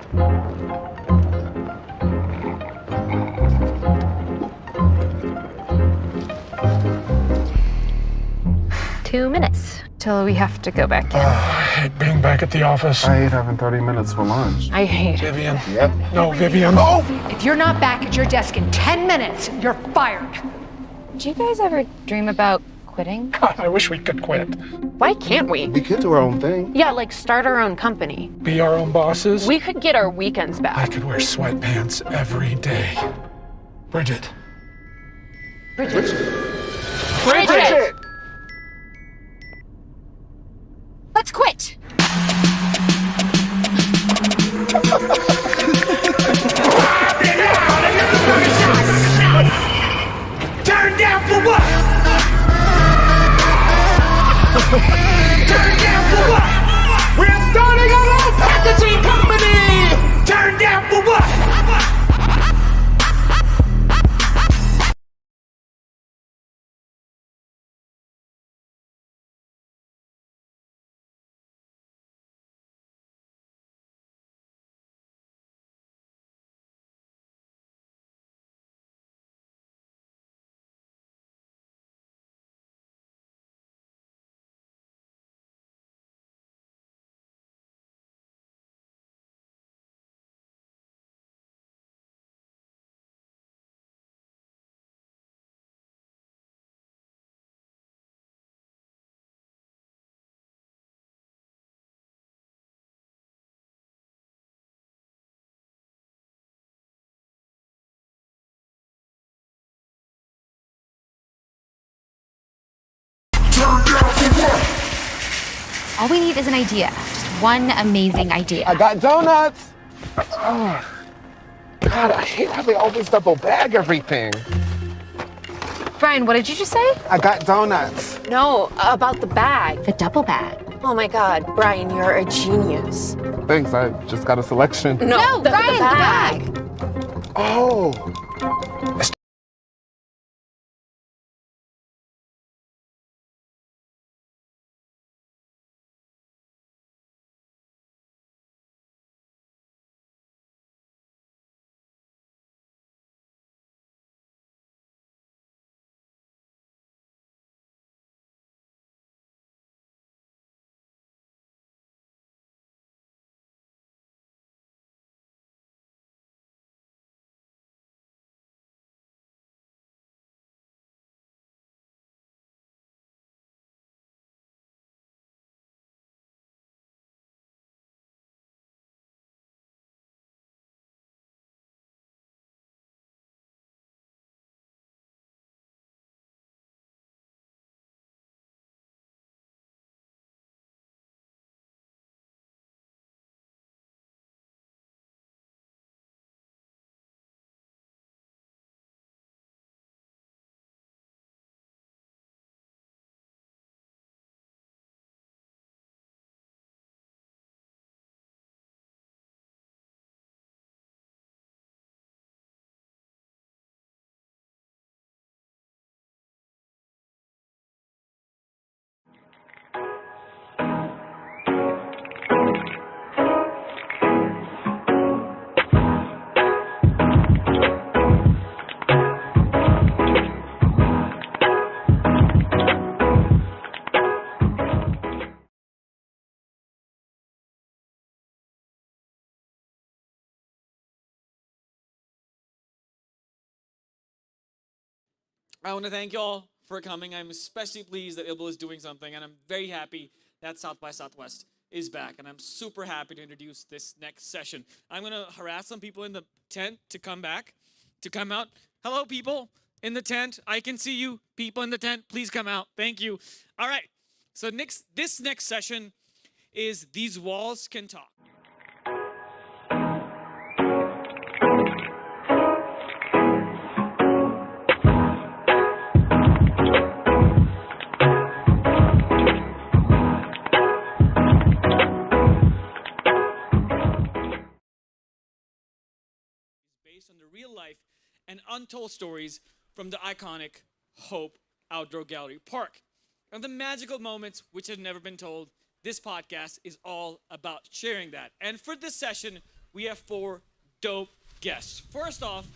2 minutes till we have to go back in. I hate being back at the office. I hate having 30 minutes for lunch. I hate it. Vivian. Yep. No, Vivian. Oh! If you're not back at your desk in 10 minutes, you're fired. Do you guys ever dream about quitting? God, I wish we could quit. Why can't we? We could do our own thing. Yeah, like start our own company. Be our own bosses. We could get our weekends I back. could wear sweatpants every day. Bridget. Bridget! Let's quit. Turn down for what? Turn down for what? We're starting our own packaging company! Turn down for what? All we need is an idea. Just one amazing idea. I got donuts. Oh, God, I hate how they always double bag everything. Brian, what did you just say? I got donuts. No, about the bag. The double bag. Oh my God, Brian, you're a genius. Thanks, I just got a selection. No, the Brian, bag. the bag. Oh. I want to thank y'all for coming. I'm especially pleased that Ibble is doing something, and I'm very happy that South by Southwest is back, and I'm super happy to introduce this next session. I'm going to harass some people in the tent to come out. Hello, people in the tent. I can see you. People in the tent, please come out. Thank you. All right. So this next session is These Walls Can Talk. Based on the real life and untold stories from the iconic Hope Outdoor Gallery Park. And the magical moments which have never been told, this podcast is all about sharing that. And for this session, we have 4 dope guests. First off,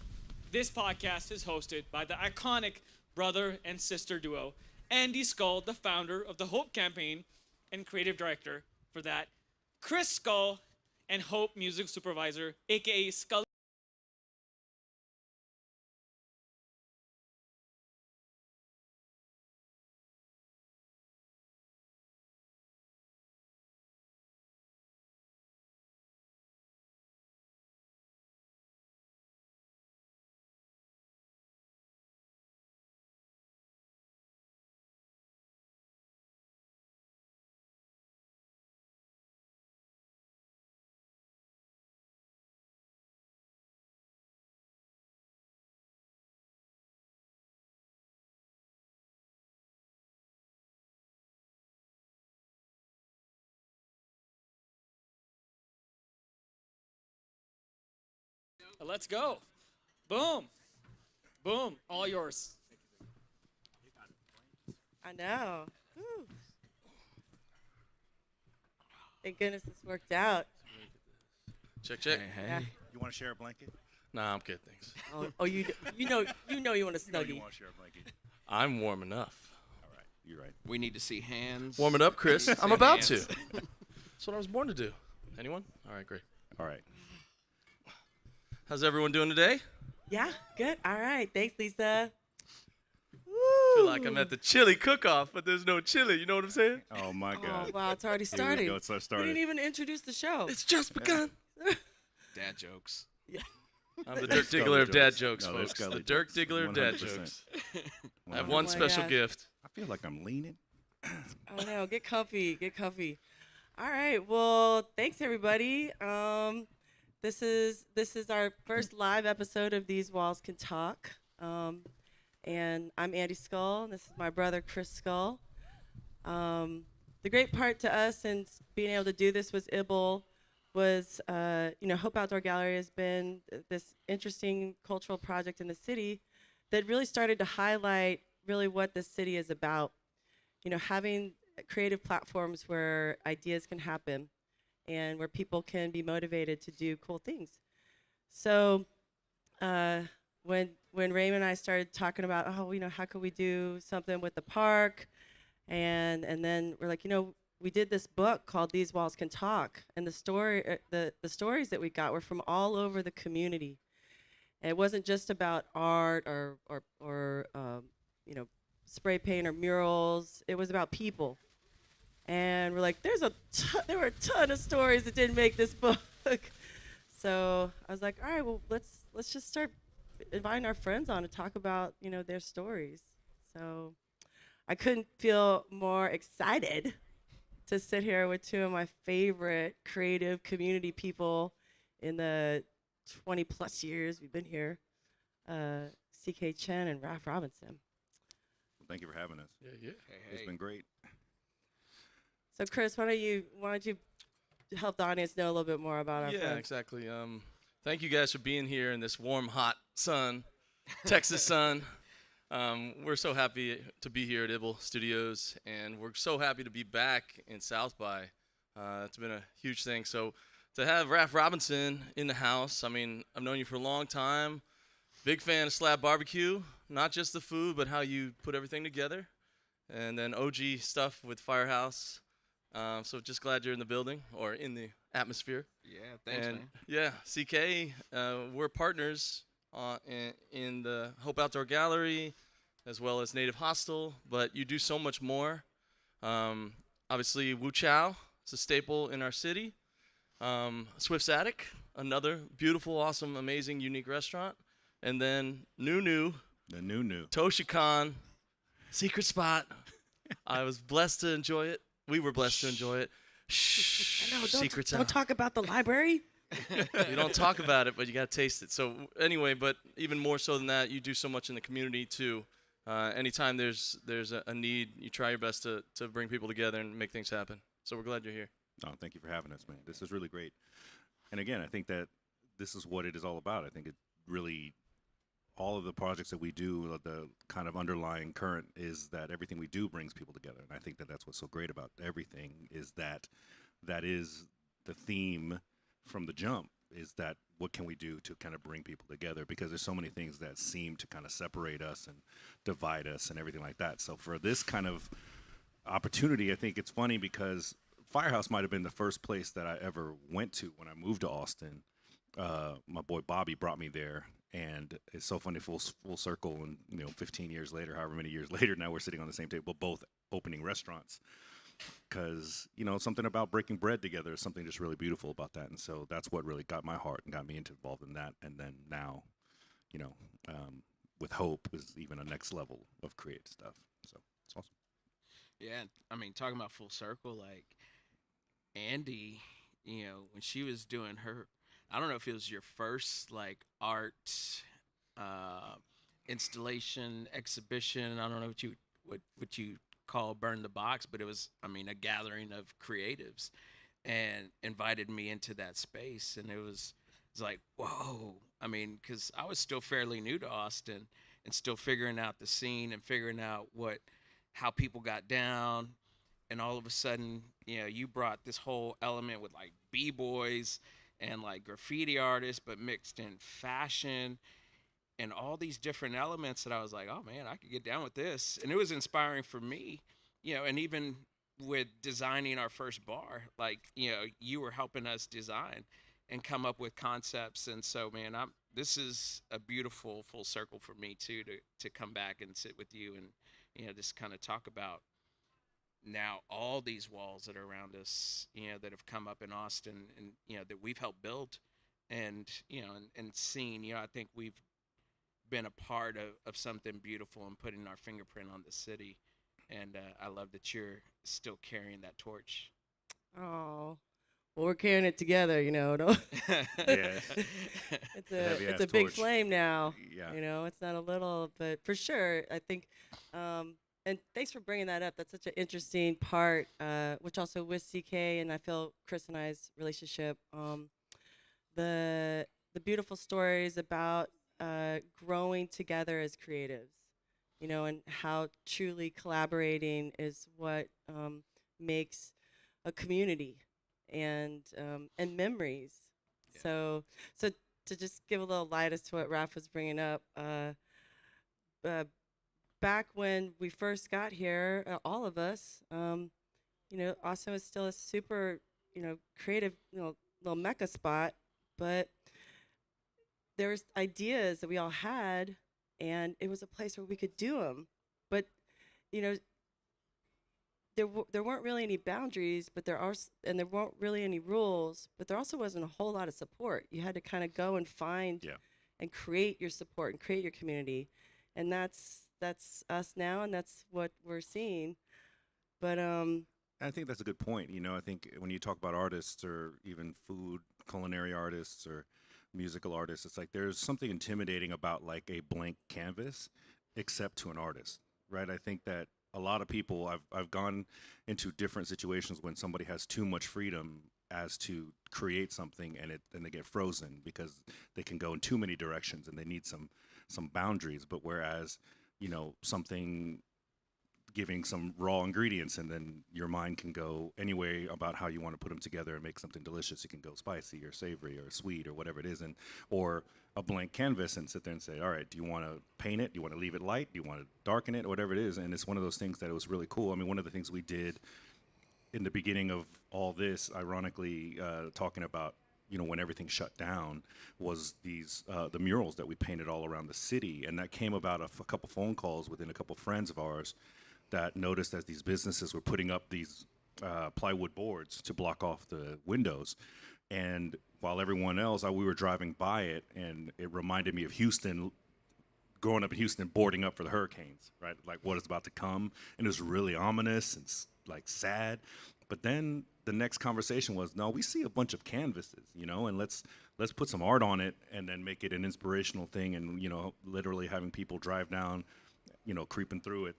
this podcast is hosted by the iconic brother and sister duo, Andy Skull, the founder of the Hope Campaign and creative director for that, Chris Skull, and Hope music supervisor, aka Skull. Let's go. Boom. Boom. All yours. I know. Whew. Thank goodness this worked out. Check, check. Hey. Yeah. You want to share a blanket? Nah, I'm good, thanks. Oh, you know you want to You snuggie. want to share a blanket? I'm warm enough. All right, you're right. We need to see hands. Warm it up, Chris. See I'm about hands. to. That's what I was born to do. Anyone? All right, great. All right. How's everyone doing today? Yeah, good. All right. Thanks, Lisa. I feel like I'm at the chili cook-off, but there's no chili. You know what I'm saying? Oh my God. Oh, wow, it's already Here started. we go. It's We started. didn't even introduce the show. It's just begun. Dad jokes. I'm the Dirk Diggler of dad jokes, No, those folks. The Scully Dirk jokes. Diggler of dad 100%. jokes. I have Oh one my special gosh. gift. I feel like I'm leaning. Oh no, get comfy, get comfy. All right, well, thanks everybody. This is our first live episode of These Walls Can Talk. And I'm Andy Skull, and this is my brother Chris Skull. The great part to us in being able to do this was Ibble was, Hope Outdoor Gallery has been this interesting cultural project in the city that really started to highlight really what the city is about. You know, having creative platforms where ideas can happen and where people can be motivated to do cool things. So when Raymond and I started talking about, how could we do something with the park? And then we're like, we did this book called These Walls Can Talk, and the stories that we got were from all over the community. And it wasn't just about art or spray paint or murals. It was about people. And we're like, there were a ton of stories that didn't make this book. So I was like, all right, well, let's just start inviting our friends on to talk about, their stories. So I couldn't feel more excited to sit here with two of my favorite creative community people in the 20 plus years we've been here, CK Chen and Raph Robinson. Well, thank you for having us. Yeah. It's been great. So Chris, why don't you help the audience know a little bit more about our Yeah, friends? exactly. Thank you guys for being here in this warm, hot sun, Texas sun. We're so happy to be here at Ibble Studios, and we're so happy to be back in South by. It's been a huge thing. So to have Raph Robinson in the house, I mean, I've known you for a long time. Big fan of Slab Barbecue, not just the food, but how you put everything together. And then OG stuff with Firehouse. So just glad you're in the building or in the atmosphere. Yeah, thanks, And man. yeah, CK, we're partners in the Hope Outdoor Gallery as well as Native Hostel, but you do so much more. Obviously, Wu Chow is a staple in our city. Swift's Attic, another beautiful, awesome, amazing, unique restaurant. And then The new. Toshikan, secret spot. I was blessed to enjoy it. We were blessed to enjoy it. Shh, No, secrets don't out. talk about the library. You don't talk about it, but you got to taste it. So anyway, but even more so than that, you do so much in the community too. Anytime there's a need, you try your best to bring people together and make things happen. So we're glad you're here. Oh, thank you for having us, man. This is really great. And again, I think that this is what it is all about. I think it really, all of the projects that we do, the kind of underlying current is that everything we do brings people together. And I think that that's what's so great about everything is that is the theme from the jump is that what can we do to kind of bring people together, because there's so many things that seem to kind of separate us and divide us and everything like that. So for this kind of opportunity, I think it's funny because Firehouse might have been the first place that I ever went to when I moved to Austin. My boy Bobby brought me there, and it's so funny, full circle, and 15 years later, however many years later, now we're sitting on the same table, both opening restaurants. Because something about breaking bread together is something just really beautiful about that, and so that's what really got my heart and got me involved in that. And then now, with Hope is even a next level of creative stuff. So it's awesome. Yeah, I mean, talking about full circle, like Andy, when she was doing her, I don't know if it was your first like art installation exhibition. I don't know what you call Burn the Box, but it was, I mean, a gathering of creatives, and invited me into that space, and it was like, whoa. I mean, because I was still fairly new to Austin and still figuring out the scene and figuring out how people got down, and all of a sudden, you brought this whole element with like b-boys and like graffiti artists, but mixed in fashion and all these different elements that I was like, oh man, I could get down with this. And it was inspiring for me, and even with designing our first bar, like, you were helping us design and come up with concepts. And so, man, this is a beautiful full circle for me too, to come back and sit with you and, just kind of talk about now all these walls that are around us, that have come up in Austin, and, that we've helped build, and, and seen, I think we've been a part of something beautiful and putting our fingerprint on the city. And I love that you're still carrying that torch. Oh, well, we're carrying it together, No? Yeah. It's a big flame now. Yeah. It's not a little, but for sure, I think. And thanks for bringing that up. That's such an interesting part, which also with CK, and I feel Chris and I's relationship, the beautiful stories about growing together as creatives, and how truly collaborating is what makes a community and memories. Yeah. So to just give a little light as to what Raph was bringing up, back when we first got here, all of us, Austin was still a super, creative, little mecca spot, but there was ideas that we all had, and it was a place where we could do them. But, there weren't really any boundaries, but there weren't really any rules, but there also wasn't a whole lot of support. You had to kind of go and find and create your support and create your community, and that's us now, and that's what we're seeing. But I think that's a good point. I think when you talk about artists, or even food, culinary artists, or musical artists, it's like there's something intimidating about like a blank canvas, except to an artist, right? I think that a lot of people, I've gone into different situations when somebody has too much freedom as to create something, and they get frozen because they can go in too many directions, and they need some boundaries. But whereas something, giving some raw ingredients, and then your mind can go any way about how you want to put them together and make something delicious. It can go spicy or savory or sweet or whatever it is, or a blank canvas, and sit there and say, all right, do you want to paint it? Do you want to leave it light? Do you want to darken it? Or whatever it is. And it's one of those things that it was really cool. I mean, one of the things we did in the beginning of all this, ironically, talking about when everything shut down, was these the murals that we painted all around the city. And that came about a couple phone calls within a couple friends of ours that noticed as these businesses were putting up these plywood boards to block off the windows. And while everyone else, we were driving by it, and it reminded me of Houston, growing up in Houston, boarding up for the hurricanes, right? Like what is about to come. And it was really ominous and like sad. But then the next conversation was, no, we see a bunch of canvases, and let's put some art on it, and then make it an inspirational thing. And, literally having people drive down, creeping through it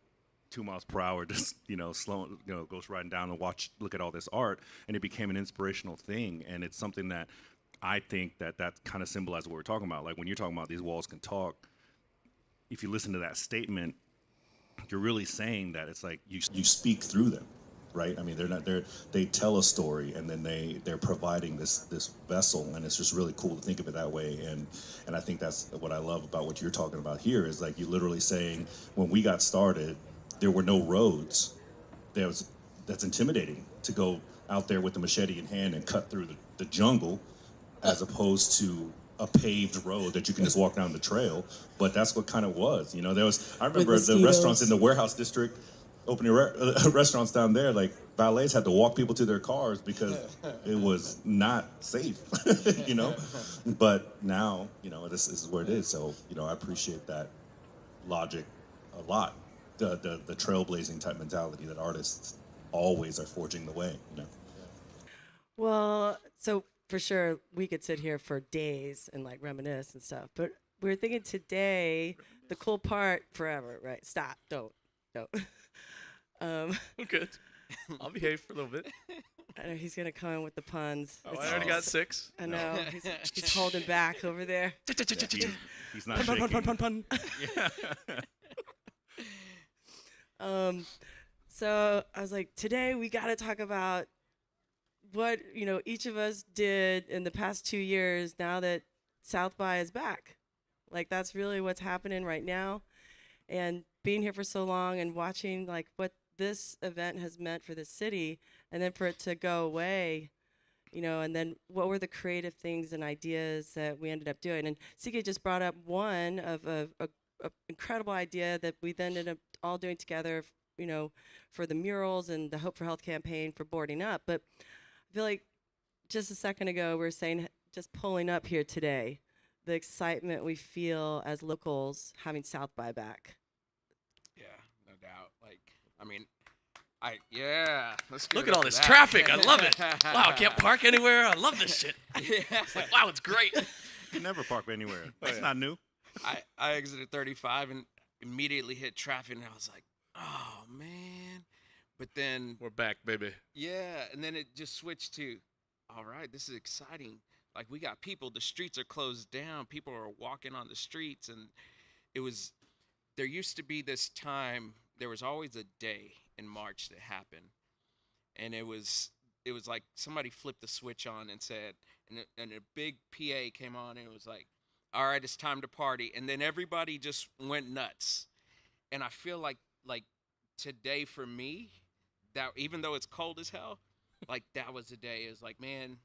2 miles per hour, just, slow, goes riding down and look at all this art. And it became an inspirational thing. And it's something that I think that kind of symbolizes what we're talking about. Like when you're talking about these walls can talk, if you listen to that statement, you're really saying that it's like you speak through them. right? I mean, they tell a story, and then they're providing this vessel, and it's just really cool to think of it that way. And I think that's what I love about what you're talking about here is like you literally saying when we got started, there were no roads. That's intimidating to go out there with the machete in hand and cut through the jungle, as opposed to a paved road that you can just walk down the trail. But that's what kind of was, I remember the restaurants in the warehouse district opening restaurants down there, like valets had to walk people to their cars because it was not safe, But now, this is where it is. So, I appreciate that logic a lot. The trailblazing type mentality that artists always are forging the way, Well, so for sure we could sit here for days and like reminisce and stuff, but we're thinking today the cool part forever, right? Stop, don't. I'm good. I'll behave for a little bit. I know he's gonna come in with the puns. Oh, I already got 6. I know he's holding back over there. He's not shaking. Pun. So I was like, today we got to talk about what each of us did in the past 2 years now that South by is back. Like that's really what's happening right now, and being here for so long and watching like what this event has meant for the city, and then for it to go away, and then what were the creative things and ideas that we ended up doing. And CK just brought up one of a incredible idea that we then ended up all doing together, for the murals and the Hope for Health campaign for boarding up. But I feel like just a second ago we were saying, just pulling up here today, the excitement we feel as locals having South by back. Yeah, no doubt. Like, I mean, let's Look at all this traffic. I love it. Wow, I can't park anywhere. I love this shit. It's like, wow, it's great. You never park anywhere. That's not new. I exited 35 and immediately hit traffic, and I was like, oh, man. But then... We're back, baby. Yeah, and then it just switched to, all right, this is exciting. Like, we got people. The streets are closed down. People are walking on the streets, and there used to be this time, there was always a day in March that happened, and it was like somebody flipped the switch on and said, and a big PA came on, and it was like, all right, it's time to party. And then everybody just went nuts. And I feel like today for me, that even though it's cold as hell, like that was the day. It was like, man,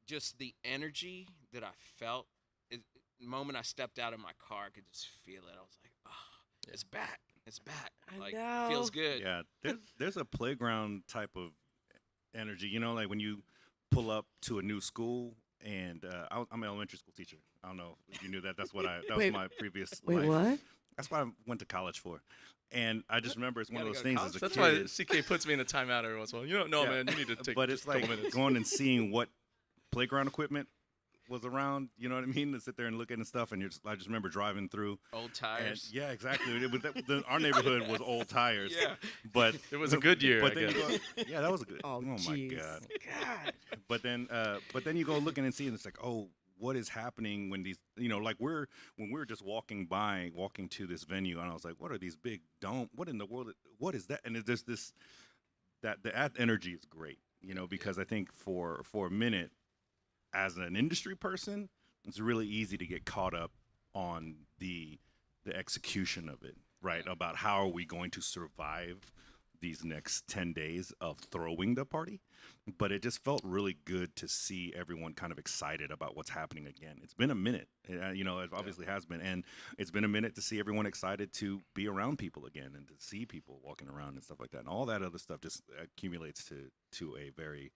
just the energy that I felt, the moment I stepped out of my car, I could just feel it. I was like, oh, it's back. It's back. Like, feels good. Yeah, there's a playground type of energy, like when you pull up to a new school. And I'm an elementary school teacher. I don't know if you knew that. That was my previous life. Wait, what? That's what I went to college for. And I just remember it's one of those things as a That's kid. why CK puts me in a timeout every once in a while. No, man, you need to take But it's just a couple like minutes. going and seeing what playground equipment was around, you know what I mean? To sit there and look at and stuff. And I just remember driving through. Old tires. Yeah, exactly. Our neighborhood was old tires. Yeah. But it was a good year, but I then guess. yeah, that was a good. Oh my geez. God. But then you go looking and see, and it's like, oh, what is happening when these, like when we're just walking to this venue, and I was like, what are these big dome? What in the world? What is that? And there's this, that energy is great, because I think for a minute, as an industry person, it's really easy to get caught up on the execution of it, right? About how are we going to survive these next 10 days of throwing the party. But it just felt really good to see everyone kind of excited about what's happening again. It's been a minute, it obviously has been. And it's been a minute to see everyone excited to be around people again and to see people walking around and stuff like that. And all that other stuff just accumulates to a very,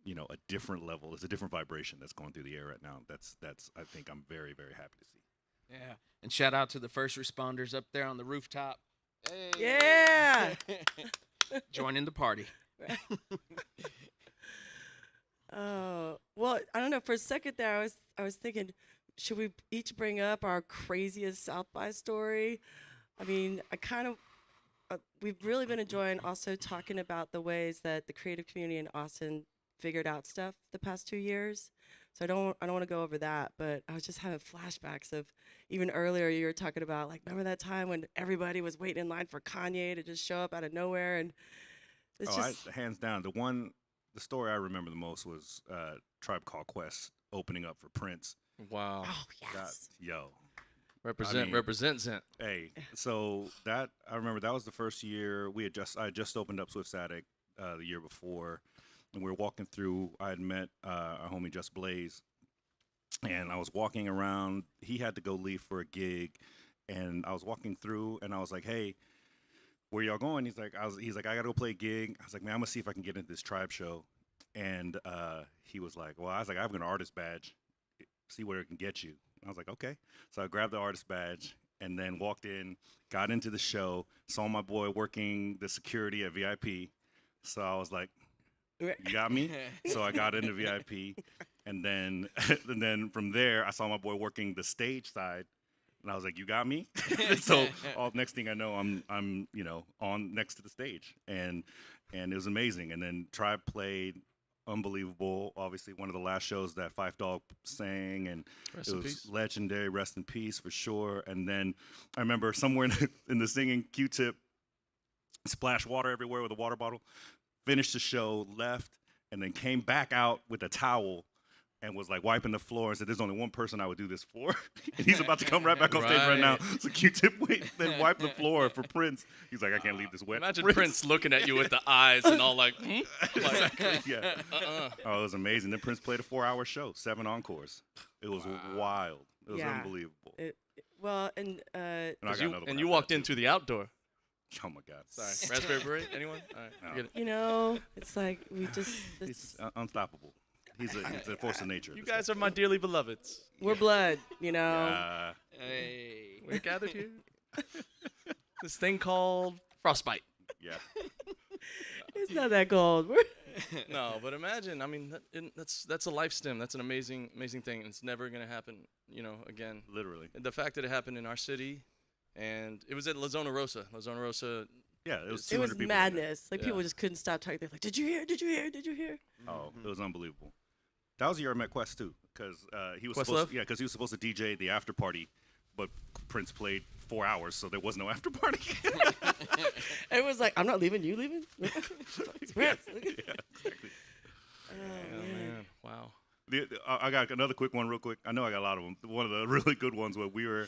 a different level. It's a different vibration that's going through the air right now. That's I think I'm very, very happy to see. Yeah. And shout out to the first responders up there on the rooftop. Hey. Yeah. Joining the party. Oh, well, I don't know. For a second there, I was thinking, should we each bring up our craziest South by story? I mean, we've really been enjoying also talking about the ways that the creative community in Austin figured out stuff the past 2 years. So I don't want to go over that, but I was just having flashbacks of even earlier you were talking about, like, remember that time when everybody was waiting in line for Kanye to just show up out of nowhere? And It's Oh, just hands down, the story I remember the most was Tribe Called Quest opening up for Prince. Wow. oh yes. Yo, Represent, mean- represent, Zent. hey, so that I remember that was the first year I had just opened up Swift Static the year before, and we were walking through. I had met our homie Just Blaze, and I was walking around. He had to go leave for a gig, and I was walking through, and I was like, "Hey, where y'all going?" He's like, I gotta go play a gig. I was like, "Man, I'm gonna see if I can get into this Tribe show." And he was like, "Well," I was like, "I have an artist badge. See where it can get you." And I was like, "Okay." So I grabbed the artist badge and then walked in, got into the show, saw my boy working the security at VIP. So I was like, "You got me?" So I got into VIP, and then from there I saw my boy working the stage side. And I was like, "You got me." So next thing I know, I'm on next to the stage, and it was amazing. And then Tribe played, unbelievable. Obviously, one of the last shows that Five Dog sang, and Rest it in was peace. legendary. Rest in peace for sure. And then I remember somewhere in the singing, Q-Tip splashed water everywhere with a water bottle. Finished the show, left, and then came back out with a towel. And was like wiping the floor and said, "There's only one person I would do this for." And he's about to come right back on stage right now. So Q-Tip then wipe the floor for Prince. He's like, "I can't leave this wet." Imagine Prince looking at you with the eyes and all like, Yeah. Oh, it was amazing. Then Prince played a 4-hour show, 7 encores. It was wild. It was Yeah. unbelievable. Well, and And I got you, another one and you after walked that, into too. the outdoor. Oh my God. Sorry. Raspberry Beret? Anyone? All right. No. Forget it. you know, it's like we just He's unstoppable. He's a force of nature. You this guys guy. are my dearly beloveds. we're blood, you know. Hey. We're gathered here. This thing called frostbite. Yeah. It's not that cold. No, but imagine. I mean, that's a life stem. That's an amazing thing. And it's never gonna happen. Again. Literally. The fact that it happened in our city, and it was at La Zona Rosa. La Zona Rosa. Yeah, it was It 200 was people in there. madness. Like Yeah. people just couldn't stop talking. They're like, "Did you hear? Did you hear? Did you hear?" Oh, it was unbelievable. That was the year I met Quest too, because he was Questlove? because he was supposed to DJ the after party, but Prince played 4 hours, so there was no after party. Everyone's like, "I'm not leaving. You leaving?" It's Prince. Yeah, exactly. Oh, man. Man, wow. I got another quick one, real quick. I know I got a lot of them. One of the really good ones where we were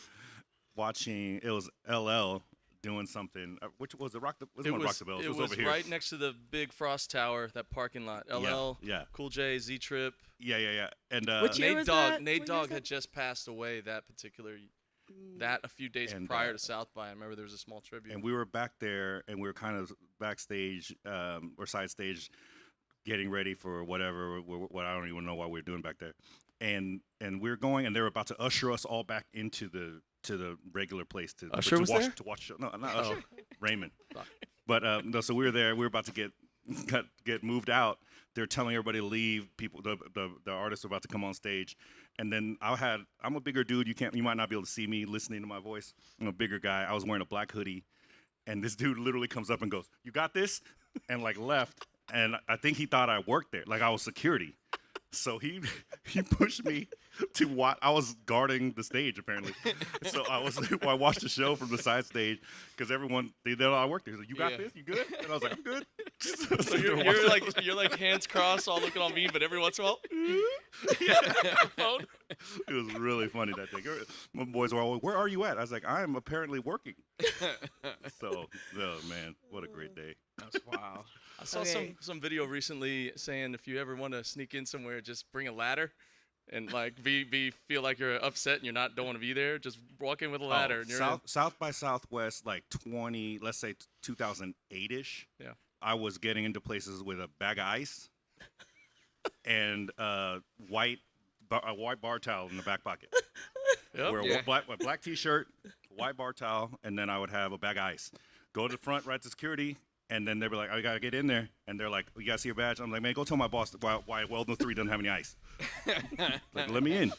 watching. It was LL doing something. Which was it? Rock the Bells. It was was over here. right next to the big Frost Tower, that parking lot. LL, yeah. Cool J, Z Trip. Yeah. And Which year Nate was Dogg. that? Nate What year was Dogg that? had just passed away that particular. That a few days And, prior to South by. I remember there was a small tribute. and we were back there, and we were kind of backstage or side stage, getting ready for whatever. What I don't even know what we were doing back there, and we were going, and they were about to usher us all back into the regular place to Usher to was watch there? to watch the show. No, not Usher. Raymond. But no, so we were there. We were about to get moved out. They're telling everybody to leave. People, the artists were about to come on stage, and then I'm a bigger dude. You might not be able to see me listening to my voice. I'm a bigger guy. I was wearing a black hoodie, and this dude literally comes up and goes, "You got this?" and like left. And I think he thought I worked there, like I was security. So he pushed me to what I was guarding the stage apparently. So I watched the show from the side stage because everyone they know I worked there. He's like, "You got Yeah. this? You good?" And I was like, "I'm good." So you're like hands crossed, all looking on me, but every once in a while, It was really funny that day. My boys were all, "Where are you at?" I was like, "I am apparently working." So, oh man, what a great day. That's wow. I saw Okay. some video recently saying if you ever want to sneak in somewhere, just bring a ladder, and like feel like you're upset and don't want to be there. Just walk in with a ladder. And you're in. South by Southwest, like 2008-ish. Yeah. I was getting into places with a bag of ice and a white bar towel in the back pocket. Yep. Wear Yeah. a black T-shirt, white bar towel, and then I would have a bag of ice. Go to the front, right to security, and then they'd be like, "I gotta get in there," and they're like, "You gotta see your badge." I'm like, "Man, go tell my boss why Weldon 3 doesn't have any ice." Like, let me in.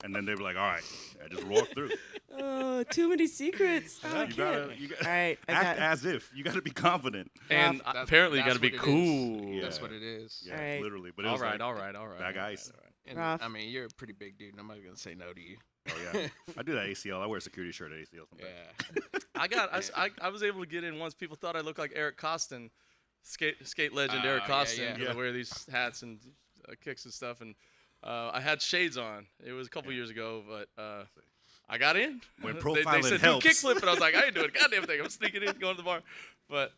And then they were like, "All right," I just walked through. Oh, too many secrets. Oh, I You can't. gotta All right, I act got- as if. You gotta be confident. And That's- apparently you got that's to be what it is. cool. Yeah. That's what it is. Yeah, All right. literally. But it All was right, like, all right, all right. bag all right, ice. all right. And Rough. I mean, you're a pretty big dude. Nobody's gonna say no to you. Oh yeah, I do that ACL. I wear a security shirt at ACL sometimes. Yeah. I was able to get in once. People thought I looked like Eric Costin, skate legend Eric yeah, Costin. yeah. I wear these hats and kicks and stuff, and I had shades on. It was a couple years ago, but I got in. When they profiling said helps. do kickflip, and I was like, I ain't doing a goddamn thing. I'm sneaking in, going to the bar, but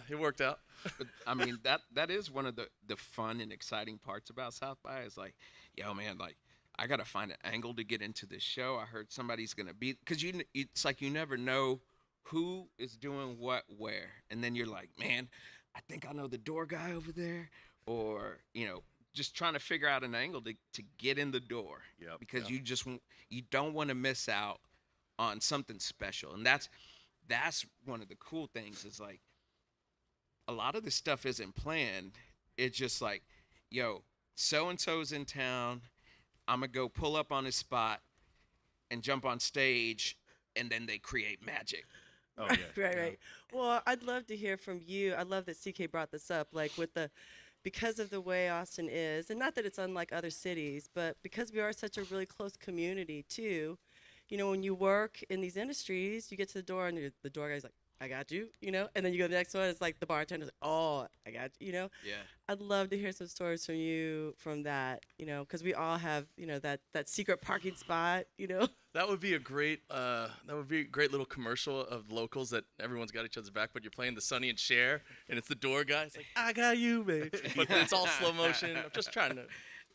it worked out. But I mean, that is one of the fun and exciting parts about South by is like, yo, man, like I gotta find an angle to get into this show. I heard somebody's gonna be, because it's like you never know who is doing what where, and then you're like, man, I think I know the door guy over there, or just trying to figure out an angle to get in the door. Yep, because you don't want to miss out on something special, and that's one of the cool things is like a lot of this stuff isn't planned. It's just like, yo, so and so's in town. I'm gonna go pull up on his spot and jump on stage, and then they create magic. Oh yeah. Right. Well, I'd love to hear from you. I love that CK brought this up, like because of the way Austin is, and not that it's unlike other cities, but because we are such a really close community too. When you work in these industries, you get to the door and the door guy's like, I got you, and then you go to the next one, it's like the bartender's like, oh, I got you, Yeah. I'd love to hear some stories from you from that, because we all have, that secret parking spot, That would be a great little commercial of locals that everyone's got each other's back, but you're playing the Sonny and Cher, and it's the door guy. It's like, I got you, babe. But it's all slow motion. I'm just trying to.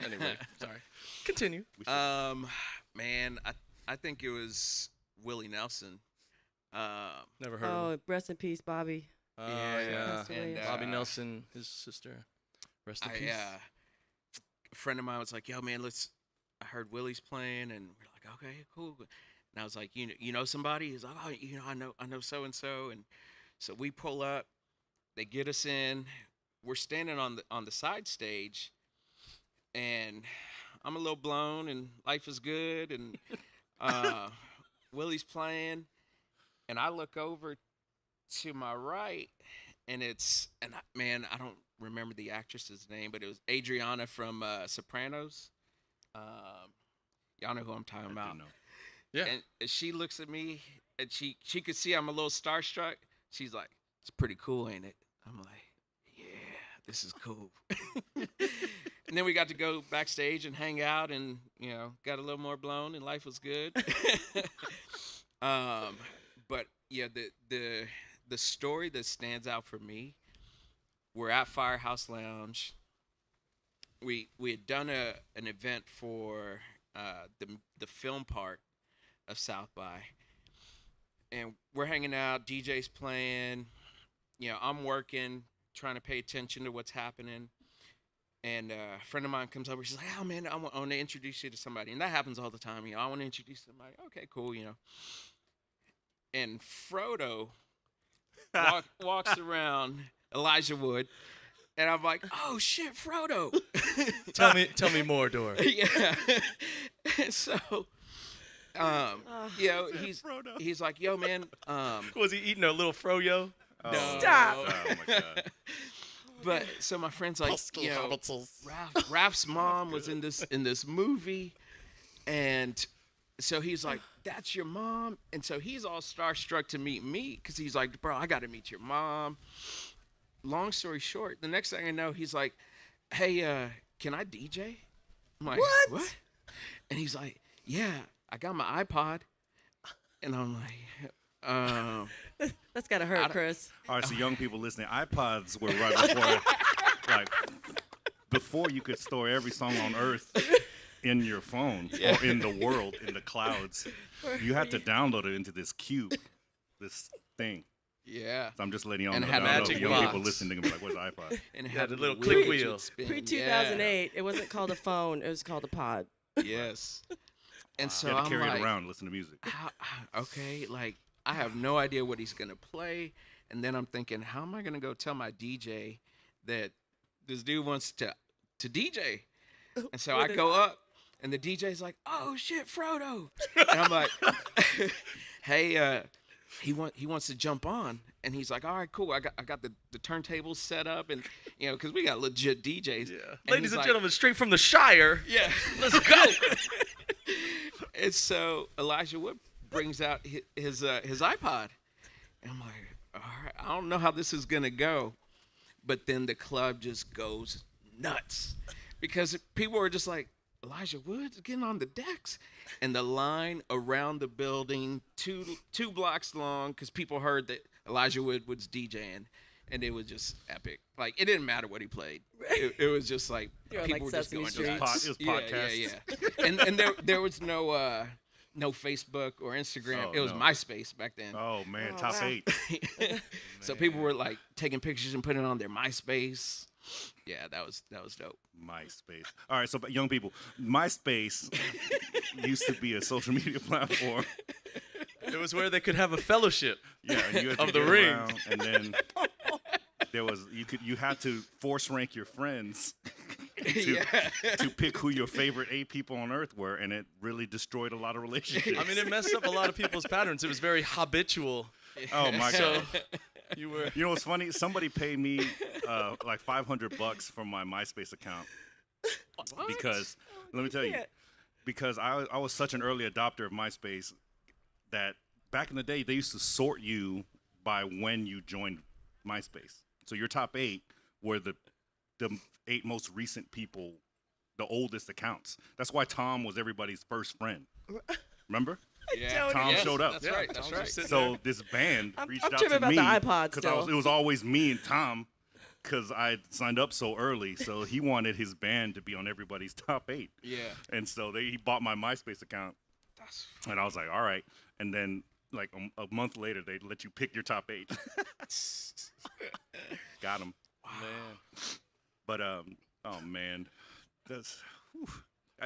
Anyway, sorry. Continue. Man, I think it was Willie Nelson. Never heard of him. Rest in peace, Bobby. Yeah. And, Bobby Nelson, his sister. Rest in peace. A friend of mine was like, yo, man, I heard Willie's playing, and we're like, okay, cool. And I was like, you know somebody? He's like, oh, I know so-and-so. And so we pull up, they get us in. We're standing on the side stage, and I'm a little blown, and life is good, and Willie's playing. And I look over to my right, and I don't remember the actress's name, but it was Adriana from Sopranos. Y'all know who I'm talking about. Yeah. And she looks at me, and she could see I'm a little starstruck. She's like, it's pretty cool, ain't it? I'm like, yeah, this is cool. And then we got to go backstage and hang out, and got a little more blown, and life was good. But yeah, the story that stands out for me, we're at Firehouse Lounge. We had done an event for the film part of South by, and we're hanging out. DJ's playing. I'm working, trying to pay attention to what's happening. And a friend of mine comes over. She's like, "Oh man, I want to introduce you to somebody," and that happens all the time. I want to introduce somebody. Okay, cool. And Frodo walks around Elijah Wood, and I'm like, "Oh shit, Frodo!" Tell me more, Dora. Yeah. And so, he's like, "Yo, man." Was he eating a little froyo? No. Stop. Oh my God. But so my friend's like, Raph's mom was in this movie, and so he's like, that's your mom? And so he's all starstruck to meet me, because he's like, bro, I got to meet your mom. Long story short, the next thing I know, he's like, hey, can I DJ? I'm like, what? And he's like, yeah, I got my iPod. And I'm like, that's gotta hurt, Chris. All right, so young people listening, iPods were right before, before you could store every song on Earth in your phone or in the world, in the clouds. You had to download it into this cube, this thing. Yeah. So I'm just letting y'all And know. had I know magic young box. people listening to me like, what's iPod? And it had had a little click which wheel. would spin. Pre-2008, it wasn't called a phone. It was called a pod. Yes. And so You had to I'm carry like, it around, listen to music. okay, like I have no idea what he's gonna play, and then I'm thinking, how am I gonna go tell my DJ that this dude wants to DJ? And so I go up, and the DJ's like, "Oh shit, Frodo!" And I'm like, "Hey, he wants to jump on," and he's like, "All right, cool. I got the turntables set up, and because we got legit DJs." Yeah. And Ladies he's and like, gentlemen, straight from the Shire. Yeah, let's go. And so Elijah Wood brings out his iPod, and I'm like, all right, I don't know how this is gonna go, but then the club just goes nuts because people are just like, Elijah Wood's getting on the decks, and the line around the building, two blocks long, because people heard that Elijah Wood was DJing, and it was just epic. Like, it didn't matter what he played. It was just like people were just going nuts. It was podcast. Yeah. And there was no Facebook or Instagram. It was MySpace back then. Oh man, top 8. So people were like taking pictures and putting it on their MySpace. Yeah, that was dope. MySpace. All right, so young people, MySpace used to be a social media platform. It was where they could have a fellowship. Yeah, and you had to of the get ring. around, and then you had to force rank your friends to pick who your favorite 8 people on earth were, and it really destroyed a lot of relationships. I mean, it messed up a lot of people's patterns. It was very habitual. Oh my God. You know what's funny? Somebody paid me like $500 for my MySpace account. What? Because let me tell you, because I was such an early adopter of MySpace that back in the day they used to sort you by when you joined MySpace. So your top 8 were the 8 most recent people, the oldest accounts. That's why Tom was everybody's first friend. Remember? Yeah, Tom showed up. That's right. That's right. So this band reached out tripping to about me the iPod because it was always me and Tom because I signed up so early. So he wanted his band to be on everybody's top 8. Yeah. And so he bought my MySpace account, and I was like, all right. And then like a month later, they let you pick your top 8. Got him. Wow. Man. But oh man, that's. Whew.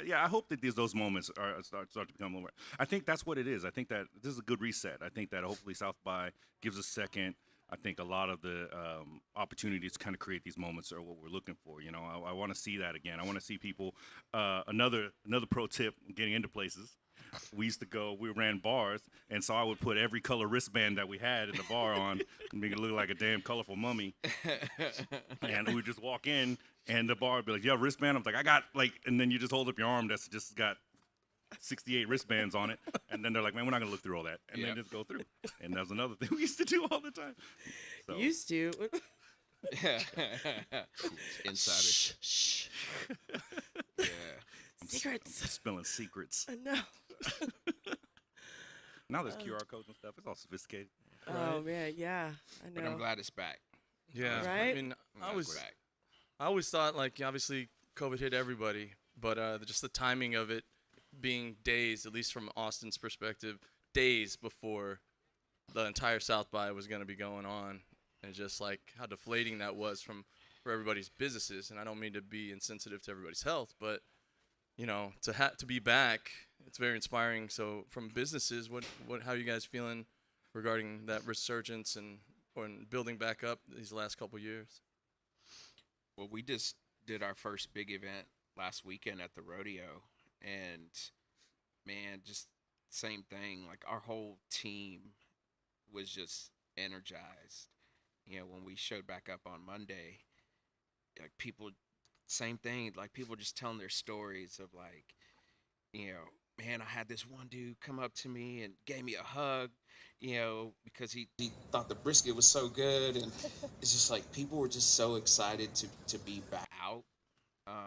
Yeah, I hope that those moments start to become more. I think that's what it is. I think that this is a good reset. I think that hopefully South by gives a second. I think a lot of the opportunities to kind of create these moments are what we're looking for. You know, I want to see that again. I want to see people. Another pro tip: getting into places. We ran bars, and so I would put every color wristband that we had in the bar on, and make it look like a damn colorful mummy. And we would just walk in, and the bar would be like, "You have a wristband?" I'm like, "I got like," and then you just hold up your arm that's just got 68 wristbands on it, and then they're like, "Man, we're not gonna look through all that," and then just go through. And that's another thing we used to do all the time. So. Used to. Insider. Shh. Yeah. Secrets. I'm spilling secrets. I know. Now there's QR codes and stuff. It's all sophisticated. Oh man, yeah, I know. But I'm glad it's back. Yeah. Right? I mean, I always thought, like, obviously COVID hit everybody, but just the timing of it being days, at least from Austin's perspective, days before the entire South by was going to be going on, and just like how deflating that was for everybody's businesses. And I don't mean to be insensitive to everybody's health, but you know, to be back, it's very inspiring. So from businesses, how are you guys feeling regarding that resurgence and building back up these last couple years? Well, we just did our first big event last weekend at the rodeo, and man, just same thing. Like, our whole team was just energized. You know, when we showed back up on Monday, like, people, same thing. Like, people just telling their stories of, like, you know, man, I had this one dude come up to me and gave me a hug, you know, because he thought the brisket was so good. And it's just like, people were just so excited to be back out.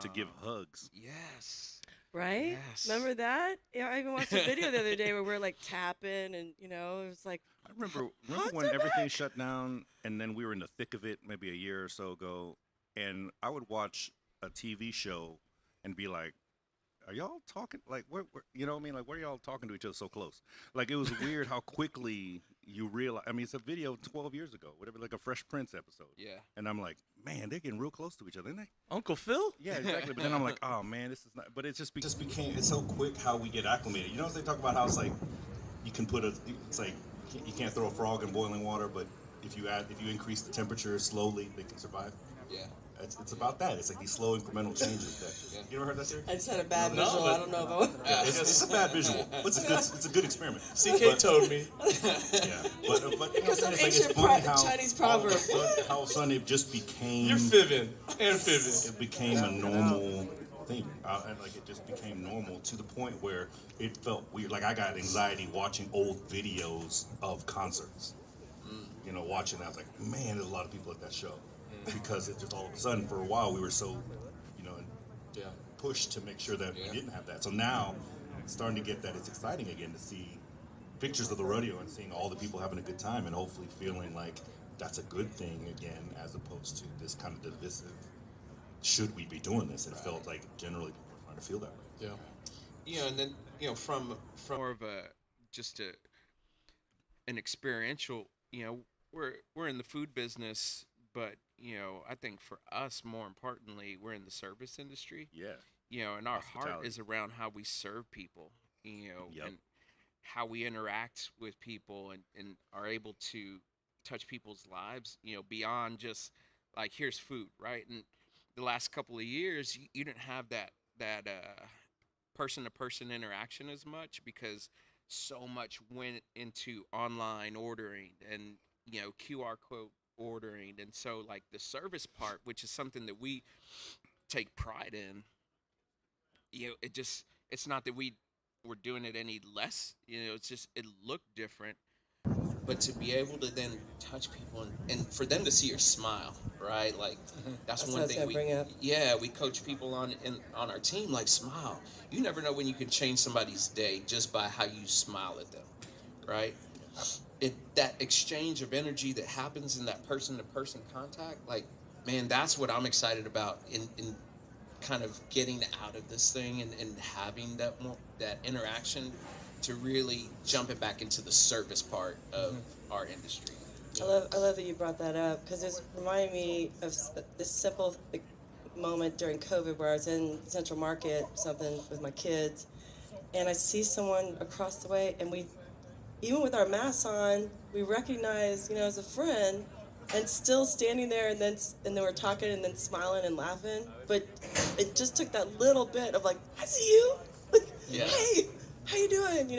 To give hugs. Yes. Right? Yes. Remember that? Yeah, I even watched a video the other day where we're like tapping, and you know, it was like. I remember when everything shut down, and then we were in the thick of it, maybe a year or so ago, and I would watch a TV show and be like, "Are y'all talking? Like, where you know what I mean? Like, where are y'all talking to each other so close?" Like, it was weird how quickly you realize. I mean, it's a video 12 years ago, whatever, like a Fresh Prince episode. Yeah. And I'm like, man, they're getting real close to each other, aren't they? Uncle Phil? Yeah, exactly. But then I'm like, oh man, this is not. But it just became. It's so quick how we get acclimated. You know, they talk about how it's like you can put it's like you can't throw a frog in boiling water, but if you increase the temperature slowly, they can survive. Yeah. It's about that. It's like these slow incremental changes. That you ever heard that, sir? I just had a bad visual. I don't know if I it's a bad visual. But it's a good experiment. CK told me. Yeah, but because of it's ancient Chinese proverb. How all of a sudden it just became. You're fibbing and fibbing. It became a normal thing. And like it just became normal to the point where it felt weird. Like I got anxiety watching old videos of concerts. You know, watching that, I was like, man, there's a lot of people at that show. because it just all of a sudden, for a while, we were so, pushed to make sure that we didn't have that. So now, it's starting to get that it's exciting again to see pictures of the rodeo and seeing all the people having a good time and hopefully feeling like that's a good thing again, as opposed to this kind of divisive, should we be doing this? It felt like generally people are trying to feel that way. Yeah, and then from more of an experiential. We're in the food business, but I think for us, more importantly, we're in the service industry. And our heart is around how we serve people. And how we interact with people and are able to touch people's lives. Beyond just like here's food, right? And the last couple of years, you didn't have that person-to-person interaction as much because so much went into online ordering and QR code ordering, and so like the service part, which is something that we take pride in, it's not that we're doing it any less, it's just it looked different. But to be able to then touch people and for them to see your smile, right? Like that's one thing we coach people on our team, like smile. You never know when you can change somebody's day just by how you smile at them, right? That exchange of energy that happens in that person-to-person contact, like, man, that's what I'm excited about in kind of getting out of this thing and having that interaction to really jump it back into the service part of our industry. I love that you brought that up because it's reminding me of this simple moment during COVID where I was in Central Market, something with my kids, and I see someone across the way, and we, even with our masks on, we recognize, as a friend, and still standing there, and then we're talking, and then smiling and laughing. But it just took that little bit of like, I see you. Hey, how you doing?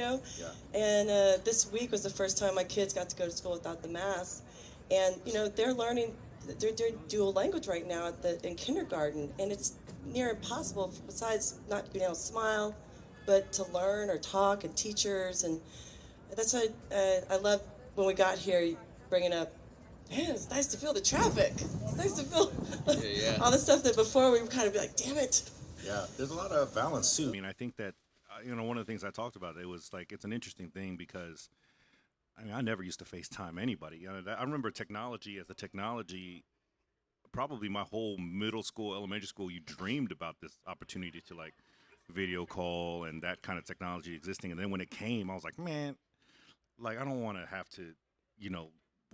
And this week was the first time my kids got to go to school without the mask, and they're learning. They're doing dual language right now in kindergarten, and it's near impossible. Besides not being able to smile, but to learn or talk, and teachers, and that's what I love when we got here, bringing up, man, it's nice to feel the traffic. It's nice to feel all the stuff that before we would kind of be like, damn it. Yeah, there's a lot of balance too. I mean, I think that, one of the things I talked about, it was like, it's an interesting thing because, I never used to FaceTime anybody. I remember technology as a technology, probably my whole middle school, elementary school, you dreamed about this opportunity to like video call and that kind of technology existing. And then when it came, I was like, man, like, I don't want to have to,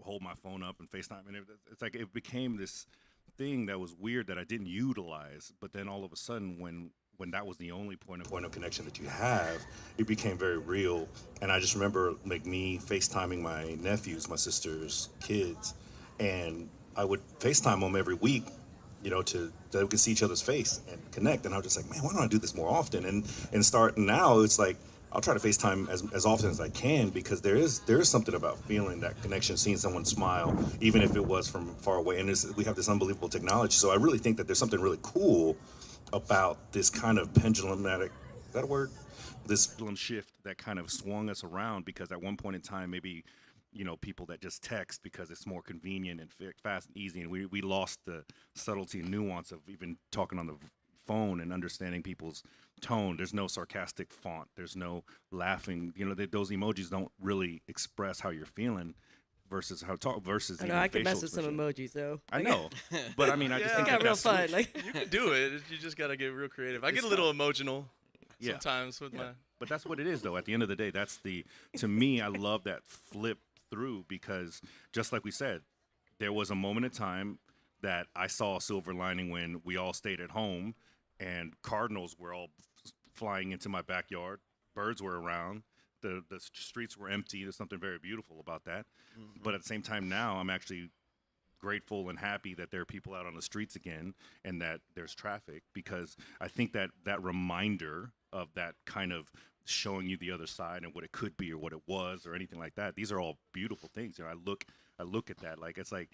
hold my phone up and FaceTime. And it's like, it became this thing that was weird that I didn't utilize. But then all of a sudden, when that was the only point of connection that you have, it became very real. And I just remember like me FaceTiming my nephews, my sister's kids, and I would FaceTime them every week, so we could see each other's face and connect. And I was just like, man, why don't I do this more often? And starting now, it's like, I'll try to FaceTime as often as I can because there is something about feeling that connection, seeing someone smile, even if it was from far away. And we have this unbelievable technology. So I really think that there's something really cool about this kind of pendulum-matic, is that a word? This pendulum shift that kind of swung us around because at one point in time, maybe, people that just text because it's more convenient and fast and easy. And we lost the subtlety and nuance of even talking on the phone and understanding people's tone. There's no sarcastic font. There's no laughing. Those emojis don't really express how you're feeling versus how talk versus. I know I can mess with some emojis though. I know, but I mean, I just think got real fun. Like you can do it. You just gotta get real creative. I get a little emotional sometimes with my. But that's what it is, though. At the end of the day, to me, I love that flip through because just like we said, there was a moment in time that I saw a silver lining when we all stayed at home and cardinals were all flying into my backyard. Birds were around. The streets were empty. There's something very beautiful about that. Mm-hmm. But at the same time now, I'm actually grateful and happy that there are people out on the streets again and that there's traffic because I think that reminder of that kind of showing you the other side and what it could be or what it was or anything like that. These are all beautiful things. I look at that like it's like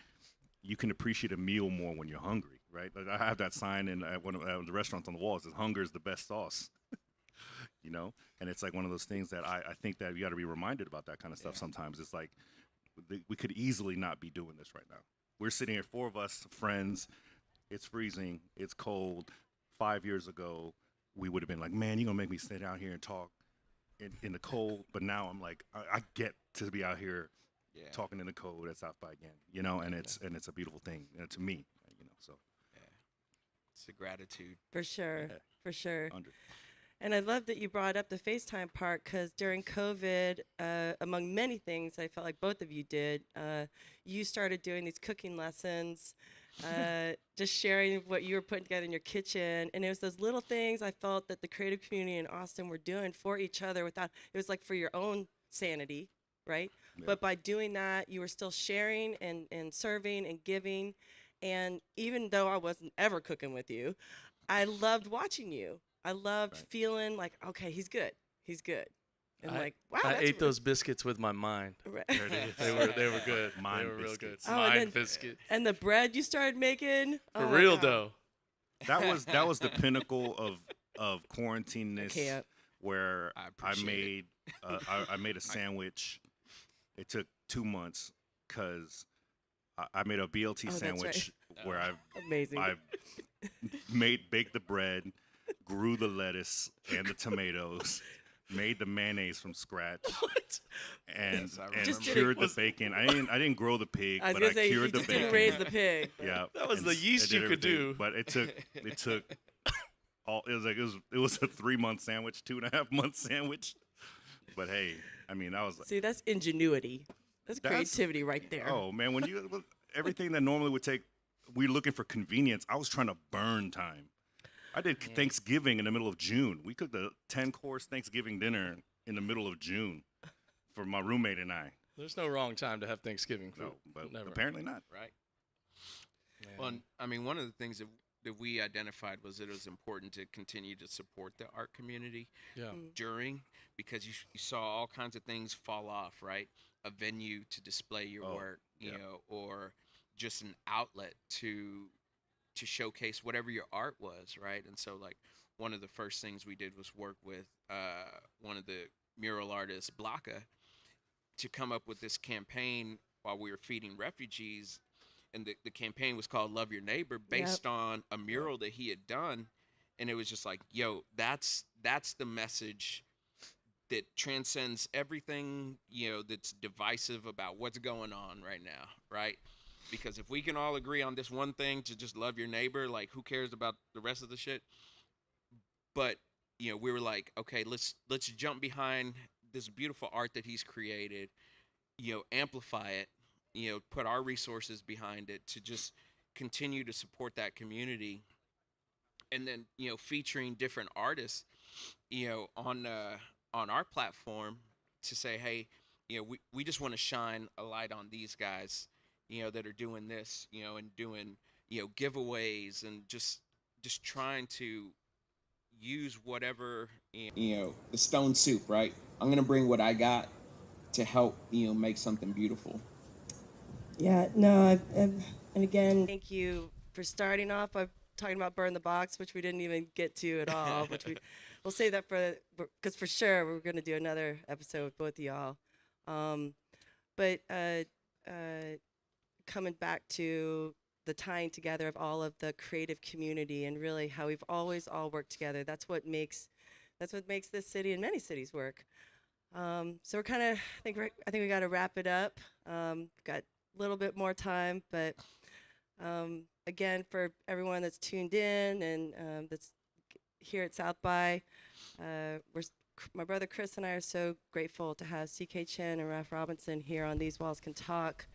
you can appreciate a meal more when you're hungry, right? Like I have that sign in one of the restaurants on the wall. It says hunger is the best sauce. And it's like one of those things that I think that you got to be reminded about that kind of stuff sometimes. It's like we could easily not be doing this right now. we're sitting here, 4 of us, friends. It's freezing. It's cold. 5 years ago, we would have been like, man, you're going to make me sit out here and talk in the cold. But now I'm like, I get to be out here talking in the cold at South by again, you know, and it's a beautiful thing to me, you know, so. Yeah. It's a gratitude. For sure. For sure. 100. And I love that you brought up the FaceTime part, because during COVID, among many things I felt like both of you did, you started doing these cooking lessons, just sharing what you were putting together in your kitchen. And it was those little things I felt that the creative community in Austin were doing for each other without, it was like for your own sanity, right? Yeah. But by doing that, you were still sharing and serving and giving. And even though I wasn't ever cooking with you, I loved watching you. I loved feeling like, okay, he's good. He's good. And like, wow. I that's ate those biscuits with my mind. Right. There it is. They were good. Mind they were real good. biscuits. Oh, Mind biscuits. And the bread you started making. For oh my real God. though. That was the pinnacle of quarantine-ness, Okay, where I I appreciate made I made a sandwich. It took 2 months because I made a BLT Oh, that's sandwich where Amazing. I baked the bread, grew the lettuce and the tomatoes, made the mayonnaise from scratch, and Yes, I and remember. cured the bacon. I didn't grow the pig, I was but gonna I say you cured the just bacon. didn't raise the pig. Yeah, That was and the s- yeast I did you could everything, do. but it took all. It was a 3-month sandwich, 2.5 month sandwich. But hey, I mean, that was See, that's ingenuity. That's creativity right there. Oh man, when you everything that normally would take, we're looking for convenience. I was trying to burn time. I did Thanksgiving in the middle of June. We cooked a 10-course Thanksgiving dinner in the middle of June for my roommate and I. There's no wrong time to have Thanksgiving food. No, but Never. apparently not. Right. Well, and, I mean, one of the things that we identified was that it was important to continue to support the art community Yeah. during, because you saw all kinds of things fall off, right? A venue to display your work, you know, or just an outlet to showcase whatever your art was, right? And so, like, one of the first things we did was work with one of the mural artists, Blaka, to come up with this campaign while we were feeding refugees. And the campaign was called Love Your Neighbor, based on a mural that he had done. And it was just like, yo, that's the message that transcends everything, you know, that's divisive about what's going on right now, right? Because if we can all agree on this one thing, to just love your neighbor, like, who cares about the rest of the shit? But, you know, we were like, okay, let's jump behind this beautiful art that he's created, you know, amplify it, you know, put our resources behind it to just continue to support that community. And then, you know, featuring different artists, you know, on our platform to say, hey, you know, we just want to shine a light on these guys, you know, that are doing this, you know, and doing, you know, giveaways and just trying to use whatever, you know, the stone soup, right? I'm going to bring what I got to help, you know, make something beautiful. Yeah, no, and again, thank you for starting off by talking about Burn the Box, which we didn't even get to at all, which we'll save that because for sure we're going to do another episode with both of y'all. But coming back to the tying together of all of the creative community and really how we've always all worked together. That's what makes this city and many cities work. So we're kind of, I think we got to wrap it up. Got a little bit more time, but again, for everyone that's tuned in and that's here at South by, my brother Chris and I are so grateful to have CK Chen and Ralph Robinson here on These Walls Can Talk,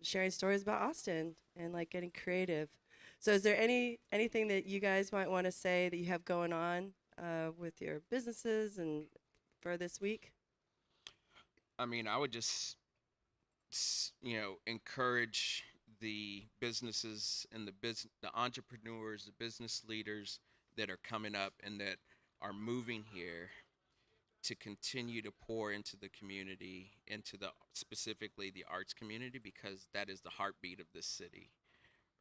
sharing stories about Austin and like getting creative. So is there anything that you guys might want to say that you have going on with your businesses and for this week? I mean, I would just, you know, encourage the businesses and the entrepreneurs, the business leaders that are coming up and that are moving here to continue to pour into the community, specifically the arts community, because that is the heartbeat of this city,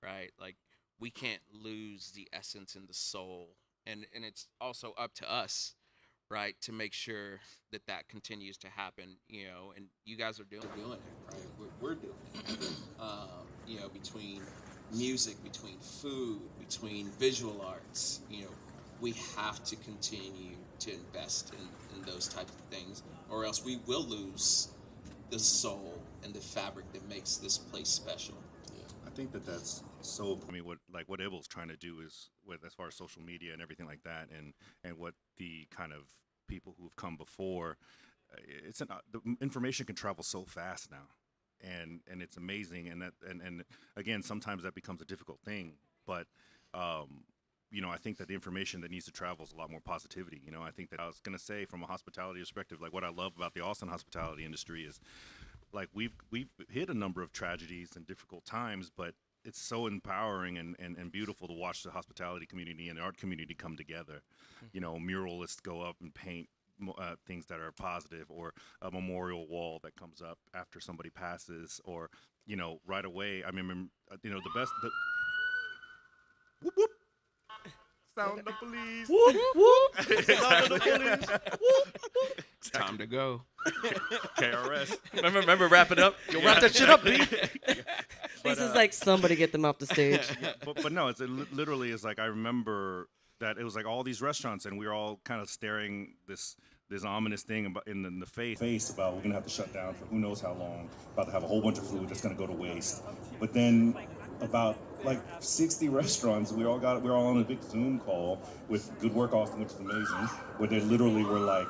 right? Like, we can't lose the essence and the soul, and it's also up to us, right, to make sure that continues to happen, you know, and you guys are doing it, right? We're doing it. you know, between music, between food, between visual arts, you know, we have to continue to invest in those type of things, or else we will lose the soul and the fabric that makes this place special. I think that's so. I mean, what Ibble's trying to do is with as far as social media and everything like that, and what the kind of people who've come before, the information can travel so fast now, and it's amazing, and again, sometimes that becomes a difficult thing, but you know, I think that the information that needs to travel is a lot more positivity. You know, I think that I was gonna say from a hospitality perspective, like what I love about the Austin hospitality industry is, like we've hit a number of tragedies and difficult times, but it's so empowering and beautiful to watch the hospitality community and the art community come together. You know, muralists go up and paint things that are positive, or a memorial wall that comes up after somebody passes, or, you know, right away. I mean, you know, whoop, whoop. Sound the police. Whoop, whoop. Sound the police. Whoop, whoop. It's time to go. KRS. Remember, wrap it up. Yo, wrap that shit up, B. Lisa's like, somebody get them off the stage. But no, it literally is like, I remember that it was like all these restaurants, and we were all kind of staring this ominous thing about in the face about we're gonna have to shut down for who knows how long, about to have a whole bunch of food that's gonna go to waste. But then about like 60 restaurants, we're all on a big Zoom call with Good Work Austin, which is amazing, where they literally were like,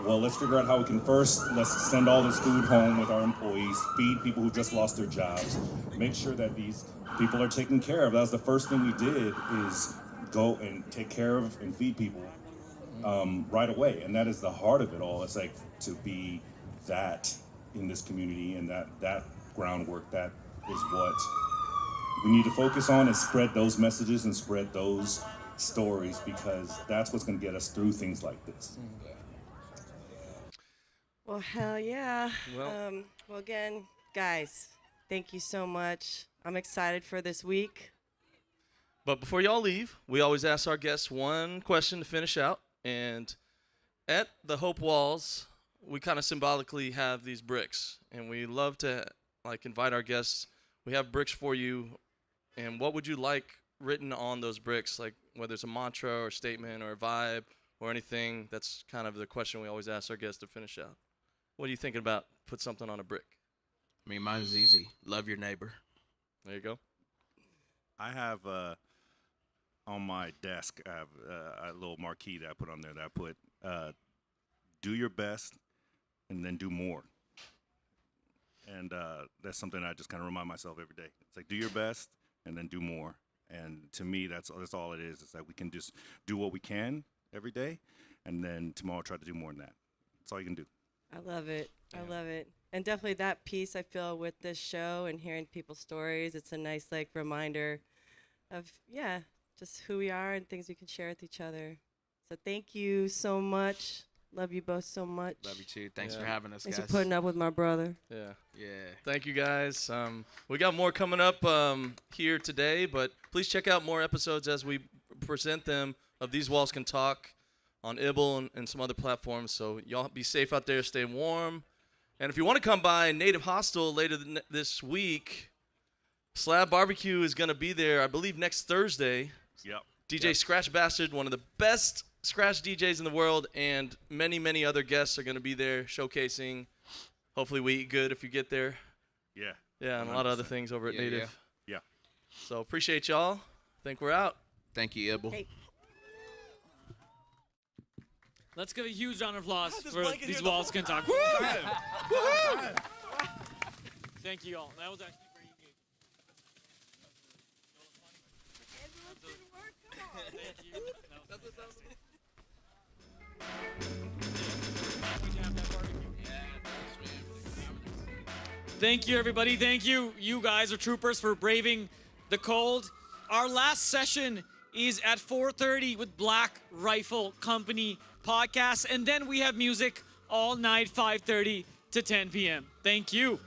well, let's figure out how we can let's send all this food home with our employees, feed people who just lost their jobs, make sure that these people are taken care of. That was the first thing we did, is go and take care of and feed people right away. And that is the heart of it all. It's like to be that in this community, and that groundwork, that is what we need to focus on, and spread those messages and spread those stories, because that's what's going to get us through things like this. Well, hell yeah. Well, Well, again, guys, thank you so much. I'm excited for this week. But before y'all leave, we always ask our guests one question to finish out. And at the Hope Walls, we kind of symbolically have these bricks. And we love to invite our guests. We have bricks for you. And what would you like written on those bricks? Like whether it's a mantra or statement or a vibe or anything. That's kind of the question we always ask our guests to finish out. What are you thinking about? Put something on a brick. I mean, mine's easy. Love your neighbor. There you go. I have on my desk, I have a little marquee that I put on there that I put, do your best and then do more. And that's something I just kind of remind myself every day. It's like, do your best and then do more. And to me, that's all it is. It's like we can just do what we can every day, and then tomorrow try to do more than that. That's all you can do. I love it. Yeah. I love it. And definitely that piece I feel with this show and hearing people's stories, it's a nice reminder of, just who we are and things we can share with each other. So thank you so much. Love you both so much. Love you too. Thanks for having us, Thanks guys. for putting up with my brother. Yeah. Yeah. Thank you, guys. We got more coming up here today, but please check out more episodes as we present them of These Walls Can Talk on ibble and some other platforms. So y'all be safe out there. Stay warm. And if you want to come by Native Hostel later this week, Slab Barbecue is going to be there, I believe, next Thursday. Yep. DJ Scratch Bastard, one of the best scratch DJs in the world, and many, many other guests are going to be there showcasing. Hopefully we eat good if you get there. Yeah. Yeah, and a lot of other things over at Yeah, Native. Yeah. So appreciate y'all. I think we're out. Thank you, Ibble. Hey. Let's give a huge round of applause for These Walls Can Talk. Woo! Thank you all. That was actually very unique. Thank you. Thank you, everybody. Thank you. You guys are troopers for braving the cold. Our last session is at 4:30 with Black Rifle Company podcast, and then we have music all night, 5:30 to 10 p.m. Thank you.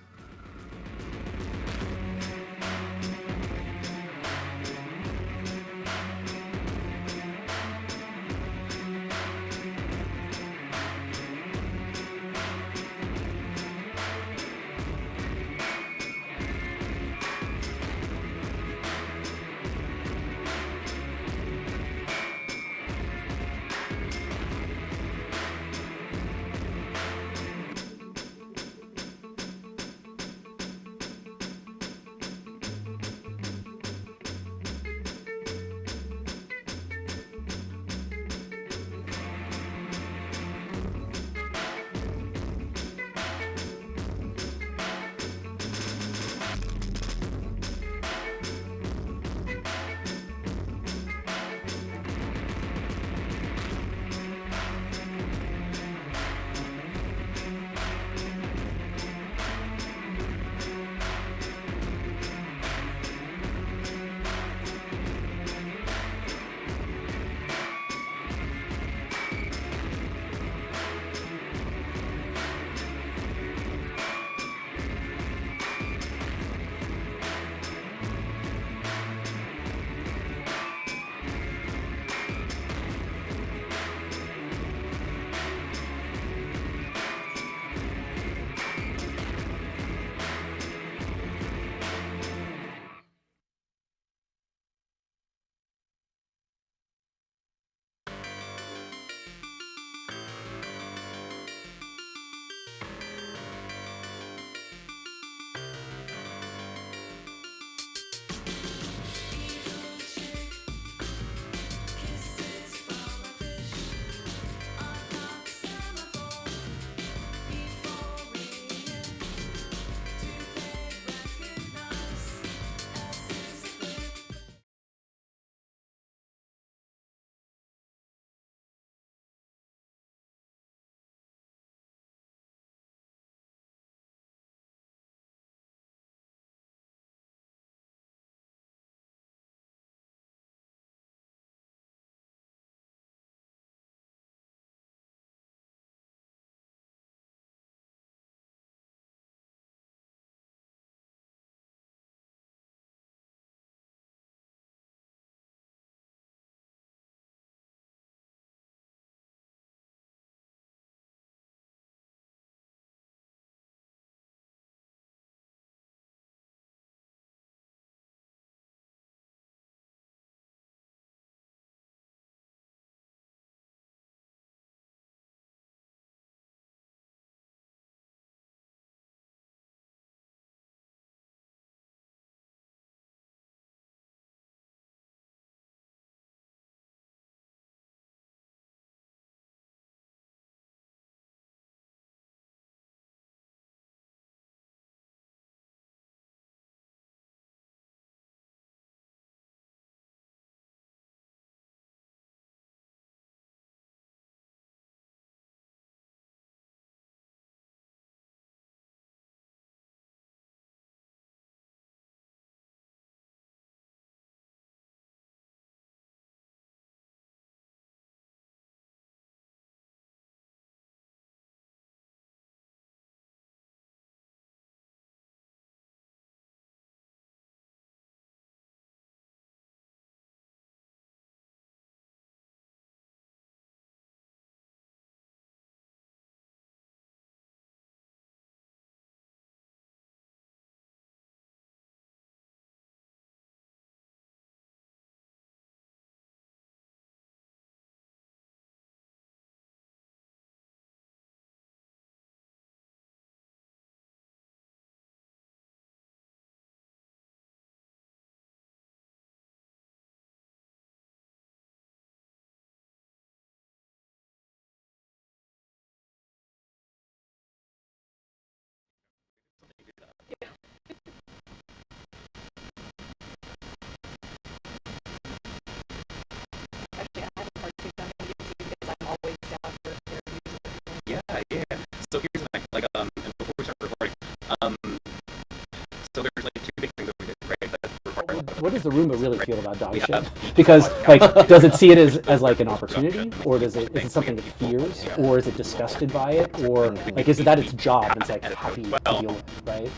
what does the Roomba really feel about dog shit? Because like, does it see it as like an opportunity, or is it something it fears, or is it disgusted by it, or like is it that its job and it's like happy to deal with, right?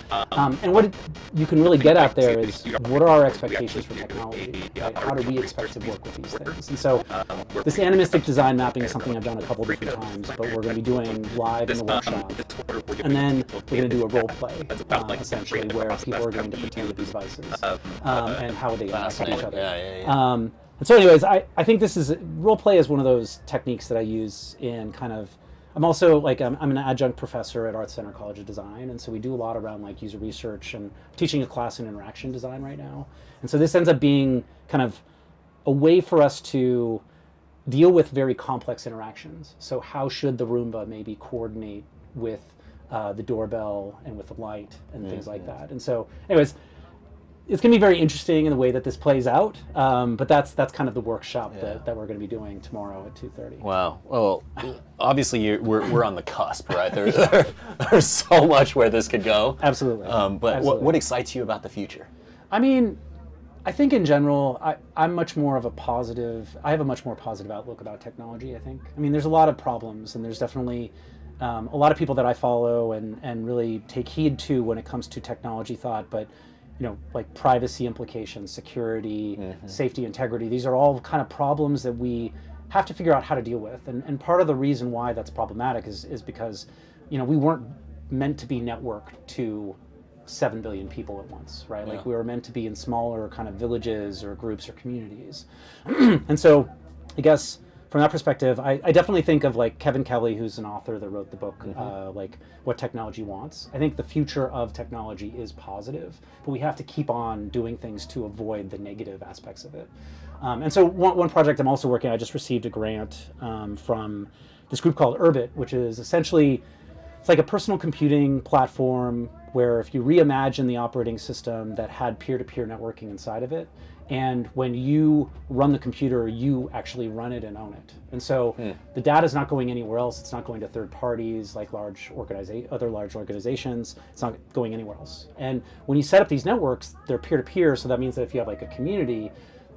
And what you can really get at there is what are our expectations for technology? Right? How do we expect to work with these things? And so this animistic design mapping is something I've done a couple different times, but we're going to be doing live in the workshop, and then we're going to do a role play, essentially, where people are going to pretend to be devices, and how would they interact with each other. And so anyways, I think this is, role play is one of those techniques that I use in kind of, I'm also like, I'm an adjunct professor at Arts Center College of Design, and so we do a lot around like user research, and teaching a class in interaction design right now. And so this ends up being kind of a way for us to deal with very complex interactions. So how should the Roomba maybe coordinate with the doorbell and with the light and things like that. And so anyways, it's going to be very interesting in the way that this plays out, but that's kind of the workshop that we're going to be doing tomorrow at 2:30. Wow. Well, obviously we're on the cusp, right? There's so much where this could go. Absolutely. But Absolutely. What excites you about the future? I mean, I think in general, I'm much more of a positive, I have a much more positive outlook about technology, I think. I mean, there's a lot of problems, and there's definitely a lot of people that I follow and really take heed to when it comes to technology thought, but you know, like privacy implications, security, safety, integrity, these are all kind of problems that we have to figure out how to deal with. And part of the reason why that's problematic is because, you know, we weren't meant to be networked to 7 billion people at once, right? Like we were meant to be in smaller kind of villages or groups or communities. And so I guess from that perspective, I definitely think of like Kevin Kelly, who's an author that wrote the book, like What Technology Wants. I think the future of technology is positive, but we have to keep on doing things to avoid the negative aspects of it. And so one project I'm also working on, I just received a grant from this group called ibble, which is essentially, it's like a personal computing platform where if you reimagine the operating system that had peer-to-peer networking inside of it, and when you run the computer, you actually run it and own it. And so the data is not going anywhere else. It's not going to third parties like other large organizations. It's not going anywhere else. And when you set up these networks, they're peer-to-peer, so that means that if you have like a community,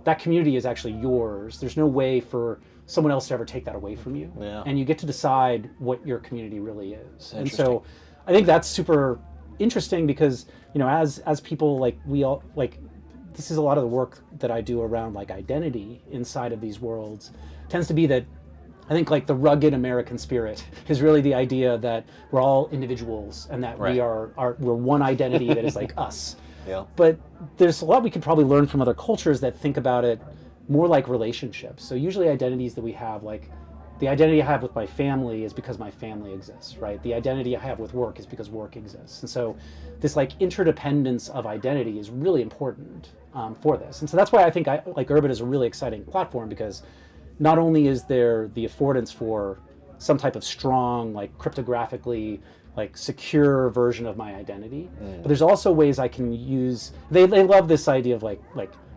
that community is actually yours. There's no way for someone else to ever take that away from you. And you get to decide what your community really is. And so I think that's super interesting because, you know, as people, like we all, like, this is a lot of the work that I do around like identity inside of these worlds tends to be that I think like the rugged American spirit is really the idea that we're all individuals and that we're one identity that is like us. But there's a lot we could probably learn from other cultures that think about it more like relationships. So usually identities that we have, like the identity I have with my family is because my family exists, right? The identity I have with work is because work exists. And so this like interdependence of identity is really important for this. And so that's why I think like ibble is a really exciting platform, because not only is there the affordance for some type of strong, like cryptographically, like secure version of my identity, but there's also ways I can use, they love this idea of like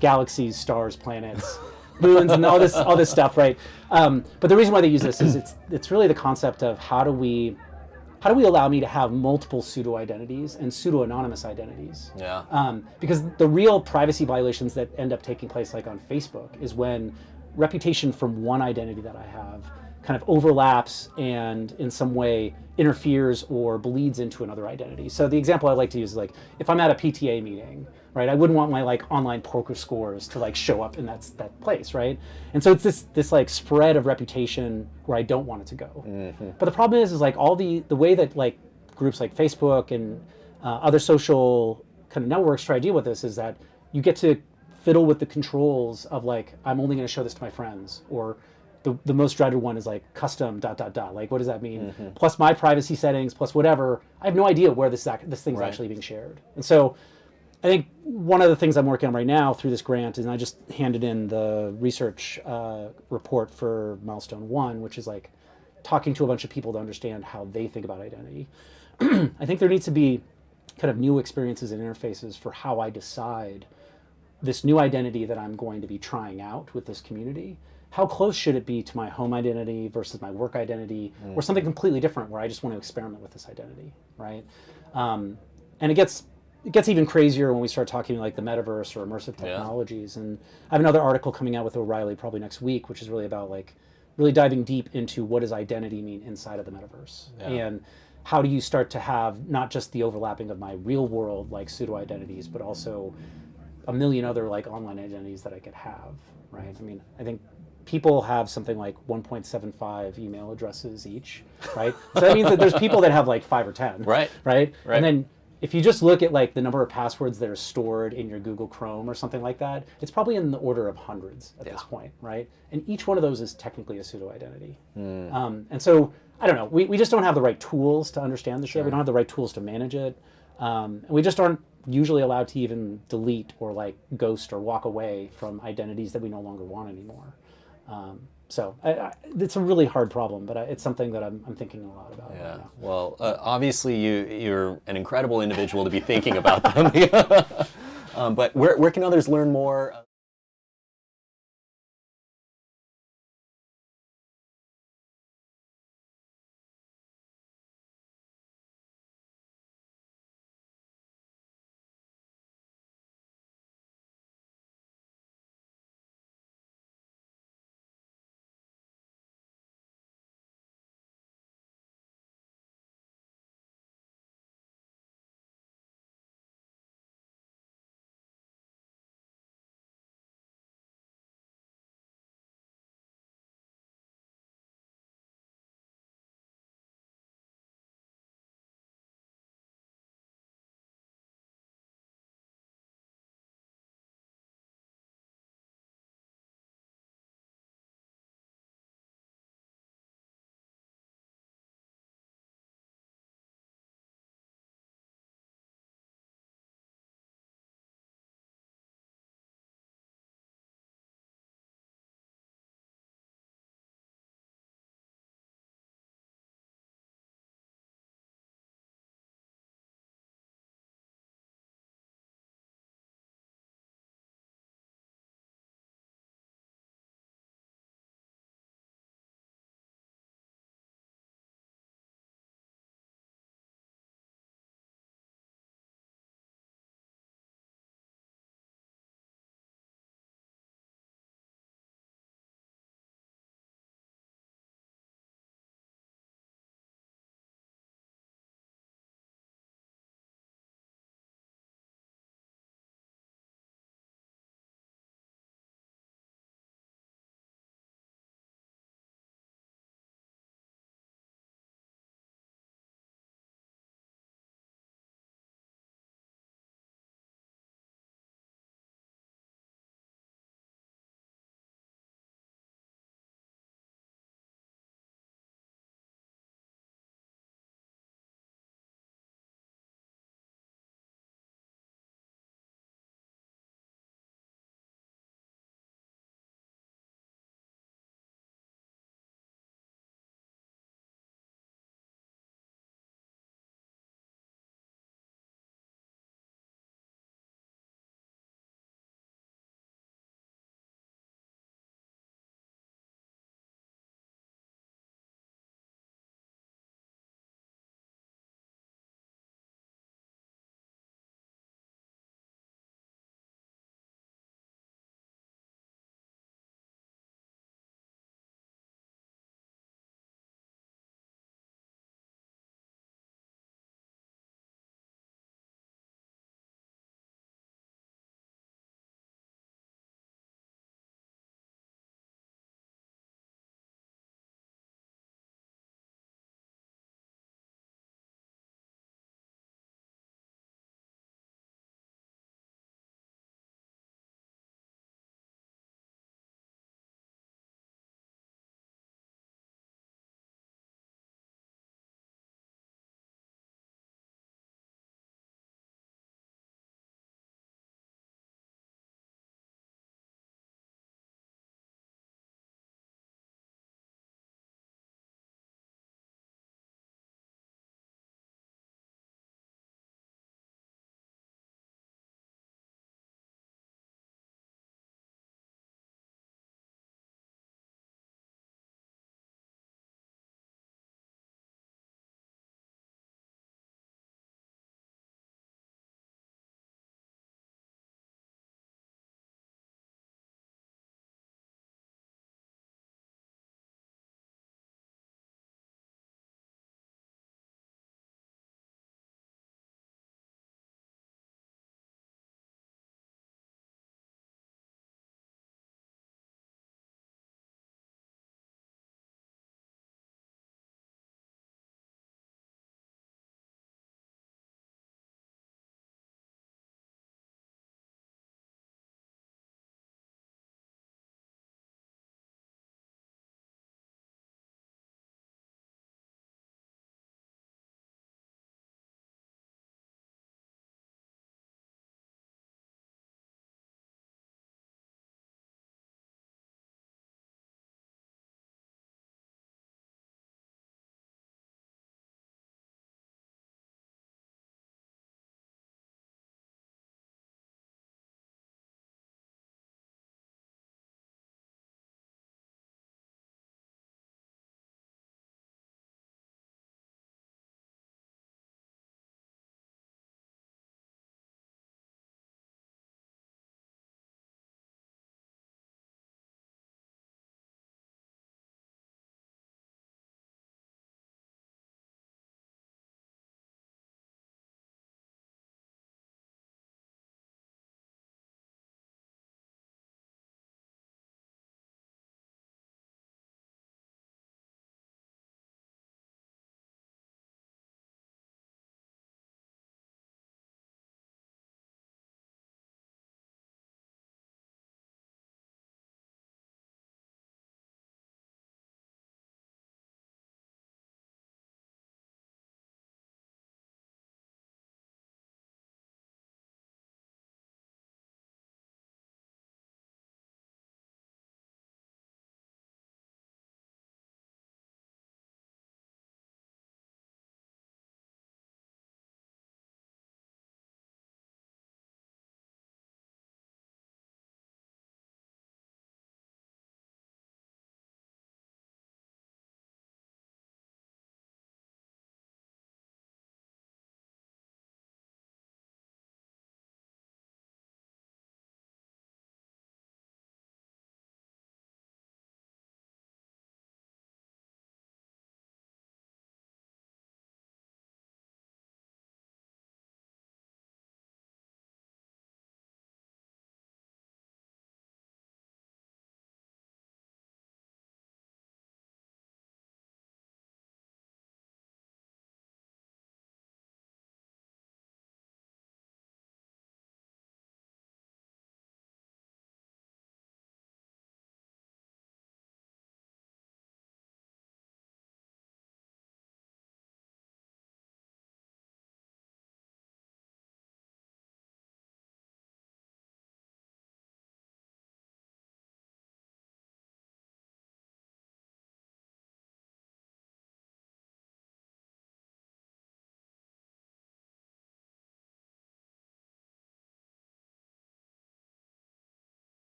galaxies, stars, planets, moons, and all this stuff, right? But the reason why they use this is it's really the concept of how do we allow me to have multiple pseudo-identities and pseudo-anonymous identities? Because the real privacy violations that end up taking place, like on Facebook, is when reputation from one identity that I have kind of overlaps and in some way interferes or bleeds into another identity. So the example I like to use is like, if I'm at a PTA meeting, right, I wouldn't want my like online poker scores to like show up in that place, right? And so it's this like spread of reputation where I don't want it to go. But the problem is like all the way that like groups like Facebook and other social kind of networks try to deal with this is that you get to fiddle with the controls of like, I'm only going to show this to my friends, or the most dreaded one is like custom ... Like, what does that mean? Plus my privacy settings, plus whatever. I have no idea where this thing's actually being shared. And so I think one of the things I'm working on right now through this grant is, and I just handed in the research report for Milestone 1, which is like talking to a bunch of people to understand how they think about identity. I think there needs to be kind of new experiences and interfaces for how I decide this new identity that I'm going to be trying out with this community. How close should it be to my home identity versus my work identity, or something completely different where I just want to experiment with this identity, right? And it gets it gets even crazier when we start talking like the metaverse or immersive technologies. And I have another article coming out with O'Reilly probably next week, which is really about like really diving deep into what does identity mean inside of the metaverse, and how do you start to have not just the overlapping of my real world like pseudo identities, but also a million other like online identities that I could have, right? I mean, I think people have something like 1.75 email addresses each, right? So that means that there's people that have like 5 or 10, right? And then if you just look at like the number of passwords that are stored in your Google Chrome or something like that, it's probably in the order of hundreds at this point, right? And each one of those is technically a pseudo identity. And so I don't know, we just don't have the right tools to understand the shit. We don't have the right tools to manage it. And we just aren't usually allowed to even delete or like ghost or walk away from identities that we no longer want anymore. So it's a really hard problem, but it's something that I'm thinking a lot about. Yeah. Well, obviously you're an incredible individual to be thinking about them. But where can others learn more?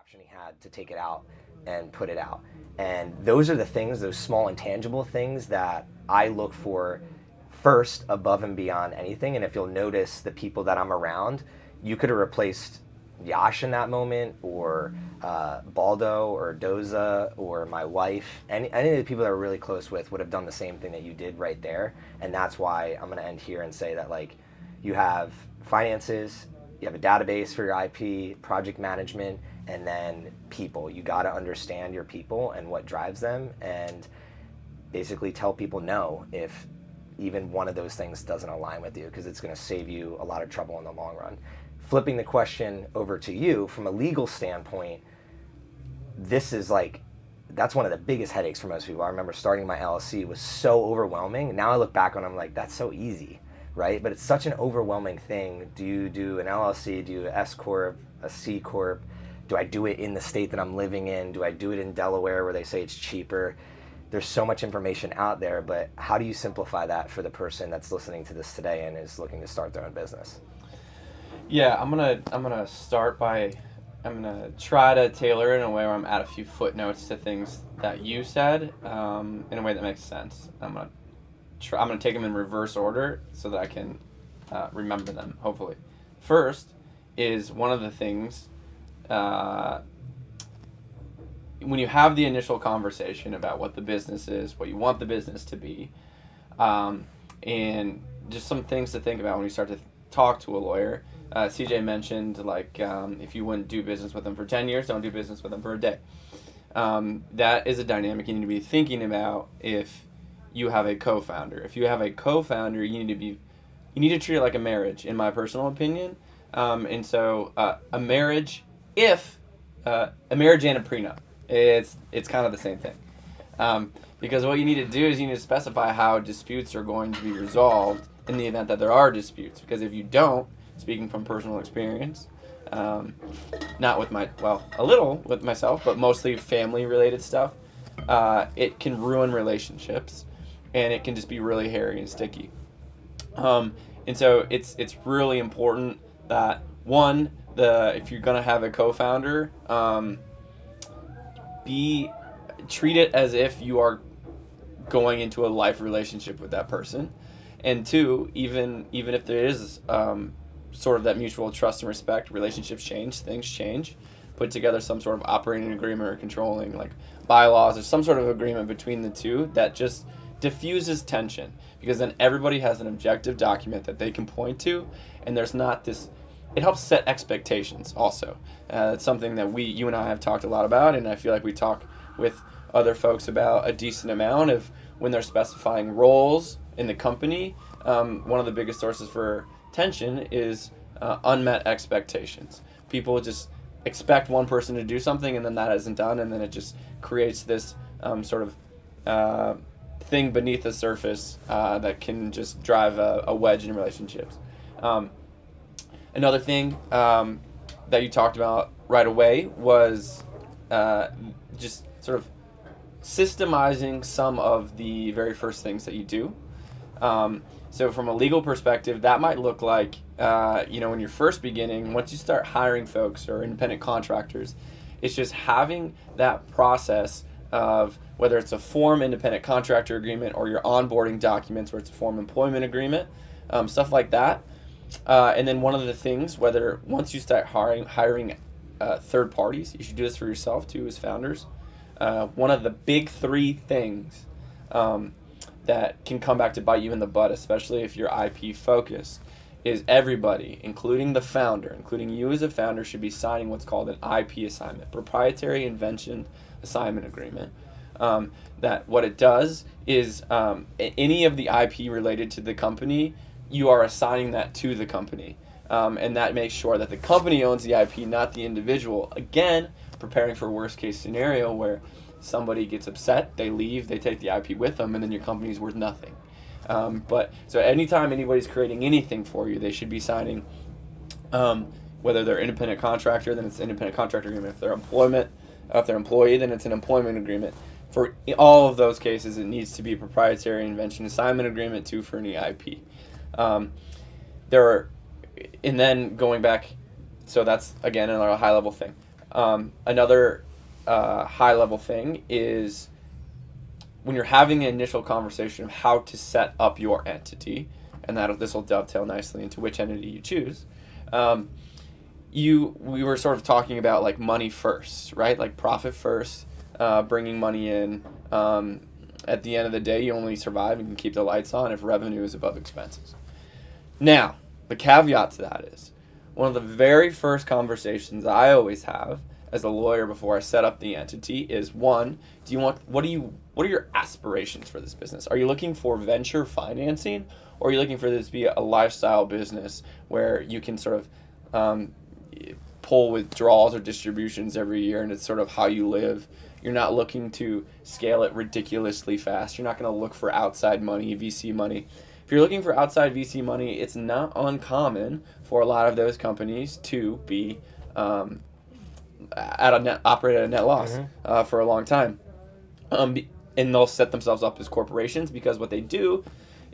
option he had to take it out and put it out. And those are the things, those small intangible things that I look for first above and beyond anything. And if you'll notice the people that I'm around, you could have replaced Yash in that moment, or Baldo, or Doza, or my wife. Any of the people that we're really close with would have done the same thing that you did right there. And that's why I'm going to end here and say that, like, you have finances, you have a database for your IP, project management, and then people. You got to understand your people and what drives them, and basically tell people no if even one of those things doesn't align with you, because it's going to save you a lot of trouble in the long run. Flipping the question over to you, from a legal standpoint, this is like, that's one of the biggest headaches for most people. I remember starting my LLC was so overwhelming. Now I look back on it, I'm like, that's so easy, right? But it's such an overwhelming thing. Do you do an LLC? Do you do an S Corp, a C Corp? Do I do it in the state that I'm living in? Do I do it in Delaware where they say it's cheaper? There's so much information out there, but how do you simplify that for the person that's listening to this today and is looking to start their own business? Yeah, I'm gonna start by, I'm gonna try to tailor it in a way where I'm add a few footnotes to things that you said, in a way that makes sense. I'm gonna take them in reverse order so that I can remember them, hopefully. First is one of the things, when you have the initial conversation about what the business is, what you want the business to be, and just some things to think about when you start to talk to a lawyer. CJ mentioned, like, if you wouldn't do business with them for 10 years, don't do business with them for a day. That is a dynamic you need to be thinking about if you have a co-founder. If you have a co-founder, you need to treat it like a marriage, in my personal opinion. And so a marriage and a prenup, it's kind of the same thing. Because what you need to do is you need to specify how disputes are going to be resolved in the event that there are disputes. Because if you don't, speaking from personal experience, not with a little with myself, but mostly family related stuff, it can ruin relationships, and it can just be really hairy and sticky. And so it's really important that, one, if you're gonna have a co-founder, treat it as if you are going into a life relationship with that person. And two, even if there is sort of that mutual trust and respect, relationships change, things change. Put together some sort of operating agreement or controlling, like, bylaws or some sort of agreement between the two that just diffuses tension, because then everybody has an objective document that they can point to, and there's not this. It helps set expectations also. It's something that you and I have talked a lot about, and I feel like we talk with other folks about a decent amount of when they're specifying roles in the company. One of the biggest sources for tension is unmet expectations. People just expect one person to do something, and then that isn't done, and then it just creates this sort of thing beneath the surface that can just drive a wedge in relationships. Another thing that you talked about right away was just sort of systemizing some of the very first things that you do. So from a legal perspective, that might look like, when you're first beginning, once you start hiring folks or independent contractors, it's just having that process of whether it's a form independent contractor agreement or your onboarding documents where it's a form employment agreement, stuff like that. And then one of the things, once you start hiring third parties, you should do this for yourself too as founders. One of the big three things that can come back to bite you in the butt, especially if you're IP focused, is everybody, including the founder, including you as a founder, should be signing what's called an IP assignment, proprietary invention assignment agreement. That what it does is any of the IP related to the company, you are assigning that to the company. And that makes sure that the company owns the IP, not the individual. Again, preparing for worst case scenario where somebody gets upset, they leave, they take the IP with them, and then your company's worth nothing. So anytime anybody's creating anything for you, they should be signing, whether they're independent contractor, then it's an independent contractor agreement. If they're employee, then it's an employment agreement. For all of those cases, it needs to be a proprietary invention assignment agreement too for any IP. And then going back, so that's again another high level thing. Another high-level thing is when you're having an initial conversation of how to set up your entity, and this will dovetail nicely into which entity you choose. We were sort of talking about like money first, right? Like profit first, bringing money in. At the end of the day, you only survive and can keep the lights on if revenue is above expenses. Now, the caveat to that is one of the very first conversations I always have as a lawyer before I set up the entity is, one, what are your aspirations for this business? Are you looking for venture financing, or are you looking for this to be a lifestyle business where you can sort of pull withdrawals or distributions every year and it's sort of how you live? You're not looking to scale it ridiculously fast. You're not going to look for outside money, VC money. If you're looking for outside VC money, it's not uncommon for a lot of those companies to be operate at a net loss for a long time. And they'll set themselves up as corporations because what they do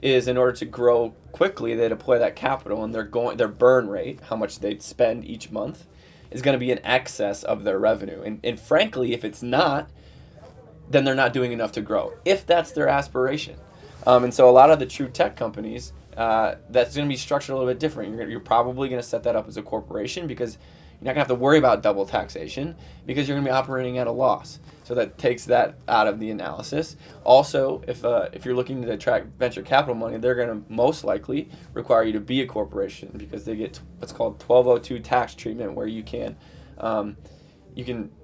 is, in order to grow quickly, they deploy that capital, and their burn rate, how much they spend each month, is going to be in excess of their revenue. And frankly, if it's not, then they're not doing enough to grow, if that's their aspiration. And so a lot of the true tech companies, that's going to be structured a little bit different. You're probably going to set that up as a corporation because you're not going to have to worry about double taxation because you're going to be operating at a loss. So that takes that out of the analysis. Also, if you're looking to attract venture capital money, they're going to most likely require you to be a corporation because they get what's called 1202 tax treatment, where you can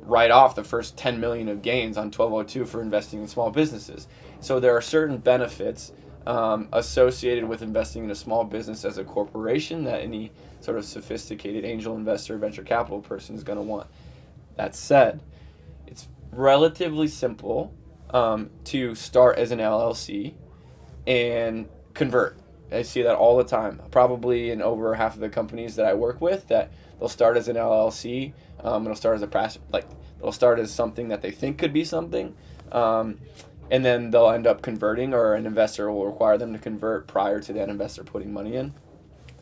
write off the first 10 million of gains on 1202 for investing in small businesses. So there are certain benefits associated with investing in a small business as a corporation that any sort of sophisticated angel investor, venture capital person is going to want. That said, it's relatively simple to start as an LLC and convert. I see that all the time. Probably in over half of the companies that I work with, that they'll start as an LLC. It'll start as something that they think could be something, and then they'll end up converting, or an investor will require them to convert prior to that investor putting money in.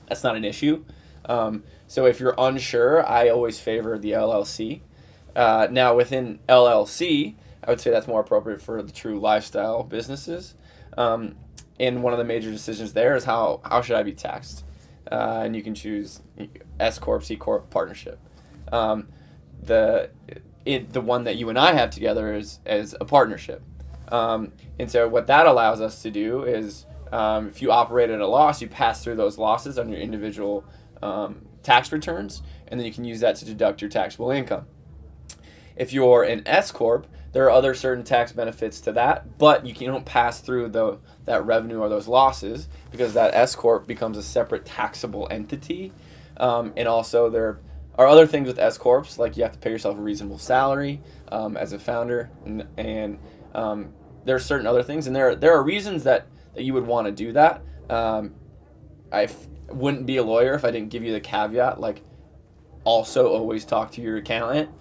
That's not an issue. So if you're unsure, I always favor the LLC. Now within LLC, I would say that's more appropriate for the true lifestyle businesses. And one of the major decisions there is how should I be taxed? And you can choose S Corp, C Corp, partnership. The one that you and I have together is a partnership. And so what that allows us to do is, if you operate at a loss, you pass through those losses on your individual tax returns, and then you can use that to deduct your taxable income. If you're an S Corp, there are other certain tax benefits to that, but you don't pass through that revenue or those losses because that S Corp becomes a separate taxable entity. And also there are other things with S Corps, like you have to pay yourself a reasonable salary as a founder, and there are certain other things, and there are reasons that you would want to do that. I wouldn't be a lawyer if I didn't give you the caveat, like also always talk to your accountant.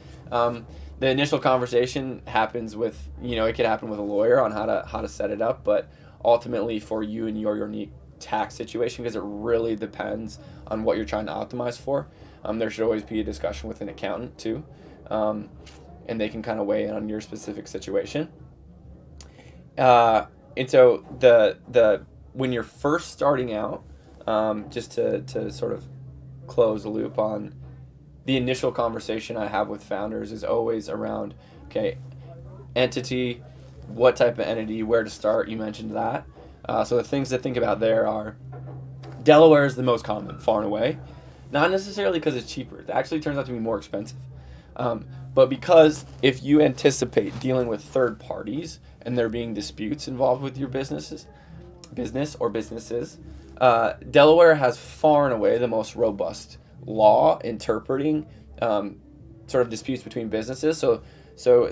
The initial conversation happens with, it could happen with a lawyer on how to set it up, but ultimately for you and your unique tax situation, because it really depends on what you're trying to optimize for, there should always be a discussion with an accountant too, and they can kind of weigh in on your specific situation. And so when you're first starting out, just to sort of close the loop on the initial conversation I have with founders is always around, okay, entity, what type of entity, where to start. You mentioned that. So the things to think about there are, Delaware is the most common, far and away. Not necessarily because it's cheaper. It actually turns out to be more expensive. But because if you anticipate dealing with third parties and there being disputes involved with your business, Delaware has far and away the most robust law interpreting sort of disputes between businesses. So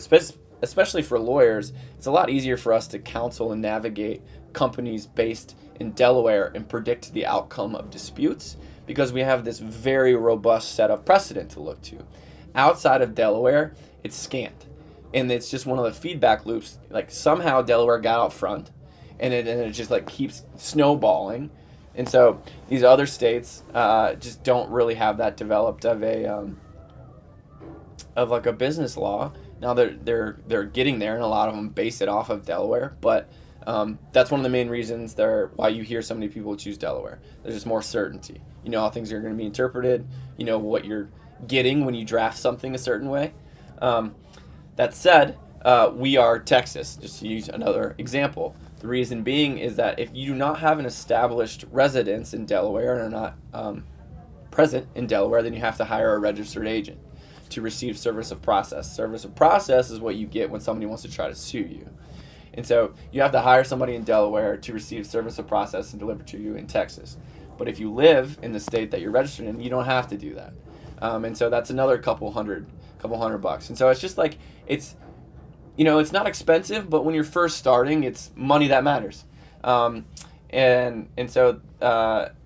especially for lawyers, it's a lot easier for us to counsel and navigate companies based in Delaware and predict the outcome of disputes because we have this very robust set of precedent to look to. Outside of Delaware, it's scant. And it's just one of the feedback loops. Like somehow Delaware got out front and it just like keeps snowballing. And so these other states just don't really have that developed of like a business law. Now they're getting there, and a lot of them base it off of Delaware. But that's one of the main reasons why you hear so many people choose Delaware. There's just more certainty. You know how things are going to be interpreted. You know what you're getting when you draft something a certain way. That said, we are Texas, just to use another example. The reason being is that if you do not have an established residence in Delaware and are not present in Delaware, then you have to hire a registered agent to receive service of process. Service of process is what you get when somebody wants to try to sue you. And so you have to hire somebody in Delaware to receive service of process and deliver to you in Texas. But if you live in the state that you're registered in, you don't have to do that. And so that's another couple hundred bucks. And so it's just like, it's not expensive, but when you're first starting, it's money that matters. And so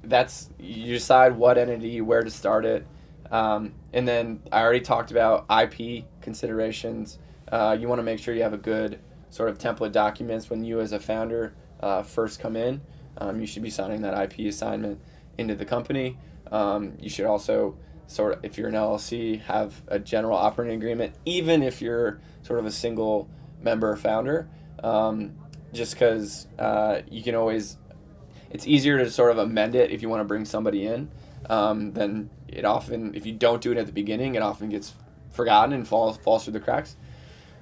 that's, you decide what entity, where to start it. And then I already talked about IP considerations. You want to make sure you have a good sort of template documents when you as a founder first come in. You should be signing that IP assignment into the company. You should also if you're an LLC, have a general operating agreement, even if you're sort of a single member founder, just because you can always, it's easier to sort of amend it if you want to bring somebody in. Then it often, if you don't do it at the beginning, it often gets forgotten and falls through the cracks.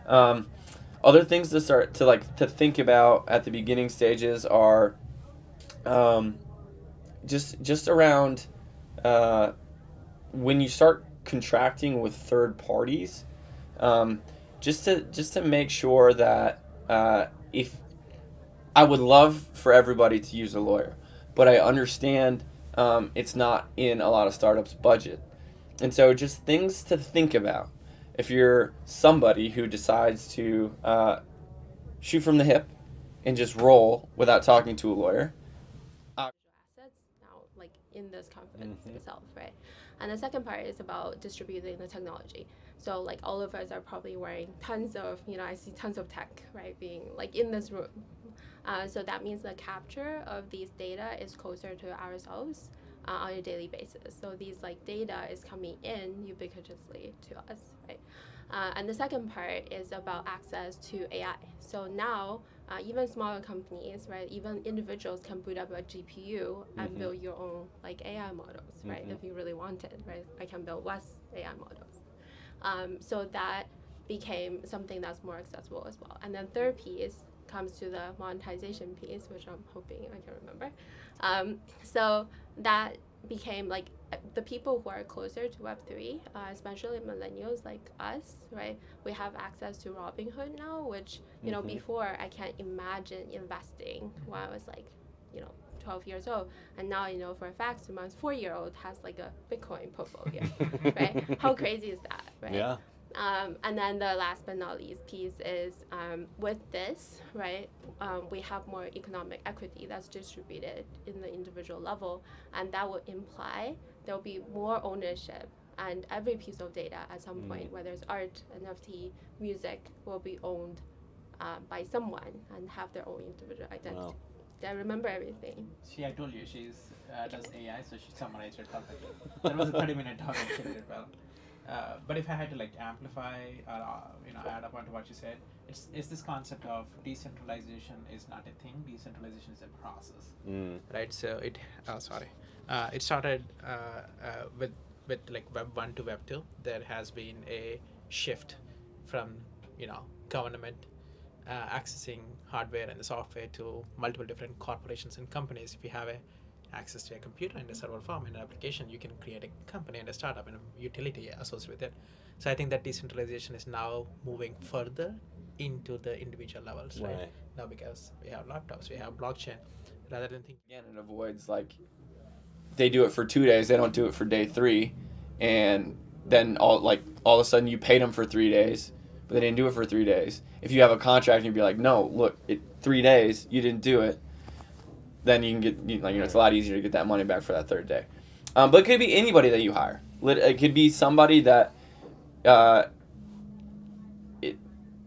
Other things to think about at the beginning stages are just around when you start contracting with third parties, just to make sure that if I would love for everybody to use a lawyer, but I understand it's not in a lot of startups' budget. And so just things to think about if you're somebody who decides to shoot from the hip and just roll without talking to a lawyer. Assets now, like in this conference itself, right? And the second part is about distributing the technology. So like all of us are probably wearing tons of, I see tons of tech, right, being like in this room. So that means the capture of these data is closer to ourselves on a daily basis. So these like data is coming in ubiquitously to us, right? And the second part is about access to AI. So now even smaller companies, right, even individuals can boot up a GPU and build your own like AI models, right, if you really wanted, right? I can build less AI models. So that became something that's more accessible as well. And then third piece comes to the monetization piece, which I'm hoping I can remember. So that became like the people who are closer to Web3, especially millennials like us, right? We have access to Robinhood now, which, before I can't imagine investing when I was like, 12 years old. And now, for a fact, my 4-year-old has like a Bitcoin portfolio, right? How crazy is that, right? Yeah. And then the last but not least piece is with this, right, we have more economic equity that's distributed in the individual level, and that would imply there'll be more ownership, and every piece of data at some point, whether it's art, NFT, music, will be owned by someone and have their own individual identity. Wow. I remember everything. I told you, she's does AI, so she summarized it perfectly. That was a 30-minute talk and she did it well. But if I had to like amplify, add up onto what you said, it's this concept of decentralization is not a thing. Decentralization is a process, right? So it started with like Web 1 to Web 2. There has been a shift from government accessing hardware and the software to multiple different corporations and companies. If you have access to a computer in a server form in an application, you can create a company and a startup and a utility associated with it. So I think that decentralization is now moving further into the individual levels, right? Now because we have laptops, we have blockchain, rather than thinking. Again, it avoids like they do it for 2 days, they don't do it for day 3, and then all of a sudden you paid them for 3 days, but they didn't do it for 3 days. If you have a contract and you'd be like, no, look, 3 days you didn't do it, then you can get, it's a lot easier to get that money back for that 3rd day. But it could be anybody that you hire. It could be somebody that,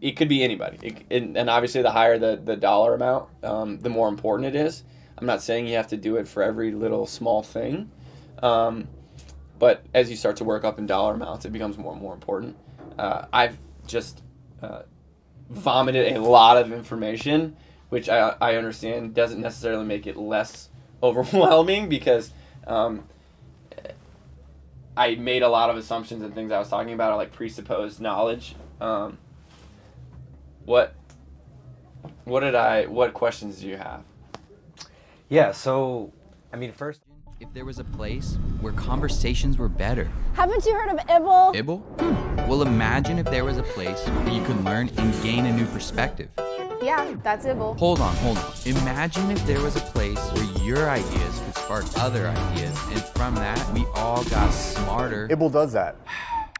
it could be anybody. And obviously the higher the dollar amount, the more important it is. I'm not saying you have to do it for every little small thing. but as you start to work up in dollar amounts, it becomes more and more important. I've just vomited a lot of information, which I understand doesn't necessarily make it less overwhelming, because I made a lot of assumptions and things I was talking about are like presupposed knowledge. What questions do you have? Yeah, so, I mean, first... If there was a place where conversations were better. Haven't you heard of ibble? Ibble? Well, imagine if there was a place where you could learn and gain a new perspective. Yeah, that's ibble. Hold on. Imagine if there was a place where your ideas could spark other ideas, and from that, we all got smarter. ibble does that.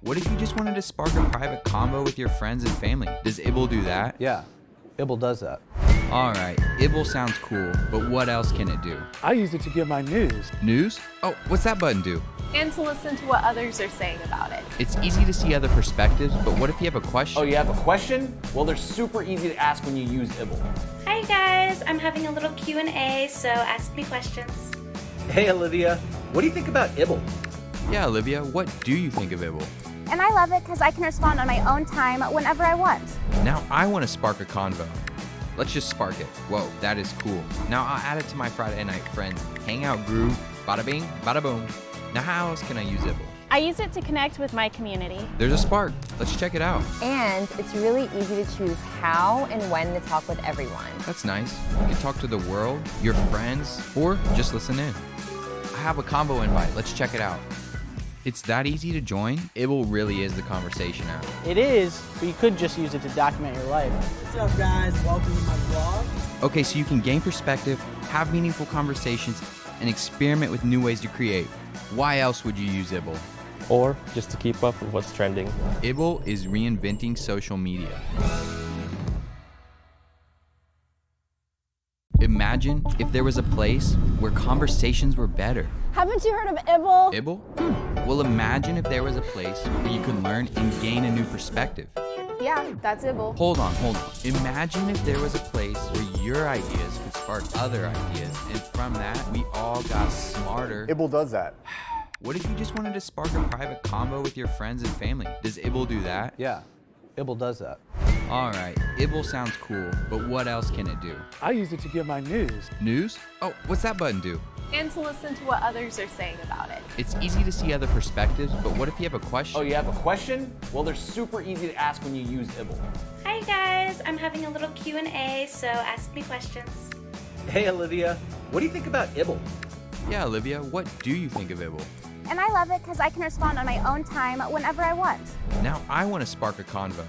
What if you just wanted to spark a private convo with your friends and family? Does ibble do that? Yeah, ibble does that. All right, ibble sounds cool, but what else can it do? I use it to get my news. News? Oh, what's that button do? And to listen to what others are saying about it. It's easy to see other perspectives, but what if you have a question? Oh, you have a question? Well, they're super easy to ask when you use ibble. Hi guys, I'm having a little Q&A, so ask me questions. Hey Olivia, what do you think about ibble? Yeah, Olivia, what do you think of ibble? And I love it because I can respond on my own time whenever I want. Now I want to spark a convo. Let's just spark it. Whoa, that is cool. Now I'll add it to my Friday night friends hangout group. Bada bing, bada boom. Now how else can I use ibble? I use it to connect with my community. There's a spark. Let's check it out. And it's really easy to choose how and when to talk with everyone. That's nice. You can talk to the world, your friends, or just listen in. I have a combo invite. Let's check it out. It's that easy to join. ibble really is the conversation app. It is, but you could just use it to document your life. What's up, guys? Welcome to my vlog. Okay, so you can gain perspective, have meaningful conversations, and experiment with new ways to create. Why else would you use ibble? Or just to keep up with what's trending. ibble is reinventing social media. Imagine if there was a place where conversations were better. Haven't you heard of ibble? Ibble? Well, imagine if there was a place where you could learn and gain a new perspective. Yeah, that's ibble. Hold on. Imagine if there was a place where your ideas could spark other ideas, and from that, we all got smarter. ibble does that. What if you just wanted to spark a private convo with your friends and family? Does ibble do that? Yeah, ibble does that. All right, ibble sounds cool, but what else can it do? I use it to get my news. News? Oh, what's that button do? And to listen to what others are saying about it. It's easy to see other perspectives, but what if you have a question? Oh, you have a question? Well, they're super easy to ask when you use ibble. Hi guys, I'm having a little Q&A, so ask me questions. Hey Olivia, what do you think about ibble? Yeah, Olivia, what do you think of ibble? And I love it because I can respond on my own time whenever I want. Now I want to spark a convo.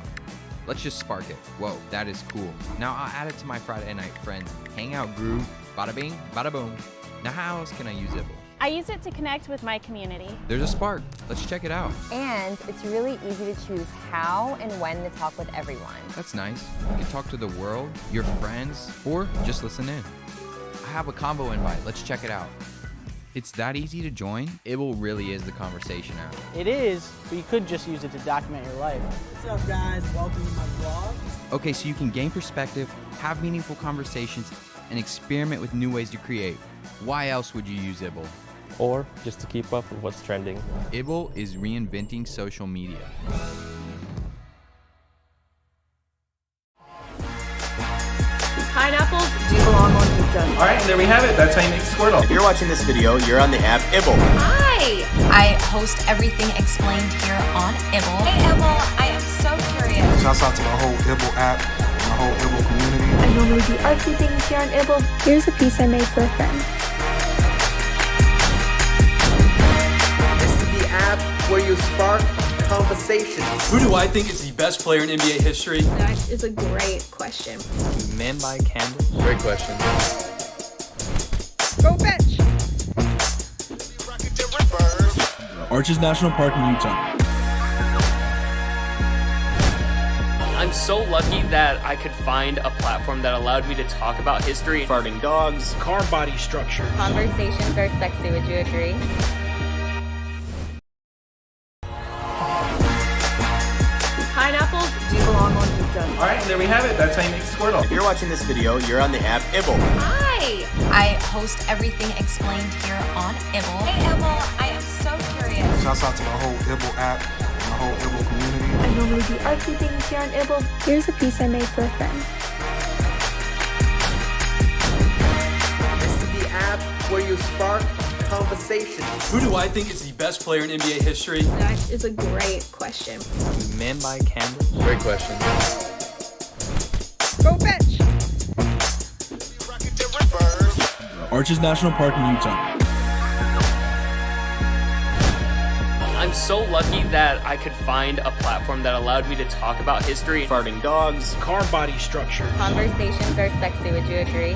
Let's just spark it. Whoa, that is cool. Now I'll add it to my Friday night friends hangout group. Bada bing, bada boom. Now how else can I use ibble? I use it to connect with my community. There's a spark. Let's check it out. And it's really easy to choose how and when to talk with everyone. That's nice. You can talk to the world, your friends, or just listen in. I have a combo invite. Let's check it out. It's that easy to join. ibble really is the conversation app. It is, but you could just use it to document your life. What's up, guys? Welcome to my vlog. Okay, so you can gain perspective, have meaningful conversations, and experiment with new ways to create. Why else would you use ibble? Or just to keep up with what's trending. ibble is reinventing social media. Pineapples do belong on pizza. All right, and there we have it. That's how you make Squirtle. If you're watching this video, you're on the app ibble. Hi! I host everything explained here on ibble. Hey ibble, I am so curious. Shouts out to the whole ibble app and the whole ibble community. I normally do artsy things here on ibble. Here's a piece I made for a friend. This is the app where you spark conversations. Who do I think is the best player in NBA history? That is a great question. Do men buy candles? Great question. Go fetch! Arches National Park in Utah. I'm so lucky that I could find a platform that allowed me to talk about history. Farting dogs. Car body structure. Conversations are sexy, would you agree? Pineapples do belong on pizza. All right, and there we have it. That's how you make Squirtle. If you're watching this video, you're on the app ibble. Hi! I host everything explained here on ibble. Hey ibble, I am so curious. curious. Shouts out to the whole ibble app and the whole ibble community. I normally do artsy things here on ibble. Here's a piece I made for a friend. This is the app where you spark conversation. Who do I think is the best player in NBA history? That is a great question. Man by Candace. Great question. Go fetch! Arches National Park in Utah. I'm so lucky that I could find a platform that allowed me to talk about history. Farting dogs. Car body structure. Conversations are sexy, would you agree?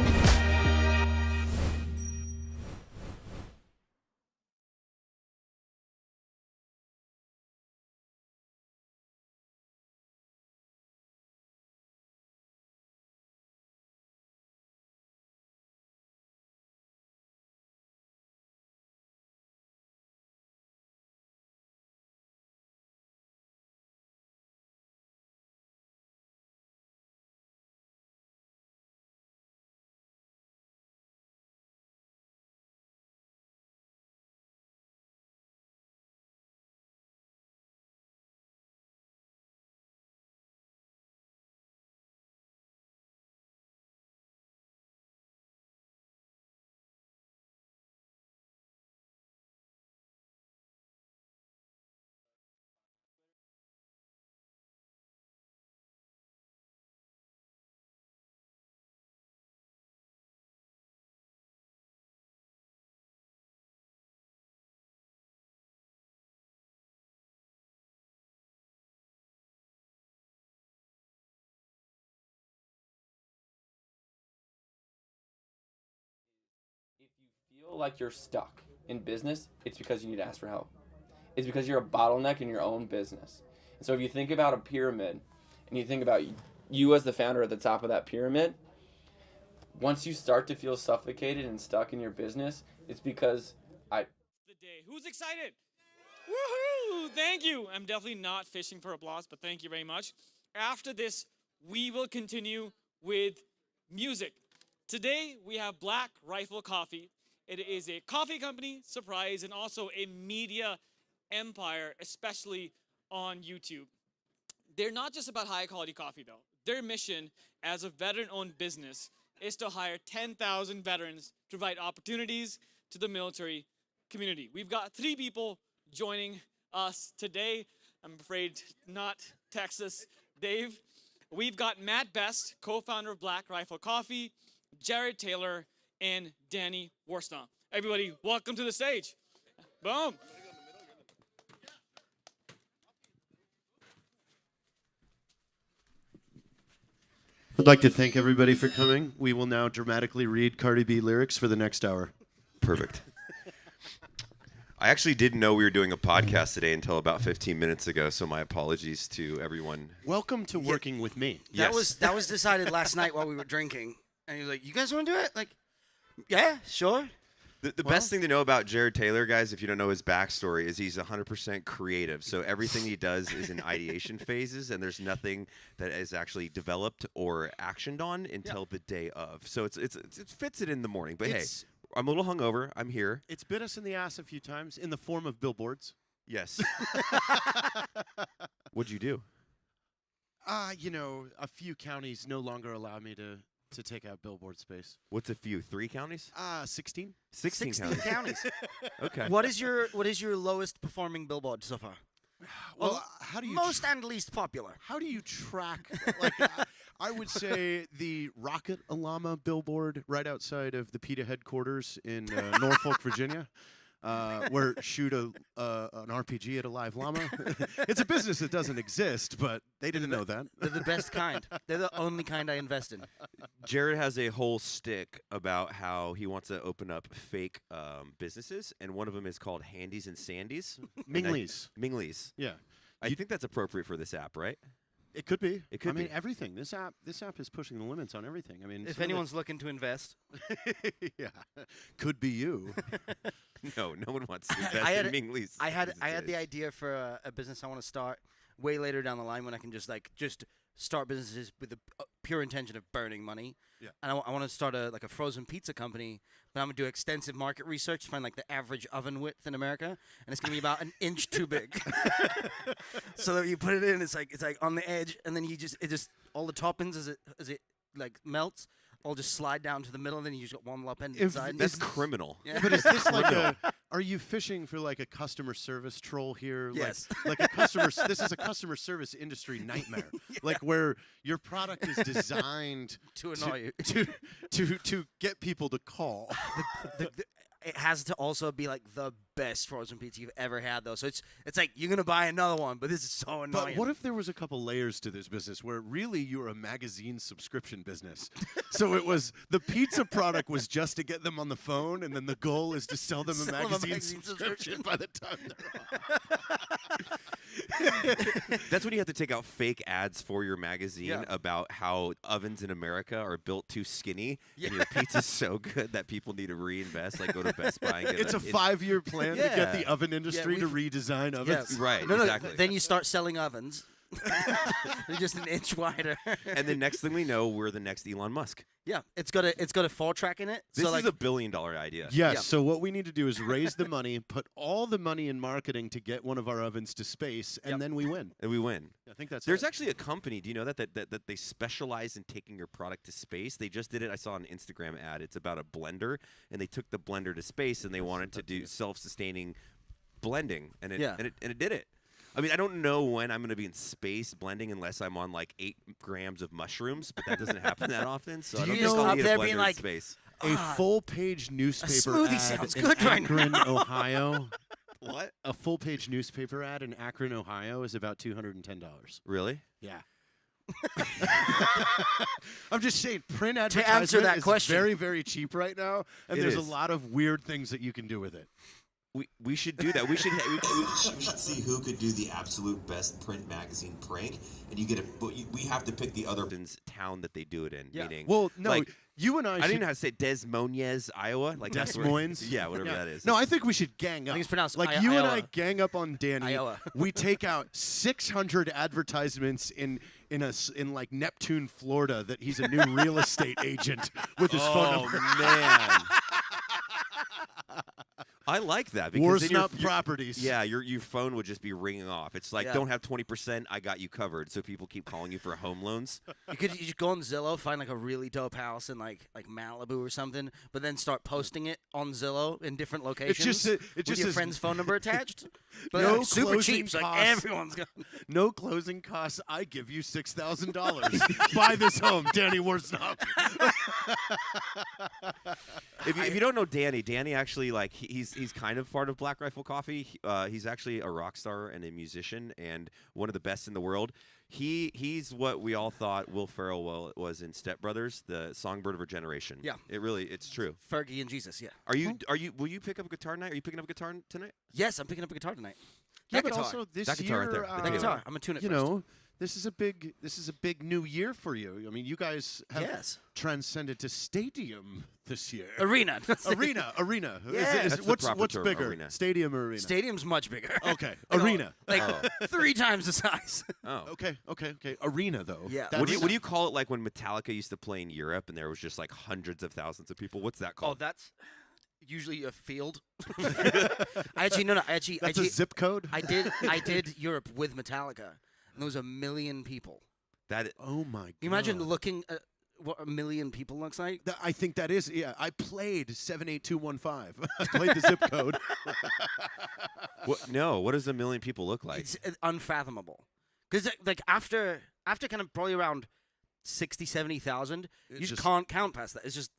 If you feel like you're stuck in business, it's because you need to ask for help. It's because you're a bottleneck in your own business. And so if you think about a pyramid and you think about you as the founder at the top of that pyramid, once you start to feel suffocated and stuck in your business, it's because The day. Who's excited? Woohoo! Thank you. I'm definitely not fishing for applause, but thank you very much. After this, we will continue with music. Today, we have Black Rifle Coffee. It is a coffee company, surprise, and also a media empire, especially on YouTube. They're not just about high quality coffee though. Their mission as a veteran-owned business is to hire 10,000 veterans to provide opportunities to the military community. We've got 3 people joining us today. I'm afraid not Texas Dave. We've got Matt Best, co-founder of Black Rifle Coffee, Jared Taylor, and Danny Worsnaw. Everybody, welcome to the stage. Boom. I'd like to thank everybody for coming. We will now dramatically read Cardi B lyrics for the next hour. Perfect. I actually didn't know we were doing a podcast today until about 15 minutes ago, so my apologies to everyone. Welcome to working with me. That was decided last night while we were drinking. And he was like, you guys want to do it? Like, yeah, sure. The best thing to know about Jared Taylor, guys, if you don't know his backstory, is he's 100% creative. So everything he does is in ideation phases, and there's nothing that is actually developed or actioned on until the day of. So it fits it in the morning. But hey, I'm a little hungover. I'm here. It's bit us in the ass a few times in the form of billboards. Yes. What'd you do? You know, a few counties no longer allow me to take out billboard space. What's a few? 3 counties? 16. 16 counties. Okay. What is your lowest performing billboard so far? Well, how do you most and least popular? How do you track? Like, I would say the Rocket Alama billboard right outside of the PETA headquarters in Norfolk, Virginia. Where shoot an RPG at a live llama. It's a business that doesn't exist, but they didn't know that. They're the best kind. They're the only kind I invest in. Jared has a whole stick about how he wants to open up fake businesses, and one of them is called Handies and Sandies. Minglies. Minglies. Yeah. I think that's appropriate for this app, right? It could be. It could be. be. This app is pushing the limits on everything. I mean, if anyone's looking to invest, yeah, could be you. No one wants to invest in Minglies. I had the idea for a business I want to start way later down the line when I can just start businesses with the pure intention of burning money. Yeah. And I want to start a frozen pizza company, but I'm gonna do extensive market research to find like the average oven width in America, and it's gonna be about an inch too big. So that you put it in, it's like on the edge, and then it just all the toppings as it like melts. All just slide down to the middle, and then you just got one lump end inside. That's criminal. Yeah. But is this like are you fishing for like a customer service troll here? Yes. Like a this is a customer service industry nightmare. Yeah. Like where your product is designed to annoy you. To get people to call. It has to also be like the best frozen pizza you've ever had, though. So it's like you're gonna buy another one, but this is so annoying. But what if there was a couple layers to this business where really you're a magazine subscription business? So it was the pizza product was just to get them on the phone, and then the goal is to sell them a magazine subscription by the time That's when you have to take out fake ads for your magazine about how ovens in America are built too skinny, and your pizza's so good that people need to reinvest, like go to Best Buy and get It's a 5-year plan to get the oven industry to redesign ovens. Yes. Right, No, exactly. then you start selling ovens. They're just an inch wider. And then next thing we know, we're the next Elon Musk. Yeah, it's got a 4-track in it. This so is like, $1 billion idea. Yes. So what we need to do is raise the money, put all the money in marketing to get one of our ovens to space, and then we win. And we win. I think that's There's actually a company, do you know that they specialize in taking your product to space? They just did it. I saw an Instagram ad. It's about a blender, and they took the blender to space, and they wanted to do self-sustaining blending, and it did it. I mean, I don't know when I'm going to be in space blending unless I'm on like 8 grams of mushrooms, but that doesn't happen that often. So I don't think I'll need a blender in space. A full-page newspaper ad sounds in good right Akron, now. Ohio. What? A full-page newspaper ad in Akron, Ohio is about $210. Really? Yeah. I'm just saying, print To answer advertisement that is question. very, very cheap right now, and It there's is. a lot of weird things that you can do with it. We should do that. We should see who could do the absolute best print magazine prank, and you get we have to pick the other town that they do it in. Yeah. Meaning, Well, no, like, you and I I should- didn't know how to say Des Moines, Iowa. Like Des that's where- Moines? Yeah, whatever that is. No, I think we should gang up. think it's pronounced like you and I Iowa. gang up on Danny. Iowa. We take out 600 advertisements in like Neptune, Florida, that he's a new real estate agent with his phone number. Oh man. I like that because then Warsnup Properties. Yeah, your phone would just be ringing off. It's like, Yeah. don't have 20%, I got you covered. So people keep calling you for home loans. You just go on Zillow, find like a really dope house in like Malibu or something, but then start posting it on Zillow in different locations it with just your says- friend's phone number attached. But No like, super closing cheap, so like costs. everyone's got. No closing costs. I give you $6,000. Buy this home, Danny Warsnup. If you don't know Danny actually like he's kind of part of Black Rifle Coffee. He's actually a rock star and a musician and one of the best in the world. He's what we all thought Will Ferrell was in Step Brothers, the songbird of our generation. Yeah. It's true. Fergie and Jesus, yeah. Will you pick up a guitar tonight? Are you picking up a guitar tonight? Yes, I'm picking up a guitar tonight. Yeah, That but guitar. also this That year, guitar right there. The That guitar. I'm gonna tune it you first. know, this is a big new year for you. I mean, you guys have Yes. transcended to stadium this year. Arena. Arena. Yeah. Is That's the what's proper term, bigger, arena. stadium or arena? Stadium's much bigger. Okay, Like, arena. Like Oh. 3 times the size. Oh. Okay. Arena though. Yeah. What do you call it like when Metallica used to play in Europe and there was just like hundreds of thousands of people? What's that Oh, called? that's usually a field. I That's a zip code. I did Europe with Metallica, and there was 1 million people. Oh my god. Can you imagine looking at what 1 million people looks like? I think that is. Yeah, I played 78215. I played the zip code. What does 1 million people look like? It's unfathomable. Because like after kind of probably around 60, 70,000, you just can't count past that. It's just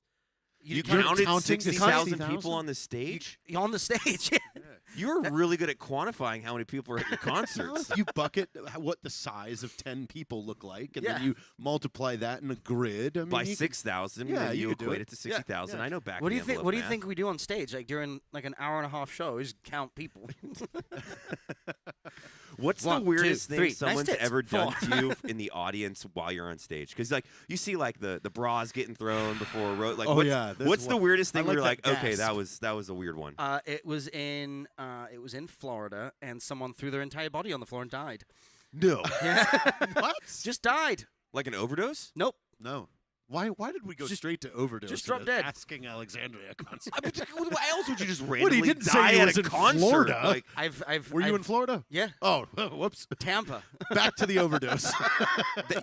You can't- counted counting 60,000 60,000? people on the stage? You're on the stage. You're really good at quantifying how many people are at your Well, concerts. if you bucket what the size of 10 people look like, and Yeah. then you multiply that in a grid. I mean, By you could- 6,000, Yeah, and you you could do equate it. it to 60,000. Yeah. I know back What do you of the think? envelope What do you math. think we do on stage, like during like an hour and a half show? Is count people. What's 1, the weirdest 2, thing 3. Nice someone's tits. ever done 4. to you in the audience while you're on stage? Because like you see like the bras getting thrown before a road. Like Oh, what's, yeah, there's what's the one- weirdest I thing where you're like like, that okay, gasp. that was a weird one. It was in Florida, and someone threw their entire body on the floor and died. No. What? Just died. Like an overdose? Nope. No. Why did we go straight to overdose? just drop instead of dead. Asking Alexandria concert. Why else would you just What, randomly he didn't die say he at was a in concert? Florida. Like, Were you in Florida? Yeah. Oh, whoops. Tampa. Back to the overdose.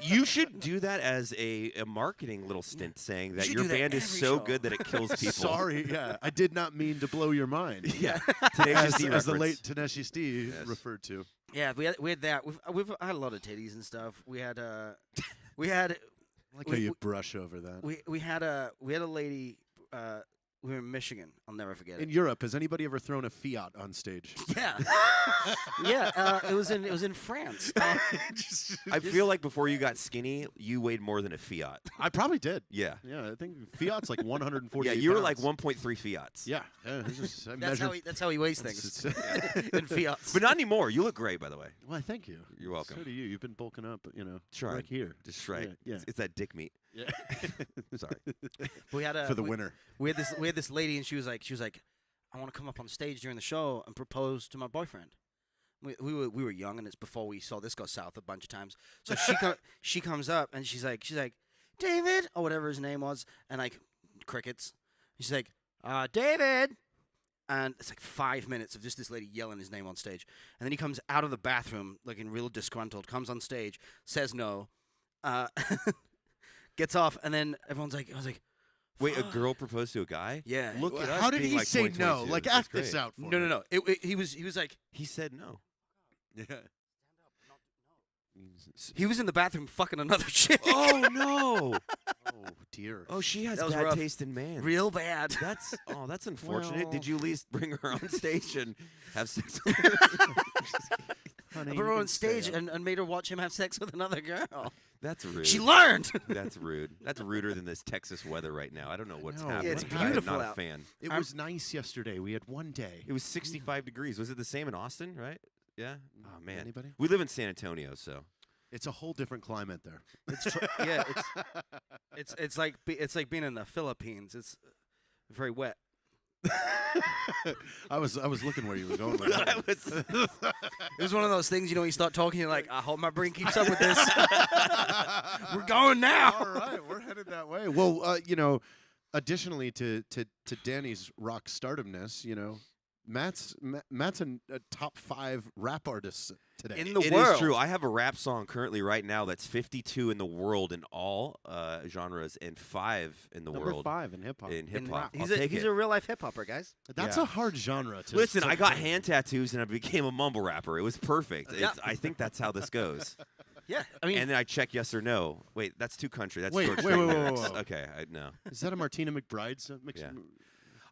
you should do that as a marketing little stint, saying that should your do that band is every so show. good that it kills people. Sorry, yeah, I did not mean to blow your mind. Yeah, Tenacious D as the reference. late Tenacious D referred to. Yeah, we had that. We've had a lot of titties and stuff. We had I like how you brush over that. we had a lady. We were in Michigan. I'll never forget it. In Europe, has anybody ever thrown a Fiat on stage? Yeah, yeah. It was in France. I feel like before you got skinny, you weighed more than a Fiat. I probably did. Yeah. Yeah, I think Fiat's like 140. Yeah, you were like 1.3 Fiats. Yeah. It's just, I That's measure- that's how he weighs things. In Fiats. But not anymore. You look great, by the way. Well, thank you. You're welcome. So do you. You've been bulking up, Trying. like here. Just right. Yeah. It's that dick meat. Yeah. Sorry. We had For the winner. We had this lady, and she was like, I want to come up on stage during the show and propose to my boyfriend. We were young, and it's before we saw this go south a bunch of times. So she comes up, and she's like, David, or whatever his name was, and like crickets. She's like, David. And it's like 5 minutes of just this lady yelling his name on stage. And then he comes out of the bathroom looking real disgruntled, comes on stage, says no, gets off, and then everyone's like, I was like, Wait, a girl proposed to a guy? yeah. Look at us. How did being he like say no? 2022. Like, That's act this great. out for me. No. He was like, He said no. Yeah. he was in the bathroom fucking another chick. Oh no! Oh dear. Oh, she has That was bad rough. taste in man. Real bad. That's unfortunate. Well- Did you at least bring her on stage and have sex with her? Honey, I you put her on can stay stage up. and made her watch him have sex with another girl. That's rude. She learned. That's rude. That's ruder than this Texas weather right now. I don't know what's know. happening. It's I'm beautiful not a out. fan. It was nice yesterday. We had one day. It was 65 degrees. Was it the same in Austin, right? Yeah? Oh, man. Anybody? We live in San Antonio, so. It's a whole different climate there. Yeah, it's like being in the Philippines. It's very wet. I was looking where you were going with that. It was one of those things, you start talking, you're like, I hope my brain keeps up with this. We're going now. All right, we're headed that way. Well, additionally to Danny's rock stardomness, Matt's a top 5 rap artist today. In the It world. is true. I have a rap song currently right now that's 52 in the world in all genres and 5 in the Number world 5 in hip hop. in hip hop. He's a real life hip hopper, guys. That's Yeah. a hard genre to Listen, to I got claim. hand tattoos and I became a mumble rapper. It was perfect. Yeah. I think that's how this goes. Yeah, I mean, And then I check yes or no. Wait, that's too country. That's Wait, George wait, Strait wait, wait, lyrics. wait, wait. Okay, no. Is that a Martina McBride's mix? Yeah.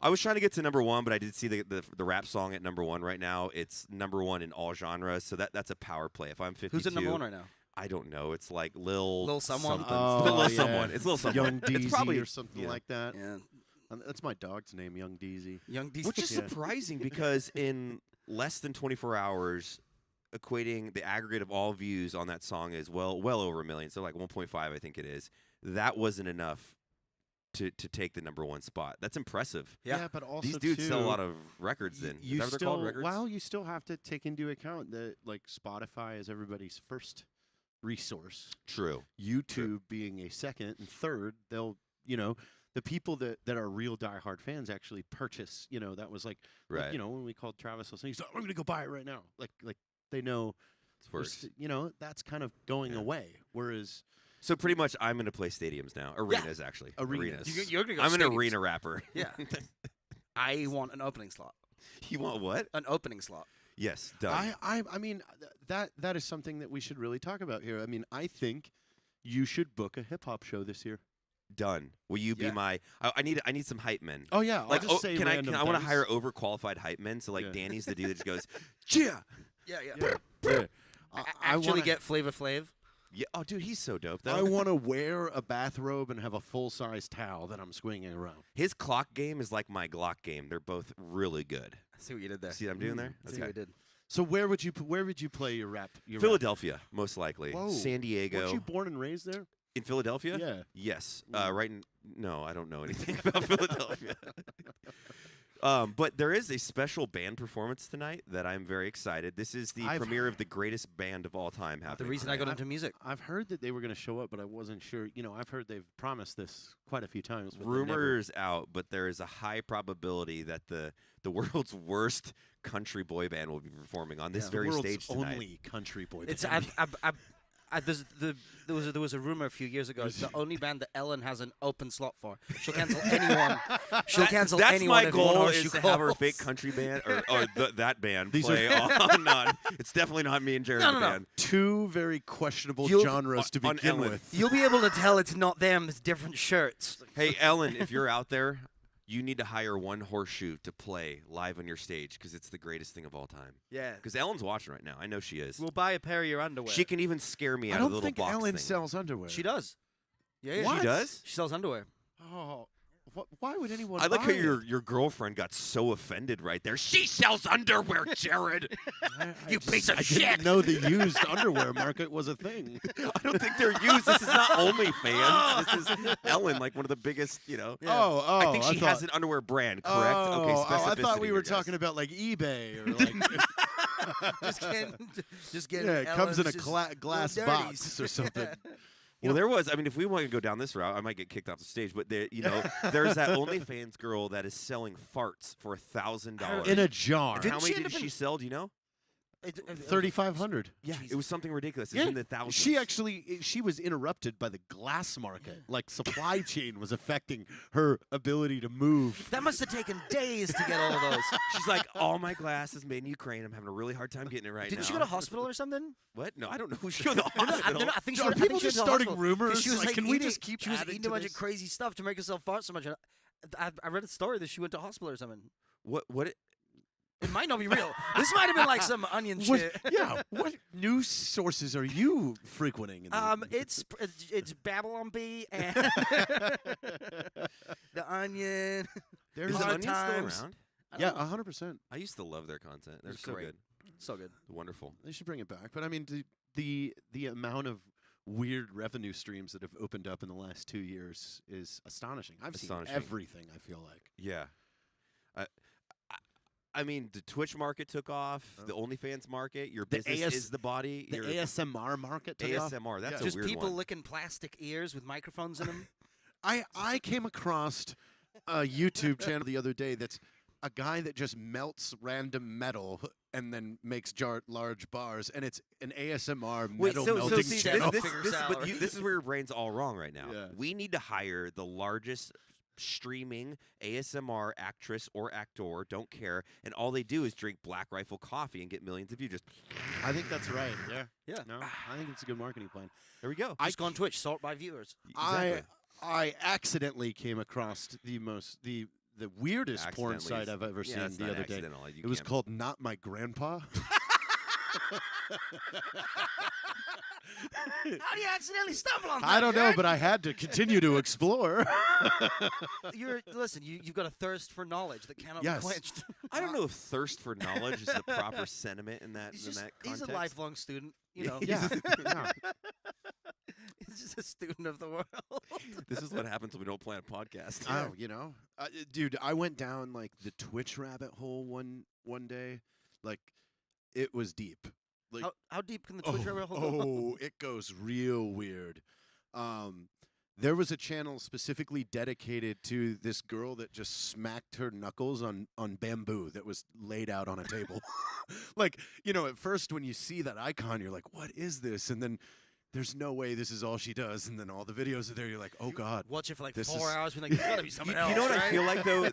I was trying to get to number 1, but I did see the rap song at number 1 right now. It's number 1 in all genres, so that's a power play. If I'm 52, who's at number 1 right now? I don't know. It's like Lil Someone? something. Oh, Lil yeah. someone. It's Lil someone. Young Deezy it's probably or something like that. Yeah, That's my dog's name, Young Deezy. Young DC. Which is surprising because in less than 24 hours, equating the aggregate of all views on that song is well over 1 million. So like 1.5, I think it is. That wasn't enough to take the number 1 spot. That's impressive. Yeah, but also These dudes sell a too, lot of records. Then you is that what they're still called? Records? well, you still have to take into account that like Spotify is everybody's first resource. True. YouTube being a second and third. They'll the people that are real diehard fans actually purchase. That was like Right. when we called Travis last night, he's like, I'm going to go buy it right now. Like they know. It's worse. That's kind of going away. Whereas. So pretty much, I'm going to play stadiums now. Arenas, actually. Arenas. You're gonna go I'm an stadiums. arena rapper. Yeah. I want an opening slot. You want what? An opening slot. Yes, done. I mean that is something that we should really talk about here. I mean, I think you should book a hip hop show this year. Done. Will you be my? I need some hype men. Oh yeah, like I'll just say can I random want to things. hire overqualified hype men? So like Yeah. Danny's the dude that just goes, yeah. Yeah. I Actually wanna, get Flavor Flav. Yeah. Oh, dude, he's so dope. Though. I want to wear a bathrobe and have a full-size towel that I'm swinging around. His clock game is like my Glock game. They're both really good. I see what you did there. See what I'm doing there? I see what you did. So where would you play your rap? Your Philadelphia, most likely. Whoa. San Diego. Weren't you born and raised there? In Philadelphia? Yeah. Yes. No, I don't know anything about Philadelphia. But there is a special band performance tonight that I'm very excited. This is the premiere of the greatest band of all time happening. The reason I got into music. I've heard that they were going to show up, but I wasn't sure. You know, I've heard they've promised this quite a few times. But Rumors out, but there is a high probability that the world's worst country boy band will be performing on this very stage tonight. Only country boy band. It's there was a rumor a few years ago. It's the only band that Ellen has an open slot for. She'll cancel anyone. She'll cancel that's anyone. That's my goal is to have her fake country band or that band play on. It's definitely not me and Jared in the band. Two very questionable genres to begin with. You'll be able to tell it's not them. It's different shirts. Hey, Ellen, if you're out there, you need to hire one horseshoe to play live on your stage because it's the greatest thing of all time. Yeah. Because Ellen's watching right now. I know she is. We'll buy a pair of your underwear. She can even scare me I out of the don't little think box Ellen thing. sells underwear. She does. Yeah, What? She does? She sells underwear. Oh, why would anyone? I like buy how it? your girlfriend got so offended right there. She sells underwear, Jared. You piece of shit. I didn't know the used underwear market was a thing. I don't think they're used. This is not OnlyFans. This is Ellen, like one of the biggest, Oh, I think she I has thought- an underwear brand, correct? Okay, I thought specificity we here, were guys. talking about like eBay or like. just getting. Yeah, it comes in a Ellen's glass little box dirties. or something. Well, there was. I mean, if we want to go down this route, I might get kicked off the stage. But there's that OnlyFans girl that is selling farts for $1,000 In a jar. And how many did she sell? Do you know? 3,500. Yeah, it was something ridiculous. It's in the thousands. She was interrupted by the glass market. Like supply chain was affecting her ability to move. That must have taken days to get all of those. She's like, all my glass is made in Ukraine. I'm having a really hard time getting it right Didn't now. she go to hospital or something? What? No, I don't know who she go to the No, hospital. I think Are she went- I people think she just went to the starting hospital. rumors? 'Cause She was Like, like, can we eating- just keep She was adding eating to a bunch this? of crazy stuff to make herself fart so much. I read a story that she went to hospital or something. What? It might not be real. This might have been like some onion shit. What news sources are you frequenting? It's Babylon Bee and the Onion. Is the Hard Onion still Times. around? Yeah, 100%. I used to love their content. They're It's so great. good. So good. Wonderful. They should bring it back. But I mean, the amount of weird revenue streams that have opened up in the last 2 years is astonishing. I've seen everything, I feel like. Yeah. I mean, the Twitch market took off. The OnlyFans market. Your business is the body. The your ASMR market took off. ASMR. That's Just a weird people one. licking plastic ears with microphones in them. I came across a YouTube channel the other day that's a guy that just melts random metal and then makes large bars, and it's an ASMR metal melting see, channel. this is where your brain's all wrong right now. Yeah. We need to hire the largest streaming ASMR actress or actor, don't care, and all they do is drink Black Rifle coffee and get millions of views. Just I think that's right. Yeah. Yeah. No, I think it's a good marketing plan. There we go. Just go on Twitch, sort by viewers. Exactly. I accidentally came across the weirdest porn Accidentally site I've ever yeah, seen that's the not other day. accidental. You It was can't- called Not My Grandpa. How do you accidentally stumble on that? I don't know, Jared? but I had to continue to explore. Listen, you've got a thirst for knowledge that cannot Yes. be quenched. I don't know if thirst for knowledge is the proper sentiment in that He's context. a lifelong student, you know. Yeah. Yeah. He's just a student of the world. This is what happens when we don't plan a podcast. Oh, dude, I went down like the Twitch rabbit hole one day. Like, it was deep. Like, How deep can the Twitch rabbit hole go? Oh, it goes real weird. There was a channel specifically dedicated to this girl that just smacked her knuckles on bamboo that was laid out on a table. Like, at first when you see that icon, you're like, what is this? And then there's no way this is all she does. And then all the videos are there. You're like, oh, God. Watch it for like this 4 is- hours. When like, there's got to be something else. You know what right? I feel like though?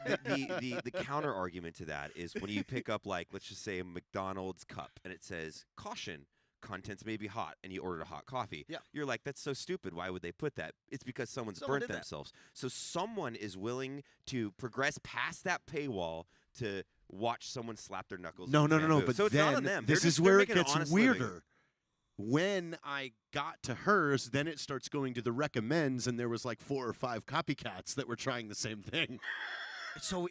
The counter argument to that is when you pick up like, let's just say a McDonald's cup and it says caution, contents may be hot, and you ordered a hot coffee. Yeah. You're like, that's so stupid. Why would they put that? It's because someone Someone burnt did that. themselves. So someone is willing to progress past that paywall to watch someone slap their knuckles. No. with bamboo. But so it's then not on them. this They're is just- where they're it making an gets honest living. weirder. When I got to hers, then it starts going to the recommends, and there was like 4 or 5 copycats that were trying the same thing. So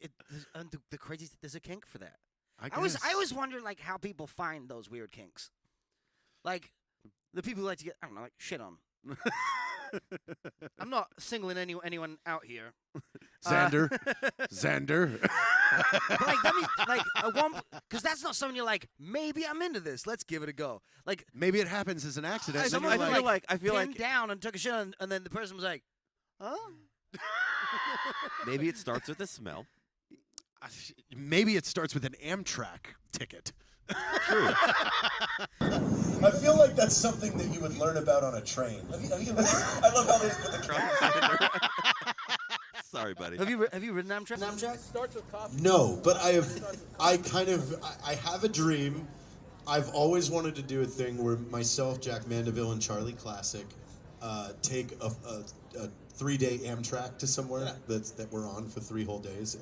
the crazy, there's a kink for that. I I always wonder like how people find those weird kinks. Like the people who like to get, I don't know, like shit on. I'm not singling anyone out here. Xander. Xander. But like that means because that's not something you're like. Maybe I'm into this. Let's give it a go. Like maybe it happens as an accident. I and then feel you're like I feel pinned like down and took a shit, and then the person was like, "Huh." maybe it starts with a smell. maybe it starts with an Amtrak ticket. True. I feel like that's something that you would learn about on a train. I love how they just put the train. Sorry, buddy. Have you ridden Amtrak? Starts with coffee. No, but I have a dream. I've always wanted to do a thing where myself, Jack Mandeville, and Charlie Classic take a 3-day Amtrak to somewhere that we're on for 3 whole days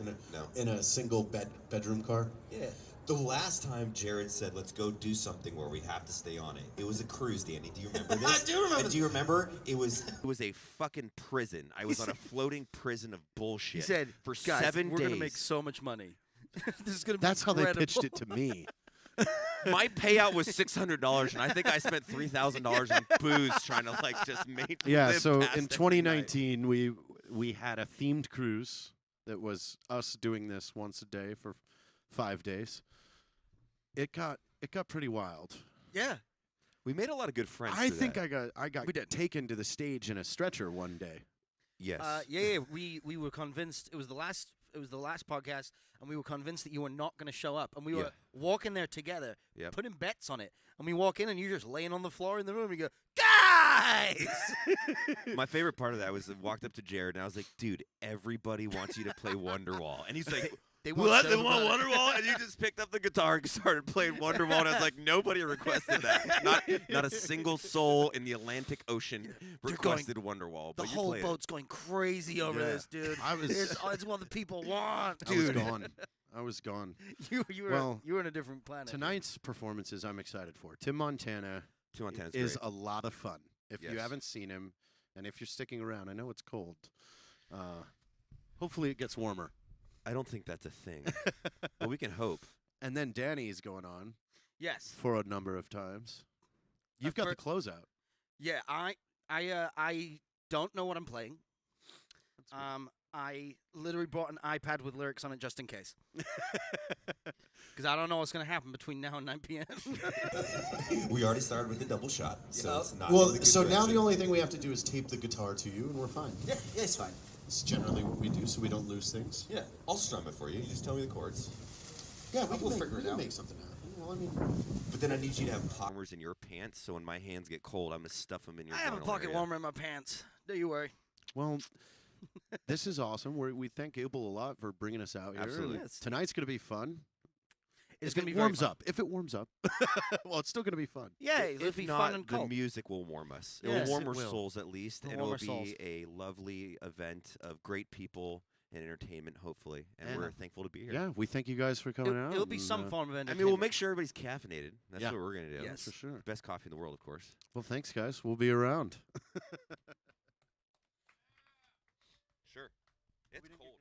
in a single bedroom car. Yeah. The last time Jared said, let's go do something where we have to stay on it was a cruise, Danny. Do you remember this? I do remember. And do you remember? It was a fucking prison. I was on a floating prison of bullshit. He said, for Guys, 7 we're days. gonna make so much money. This is gonna be That's how they incredible. pitched it to me. My payout was $600, and I think I spent $3,000 on booze trying to just make. Yeah, live so past in every night. 2019, we had a themed cruise that was us doing this once a day for 5 days. It got pretty wild. Yeah. We made a lot of good friends. I through think that. I got taken to the stage in a stretcher one day. Yes. Yeah. We were convinced it was the last podcast, and we were convinced that you were not going to show up, and we were walking there together, putting bets on it, and we walk in, and you're just laying on the floor in the room, and you go, guys. My favorite part of that was I walked up to Jared, and I was like, dude, everybody wants you to play Wonderwall, and he's like. They want what? They shows want about it. Wonderwall, and you just picked up the guitar and started playing Wonderwall, and I was like, nobody requested that. Not a single soul in the Atlantic Ocean requested Wonderwall. The But you whole played it. boat's going crazy over this, dude. It's what the people want. I was gone. I was gone. You were in a different planet. Tonight's performances I'm excited for. Tim Montana's is a lot of fun. If you Yes. haven't seen him, and if you're sticking around, I know it's cold. Hopefully it gets warmer. I don't think that's a thing, but we can hope. And then Danny's going on. Yes. For a number of times. You've got the closeout. Yeah, I don't know what I'm playing. I literally bought an iPad with lyrics on it just in case. Because I don't know what's going to happen between now and 9 p.m. We already started with the double shot, so it's not. Well, in the good so now direction. the only thing we have to do is tape the guitar to you, and we're fine. Yeah, it's fine. It's generally what we do, so we don't lose things. Yeah, I'll strum it for you. You just tell me the chords. Yeah, we'll figure it out. Make something happen. Well, I mean, but then I need you to have Warmers in your pants, so when my hands get cold, I'm gonna stuff them in your. I have a general pocket area. warmer in my pants. Don't you worry. Well, this is awesome. We thank Ibble a lot for bringing us out here. Absolutely. Yes. Tonight's going to be fun. It's If going to it be warms very fun. up. If it warms up. Well, it's still going to be fun. Yeah, it'll If be not, fun and the cold. music will warm us. It Yes, will warm it our will. souls at least, It'll and it will warm be our souls. a lovely event of great people and entertainment, hopefully. And And- we're thankful to be here. Yeah, we thank you guys for coming out. It'll be and, some form of I entertainment. mean, we'll make sure everybody's caffeinated. That's Yeah. what we're gonna do. Yes. For sure. Best coffee in the world, of course. Well, thanks, guys. We'll be around. Sure. It's cold.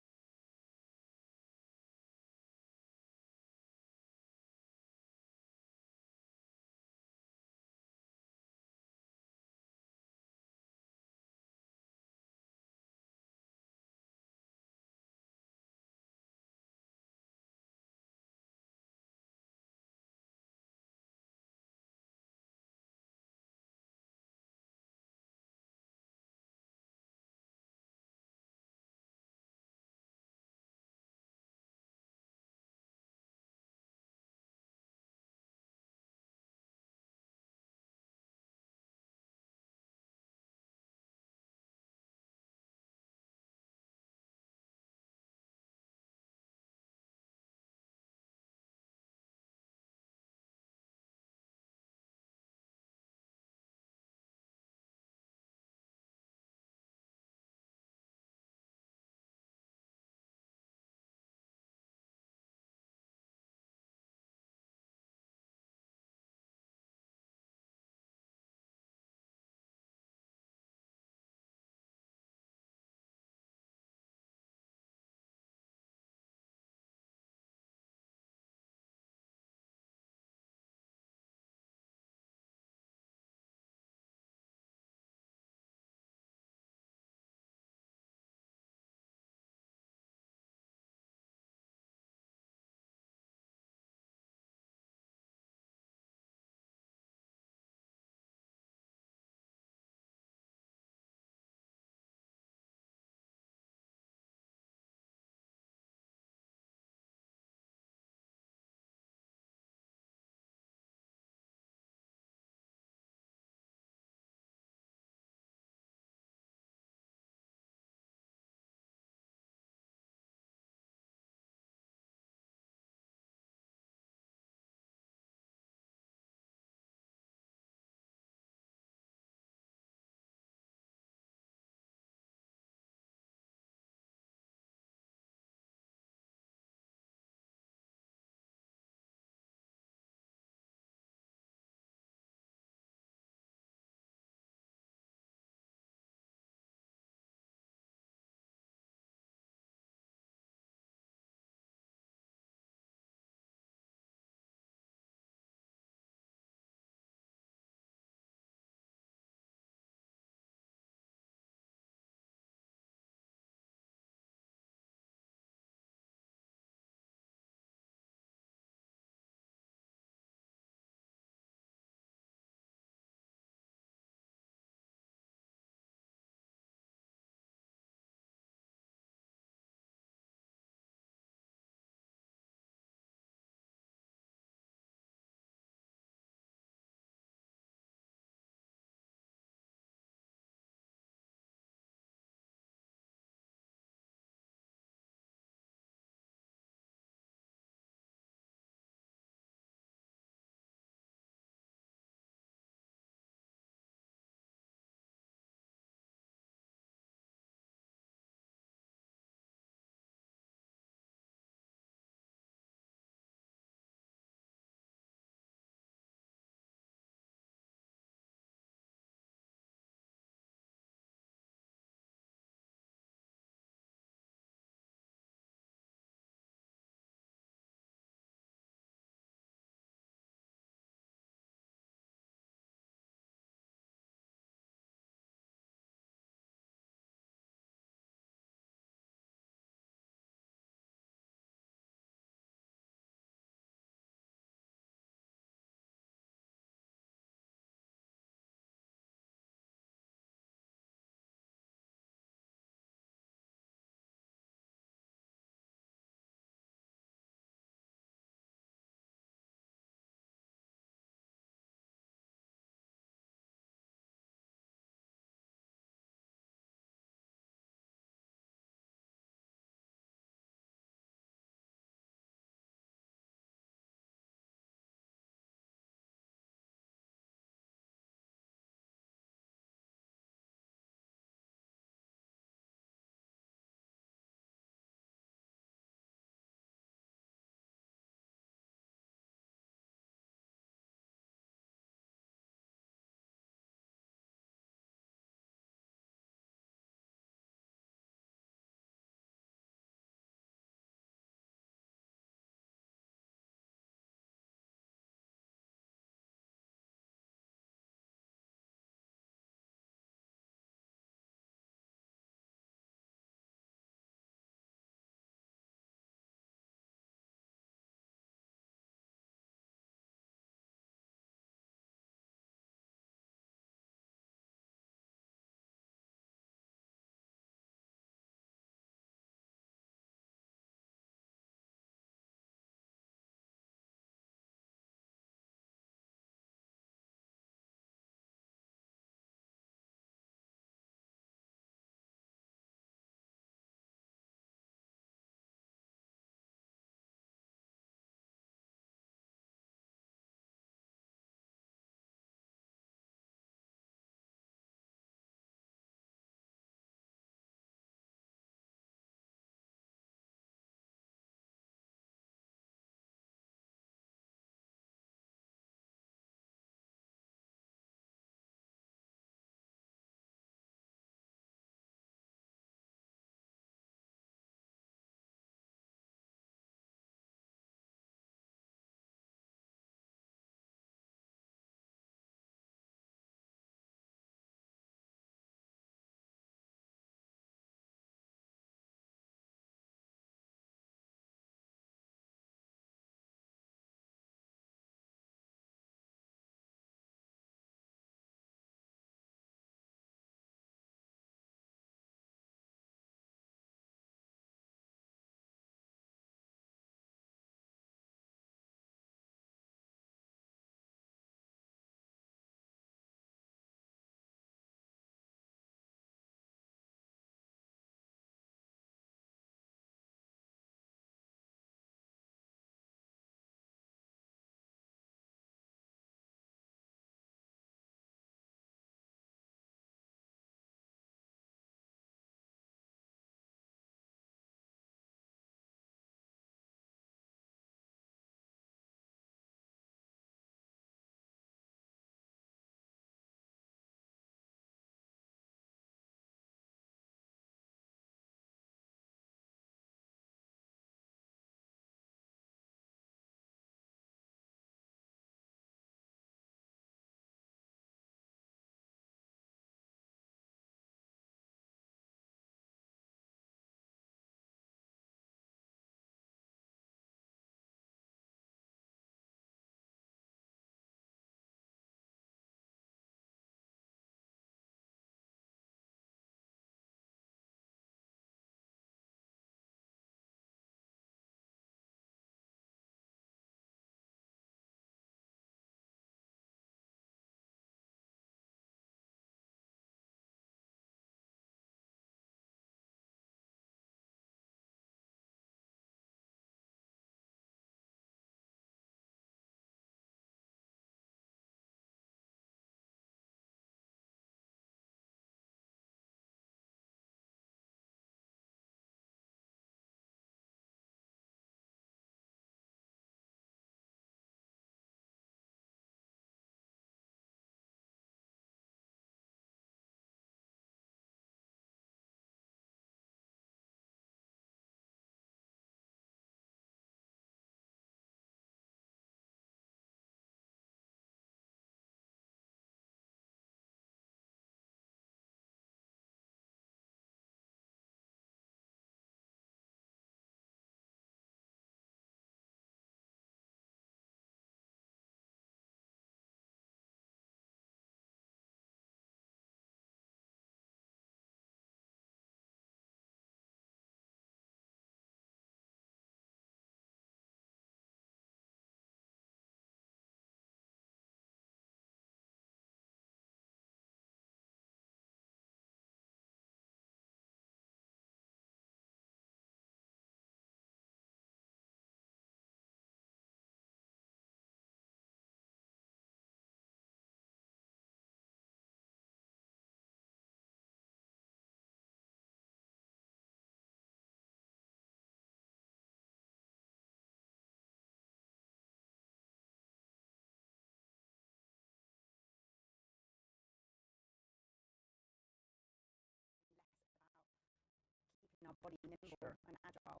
body nimble and agile.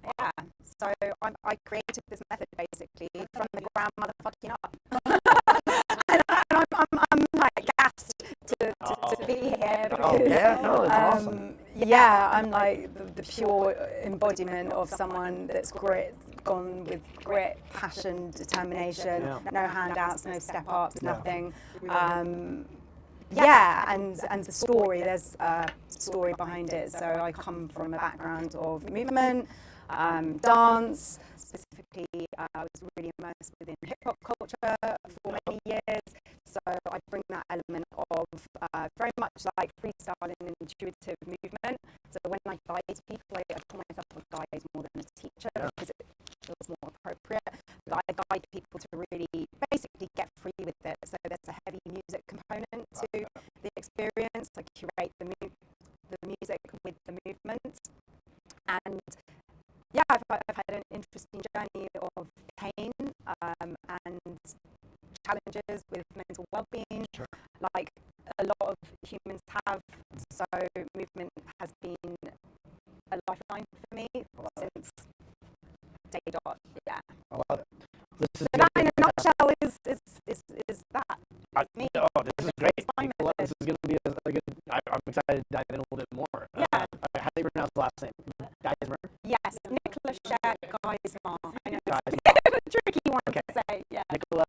Yeah, so I created this method basically from the ground motherfucking up. and I'm like gassed to be here because awesome. yeah, I'm like the pure embodiment of someone that's gone with grit, passion, determination, no handouts, no step ups, nothing. Yeah, and the story, there's a story behind it. So I come from a background of movement, dance, specifically I was really immersed within hip hop culture for many years. So I bring that element of very much like freestyling and intuitive movement. So when I guide people, I call myself a guide more than a teacher because it feels more appropriate. But I guide people to really basically get free with it. So there's a heavy music component to the experience. I curate the music with the movement. And yeah, I've had an interesting journey of pain and challenges with mental well-being, like a lot of humans have. So movement has been a lifeline for me since day dot. Yeah. I love it. So that in a nutshell is that. Me. Oh, this is great. This is going to be a good. I'm excited to dive in a little bit more. Yeah. How do you pronounce the last name? Geismer? Yes, Nicola Cher Geismer. I know Geismer. it's a tricky one to say. Yeah. Nicola.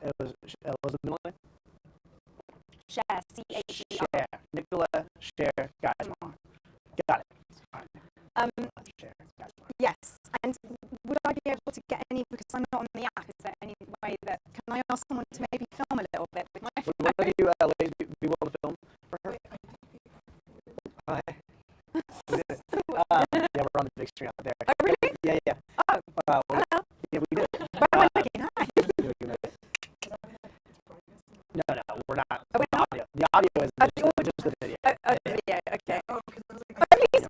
It was the middle name? Cher, C-H-E-R. Cher. Nicola Cher Geismer. Got it. Yes, and would I be able to get any, because I'm not on the app, is there any way that, can I ask someone to maybe film a little bit with my phone? Would one of you ladies be willing to film for her? Hi. We did it. Yeah, we're on the big screen out there. Oh, really? Yeah. Oh, hello? Yeah, we did it. Where am I looking? Hi. No, we're not. We're not. The audio is just the video. Yeah, okay. Please,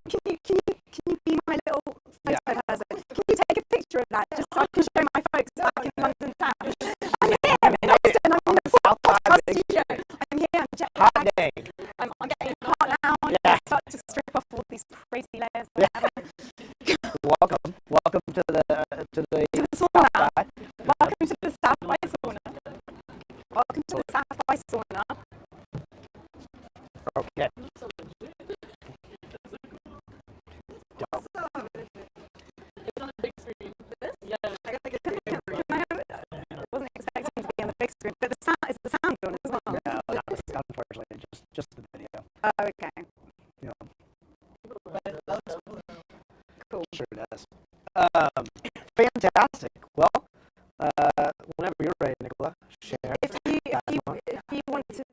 can you be my little photo person? Can you take a picture of that just so I can show my folks back in London town? I'm here, I'm in Austin, I'm in the podcast studio. I'm here, I'm jet lagged. I'm getting hot now. I start to strip off all these crazy layers. Welcome to the sauna. Welcome to the South by sauna. Welcome to the South by sauna. Okay. It's on the big screen. Yeah. I wasn't expecting to be on the big screen, but is the sound on as well? No, unfortunately, just the video. Oh, okay. Yeah. Cool. Sure does. Fantastic. Well, whenever you're ready, Nicola, share. If you want to,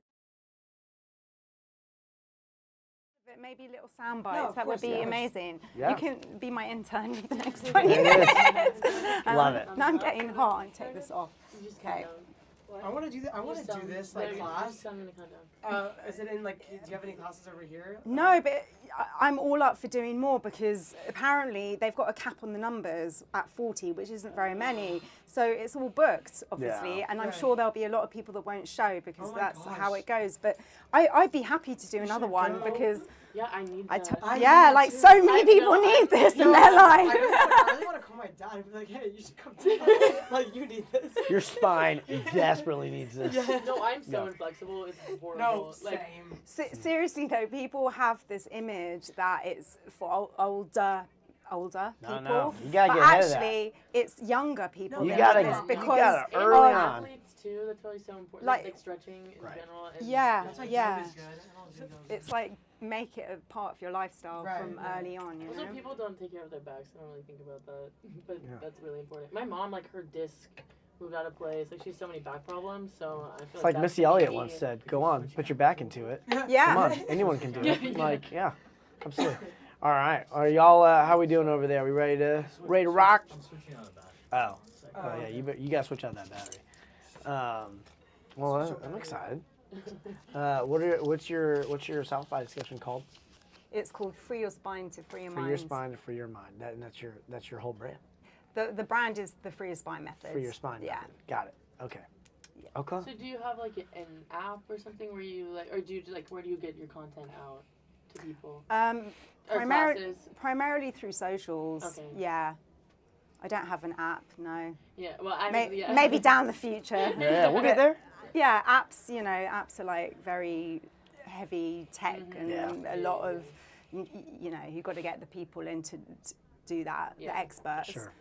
maybe little sound bites, that would be amazing. Yeah. You can be my intern for the next 20 minutes. Love it. Now I'm getting hot. I take this off. Okay. I want to do that. I want to do this like class. I'm gonna count down. Is it in like? Do you have any classes over here? No, but I'm all up for doing more because apparently they've got a cap on the numbers at 40, which isn't very many. So it's all booked, obviously, and I'm sure there'll be a lot of people that won't show because that's how it goes. But I'd be happy to do another one because yeah, I need yeah, like so many people need this in their life. I really want to call my dad and be like, hey, you should come too. Like, you need this. Your spine desperately needs this. Yeah. No, I'm so inflexible. It's horrible. No, like, same. Seriously though, people have this image that it's for older people. No. You gotta but get ahead of that. actually, it's younger people. You that gotta- do this you because gotta of early on. athletes too. That's probably so important. Like- Like stretching in general. And yeah. It's like make it a part of your lifestyle from early on. You Also, know. people don't take care of their backs. I don't really think about that, but that's really important. My mom, like her disc moved out of place. Like she has so many back problems. So I feel It's like that's Missy Elliott key. once said, "Go on, put your back into it." Yeah. Come on, anyone can do it. Yeah. Like, yeah, absolutely. All right, are y'all? How we doing over there? We ready to rock? I'm switching on the battery. Oh yeah, you gotta switch out that battery. Well, I'm excited. What's your South by discussion called? It's called Free Your Spine to Free Your Mind. Free Your Spine to Free Your Mind. That's your whole brand. The brand is the Free Your Spine method. Free Your Spine. Yeah. Method. Got it. Okay. Okay. So do you have like an app or something where you like, or do you like, where do you get your content out to people? Or Primarily through socials. Okay. Yeah. I don't have an app, no. Yeah, well, maybe down the future. Yeah, we'll get there. Yeah, apps, apps are like very heavy tech and a lot of, you've got to get the people in to do that, the experts. Sure.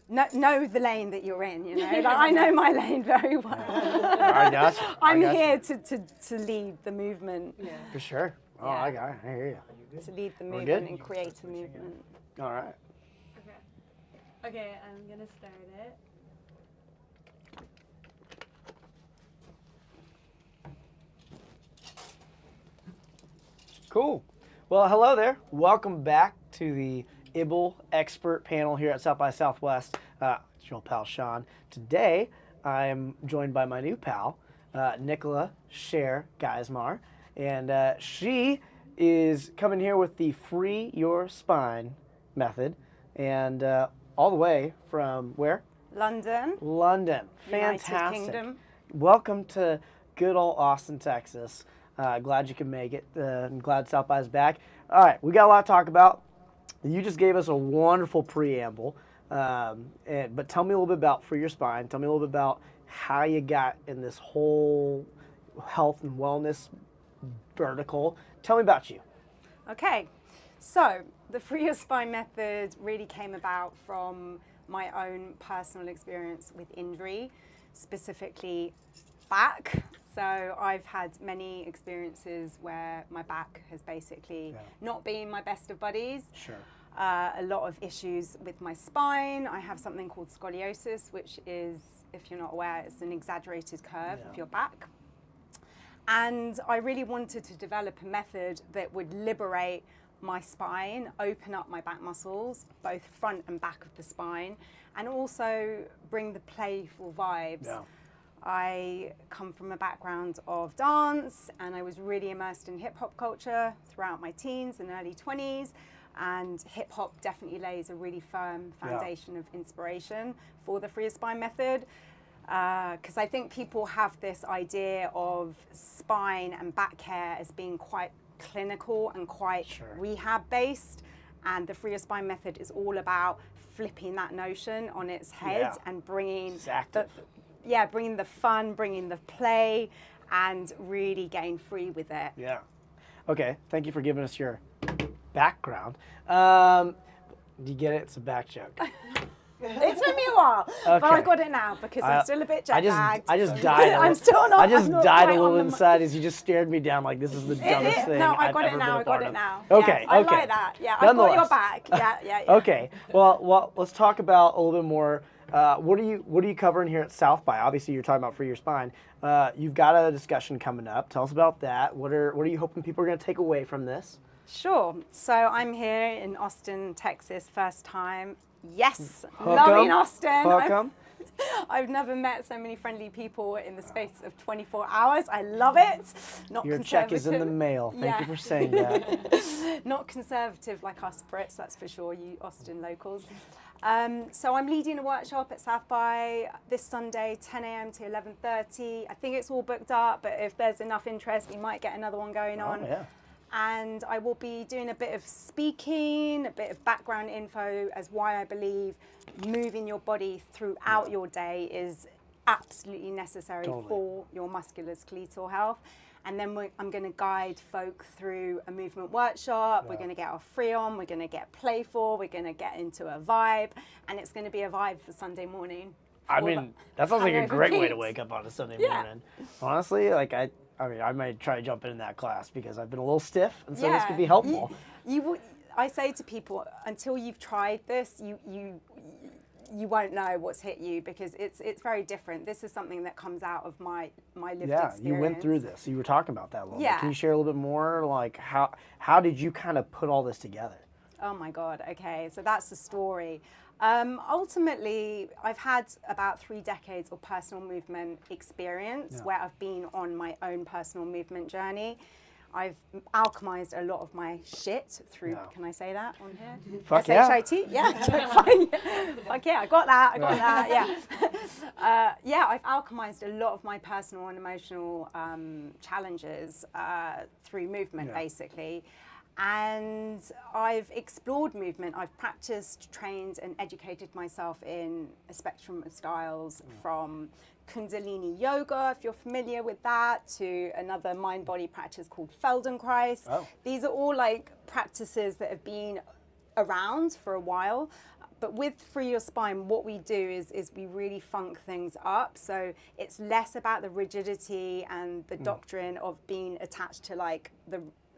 Know the lane that you're in, Like, I know my lane very well. I got you. I'm here to lead the movement. Yeah. For sure. Oh, I hear you. To lead the movement and create a movement. All right. Okay, I'm gonna start it. Cool. Well, hello there. Welcome back to the ibble expert panel here at South by Southwest. It's your old pal Sean. Today, I am joined by my new pal, Nicola Cher Geismar, and she is coming here with the Free Your Spine method, and all the way from where? London. London. United Fantastic. Kingdom. Welcome to good old Austin, Texas. Glad you could make it. I'm glad South by is back. All right, we got a lot to talk about. You just gave us a wonderful preamble. But tell me a little bit about Free Your Spine. Tell me a little bit about how you got in this whole health and wellness vertical. Tell me about you. Okay, so the Free Your Spine method really came about from my own personal experience with injury, specifically back. So I've had many experiences where my back has basically not been my best of buddies. Sure. A lot of issues with my spine. I have something called scoliosis, which is, if you're not aware, it's an exaggerated curve of your back. And I really wanted to develop a method that would liberate my spine, open up my back muscles, both front and back of the spine, and also bring the playful vibes. Yeah. I come from a background of dance, and I was really immersed in hip hop culture throughout my teens and early 20s. And hip hop definitely lays a really firm foundation of inspiration for the Free Your Spine method. Because I think people have this idea of spine and back care as being quite clinical and quite rehab based. And the Free Your Spine method is all about flipping that notion on its head and bringing bringing the fun, bringing the play, and really getting free with it. Yeah. Okay, thank you for giving us your background. Do you get it? It's a back joke. It took me a while, but I got it now because I'm still a bit jet lagged. I just died. I'm still not. I just died a quite little on the inside as you just stared me down like this is the dumbest thing. No, I got I've it ever now. been a I got part it of. now. Okay, Yeah, I okay. like that. Yeah, I've got your back. Yeah. Okay. Well, let's talk about a little bit more. What are you covering here at South by? Obviously, you're talking about Free Your Spine. You've got a discussion coming up. Tell us about that. What are you hoping people are going to take away from this? Sure. So I'm here in Austin, Texas, first time. Yes, loving Austin. I've never met so many friendly people in the space of 24 hours. I love it. Not Your check is in the mail. Thank you for saying that. Not conservative like us Brits, that's for sure, you Austin locals. So I'm leading a workshop at South by this Sunday, 10 a.m. to 11:30. I think it's all booked up, but if there's enough interest, we might get another one going on. Yeah. And I will be doing a bit of speaking, a bit of background info as why I believe moving your body throughout your day is absolutely necessary for your musculoskeletal health. And then I'm going to guide folk through a movement workshop. We're going to get our free on, we're going to get playful, we're going to get into a vibe, and it's going to be a vibe for Sunday morning. I mean, that sounds like a great way to wake up on a Sunday morning. Honestly, like I might try to jump in that class because I've been a little stiff, and so this could be helpful. I say to people, until you've tried this, you won't know what's hit you because it's very different. This is something that comes out of my lived experience. Yeah, you went through this. You were talking about that a little bit. Can you share a little bit more? Like how did you kind of put all this together? Oh my God. Okay, so that's the story. Ultimately, I've had about 3 decades of personal movement experience where I've been on my own personal movement journey. I've alchemized a lot of my shit through, can I say that on here? Fuck SHIT? Yeah. Fuck yeah, I got that, yeah. I've alchemized a lot of my personal and emotional challenges through movement, basically. And I've explored movement. I've practiced, trained, and educated myself in a spectrum of styles, from Kundalini yoga, if you're familiar with that, to another mind-body practice called Feldenkrais. Oh. These are all like practices that have been around for a while. But with Free Your Spine, what we do is we really funk things up. So it's less about the rigidity and the doctrine of being attached to like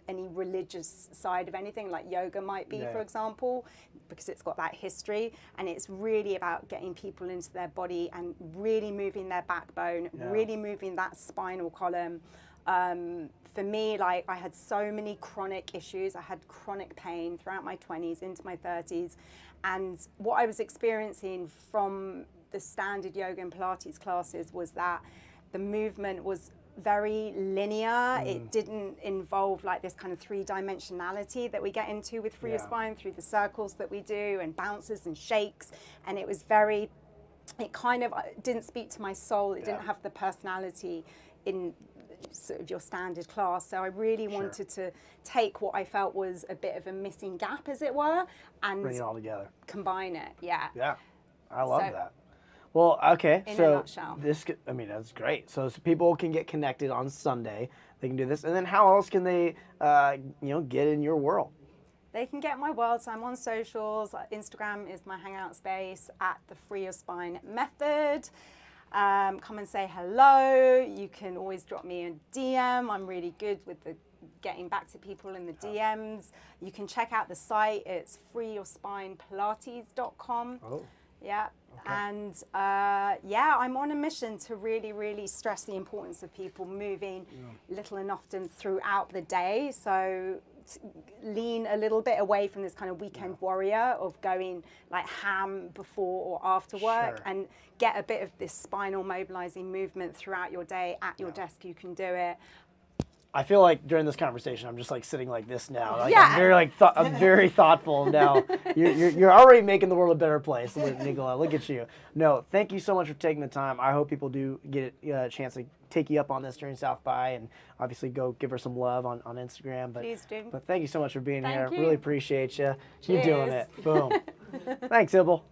any religious side of anything, like yoga might be, for example, because it's got that history. And it's really about getting people into their body and really moving their backbone, really moving that spinal column. For me, like, I had so many chronic issues. I had chronic pain throughout my 20s into my 30s. And what I was experiencing from the standard yoga and Pilates classes was that the movement was very linear. It didn't involve like this kind of three-dimensionality that we get into with Free Your Spine through the circles that we do and bounces and shakes. And it was very, it kind of didn't speak to my soul. It didn't have the personality in sort of your standard class. So I really wanted to take what I felt was a bit of a missing gap, as it were, and bring it all together. Combine it. Yeah. Yeah. I love that. Well, okay, in so a nutshell. I mean, that's great. So people can get connected on Sunday. They can do this, and then how else can they, get in your world? They can get in my world. So I'm on socials. Instagram is my hangout space at the Free Your Spine Method. Come and say hello. You can always drop me a DM. I'm really good with getting back to people in the DMs. You can check out the site. It's freeyourspinepilates.com. Oh. Yeah. Okay. And I'm on a mission to really, really stress the importance of people moving little and often throughout the day. So lean a little bit away from this kind of weekend warrior of going like ham before or after work, and get a bit of this spinal mobilizing movement throughout your day. At your desk, you can do it. I feel like during this conversation, I'm just like sitting like this now. Like, yeah. I'm very thoughtful now. You're already making the world a better place, Nicola. Look at you. No, thank you so much for taking the time. I hope people do get a chance to take you up on this during South by, and obviously go give her some love on Instagram. But, please do. But thank you so much for being here. You. Really appreciate you. Cheers. You're doing it. Boom. Thanks, Ibble.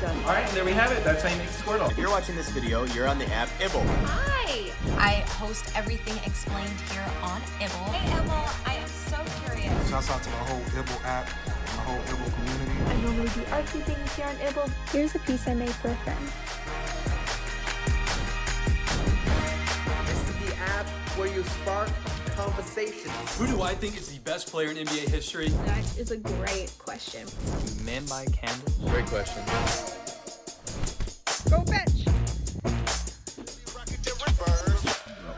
done. All right, and there we have it. That's how you make the Squirtle. If you're watching this video, you're on the app ibble. Hi! I host everything explained here on ibble. Hey ibble, I am so curious. Shouts out to the whole ibble app and the whole ibble community. I normally do artsy things here on ibble. Here's a piece I made for a friend. This is the app where you spark conversations. Who do I think is the best player in NBA history? That is a great question. Do men buy candles? Great question. Go fetch!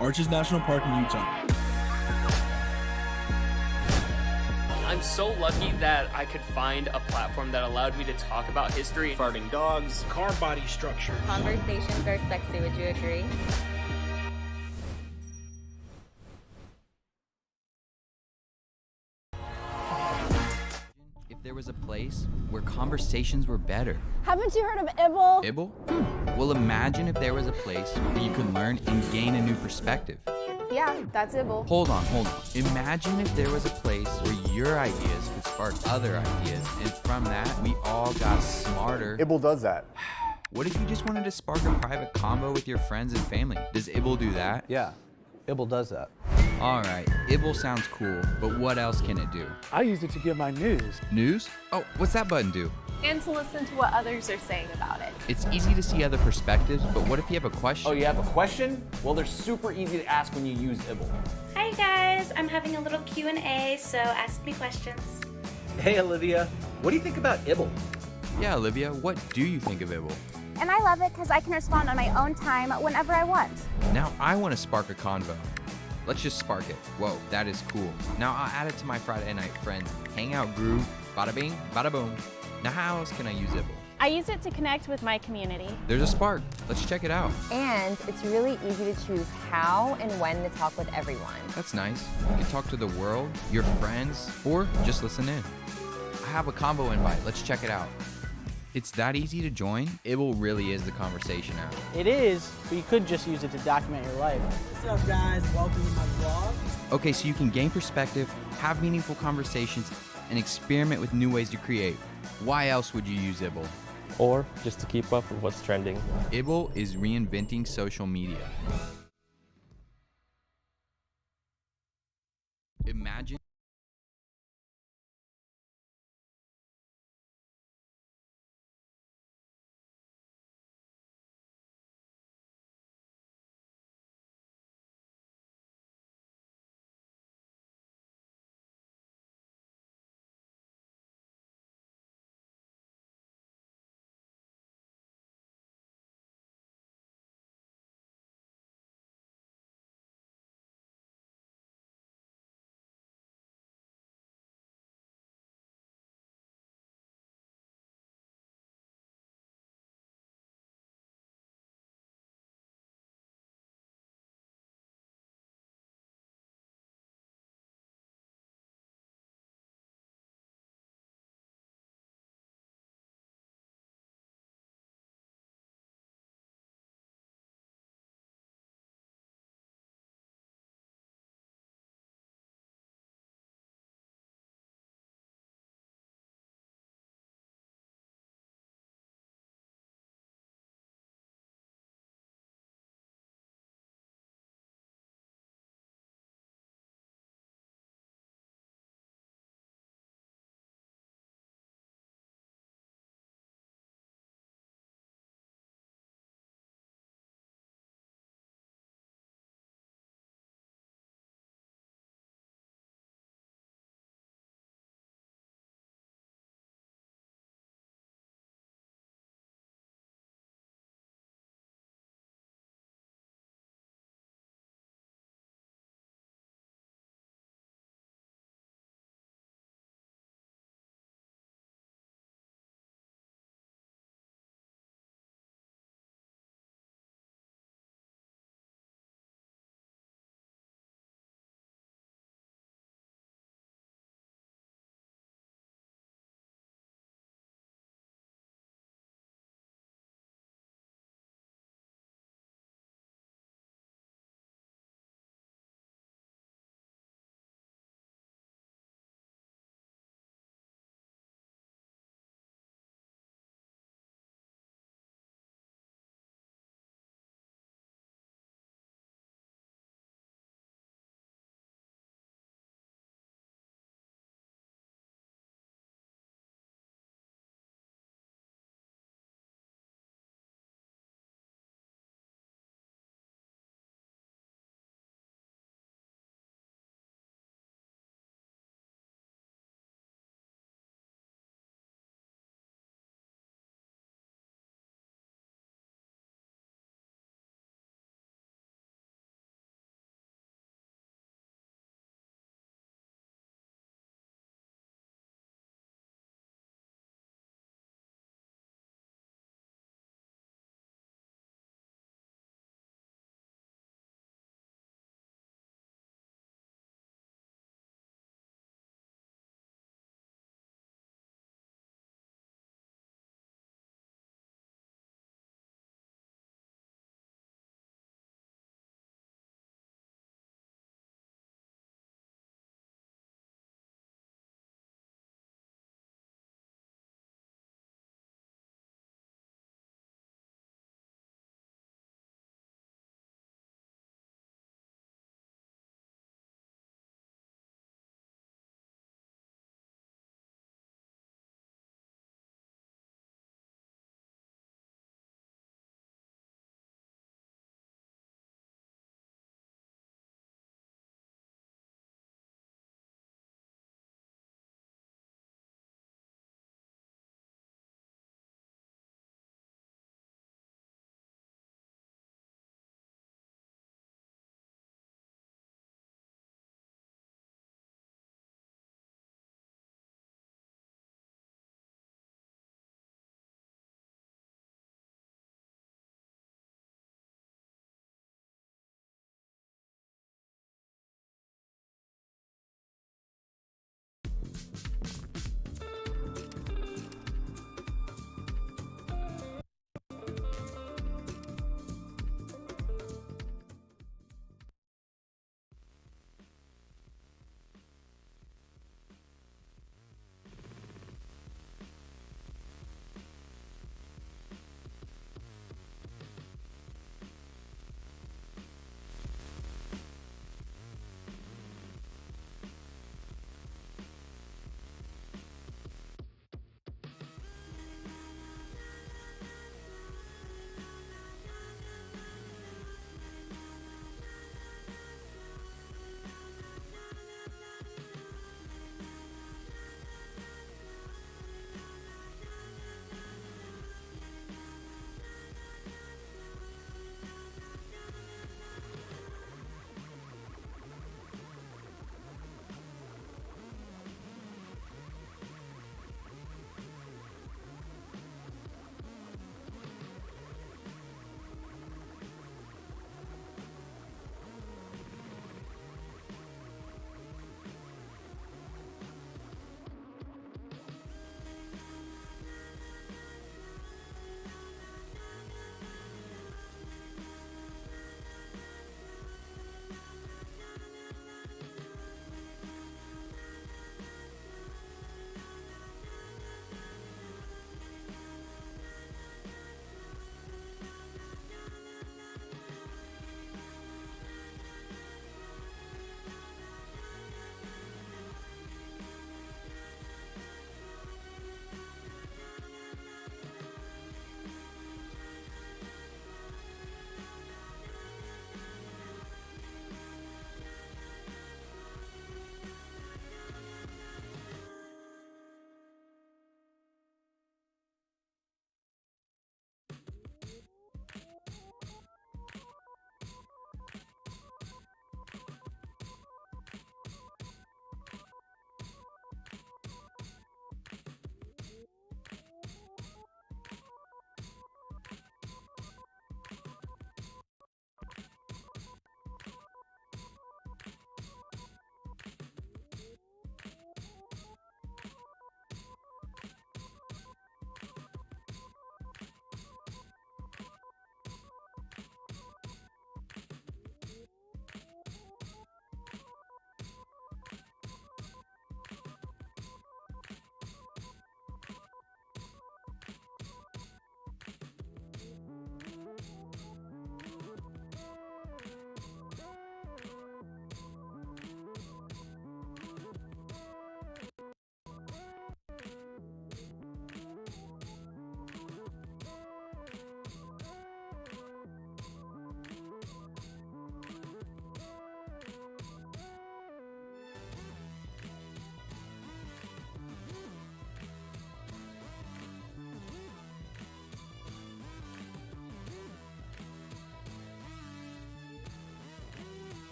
Arches National Park in Utah. I'm so lucky that I could find a platform that allowed me to talk about history. Farting dogs. Car body structure. Conversations are sexy, would you agree? If there was a place where conversations were better. Haven't you heard of ibble? Ibble? Well, imagine if there was a place where you could learn and gain a new perspective. Yeah, that's ibble. Hold on. Imagine if there was a place where your ideas could spark other ideas, and from that, we all got smarter. ibble does that. What if you just wanted to spark a private combo with your friends and family? Does ibble do that? Yeah, ibble does that. Alright, ibble sounds cool, but what else can it do? I use it to get my news. News? Oh, what's that button do? And to listen to what others are saying about it. It's easy to see other perspectives, but what if you have a question? Oh, you have a question? Well, they're super easy to ask when you use ibble. Hi guys, I'm having a little Q&A, so ask me questions. Hey, Olivia, what do you think about ibble? Yeah, Olivia, what do you think of ibble? And I love it because I can respond on my own time whenever I want. Now I want to spark a convo. Let's just spark it. Whoa, that is cool. Now I'll add it to my Friday night friends hangout group. Bada bing, bada boom. Now how else can I use ibble? I use it to connect with my community. There's a spark. Let's check it out. And it's really easy to choose how and when to talk with everyone. That's nice. You can talk to the world, your friends, or just listen in. I have a combo invite. Let's check it out. It's that easy to join. ibble really is the conversation app. It is, but you could just use it to document your life. What's up, guys? Welcome to my vlog. Okay, so you can gain perspective, have meaningful conversations, and experiment with new ways to create. Why else would you use ibble? Or just to keep up with what's trending. ibble is reinventing social media. Imagine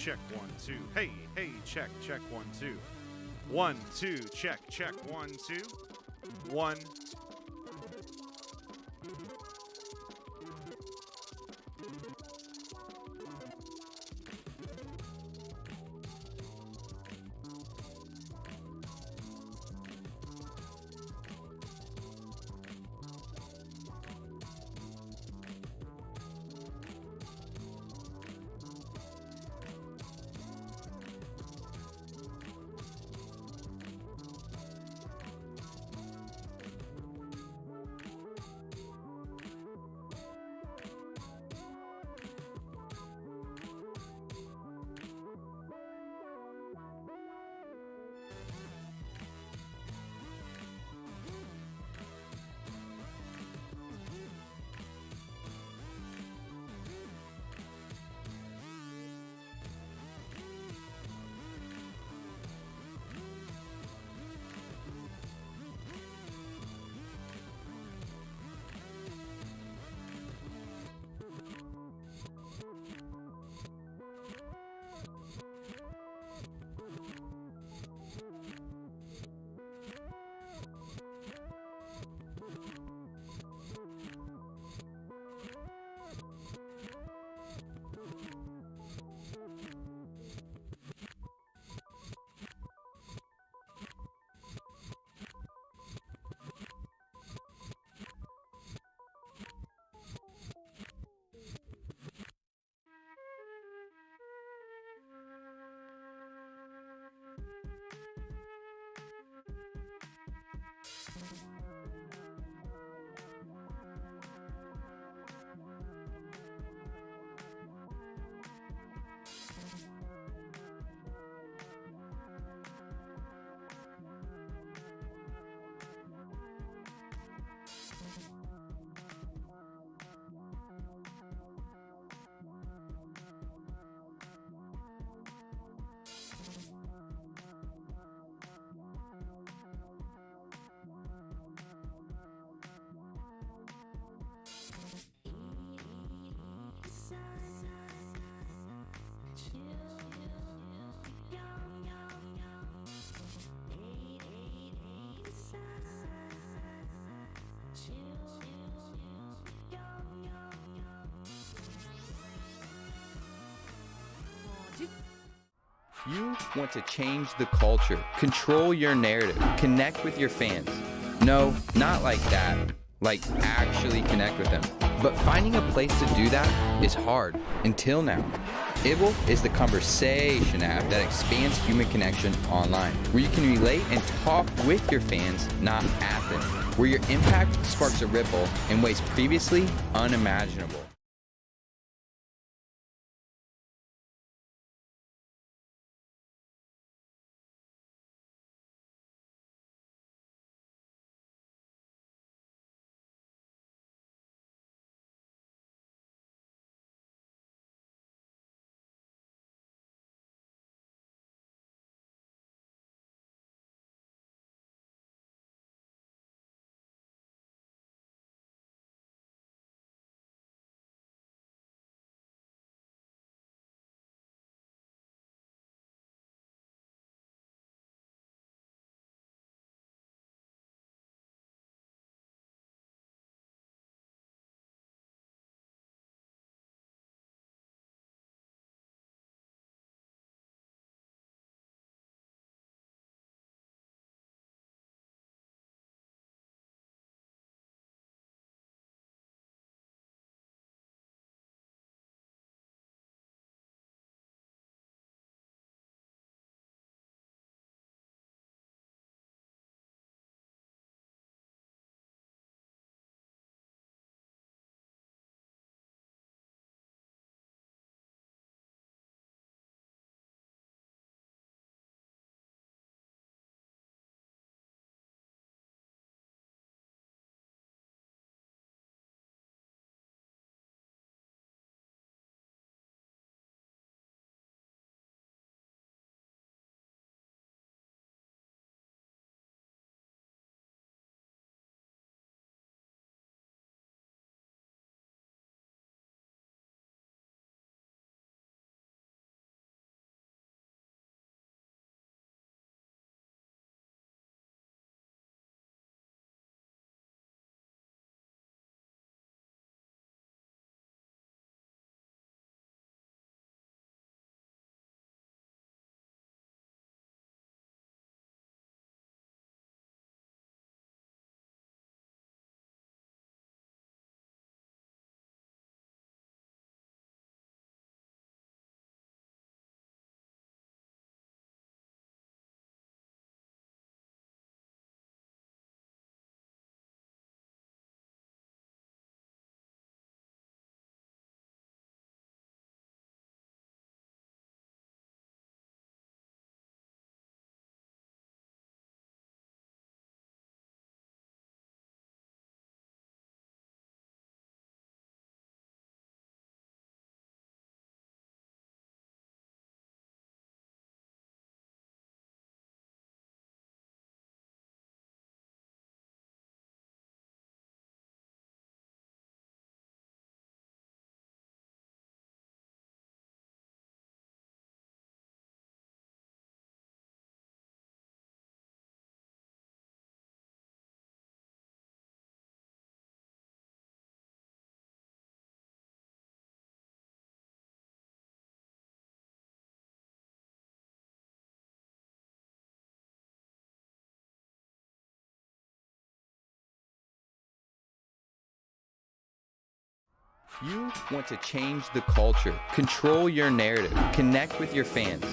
check 1 2. Hey, hey, check 1 2. 1 2, check 1 2. 1. You want to change the culture, control your narrative, connect with your fans. No, not like that. Like actually connect with them. But finding a place to do that is hard, until now. Ibble is the conversation app that expands human connection online, where you can relate and talk with your fans, not at them, where your impact sparks a ripple in ways previously unimaginable. You want to change the culture, control your narrative, connect with your fans.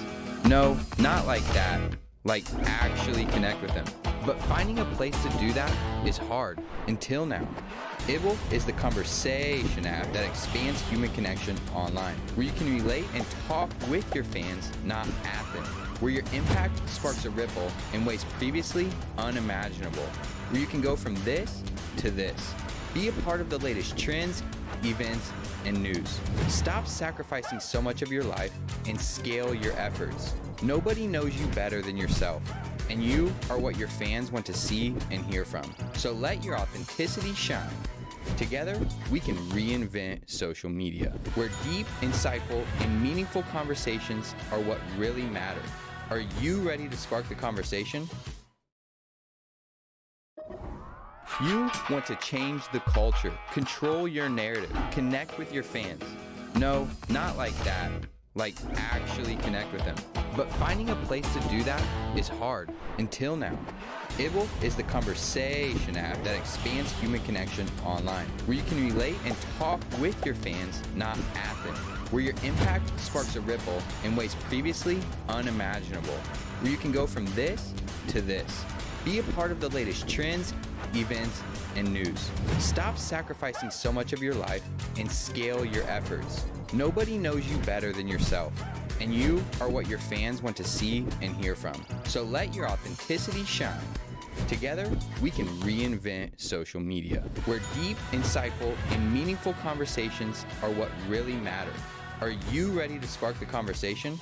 No, not like that. Like actually connect with them. But finding a place to do that is hard, until now. Ibble is the conversation app that expands human connection online, where you can relate and talk with your fans, not at them. Where your impact sparks a ripple in ways previously unimaginable. Where you can go from this to this. Be a part of the latest trends, events, and news. Stop sacrificing so much of your life and scale your efforts. Nobody knows you better than yourself, and you are what your fans want to see and hear from. So let your authenticity shine. Together, we can reinvent social media, where deep, insightful, and meaningful conversations are what really matter. Are you ready to spark the conversation? You want to change the culture, control your narrative, connect with your fans. No, not like that. Like actually connect with them. But finding a place to do that is hard, until now. Ibble is the conversation app that expands human connection online, where you can relate and talk with your fans, not at them. Where your impact sparks a ripple in ways previously unimaginable. Where you can go from this to this. Be a part of the latest trends, events, and news. Stop sacrificing so much of your life and scale your efforts. Nobody knows you better than yourself, and you are what your fans want to see and hear from. So let your authenticity shine. Together, we can reinvent social media, where deep, insightful, and meaningful conversations are what really matter. Are you ready to spark the conversation?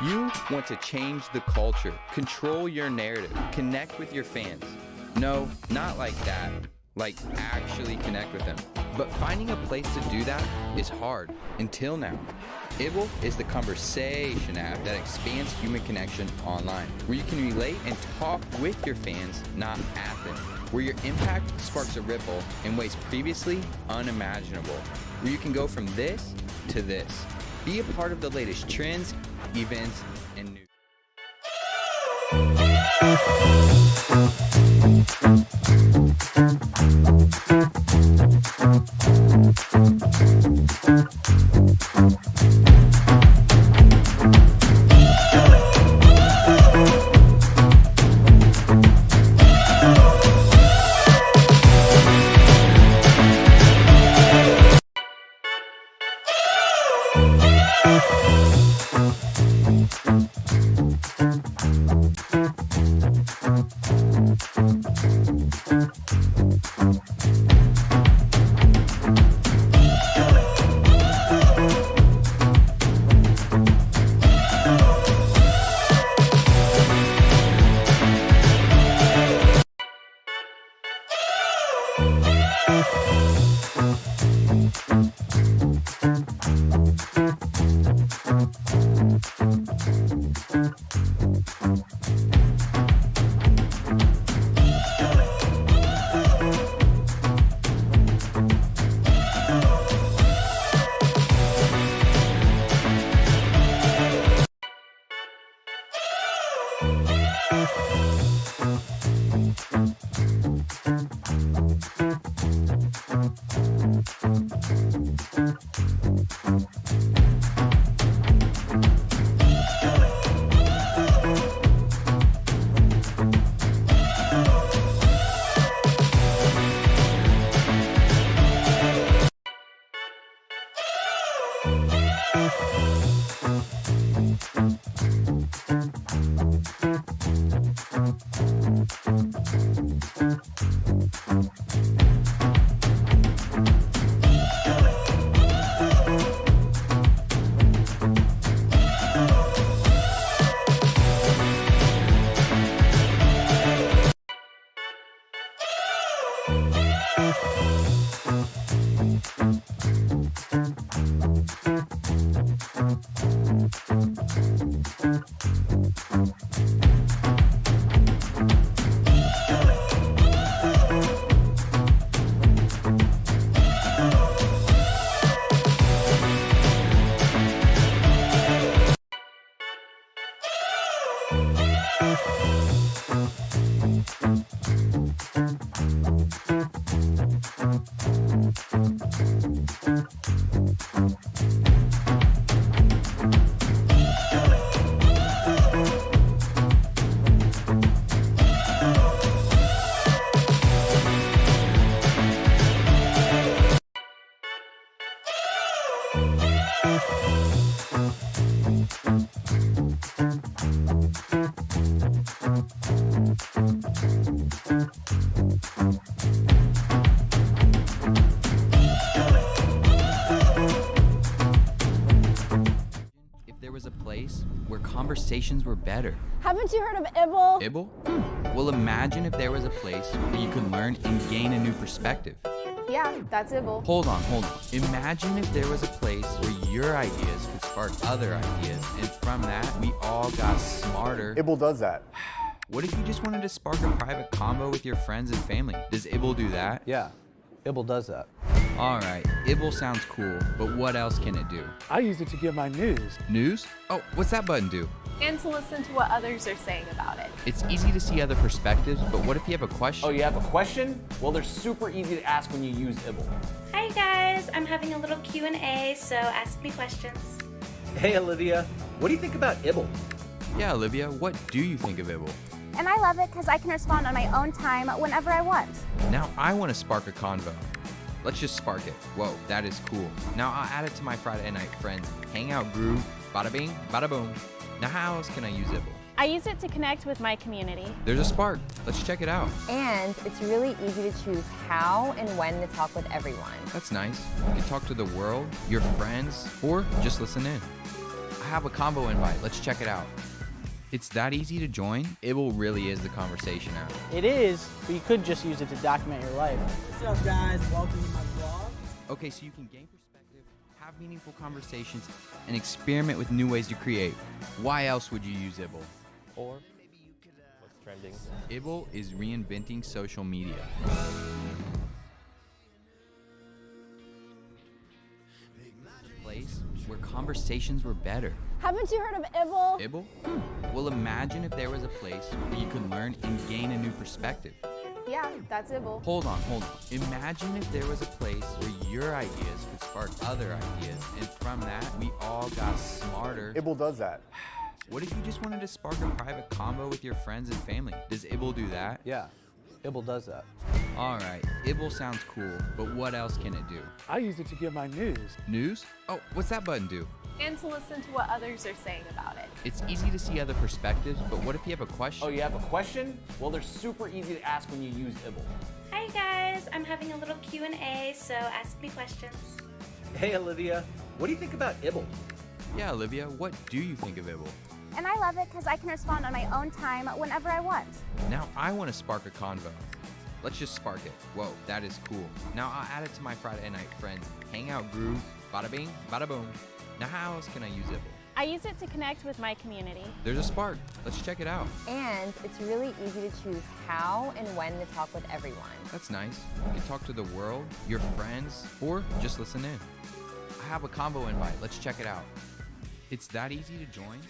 You want to change the culture, control your narrative, connect with your fans. No, not like that. Like actually connect with them. But finding a place to do that is hard, until now. Ibble is the conversation app that expands human connection online, where you can relate and talk with your fans, not at them. Where your impact sparks a ripple in ways previously unimaginable. Where you can go from this to this. Be a part of the latest trends, events, and news. conversations were better. Haven't you heard of ibble? Ibble? Well, imagine if there was a place where you could learn and gain a new perspective. Yeah, that's ibble. Hold on. Imagine if there was a place where your ideas could spark other ideas, and from that, we all got smarter. Ibble does that. What if you just wanted to spark a private combo with your friends and family? Does Ibble do that? Yeah, Ibble does that. Alright, Ibble sounds cool, but what else can it do? I use it to get my news. News? Oh, what's that button do? And to listen to what others are saying about it. It's easy to see other perspectives, but what if you have a question? Oh, you have a question? Well, they're super easy to ask when you use ibble. Hi guys, I'm having a little Q&A, so ask me questions. Hey Olivia, what do you think about ibble? Yeah, Olivia, what do you think of Ibble? And I love it because I can respond on my own time whenever I want. Now I want to spark a convo. Let's just spark it. Whoa, that is cool. Now I'll add it to my Friday night friends hangout group. Bada bing, bada boom. Now how else can I use Ibble? I use it to connect with my community. There's a spark. Let's check it out. And it's really easy to choose how and when to talk with everyone. That's nice. You can talk to the world, your friends, or just listen in. I have a combo invite. Let's check it out. It's that easy to join. Ibble really is the conversation app. It is, but you could just use it to document your life. What's up, guys? Welcome to my vlog. Okay, so you can gain perspective, have meaningful conversations, and experiment with new ways to create. Why else would you use Ibble? Or what's trending? Ibble is reinventing social media. Place where conversations were better. Haven't you heard of ibble? Ibble? Well, imagine if there was a place where you could learn and gain a new perspective. Yeah, that's ibble. Hold on. Imagine if there was a place where your ideas could spark other ideas, and from that, we all got smarter. Ibble does that. What if you just wanted to spark a private combo with your friends and family? Does Ibble do that? Yeah, Ibble does that. Alright, Ibble sounds cool, but what else can it do? I use it to get my news. News? Oh, what's that button do? And to listen to what others are saying about it. It's easy to see other perspectives, but what if you have a question? Oh, you have a question? Well, they're super easy to ask when you use ibble. Hi guys, I'm having a little Q&A, so ask me questions. Hey Olivia, what do you think about ibble? Yeah, Olivia, what do you think of Ibble? And I love it because I can respond on my own time whenever I want. Now I want to spark a convo. Let's just spark it. Whoa, that is cool. Now I'll add it to my Friday night friends hangout group. Bada bing, bada boom. Now how else can I use Ibble? I use it to connect with my community. There's a spark. Let's check it out. And it's really easy to choose how and when to talk with everyone. That's nice. You can talk to the world, your friends, or just listen in. I have a combo invite. Let's check it out. It's that easy to join.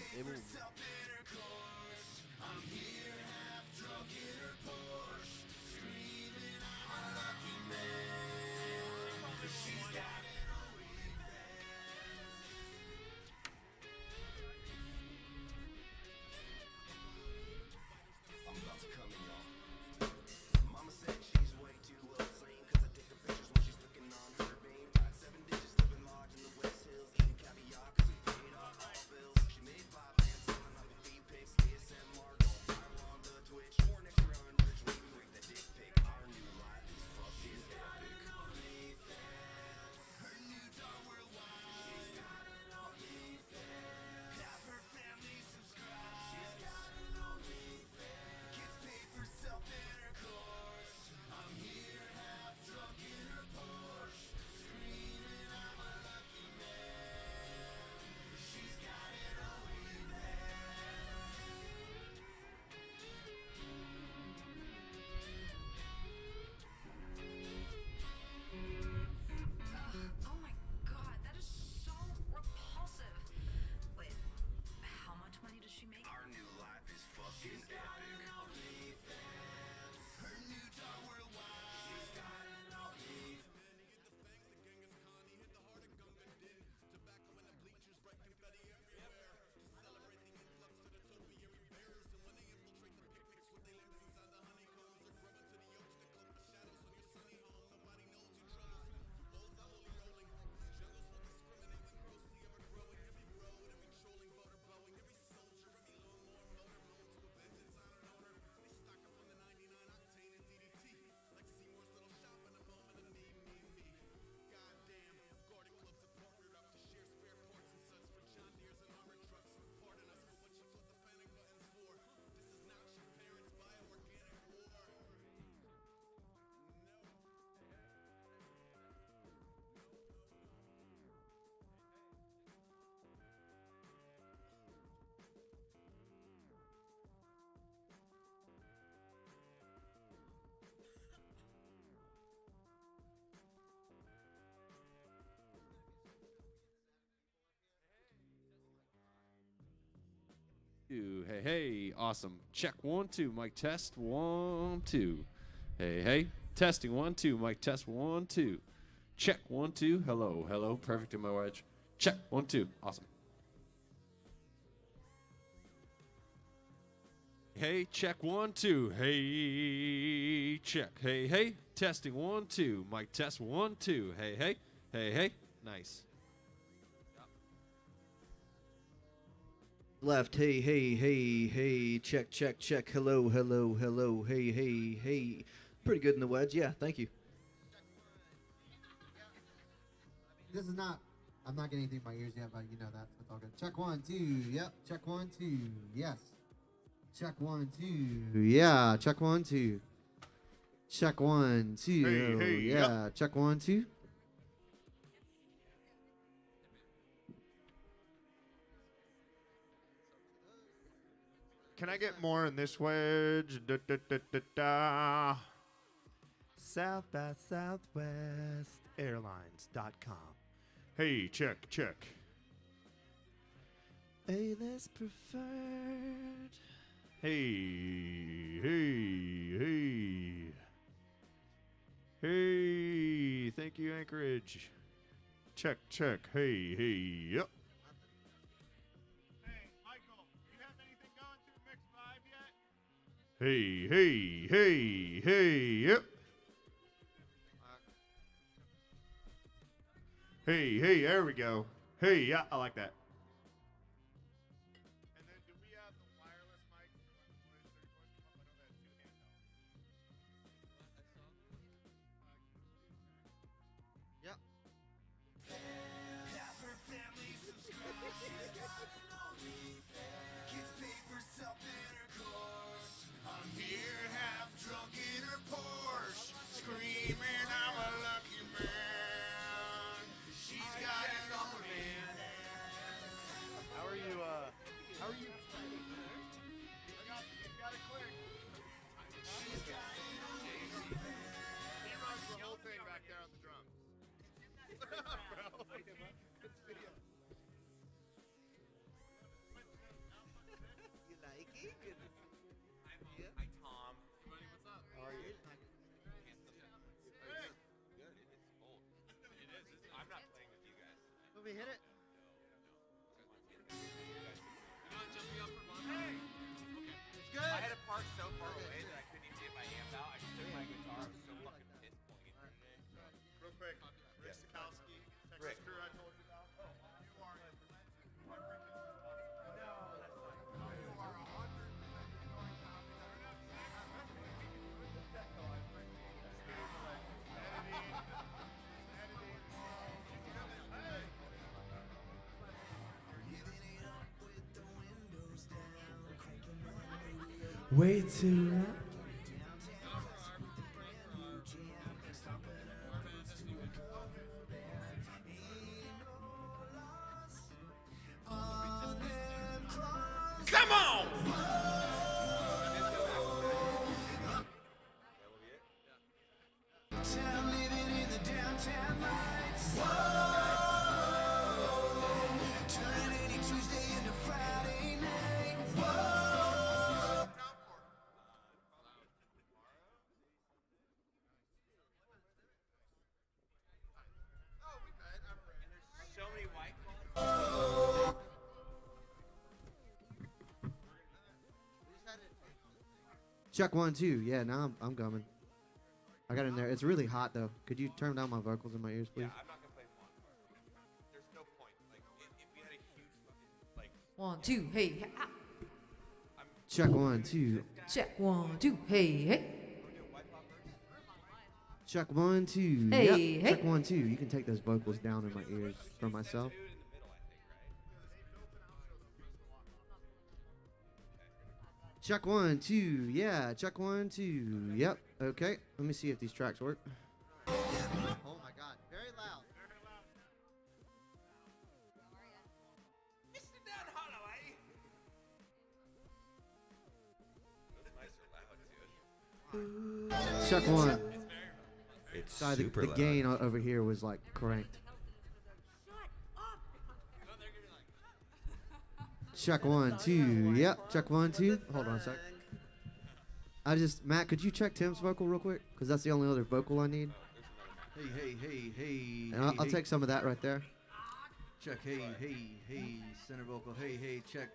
Hey, hey, awesome. Check 1, 2, mic test 1, 2. Hey, hey, testing 1, 2, mic test 1, 2. Check 1, 2. Hello, hello. Perfect in my wedge. Check 1, 2. Awesome. Hey, check 1, 2. Hey, check. Hey, hey, testing 1, 2. Mic test 1, 2. Hey, hey, hey, hey. Nice. Left, hey, hey, hey, hey, check, check, check, hello, hello, hello, hey, hey, hey. Pretty good in the wedge, yeah, thank you. This is not, I'm not getting anything in my ears yet, but you know that, so it's all good. Check 1, 2, yep, check 1, 2, yes. Check 1, 2, yeah, check 1, 2. Check 1, 2, hey, yeah, yep. check 1, 2. Can I get more in this wedge? Da, da, da, da, da. South by Southwest Airlines.com. Hey, check, check. A-list preferred. Hey, hey, hey. Hey, thank you, Anchorage. Check, check. Hey, hey, yep. Hey, hey, hey, hey, yep. Hey, hey, there we go. Hey, yeah, I like that. And then do we have the wireless mic? Yep. I'm here half drunk in her Porsche, screaming I'm a lucky man. She's got it on me. How are you, how are you? You got it quick. He runs the whole thing back there on the drums. Bro. It's video. You like it? Hi, Tom. What's up? How are you? Good. It's cold. It is. I'm not playing with you guys. Let me hit it. You're not jumping up for fun? Hey! Okay. It's good. I had to park so far away that I couldn't even get my amp out. I just took my guitar. I was so fucking pissed playing it today. Real quick, Rick Sikowski, Texas crew I told you about. You are Way too loud. Come on! So many white claws. Check 1, 2. Yeah, now I'm coming. I got in there. It's really hot though. Could you turn down my vocals in my ears, please? Yeah, I'm not gonna play one part. There's no point. Like, if we had a huge fucking, like... 1, 2, hey, ah. Check 1, 2. Check 1, 2, hey, hey. Check 1, 2. Hey, Yep. hey. Check 1, 2. You can take those vocals down in my ears for myself. Check 1, 2. Yeah. Check 1, 2. Yep. Okay. Let me see if these tracks work. Oh my God. Very loud. Mr. Dan Holloway! Those mics are loud, dude. Check 1. It's Sorry, the gain over here was like cranked. Check 1, 2. Yep. Check 1, 2. Hold on a sec. Matt, could you check Tim's vocal real quick? Because that's the only other vocal I need. Hey. And I'll take some of that right there. Check, hey, center vocal. Hey, check.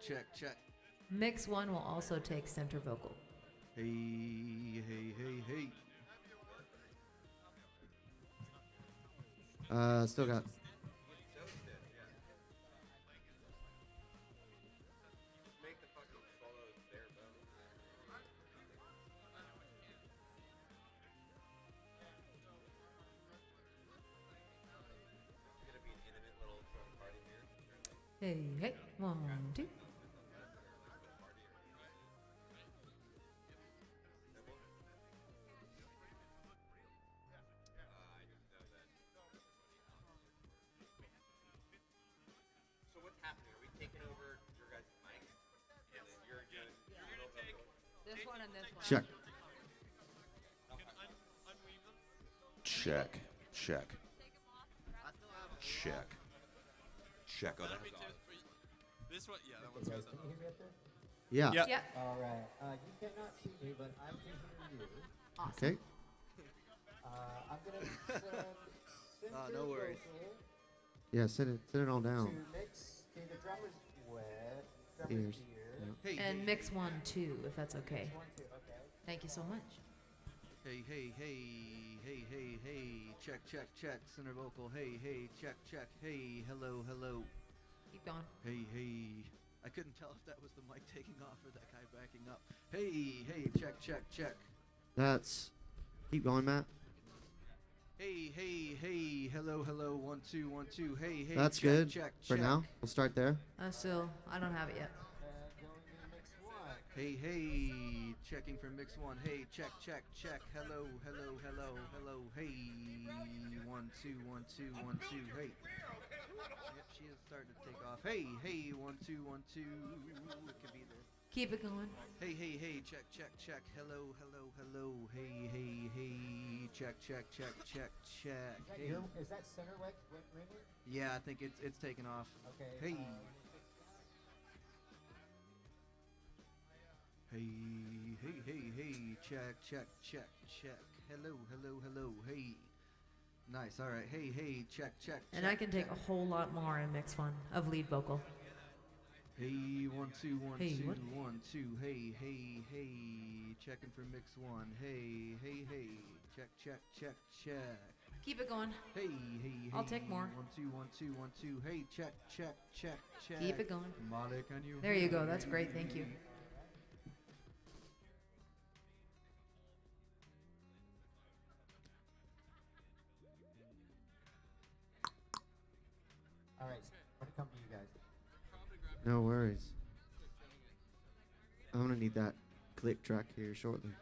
Mix 1 will also take center vocal. Hey. Still got. Hey. 1, 2. So what's happening? Are we taking over your guys' mic? And then you're doing This one and this one. Check. Check. Oh, that was awesome. This one, yeah, that one's good. Can you hear me up there? Yeah. Yep. All right. You cannot see me, but I can hear you. Awesome. Okay. I'm gonna send no worries. Yeah, send it on down. to mix. Okay, the drummer's wet. Ears. Drummer's ear. Yeah. And mix 1, 2, if that's okay. One, two, okay. Thank you so much. Hey, check, center vocal. Hey, check, hey, hello. Keep going. Hey. I couldn't tell if that was the mic taking off or that guy backing up. Hey, check. That's. Keep going, Matt. Hey, hello, 1, 2, 1, 2. Hey, That's check, good check. for now. We'll start there. Still, I don't have it yet. Going to mix 1. Hey, checking for mix 1. Hey, check. Hello. Hey, 1, 2, 1, 2, 1, 2. Hey. Yep, she is starting to take off. Hey, 1, 2, 1, 2. It could be this. Keep it going. Hey, check. Hello. Hey, check. Hey. Is that center ringer? Yeah, I think it's taken off. Okay. Hey. Hey, check. Hello. Hey. Nice. All right. Hey, check. And I can take a whole lot more in mix 1 of lead vocal. Hey, 1, 2, 1, Hey, 2, what? 1, 2. Hey. Checking for mix 1. Hey. Check. Keep it going. Hey. I'll take more. 1, 2, 1, 2, 1, 2. Hey, check. Keep it going. Molly, can you There you hear go. me? That's great. Thank you. All right. I'm gonna come to you guys. No worries. I'm gonna need that click track here shortly.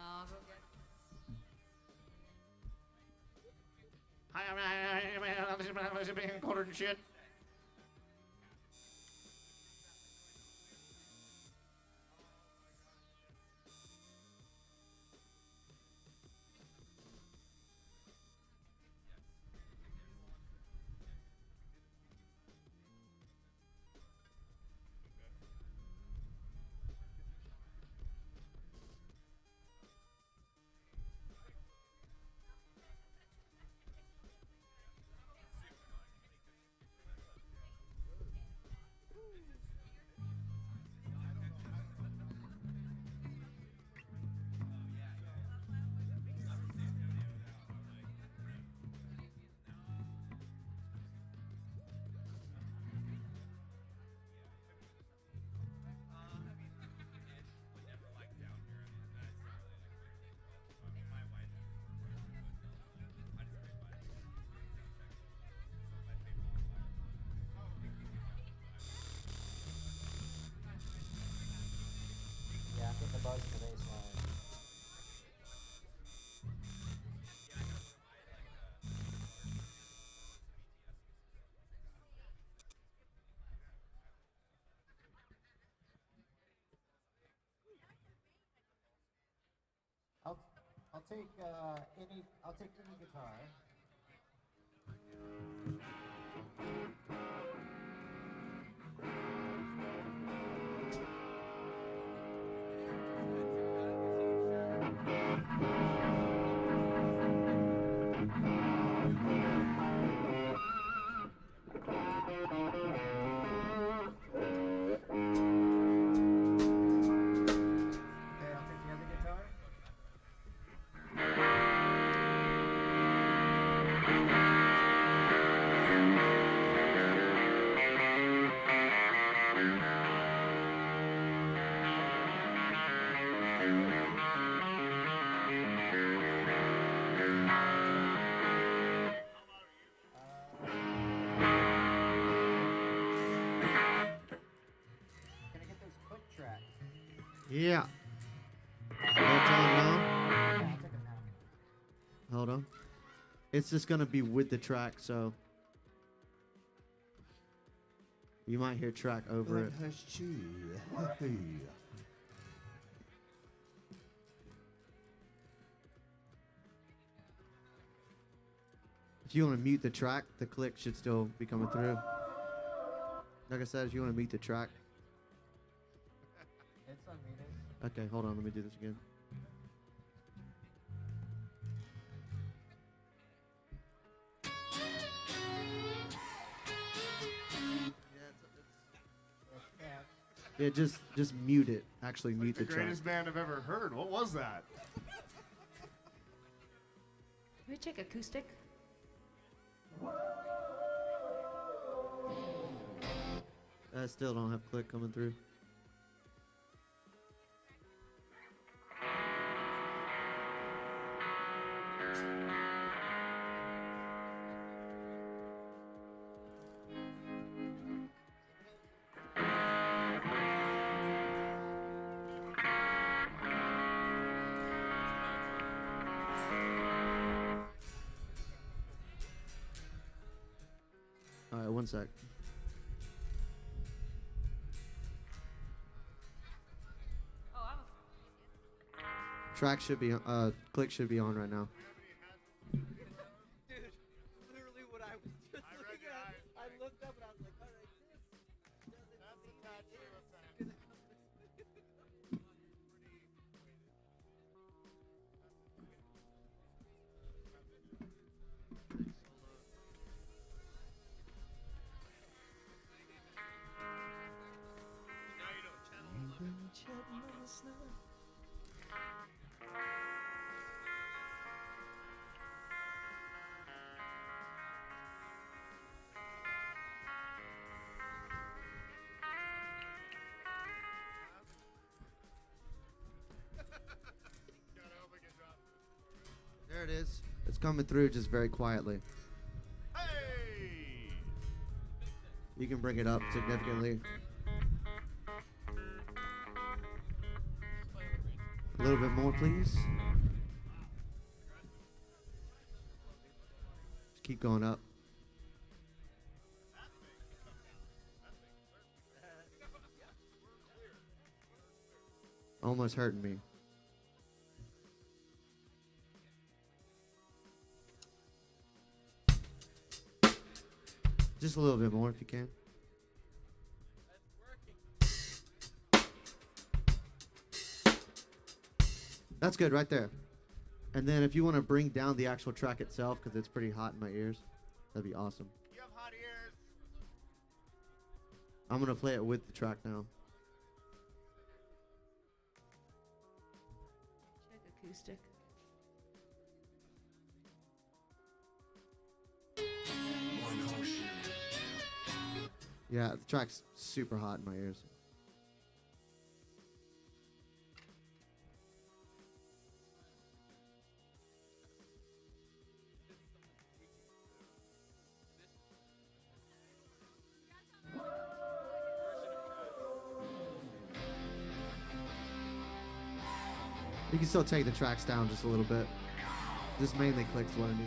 I'll go get Hi, quartered and shit. I'll take any guitar. Yeah. What's on now? Hold on. It's just gonna be with the track, so you might hear track over it. If you want to mute the track, the click should still be coming through. Like I said, if you want to mute the track. It's unmuted. Okay, hold on. Let me do this again. Yeah, just mute it. Actually, mute the track. Greatest band I've ever heard. What was that? Can we check acoustic? I still don't have click coming through. All right, one sec. Track should be, click should be on right now. Dude, literally what I was just looking at. I looked up and I was like, all right, this doesn't seem There it is. It's coming through just very quietly. Hey! You can bring it up significantly. A little bit more, please. Just keep going up. Almost hurting me. Just a little bit more if you can. That's good right there. And then if you want to bring down the actual track itself, because it's pretty hot in my ears, that'd be awesome. You have hot ears. I'm going to play it with the track now. Check acoustic. Yeah, the track's super hot in my ears. You can still take the tracks down just a little bit. Just mainly clicks what I need.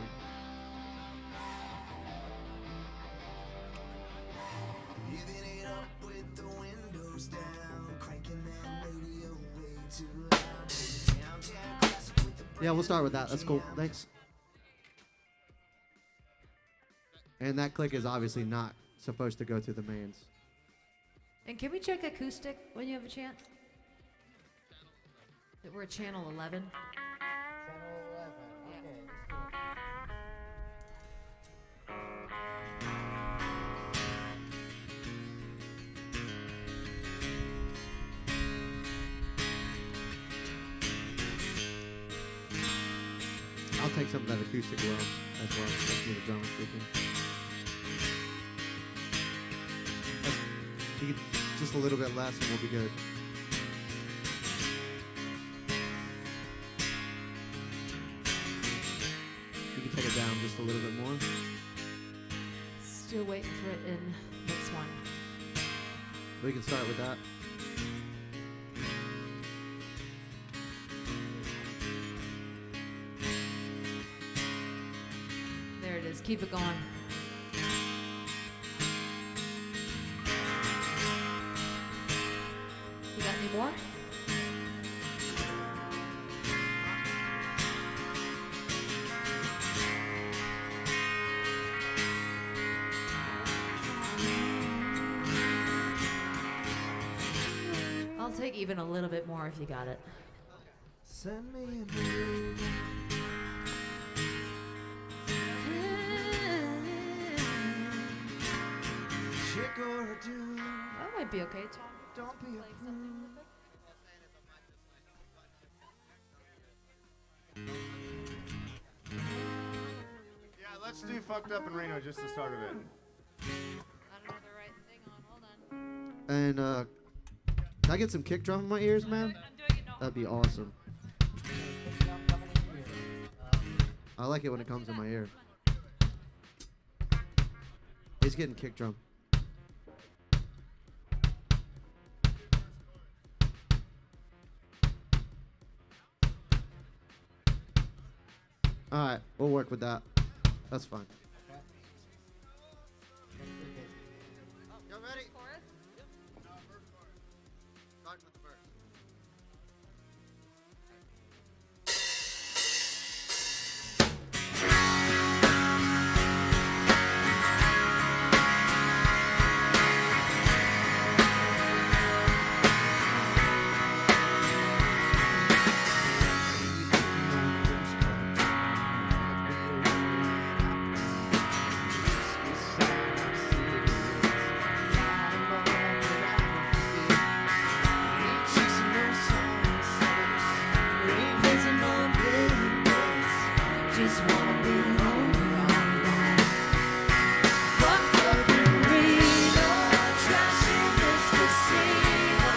Living it up with the windows down, cranking that radio way too loud. Downtown classic with the Yeah, we'll start with that. That's cool. Thanks. And that click is obviously not supposed to go through the mains. And can we check acoustic when you have a chance? That we're at channel 11. I'll take some of that acoustic well as well. Let's do the drummer speaking. You can, just a little bit less and we'll be good. You can take it down just a little bit more. Still waiting for it in mix one. We can start with that. There it is. Keep it going. You got any more? I'll take even a little bit more if you got it. Send me a moon. Chick or a dude. That might be okay, Tom. Don't be a prude. Yeah, let's do Fucked Up in Reno, just the start of it. I don't know the right thing on. Hold on. And can I get some kick drum in my ears, man? That'd be awesome. I like it when it comes in my ear. He's getting kick drum. Alright, we'll work with that. That's fine. Y'all ready? Start with the verse. Just wanna be lonely all night. Fucked up in Reno, trash in this casino,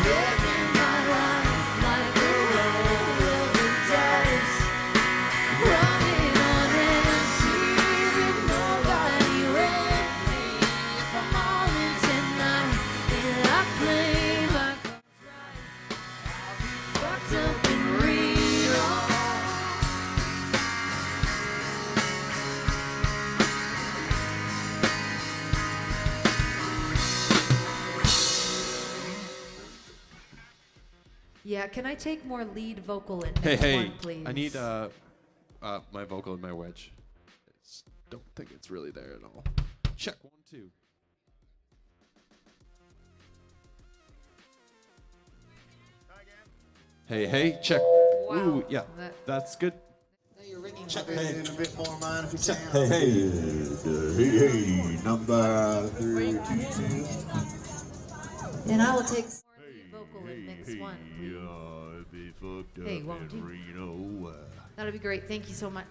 living my life like a roll of the dice, running on empty with nobody with me. If I'm all in tonight and I play my cards right, I'll be fucked up in Reno. Yeah, can I take more lead vocal in Hey, mix hey, one, please? I need my vocal in my wedge. Don't think it's really there at all. Check 1, 2. Hey, hey, check. Wow. Ooh, yeah, that's good. Check. Hey, a bit more mine if you Check. can. Hey, number 32. And I will take more lead vocal in mix one, please. Hey, won't you? That'll be great. Thank you so much.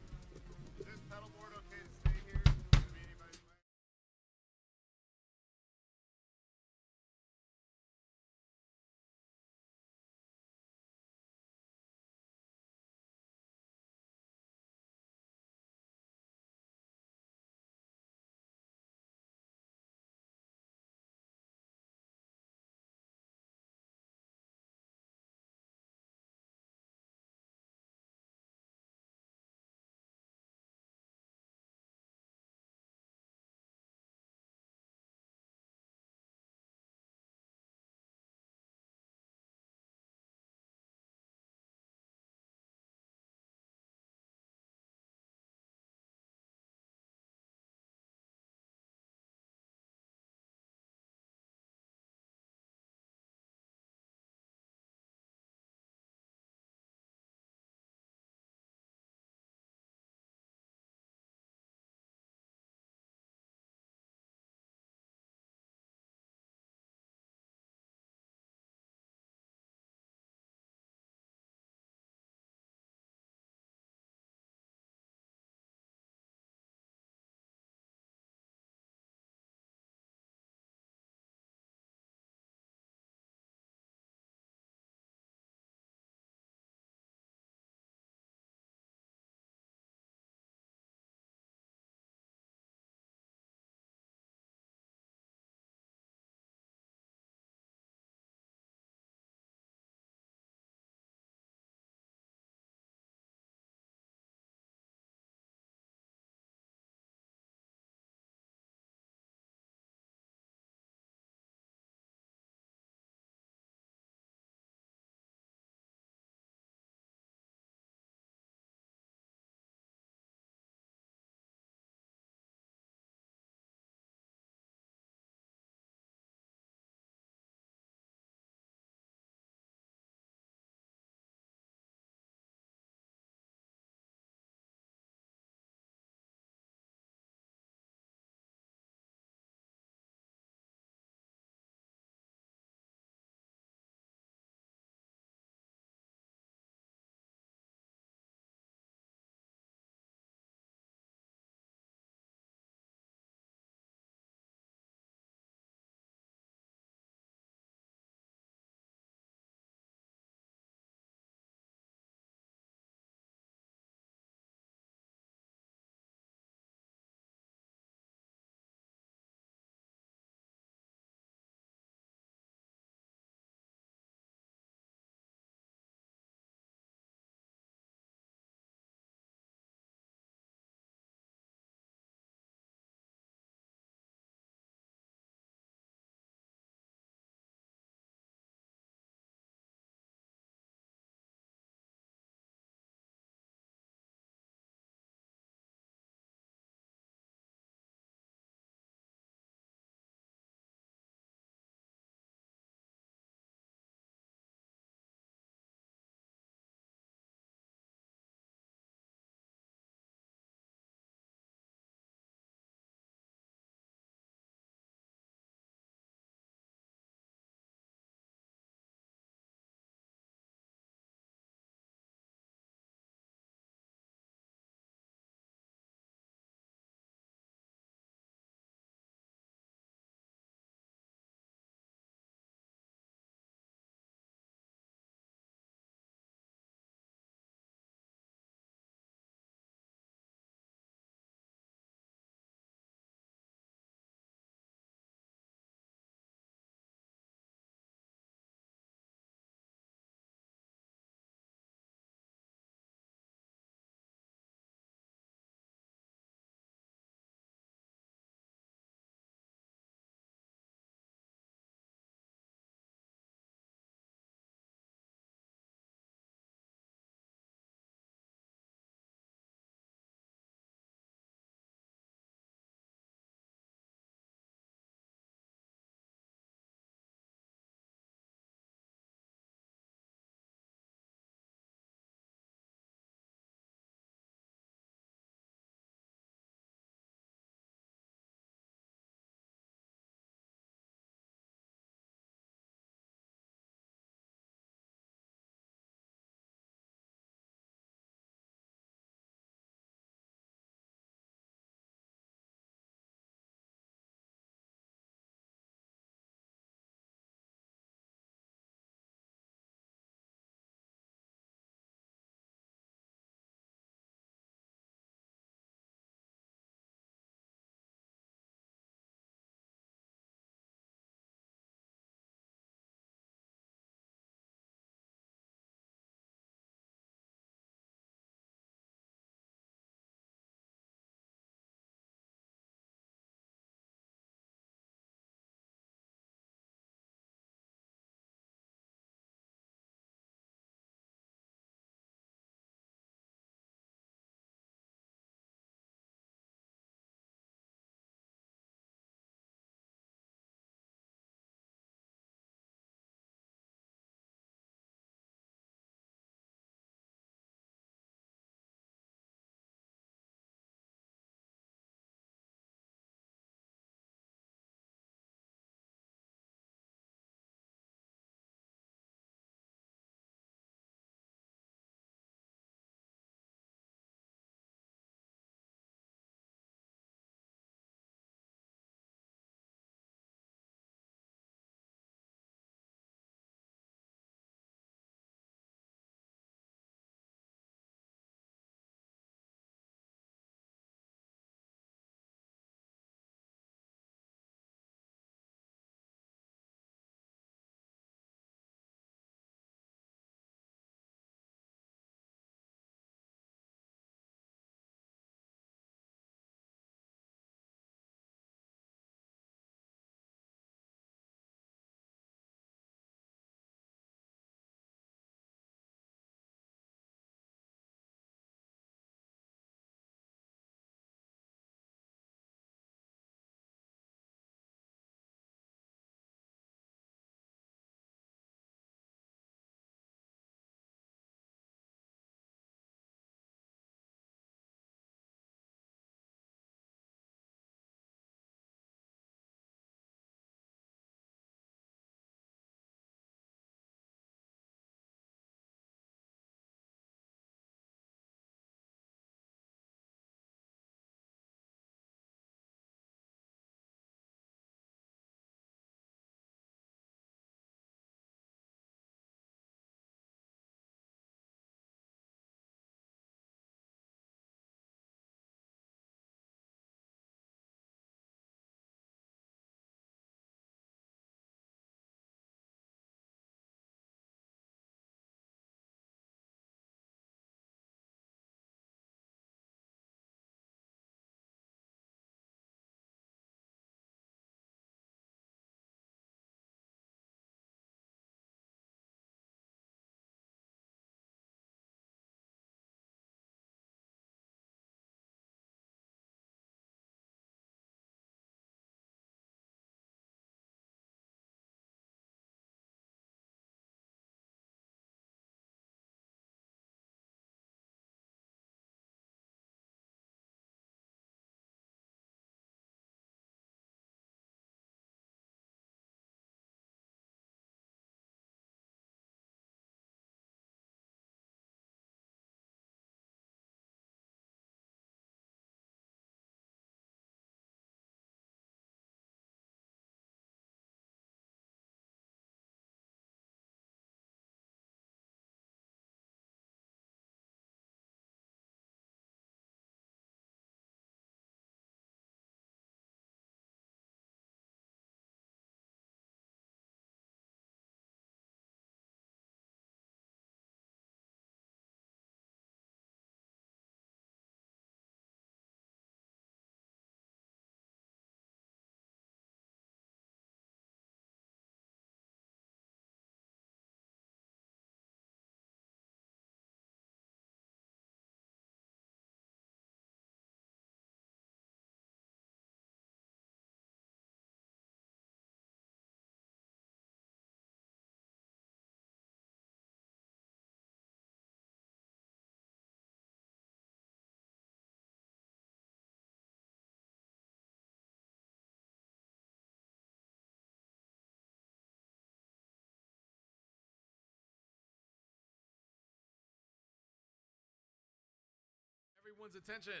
everyone's attention.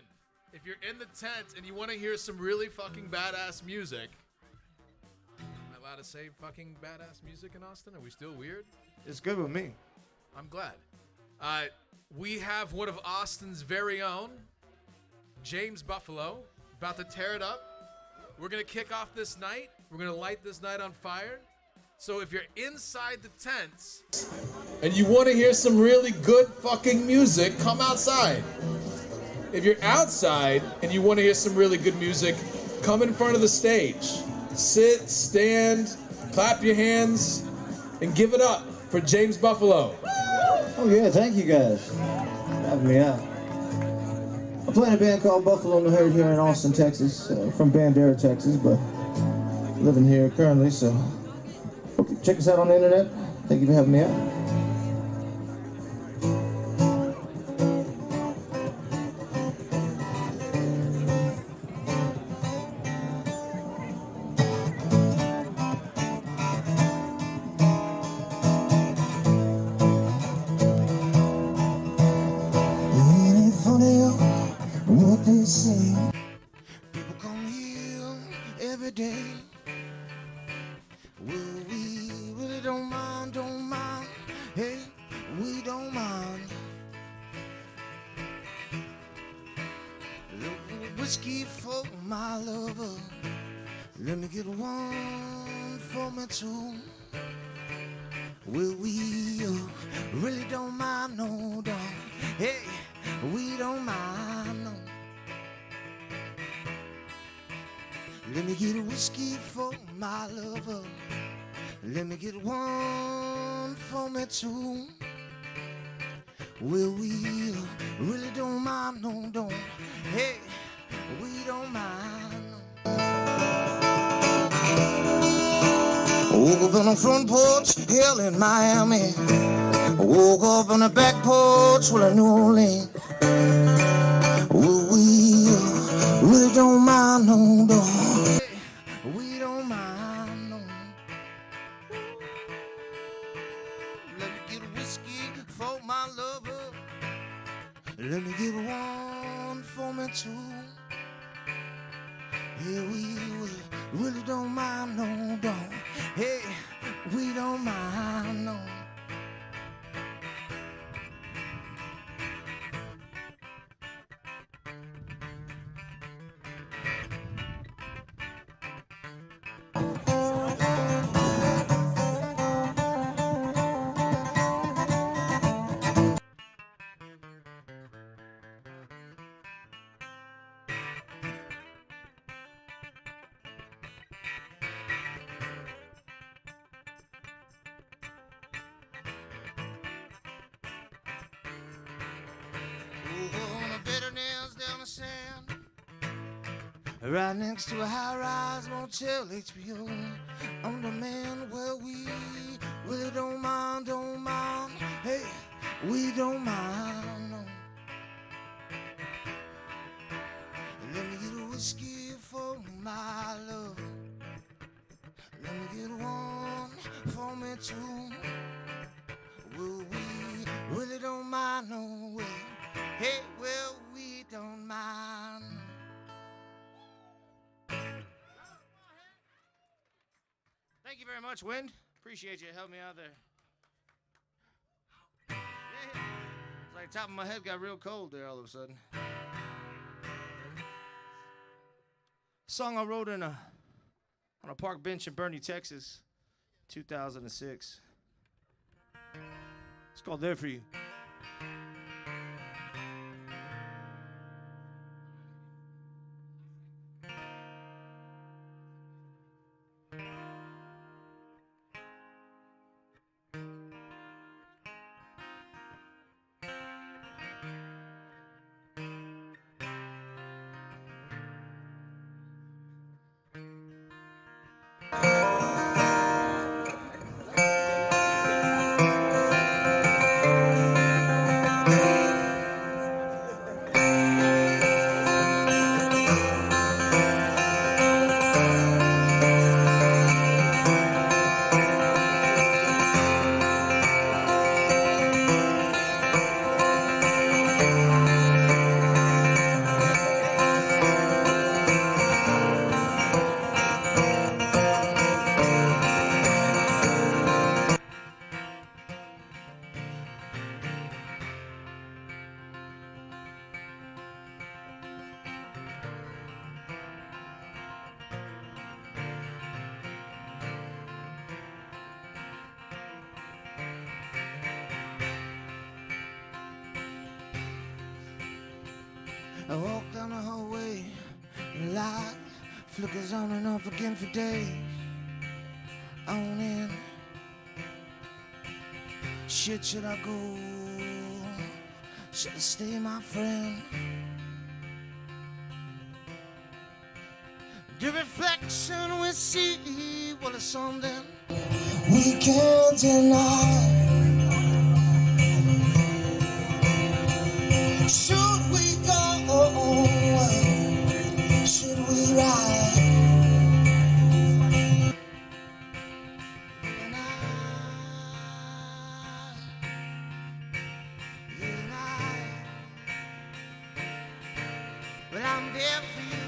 If you're in the tent and you want to hear some really fucking badass music, am I allowed to say fucking badass music in Austin? Are we still weird? It's good with me. I'm glad. We have one of Austin's very own, James Buffalo, about to tear it up. We're going to kick off this night. We're going to light this night on fire. So if you're inside the tents and you want to hear some really good fucking music, come outside. If you're outside and you want to hear some really good music, come in front of the stage. Sit, stand, clap your hands, and give it up for James Buffalo. Oh yeah, thank you guys for having me out. I play in a band called Buffalo and the Herd here in Austin, Texas, from Bandera, Texas, but living here currently, so hope you check us out on the internet. Thank you for having me out. What they say, people come here every day. Well, we really don't mind, hey, we don't mind. Little whiskey for my lover, let me get one for me too. Well, we really don't mind, no, don't, hey, we don't mind, no. Let me get a whiskey for my lover. Let me get one for me too. Well, we really don't mind, no, don't. Hey, we don't mind, no. Woke up on the front porch, hell in Miami. Woke up on the back porch, well, in New Orleans. Well, we really don't mind, no, don't. We don't mind, no. Let me get a whiskey for my lover. Let me get one for me too. Yeah, we really don't mind, no, don't. Hey, we don't mind, no. Right next to a high-rise motel, HBO. I'm the man where we really don't mind, hey, we don't mind, no. Let me get a whiskey for my love. Let me get one for me too. Well, we really don't mind, no way. Hey, well, we don't mind. Thank you very much, Wind. Appreciate you helping me out there. Yeah. It's like the top of my head got real cold there all of a sudden. Song I wrote on a park bench in Bernie, Texas, 2006. It's called There For You. I walk down the hallway, and light flickers on and off again for days. On in. Shit, should I go? Should I stay, my friend? The reflection we see, well, it's something we can't deny. Should we go? Should we ride? But I'm there for you.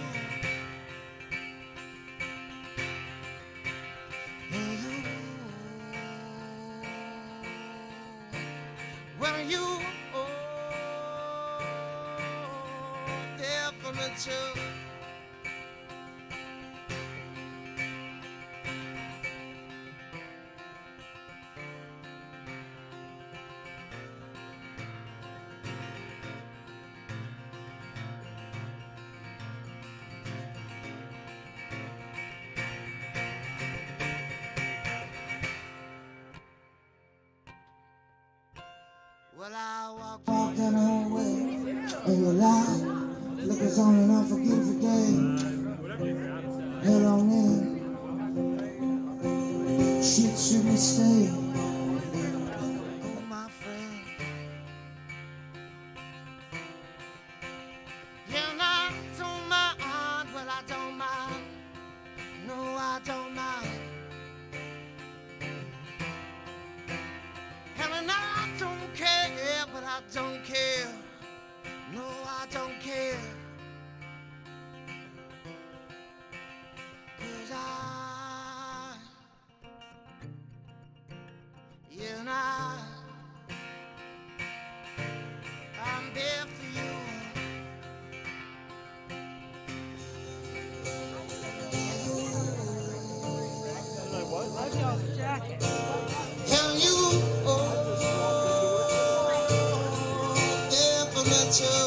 And you. Well, you there for me too. Well, I walk down the hallway, and your light flickers on and off again for days. Head on in. Shit, should we stay? Oh, my friend. Yeah, and I don't mind. Well, I don't mind. No, I don't mind. And I don't care, but I don't care. No, I don't care. 'Cause yeah, and I'm there for you. And you, there for me too.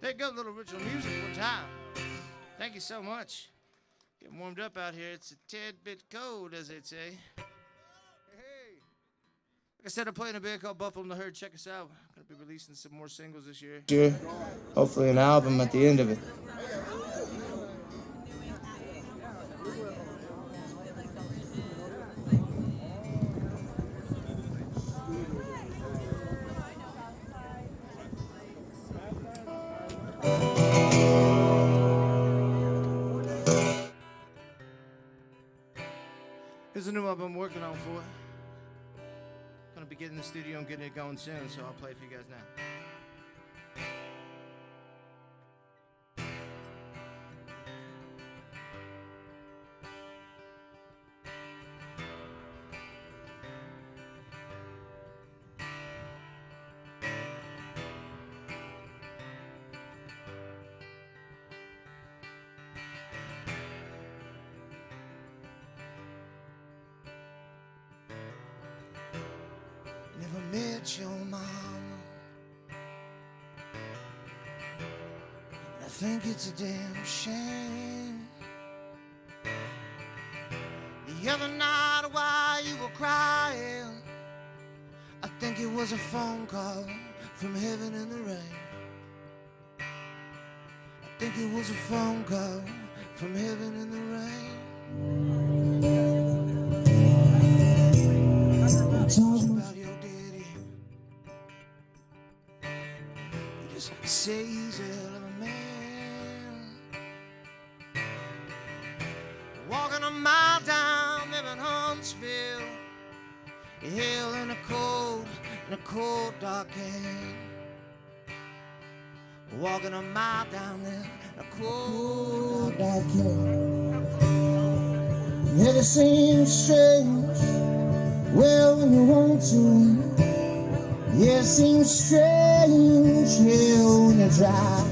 They got a little original music one time. Thank you so much. Getting warmed up out here. It's a tad bit cold, as they'd say. Hey. Like I said, I'm playing a band called Buffalo and the Herd. Check us out. Gonna be releasing some more singles this year. Sure. Hopefully an album at the end of it. Here's a new album I'm working on for. Gonna be getting in the studio and getting it going soon, so I'll play it for you guys now. Never met your mama. I think it's a damn shame. The other night while you were crying, I think it was a phone call from heaven in the rain. I think it was a phone call from heaven in the rain. Talking about your daddy. You just say he's a hell of a man. Walking a mile down there in Huntsville, hell in a cold dark hand. walking a mile down there, a cold dark alley. And it seems strange, well, when you want to. Yeah, it seems strange, yeah, when you try.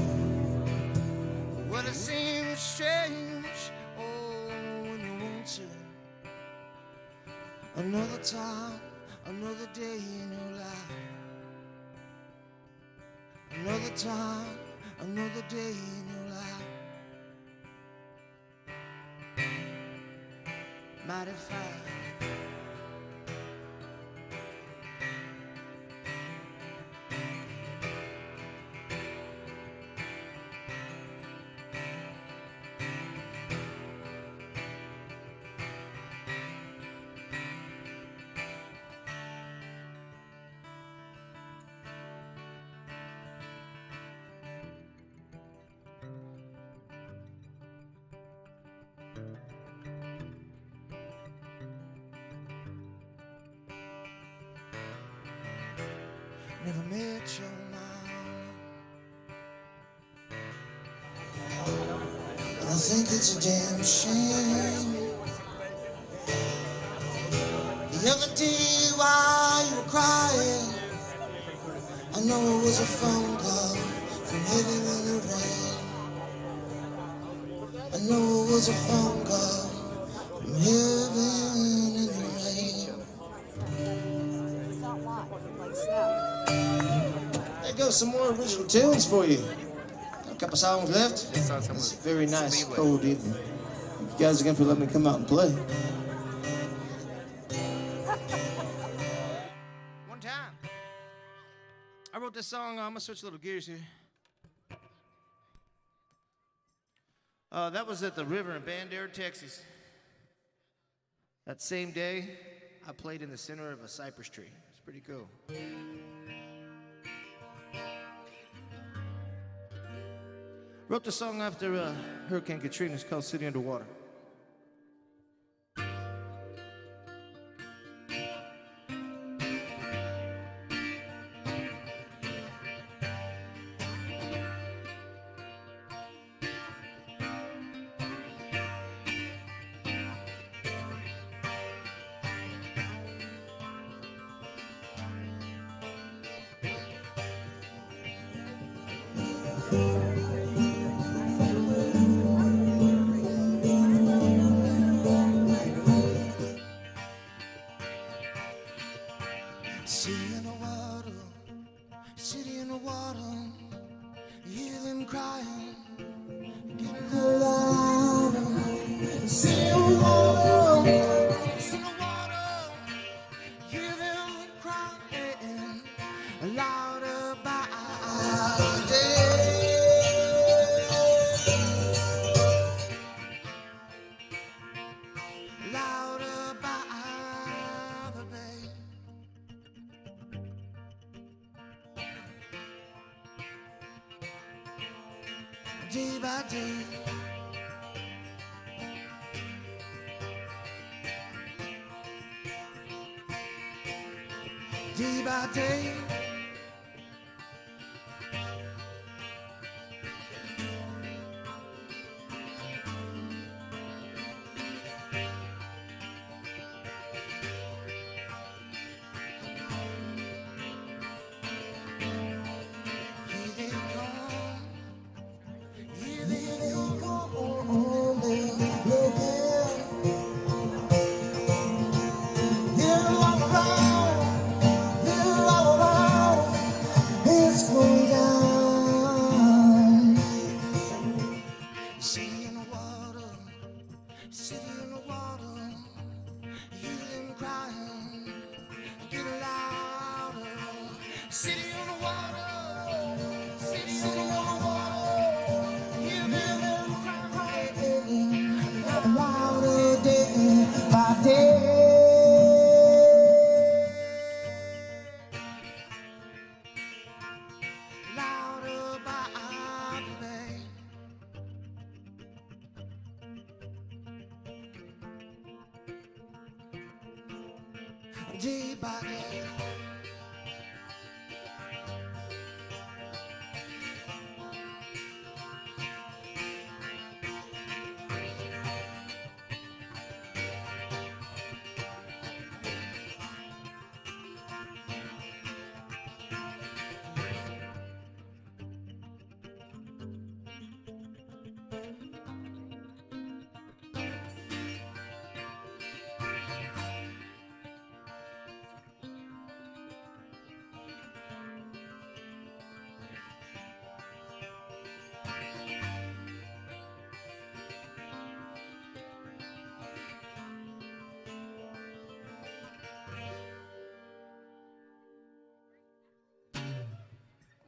Well, it seems strange, oh, when you want to. Another time, another day in your life. Another time, another day in your life. Mighty fine. Never met your mom. I think it's a damn shame. The other day while you were crying, I know it was a phone call from heaven in the rain. I know it was a phone call from heaven in the rain. There goes some more original tunes for you. Got a couple songs left. It's a very nice cold evening. You guys are gonna let me come out and play. One time, I wrote this song. I'm gonna switch little gears here. That was at the river in Bandera, Texas. That same day, I played in the center of a cypress tree. It's pretty cool. Wrote the song after Hurricane Katrina. It's called City Underwater. City in the water, city in the water, hear them crying, get louder. City in the water, hear them crying, louder by day. Louder by the bay. Day by day, day by day, here they come. Here they come, they again. They're all around, it's going down. City in the water, city in the water, hear them crying, get louder. City in the water, city in the water, hear them crying, louder day by day. Louder by the bay. Day by day.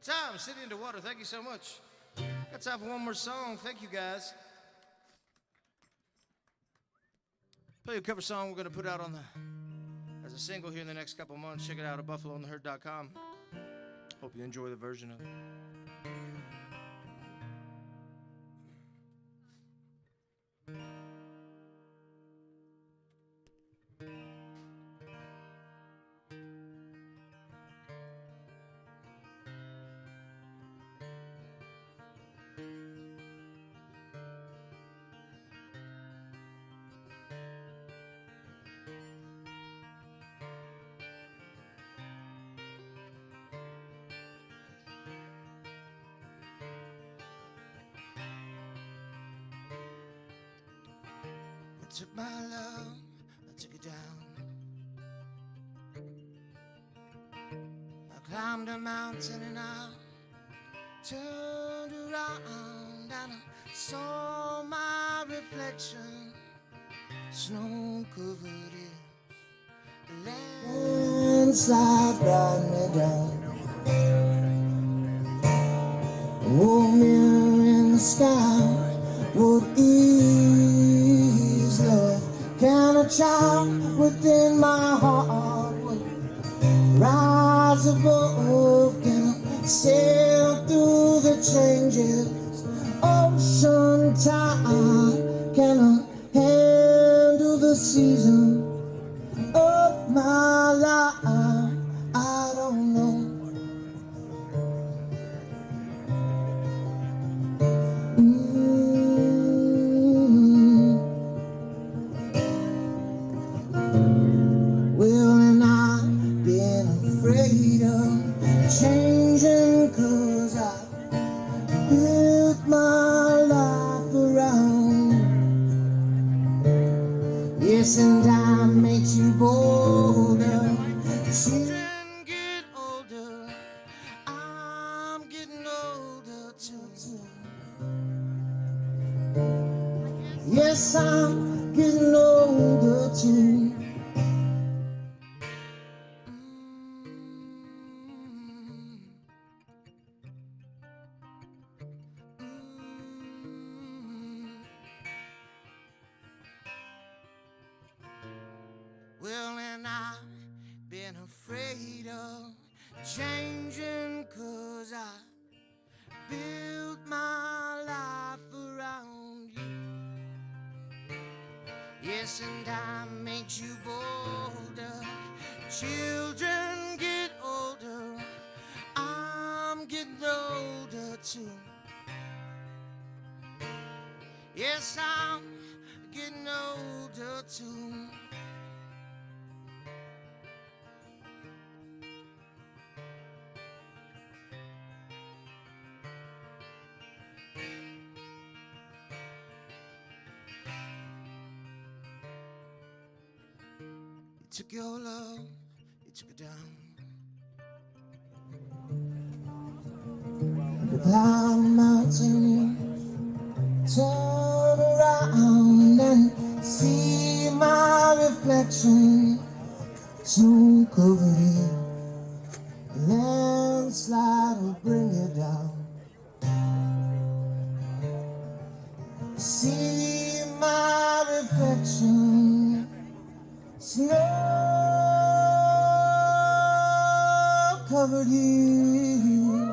Time, City into Water. Thank you so much. Got time for one more song. Thank you, guys. Play a cover song we're going to put out as a single here in the next couple months. Check it out at buffaloandtheherd.com. Hope you enjoy the version of it. I took my love, I took it down. I climbed a mountain and I turned around and I saw my reflection, snow-covered hills. Landslide brought me down. Oh, mirror in the sky, what is love? Can a child within my heart rise above? Can I sail through the changes? Ocean tide, can I handle the season of my life? I don't know. Well, and I've been afraid of changing, 'cause I built my life around. Yes, and time makes you bolder. Children get older, I'm getting older too. Yes, I'm getting older too. Well, and I've been afraid of changing, 'cause I built my life around you. Yes, and time makes you bolder. Children get older, I'm getting older too. Yes, I'm getting older too. You took your love, you took it down. You climbed a mountain, turn around and see my reflection. Snow-covered hill, landslide will bring you down. See my reflection, snow-covered hill,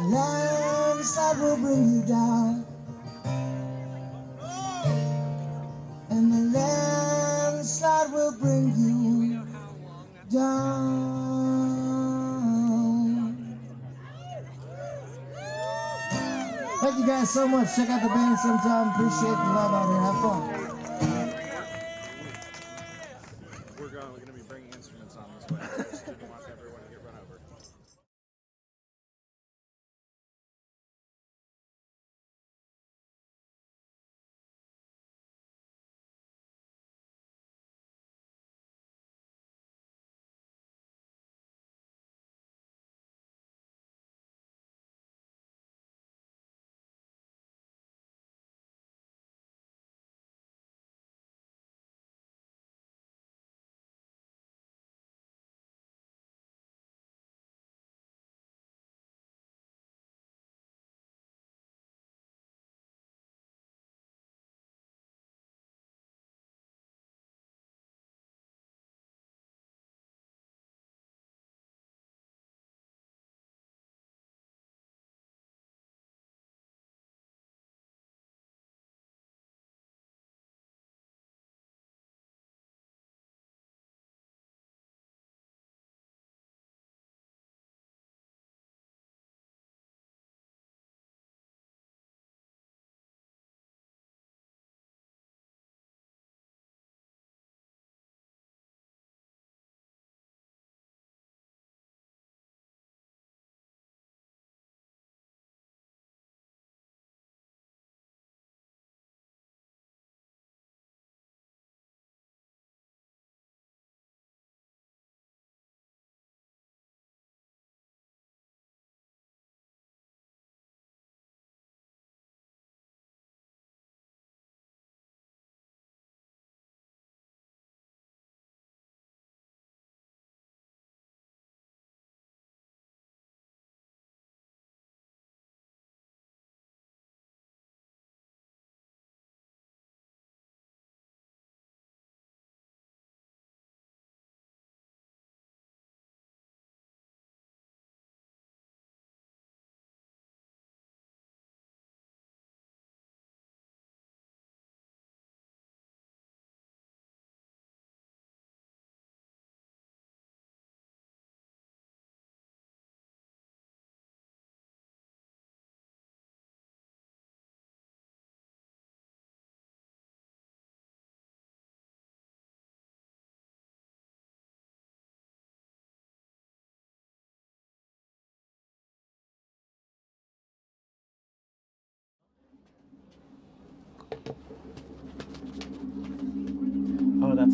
landslide will bring you down. And the landslide will bring you down. Thank you guys so much. Check out the band sometime. Appreciate the love out here. Have fun. We're going to be bringing instruments on this way. I just didn't want everyone to get run over.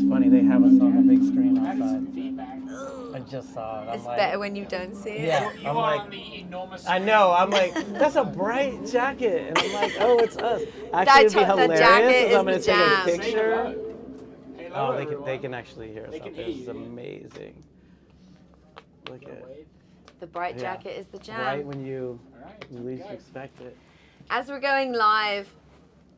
It's funny, they have us on the big screen outside. I just saw it. I'm It's like, better when you don't see it. yeah, I'm like, I know. I'm like, that's a bright jacket, and I'm like, oh, it's us. Actually, it'd be The hilarious jacket if I'm is gonna the take a jam. picture. Hey, Oh, hello, they can actually hear us out there. This is amazing. Look at it. The bright Yeah. jacket is the jam. Right when you least expect it. As we're going live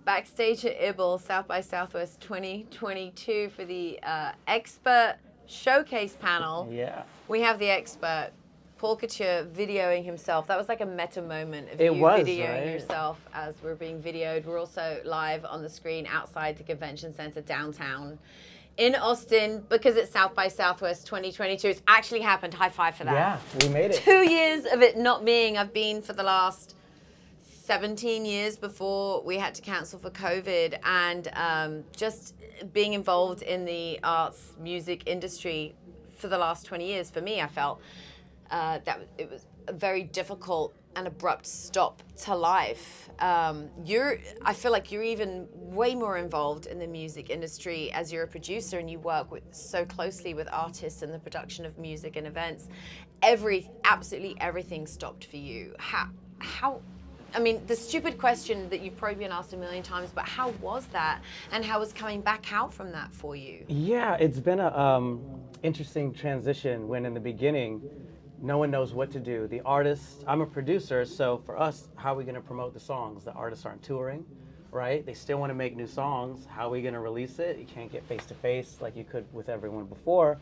backstage at ibble South by Southwest 2022 for the expert showcase panel, Yeah. we have the expert Paul Couture videoing himself. That was like a meta moment of It you was, videoing right? yourself as we're being videoed. We're also live on the screen outside the convention center downtown in Austin because it's South by Southwest 2022. It's actually happened. High five for that. Yeah, we made it. 2 years of it not being. I've been for the last 17 years before we had to cancel for COVID, and just being involved in the arts music industry for the last 20 years, for me, I felt that it was a very difficult and abrupt stop to life. I feel like you're even way more involved in the music industry as you're a producer, and you work so closely with artists in the production of music and events. Absolutely everything stopped for you. How? I mean, the stupid question that you've probably been asked a million times, but how was that, and how was coming back out from that for you? Yeah, it's been a interesting transition when in the beginning, no one knows what to do. The artists, I'm a producer, so for us, how are we gonna promote the songs? The artists aren't touring, right? They still wanna make new songs. How are we gonna release it? You can't get face-to-face like you could with everyone before.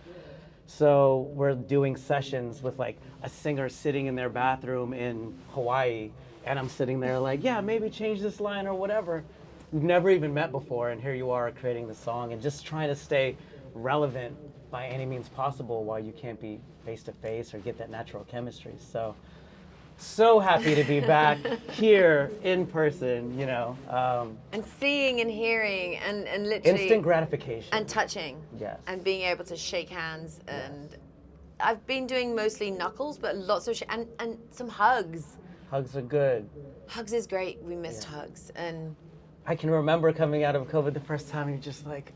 So we're doing sessions with like a singer sitting in their bathroom in Hawaii, and I'm sitting there like, yeah, maybe change this line or whatever. We've never even met before, and here you are creating the song and just trying to stay relevant by any means possible while you can't be face-to-face or get that natural chemistry. So happy to be back here in person, you know. And seeing and hearing and literally... Instant gratification. And touching. Yes. And being able to shake hands. And I've been doing mostly knuckles, but lots of and some hugs. Hugs are good. Hugs is great. We missed hugs. And I can remember coming out of COVID the first time, you're just like,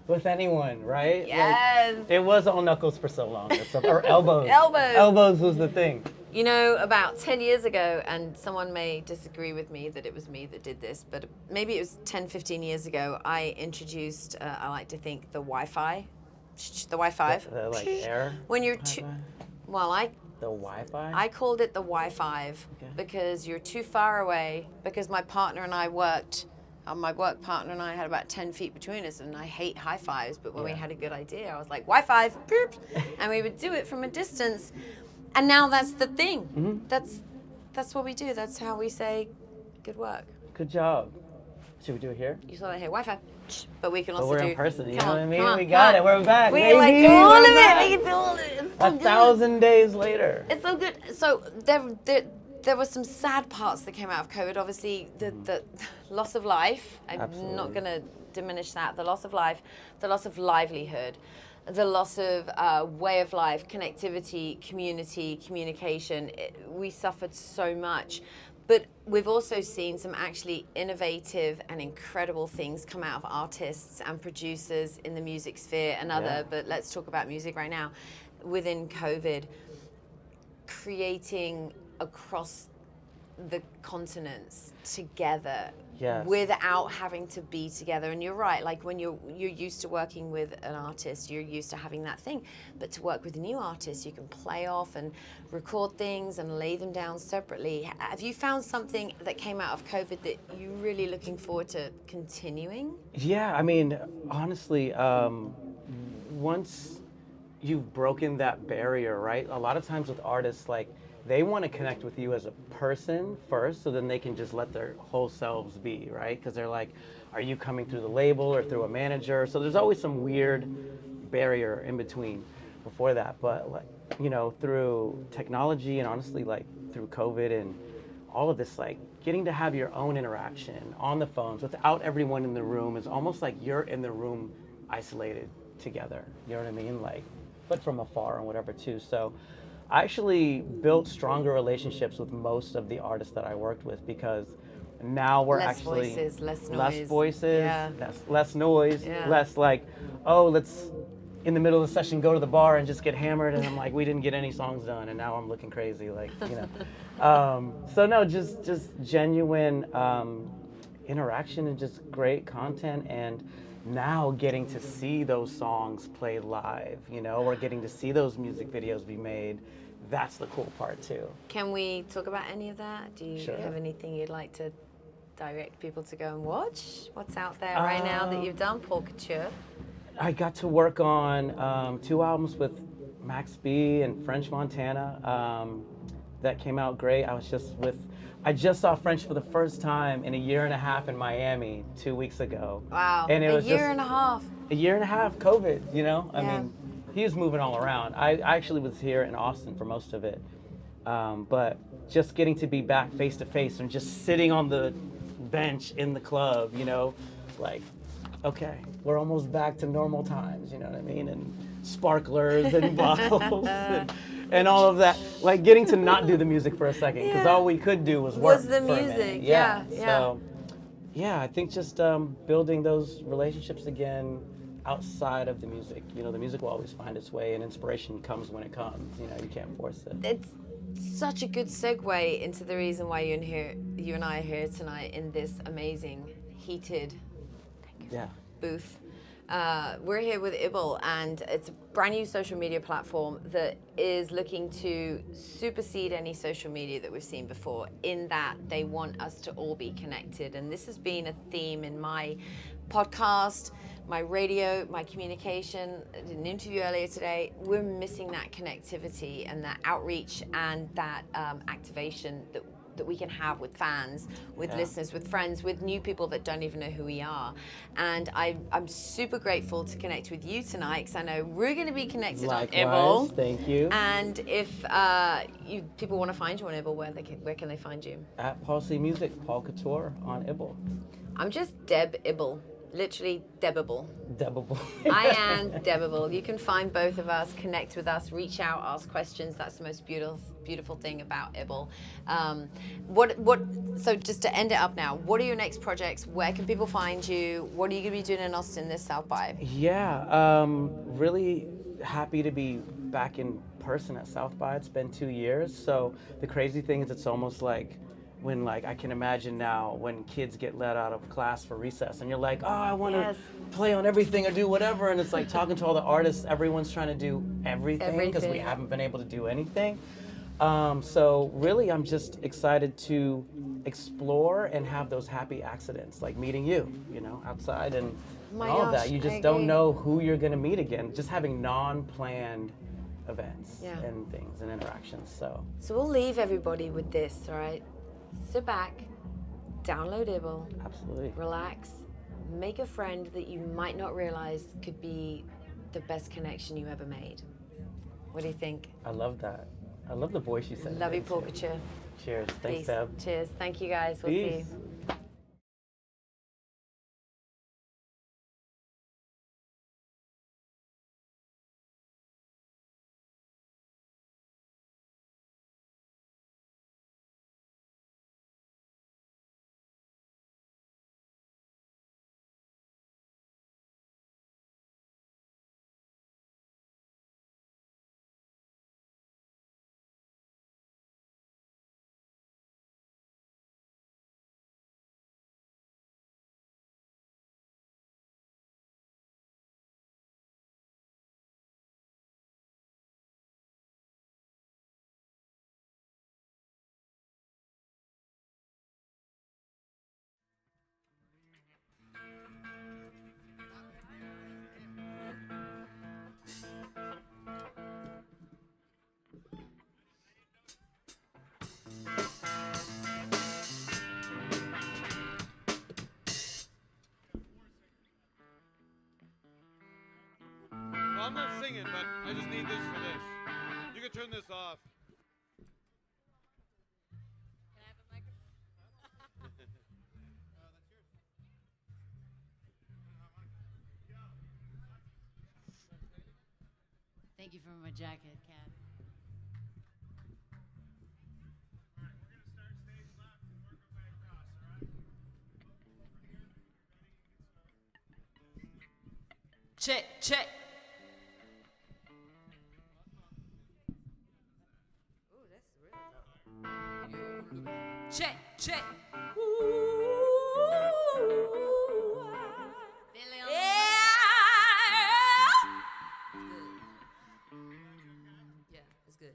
with anyone, right? Yes. Like, it was all knuckles for so long, or elbows. Elbows. Elbows was the thing. You know, about 10 years ago, and someone may disagree with me that it was me that did this, but maybe it was 10, 15 years ago, I introduced, I like to think, the Wi-Fi. The Wi-Fi. The like air? When you're The Wi-Fi? I called it the Wi-Fi because you're too far away, because my partner and I worked, my work partner and I had about 10 feet between us, and I hate high fives, but when we had a good idea, I was like, Wi-Fi, boop, and we would do it from a distance. And now that's the thing. Mm-hmm. That's what we do. That's how we say good work. Good job. Should we do it here? You saw that here, Wi-Fi. But we can also we're do... in person, you come know on, what I mean? come on, We got come it, on. we're back, We can like baby, do all we're of it. back. We can do all of it. It's so good. 1,000 days later. It's so good. So there were some sad parts that came out of COVID. Obviously, the loss of life. I'm not going to diminish that. The loss of life, the loss of livelihood, the loss of way of life, connectivity, community, communication. We suffered so much. But we've also seen some actually innovative and incredible things come out of artists and producers in the music sphere and other, but let's talk about music right now. Within COVID, creating across the continents together without having to be together. And you're right, like when you're used to working with an artist, you're used to having that thing, but to work with a new artist, you can play off and record things and lay them down separately. Have you found something that came out of COVID that you're really looking forward to continuing? Yeah, I mean, honestly, once you've broken that barrier, right? A lot of times with artists, like, they want to connect with you as a person first, so then they can just let their whole selves be, right? Because they're like, are you coming through the label or through a manager? So there's always some weird barrier in between before that. But, like, you know, through technology and honestly, like, through COVID and all of this, like, getting to have your own interaction on the phones without everyone in the room is almost like you're in the room isolated together. You know what I mean? Like, but from afar and whatever too. So I actually built stronger relationships with most of the artists that I worked with because Now we're Less actually voices, less less noise. voices, Yeah. less noise, Yeah. less like, oh, let's in the middle of the session go to the bar and just get hammered, and I'm like, we didn't get any songs done, and now I'm looking crazy, like, you know. So no, just genuine interaction and just great content, and now getting to see those songs played live, you know, or getting to see those music videos be made. That's the cool part too. Can we talk about any of that? Do you Sure. have anything you'd like to direct people to go and watch? What's out there right now that you've done, Paul Couture? I got to work on 2 albums with Max B and French Montana. That came out great. I just saw French for the first time in a year and a half in Miami 2 weeks ago. Wow, And it a was year just and a half. a year and a half, COVID, you know? I Yeah. mean, he was moving all around. I actually was here in Austin for most of it. But just getting to be back face to face and just sitting on the bench in the club, you know, like, okay, we're almost back to normal times, you know what I mean? And sparklers and bottles and all of that. Like getting to not do the music for a second, because all we could do was work. Was the for a minute. music, yeah. So, yeah, I think just building those relationships again outside of the music. You know, the music will always find its way, and inspiration comes when it comes. You know, you can't force it. It's such a good segue into the reason why you and I are here tonight in this amazing, heated booth. We're here with ibble, and it's a brand new social media platform that is looking to supersede any social media that we've seen before, in that they want us to all be connected. And this has been a theme in my podcast, my radio, my communication. I did an interview earlier today. We're missing that connectivity and that outreach and that activation that we can have with fans, with listeners, with friends, with new people that don't even know who we are. And I'm super grateful to connect with you tonight, because I know we're going to be connected Likewise, on ibble. thank you. And if people want to find you on ibble, where can they find you? At Paul C Music, Paul Couture on ibble. I'm just Deb Ibble. Literally Debable. Debable. I am Debable. You can find both of us, connect with us, reach out, ask questions. That's the most beautiful thing about ibble. So just to end it up now, what are your next projects? Where can people find you? What are you going to be doing in Austin this South by? Yeah, really happy to be back in person at South by. It's been 2 years. So the crazy thing is, it's almost like when, like, I can imagine now when kids get let out of class for recess and you're like, oh, I want to play on everything or do whatever. And it's like talking to all the artists, everyone's trying to do everything because we haven't been able to do anything. So really, I'm just excited to explore and have those happy accidents, like meeting you, you know, outside and all of that. You just don't know who you're going to meet again. Just having non-planned events and things and interactions. So we'll leave everybody with this, all right? Sit back, download ibble, absolutely, relax, make a friend that you might not realize could be the best connection you ever made. What do you think? I love that. I love the voice you said. Love you, Paul Couture. Cheers. Thanks, Peace. Deb. Cheers. Thank you, guys. We'll see Peace. you. Well, I'm not singing, but I just need this for this. You can turn this off. Can I have a microphone? Thank you for my jacket, Kat. All right, we're going to start stage left and work our way across, all right? Check, check. Check, check. Yeah, it's good.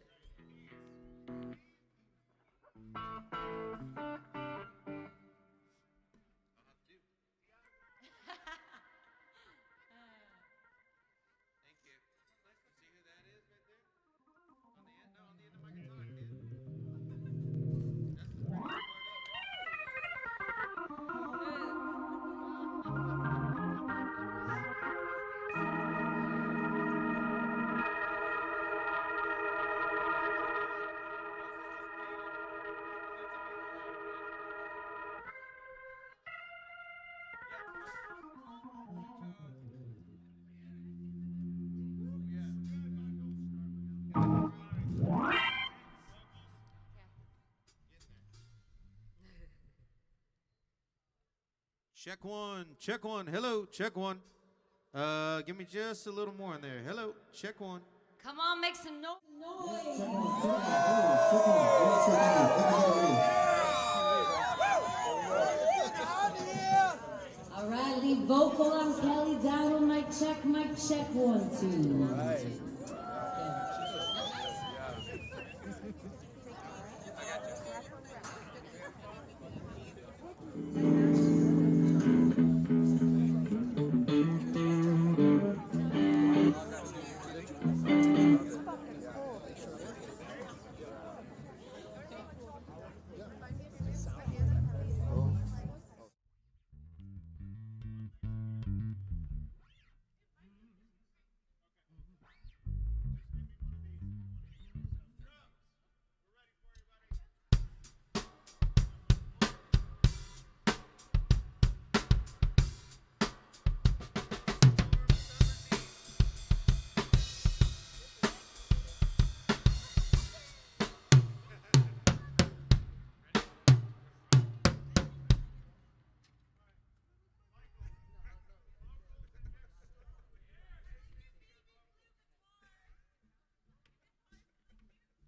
Check one, check one. Hello, check one. Give me just a little more in there. Hello, check one. Come on, make some noise. All right, lead vocal. I'm Kelly. Down on mic check, 1, 2.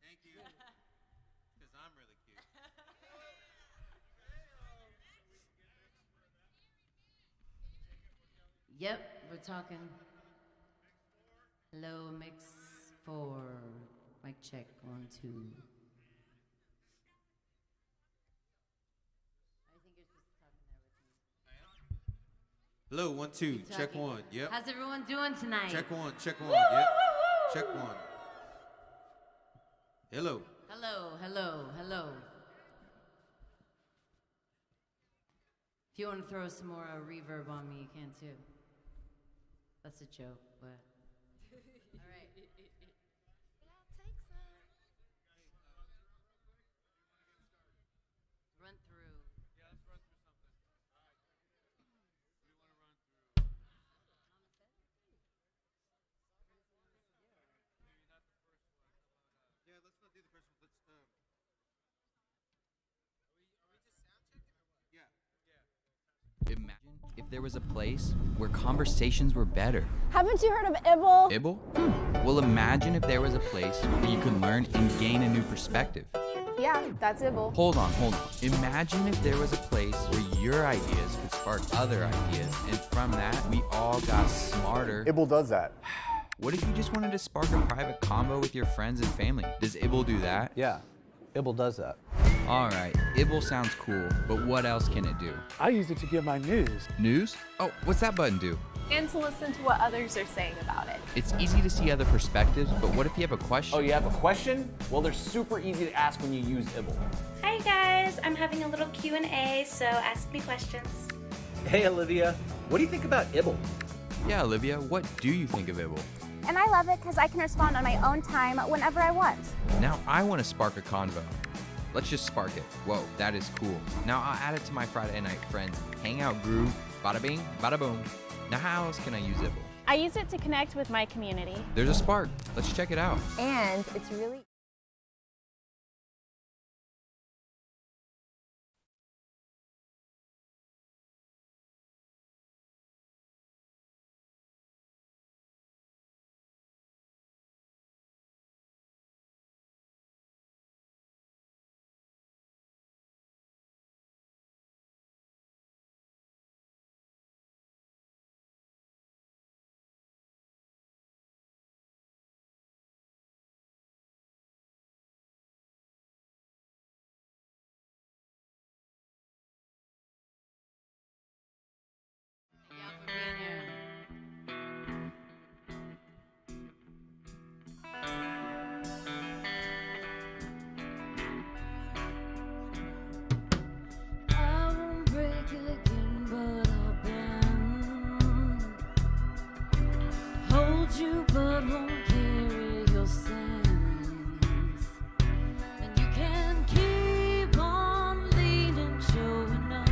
Thank you. Because I'm really cute. Yep, we're talking. Hello, mix 4. Mic check, 1, 2. Hello, 1, 2. Keep Check talking. 1. Yep. How's everyone doing tonight? Check 1. Check 1. Woo, Yep. woo, woo, Check woo. 1. Hello. Hello, hello, hello. If you want to throw some more reverb on me, you can too. That's a joke, but. All right. Run through. Yeah, let's run through something. All right. What do you want to run through? Maybe not the first one. How about, Yeah, let's not do the first one. Let's, Are we just sound checking or what? Yeah. Imagine if there was a place where conversations were better. Haven't you heard of ibble? Ibble? Well, imagine if there was a place where you could learn and gain a new perspective. Yeah, that's ibble. Hold on. Imagine if there was a place where your ideas could spark other ideas, and from that, we all got smarter. ibble does that. What if you just wanted to spark a private convo with your friends and family? Does ibble do that? Yeah, ibble does that. All right, ibble sounds cool, but what else can it do? I use it to get my news. News? Oh, what's that button do? And to listen to what others are saying about it. It's easy to see other perspectives, but what if you have a question? Oh, you have a question? Well, they're super easy to ask when you use ibble. Hi guys, I'm having a little Q&A, so ask me questions. Hey Olivia, what do you think about ibble? Yeah, Olivia, what do you think of ibble? And I love it because I can respond on my own time whenever I want. Now I want to spark a convo. Let's just spark it. Whoa, that is cool. Now I'll add it to my Friday night friends hangout group. Bada bing, bada boom. Now how else can I use ibble? I use it to connect with my community. There's a spark. Let's check it out. And it's really hold you but won't carry your sins. And you can keep on leaning, showing up.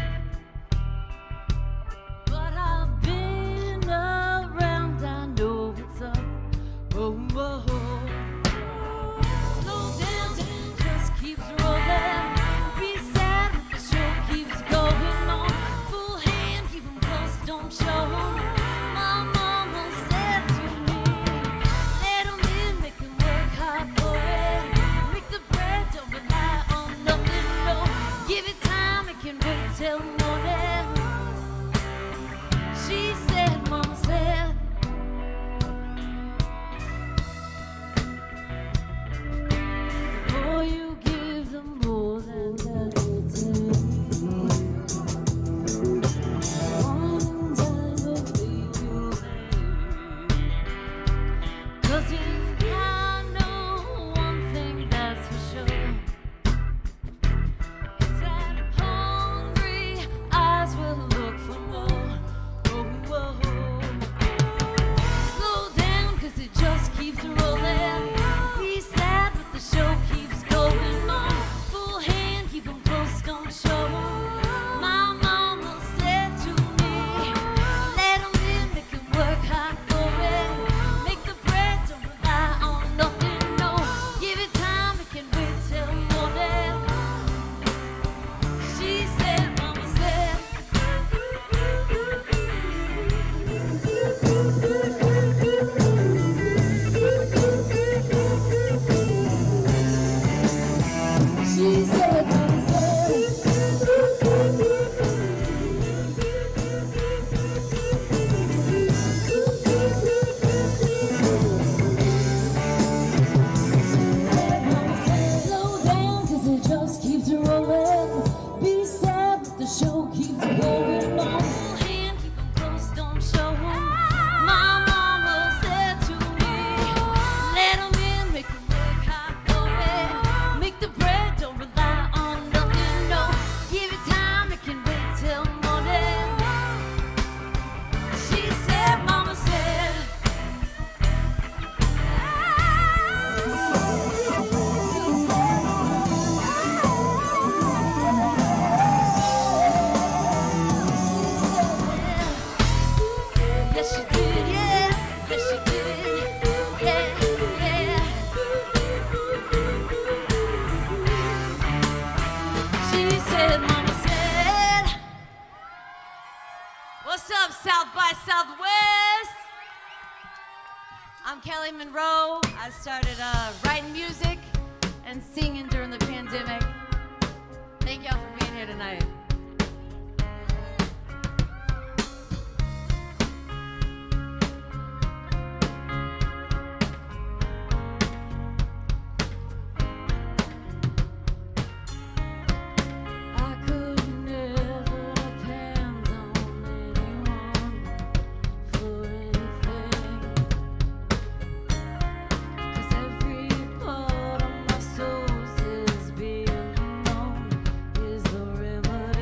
But I've been around, I know what's up. Oh, oh, oh. Slow down, just keeps rolling. Be sad, the show keeps going on. Full hand, keep 'em close, don't show 'em. My mama said to me, let 'em in, make 'em work hard for it. Make the bread, don't rely on nothing, no. Give it time, it can wait till morning. She said, mama said, the more you give, the more that they take. One time will leave you late. 'Cause if I know one thing, that's for sure, it's that hungry eyes will look for more. Oh, oh, oh. Slow down, 'cause it just keeps rolling. Be sad, but the show keeps going on. Full hand, keep 'em close, don't show 'em. My mama said to me, let 'em in, make 'em work hard for it. Make the bread, don't rely on nothing, no. Give it time, it can wait till morning. She said, mama said, she said, mama slow down, 'cause it just keeps rolling. Be sad, but the show keeps going on. Full hand, keep 'em close, don't show 'em. My mama said to me, let 'em in, make 'em work hard for it. Make the bread, don't rely on nothing, no. Give it time, it can wait till morning. She said, mama said, yes she did, yeah, yes she did, yeah, yeah. She said, mama said, what's up, South by Southwest? I'm Kelly Monroe. I started writing music and singing during the pandemic. Thank y'all for being here tonight. I could never depend on anyone for anything. 'Cause every part of my soul says being alone is the remedy.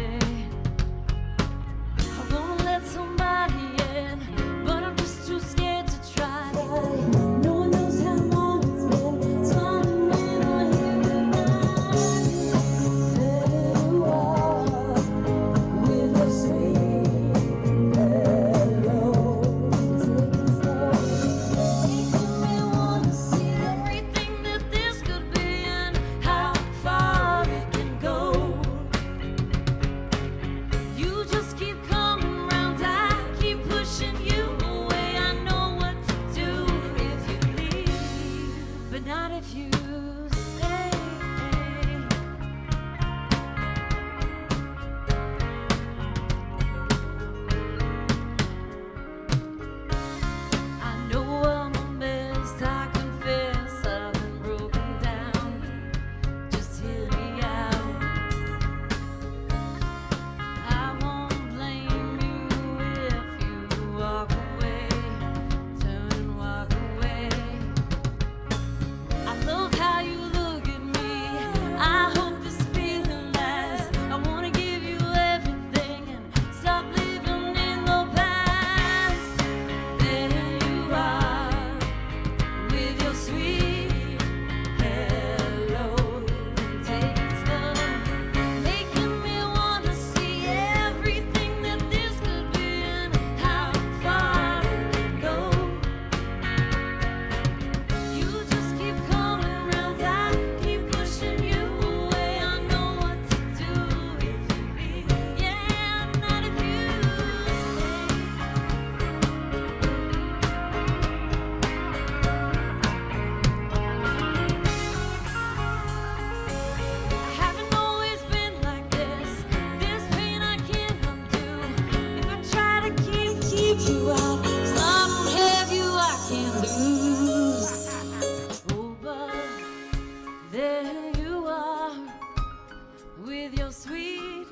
with your sweet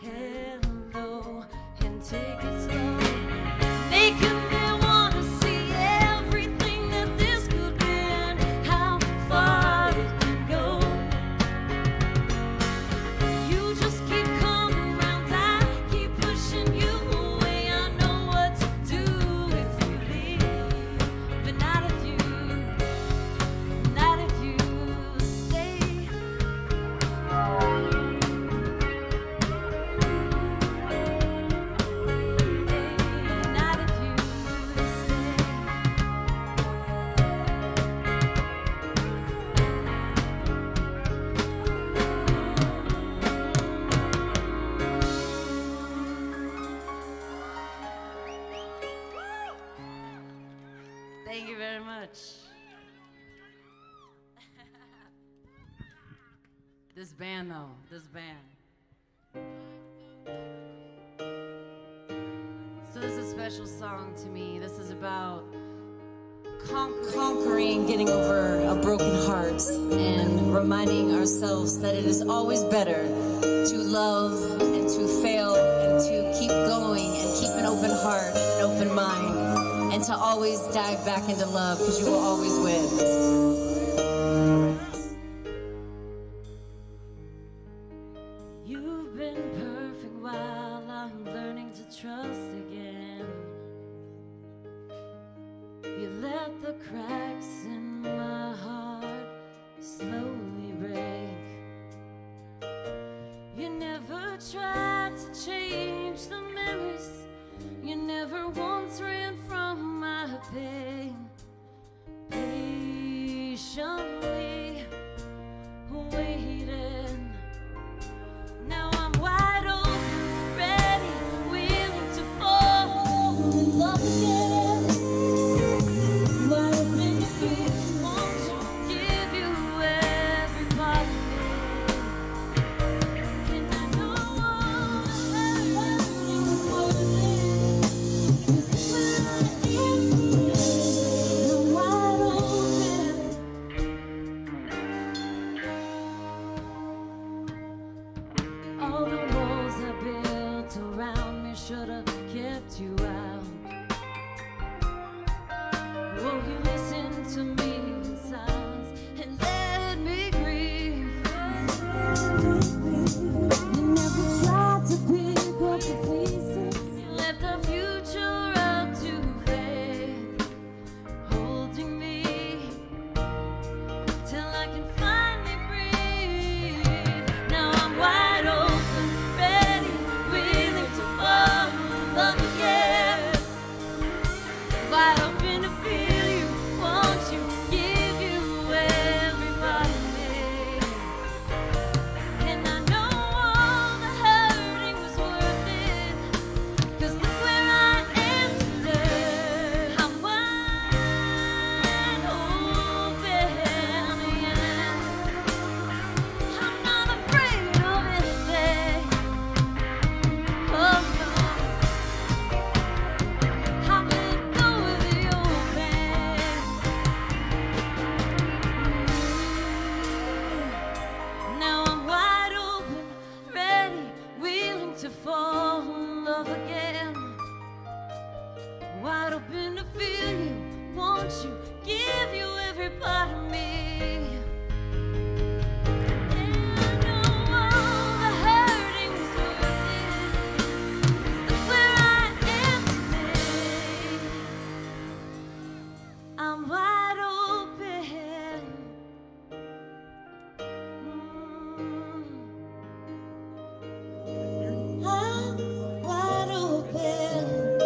hello and take it slow, making me wanna see everything that this could be and how far it can go. You just keep coming round, I keep pushing you away. I know what to do if you leave, but not if you stay. Not if you Thank you very much. This band, though, this band. So this is a special song to me. This is about conquering, getting over a broken heart, and reminding ourselves that it is always better to love and to fail and to keep going and keep an open heart and an open mind, and to always dive back into love, because you will always win. You've been perfect while I'm learning to trust again. You let the cracks in my heart slowly break. You never tried to change the memories. You never once ran from my pain. Patiently waiting. Now I'm wide open, ready, willing to fall in love again. Wide open to feel, want to give you every part of me. And I know all the hurting is worth it. 'Cause it's where I am today. I'm wide open. All the walls I built around me should've kept you out. Oh, you listened to me in silence and let me grieve. You never tried to pick up the pieces. You left our future out to fade, holding me till I can finally breathe. Now I'm wide open, ready, willing to fall in love again. Wide open to feel you, want you, give you every part of me. And I know all the hurting was worth it. 'Cause look where I am today. I'm wide open, yeah. I'm not afraid of anything. Oh no, I let go of the open. Now I'm wide open, ready, willing to fall in love again. Wide open to feel you, want you, give you every part of me. Yeah, I know all the hurting was worth it. Look where I am today. I'm wide open. I'm wide open.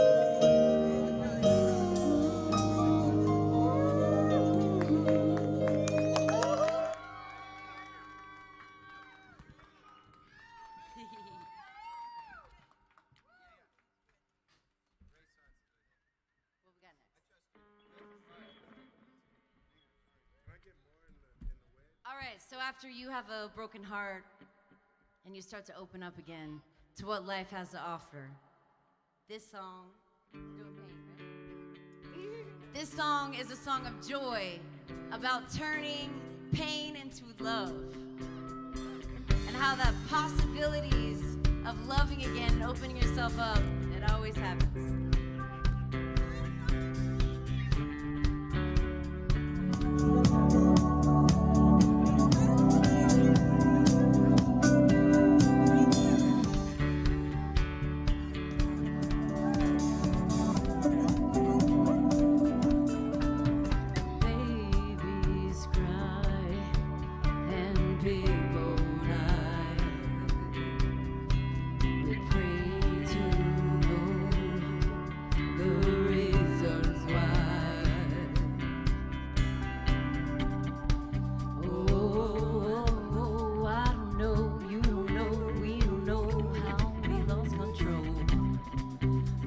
All right, so after you have a broken heart and you start to open up again to what life has to offer, this song, this song is a song of joy about turning pain into love and how the possibilities of loving again and opening yourself up, it always happens. Babies cry and people die. We pray to know the reasons why. Oh, I don't know, you don't know, we don't know how we lost control.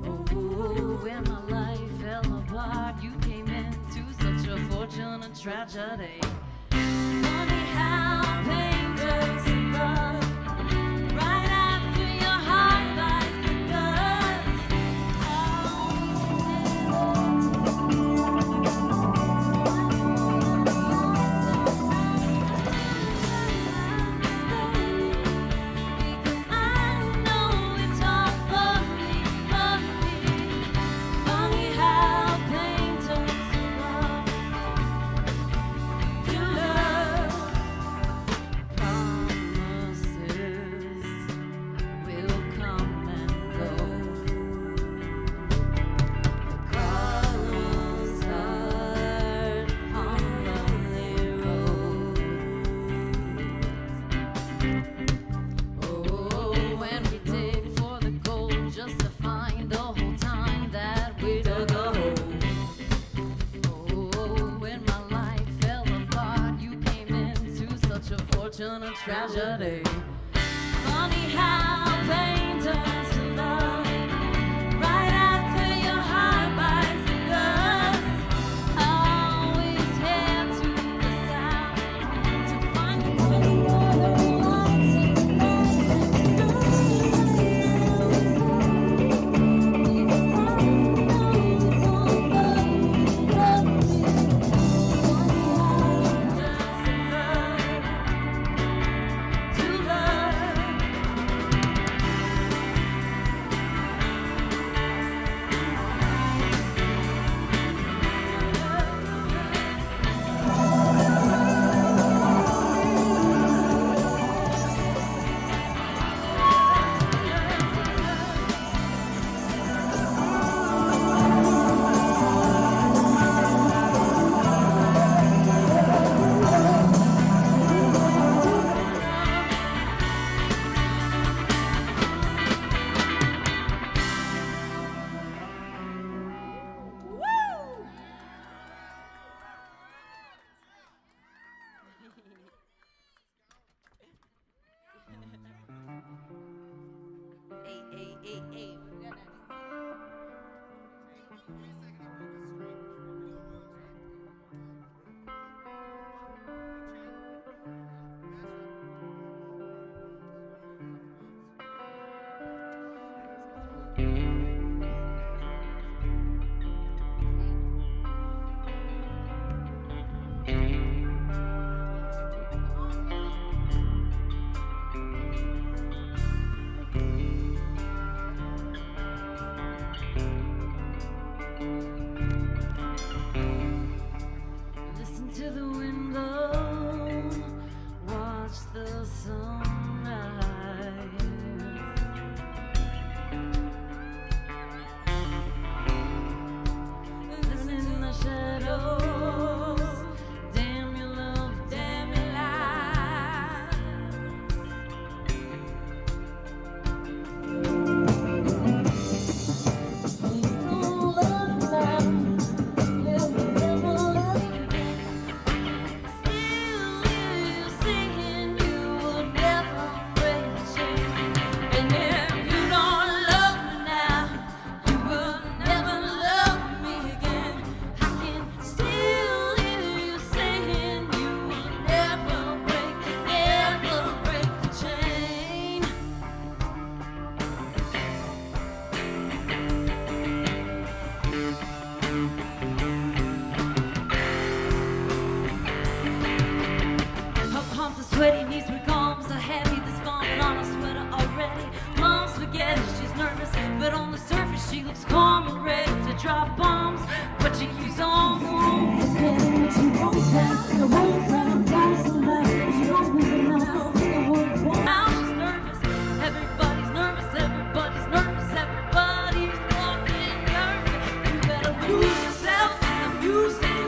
Oh, when my life fell apart, you came into such a fortunate tragedy. Funny how pain turns to love right after your heart bites the dust. Because I know it's all for me, for me. Funny how pain turns to love, to love. Promises will come and go. The colors start on lonely roads. Oh, when we dig for the gold just to find the whole time that we dug a hole. Oh, when my life fell apart, you came into such a fortunate tragedy. Funny how pain turns to love right after your heart bites the dust. Always head to the south to find the one to love. drop bombs, but you keep on moving. But you won't down, the whole crowd dies so loud. She opens her mouth, the words won't out. She's nervous, everybody's nervous, everybody's nervous, everybody's fucking nervous. You better lose yourself in the music.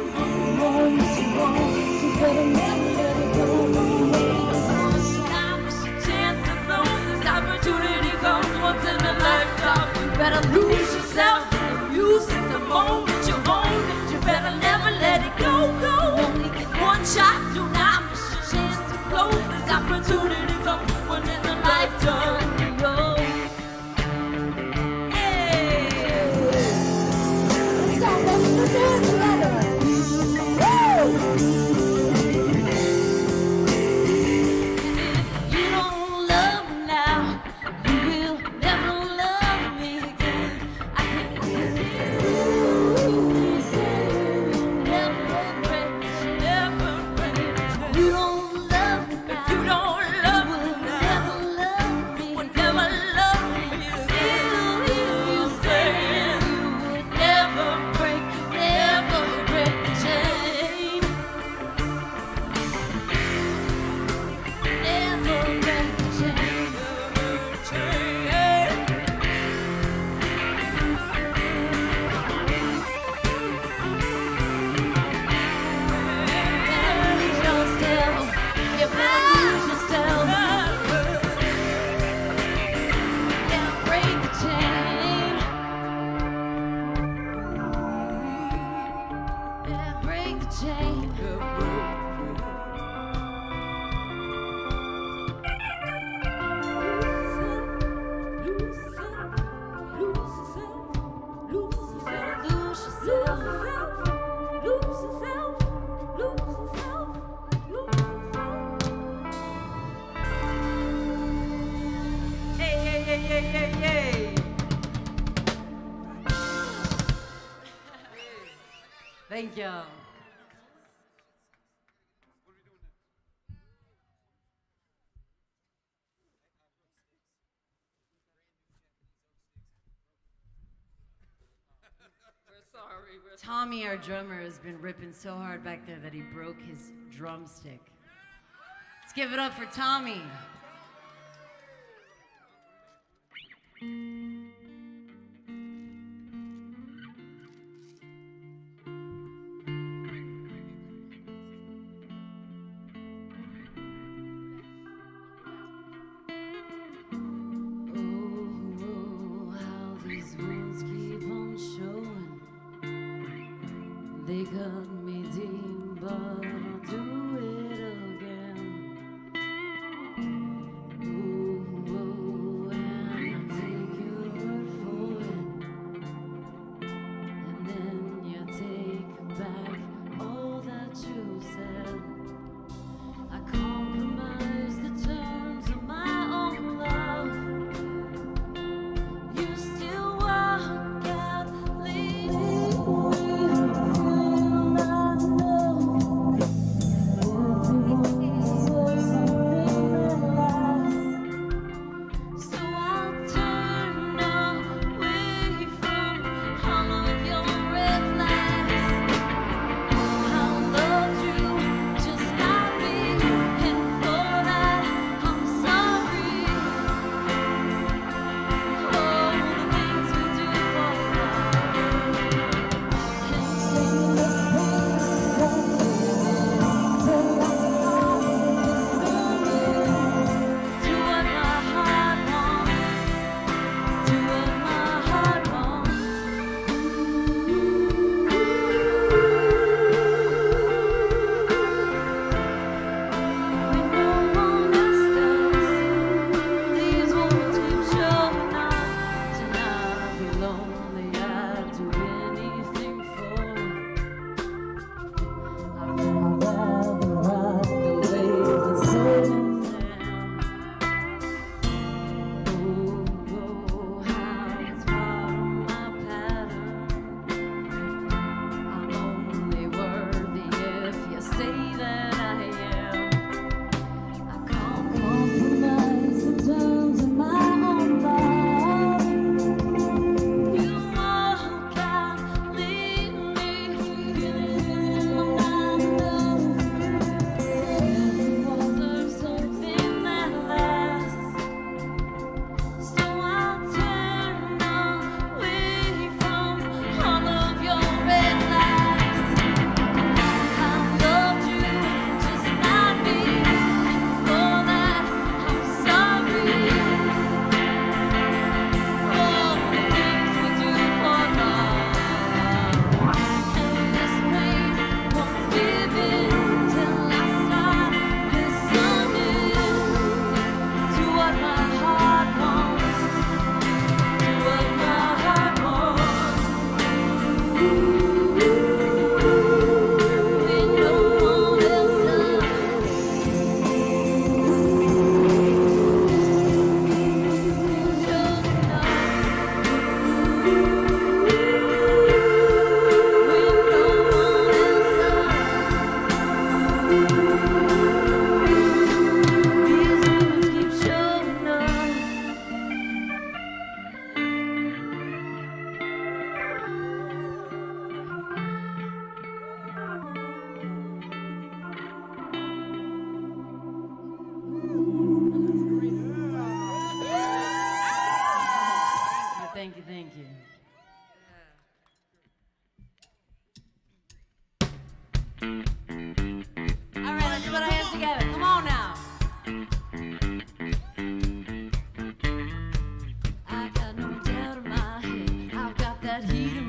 You better never let it go. Now is your chance to blow. This opportunity comes once in a lifetime. You better lose yourself in the music. The moment you own it, you better never let it go. You only get one shot. Do not miss your chance to blow. This opportunity comes once in a lifetime. Yo. Hey. Let's go, baby. Let's do it together. You don't love me now, you will never love me again. I can't never break, you don't love me now. You don't love me now. Would never love me. Still you saying you would never break the chain. Never break the chain. Lose yourself. You better lose yourself. Yeah, break the chain. Yeah, break the chain. Thank you. Tommy, our drummer, has been ripping so hard back there that he broke his drumstick. Let's give it up for Tommy. Oh, how these wounds keep on showing. They cut me deep, but I'll do it again.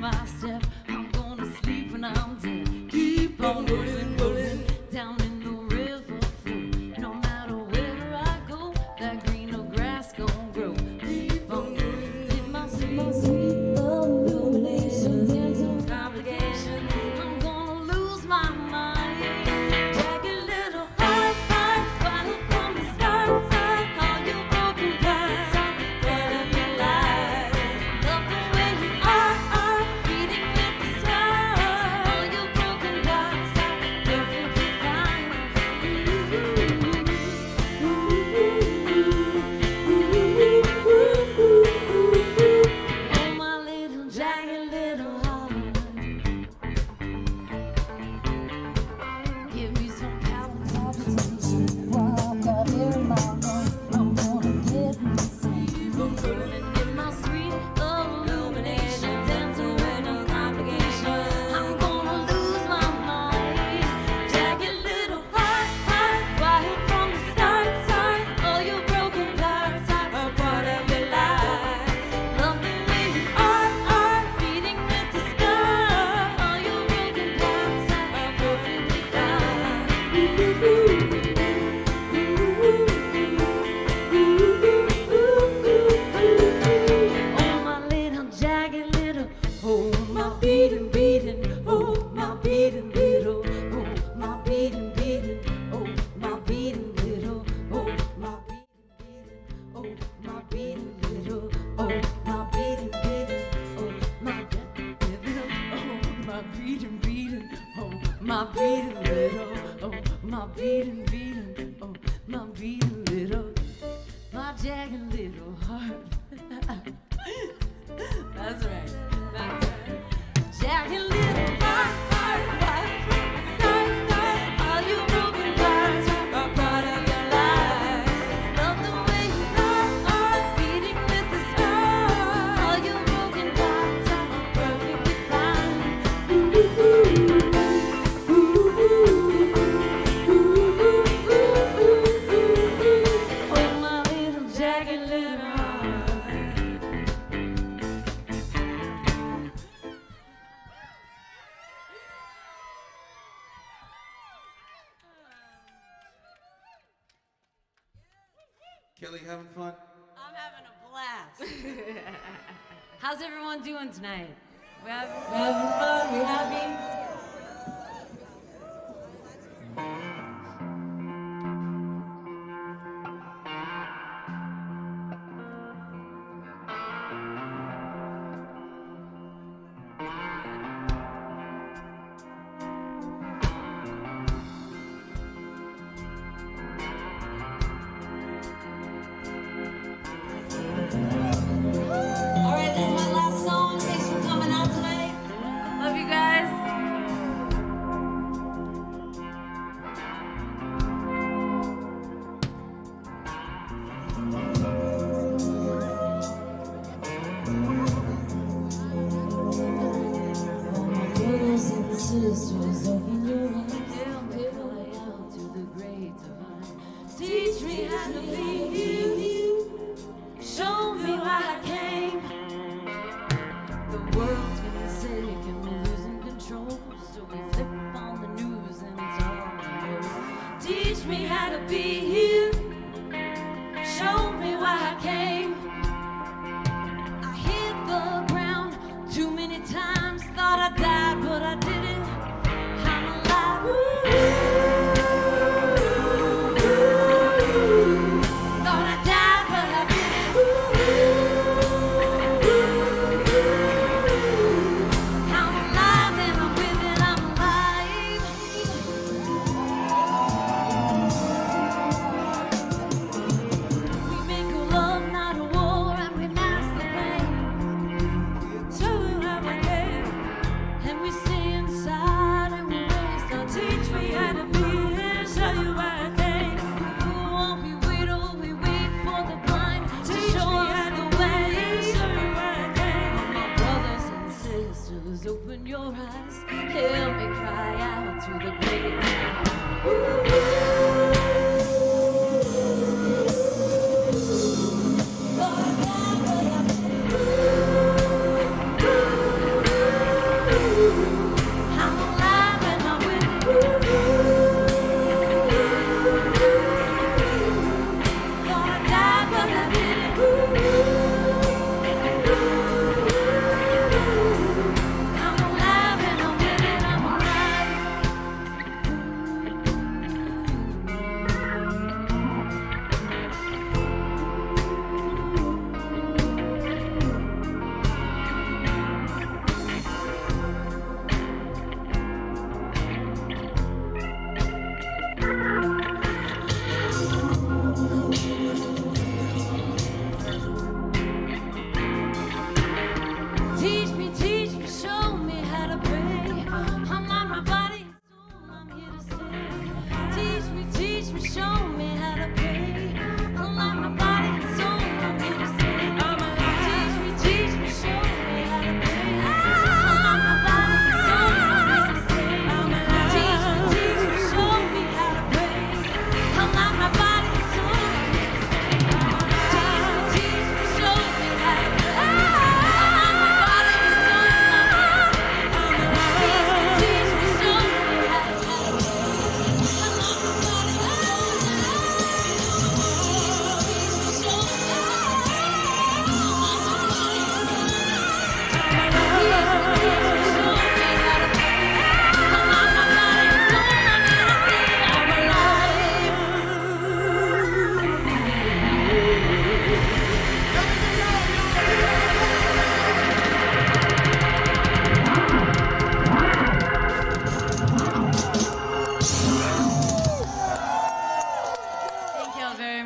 my step. I'm gonna sleep when I'm dead. Keep on rolling, rolling down in the river flow. No matter where I go, that greener grass gon' grow. Keep on rolling in my sweet illumination. There's no complication. I'm gonna lose my mind. Jagged little heart, right from the start. All your broken parts, what of your life. Love the way you are, beating with the stars. All your broken parts, perfectly fine. Oh, my little jagged little heart. Give me some palpitation. While I've got air in my lungs, I'm gonna get me some. Burning in my sweet illumination. Dancing with no complication. I'm gonna lose my mind. Jagged little heart, right from the start. All your broken parts are part of your life. Love the way you are, beating with the stars. All your broken parts are perfectly fine. Oh, my little jagged little, oh, my beating, beating, oh, my beating little, oh, my beating, beating, oh, my beating little, oh, my beating, beating, oh, my beating little, oh, my beating, beating, oh, my beating little, oh, my beating, beating, oh, my beating little, oh, my beating, beating, oh, my beating little, my jagged little heart. That's right. That's right. Jagged little heart, right from the start. All your broken parts are part of your life. Love the way you are, beating with the stars. All your broken parts are perfectly fine. Oh, my little jagged little heart. Kelly, having fun? I'm having a blast. How's everyone doing tonight? We having fun? We happy? All right, this is my last song. Thanks for coming out tonight. Love you guys. Brothers and sisters, open your eyes. Help me fly out to the great divine. Teach me how to be you. Show me why I came. The world's getting sick and we're losing control. So we flip on the news and it's all we know. Teach me how to be you. Show me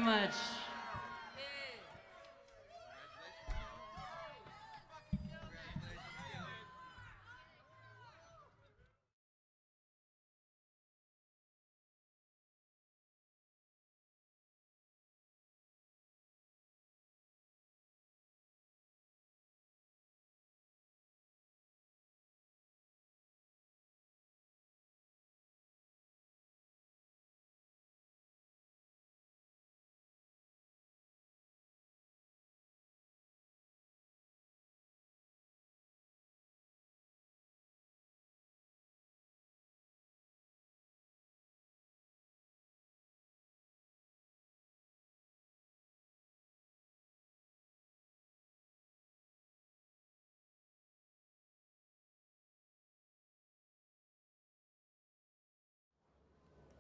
much.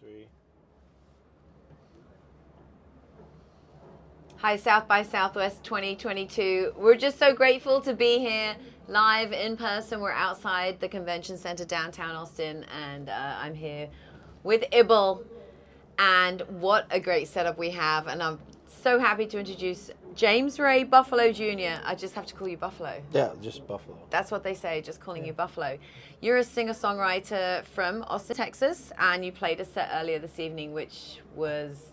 Three. Hi, South by Southwest 2022. We're just so grateful to be here live in person. We're outside the convention center downtown Austin, and I'm here with Ibble. And what a great setup we have. And I'm so happy to introduce James Ray Buffalo Jr. I just have to call you Buffalo. Yeah, just Buffalo. That's what they say, just calling you Buffalo. You're a singer-songwriter from Austin, Texas, and you played a set earlier this evening, which was,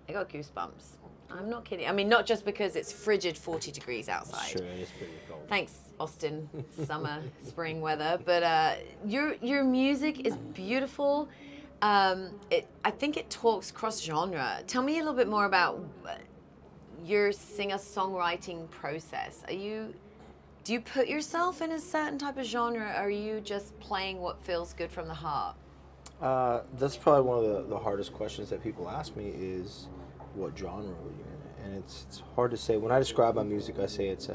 I got goosebumps. I'm not kidding. I mean, not just because it's frigid 40 degrees outside. Sure, it is pretty cold. Thanks, Austin, summer, spring weather. But your music is beautiful. I think it talks cross-genre. Tell me a little bit more about your singer-songwriting process. Do you put yourself in a certain type of genre, or are you just playing what feels good from the heart? That's probably one of the hardest questions that people ask me is, what genre are you in? And it's hard to say. When I describe my music, I say it's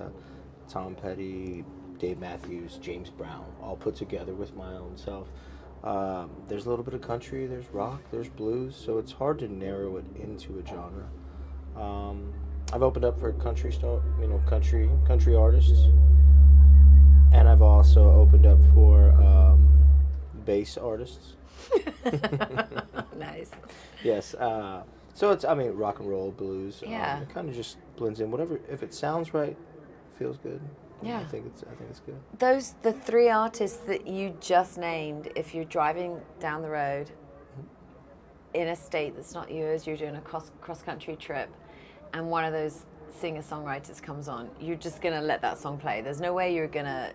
Tom Petty, Dave Matthews, James Brown, all put together with my own self. There's a little bit of country, there's rock, there's blues, so it's hard to narrow it into a genre. I've opened up for country artists, and I've also opened up for bass artists. Nice. Yes. So it's, I mean, rock and roll, blues. Yeah. It kind of just blends in. Whatever, if it sounds right, feels good. Yeah. I think it's good. The three artists that you just named, if you're driving down the road in a state that's not yours, you're doing a cross-country trip, and one of those singer-songwriters comes on, you're just going to let that song play. There's no way you're going to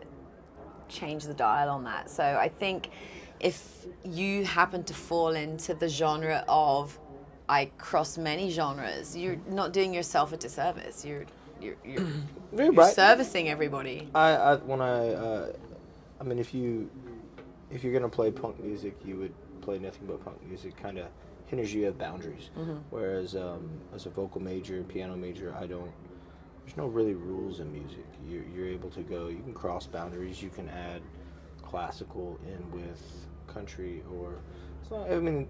change the dial on that. So I think if you happen to fall into the genre of, I cross many genres, you're not doing yourself a disservice. You're right. servicing everybody. I mean, if you're gonna play punk music, you would play nothing but punk music. Kind of hinders you have boundaries. Mhm. Whereas as a vocal major, piano major, there's no really rules in music. You're able to go. You can cross boundaries. You can add classical in with country, or it's not. I mean,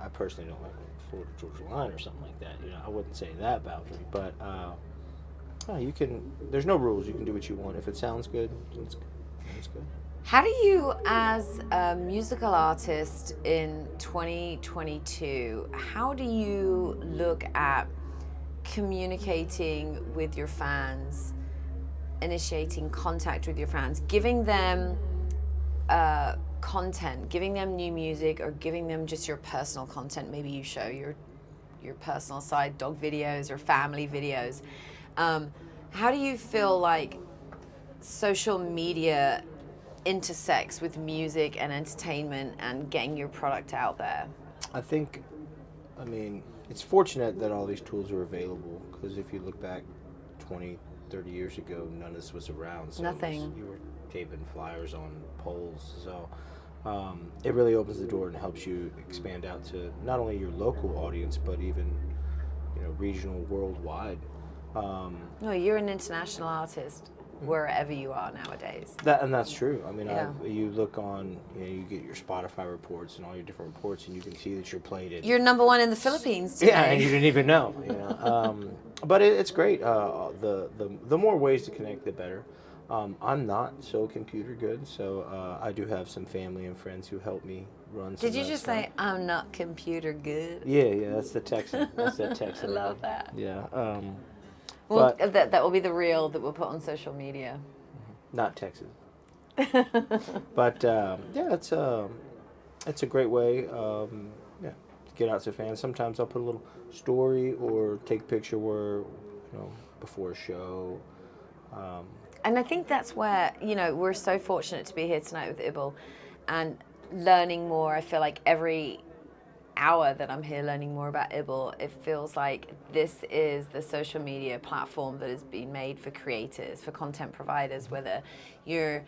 I personally don't like Florida Georgia Line or something like that. I wouldn't say that boundary, but you can. There's no rules. You can do what you want. If it sounds good, it's good. How do you, as a musical artist in 2022, how do you look at communicating with your fans, initiating contact with your fans, giving them content, giving them new music, or giving them just your personal content? Maybe you show your personal side, dog videos or family videos. How do you feel like social media intersects with music and entertainment and getting your product out there? I mean, it's fortunate that all these tools are available, because if you look back 20, 30 years ago, none of this was around. So Nothing. You were taping flyers on poles. So it really opens the door and helps you expand out to not only your local audience, but even regional, worldwide. No, you're an international artist wherever you are nowadays. That's true. I mean, Yeah. you look on, you get your Spotify reports and all your different reports, and you can see that you're played in. You're #1 in the Philippines today. Yeah, and you didn't even know. But it's great. The more ways to connect, the better. I'm not so computer good, so I do have some family and friends who help me run some Did you of that just stuff. say I'm not computer good? Yeah, that's the Texan. That's that Texan. I love that. Yeah. Well, But that will be the reel that we'll put on social media. not Texas. But yeah, it's a great way. Yeah, to get out to fans. Sometimes I'll put a little story or take a picture where before a show. And I think that's where, we're so fortunate to be here tonight with Ibble and learning more. I feel like every hour that I'm here learning more about Ibble, it feels like this is the social media platform that has been made for creators, for content providers, whether you're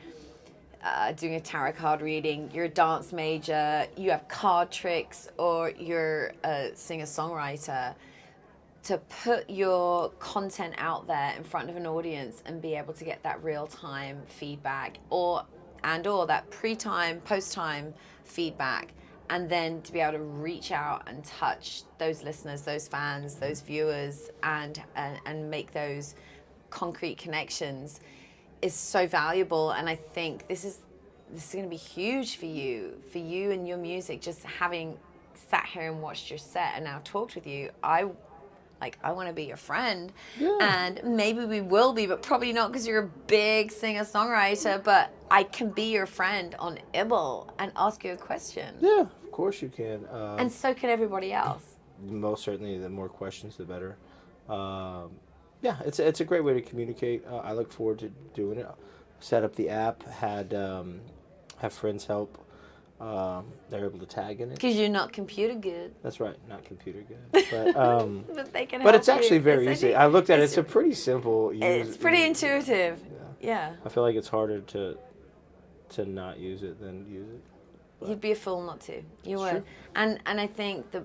doing a tarot card reading, you're a dance major, you have card tricks, or you're a singer-songwriter. To put your content out there in front of an audience and be able to get that real-time feedback or that pre-time, post-time feedback, and then to be able to reach out and touch those listeners, those fans, those viewers, and make those concrete connections is so valuable. And I think this is going to be huge for you and your music. Just having sat here and watched your set and now talked with you, I want to be your friend. Yeah. And maybe we will be, but probably not because you're a big singer-songwriter, but I can be your friend on Ibble and ask you a question. Yeah, of course you can. And so can everybody else. Most certainly, the more questions, the better. Yeah, it's a great way to communicate. I look forward to doing it. Set up the app, have friends help. They're able to tag in it. Because you're not computer good. That's right, not computer good. But, but they can but help it's actually you. very It's easy. actually- I looked at it. It's a pretty simple. It's pretty intuitive. Yeah. I feel like it's harder to not use it than use it. You'd be a fool not to. You would. Sure. And I think that,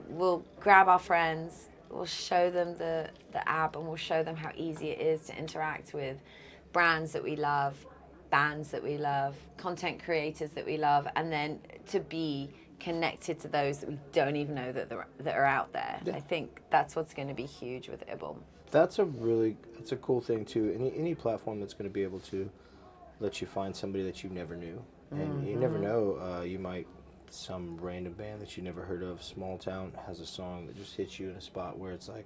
we'll grab our friends, we'll show them the app, and we'll show them how easy it is to interact with brands that we love, bands that we love, content creators that we love, and then to be connected to those that we don't even know that are out there. Yeah. I think that's what's going to be huge with Ibble. That's a cool thing too. Any platform that's going to be able to let you find somebody that you never knew, and you never know. You might some random band that you never heard of, small town, has a song that just hits you in a spot where it's like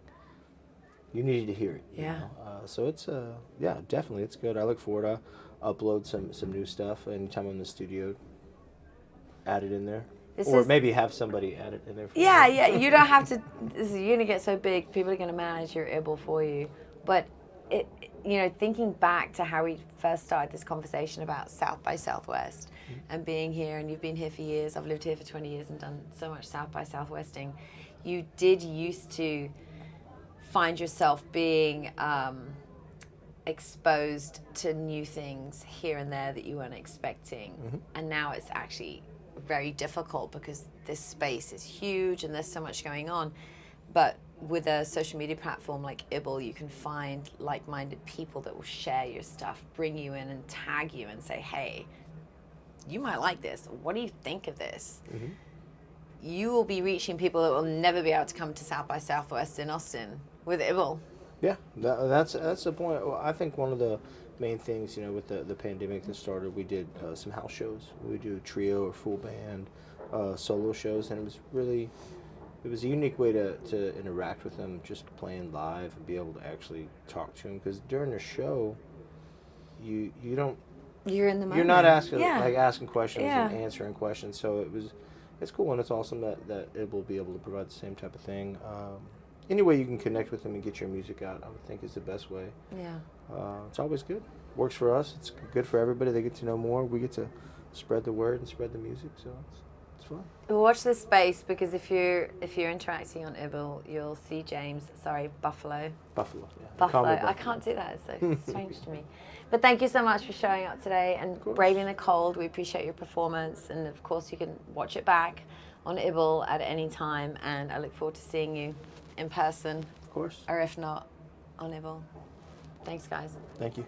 you needed to hear it. You know? So it's yeah, definitely it's good. I look forward to upload some new stuff anytime I'm in the studio. Add it in there. Or maybe have somebody add it in there for you. Yeah, you don't have to. You're going to get so big, people are going to manage your Ibble for you. But, thinking back to how we first started this conversation about South by Southwest and being here, and you've been here for years, I've lived here for 20 years and done so much South by Southwesting, you did used to find yourself being exposed to new things here and there that you weren't expecting. And now it's actually very difficult because this space is huge and there's so much going on. But with a social media platform like Ibble, you can find like-minded people that will share your stuff, bring you in and tag you and say, hey, you might like this. What do you think of this? You will be reaching people that will never be able to come to South by Southwest in Austin with Ibble. Yeah, that's the point. Well, I think one of the main things, with the pandemic that started, we did some house shows. We do trio or full band, solo shows, and it was a unique way to interact with them, just playing live and be able to actually talk to them. Because during the show, you don't. You're in the moment. You're not asking Yeah. questions Yeah. and answering questions. So it's cool, and it's awesome that it will be able to provide the same type of thing. Any way you can connect with them and get your music out, I would think is the best way. Yeah. It's always good. Works for us. It's good for everybody. They get to know more. We get to spread the word and spread the music. So it's fun. Watch this space, because if you're interacting on Ibble, you'll see Buffalo. Buffalo. Yeah. Buffalo. Call me I can't do that. It's so strange to me. But thank you so much for showing up today and braving the cold. We appreciate your performance, and of course you can watch it back on Ibble at any time. And I look forward to seeing you in person. Of course. Or if not, on Ibble. Thanks, guys. Thank you.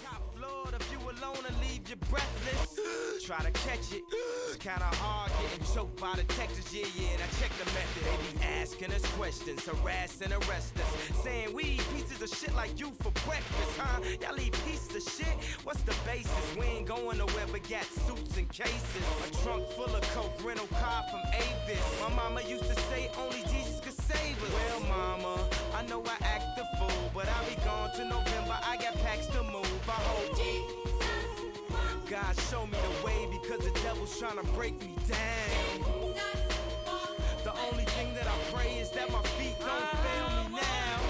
Top floor, if you alone and leave you breathless. Try to catch it. It's kinda hard getting choked by detectives. Yeah, and I check the method. They be asking us questions, harass and arrest us. Saying we eat pieces of shit like you for breakfast, huh? Y'all eat pieces of shit? What's the basis? We ain't going nowhere but got suits and cases. A trunk full of coke, rental car from Avis. My mama used to say only Jesus could save us. Well, mama, I know I act the fool, but I'll be gone to November. I got packs to move. I hope God show me the way because the devil's trying to break me down. The only thing that I pray is that my feet don't fail me now.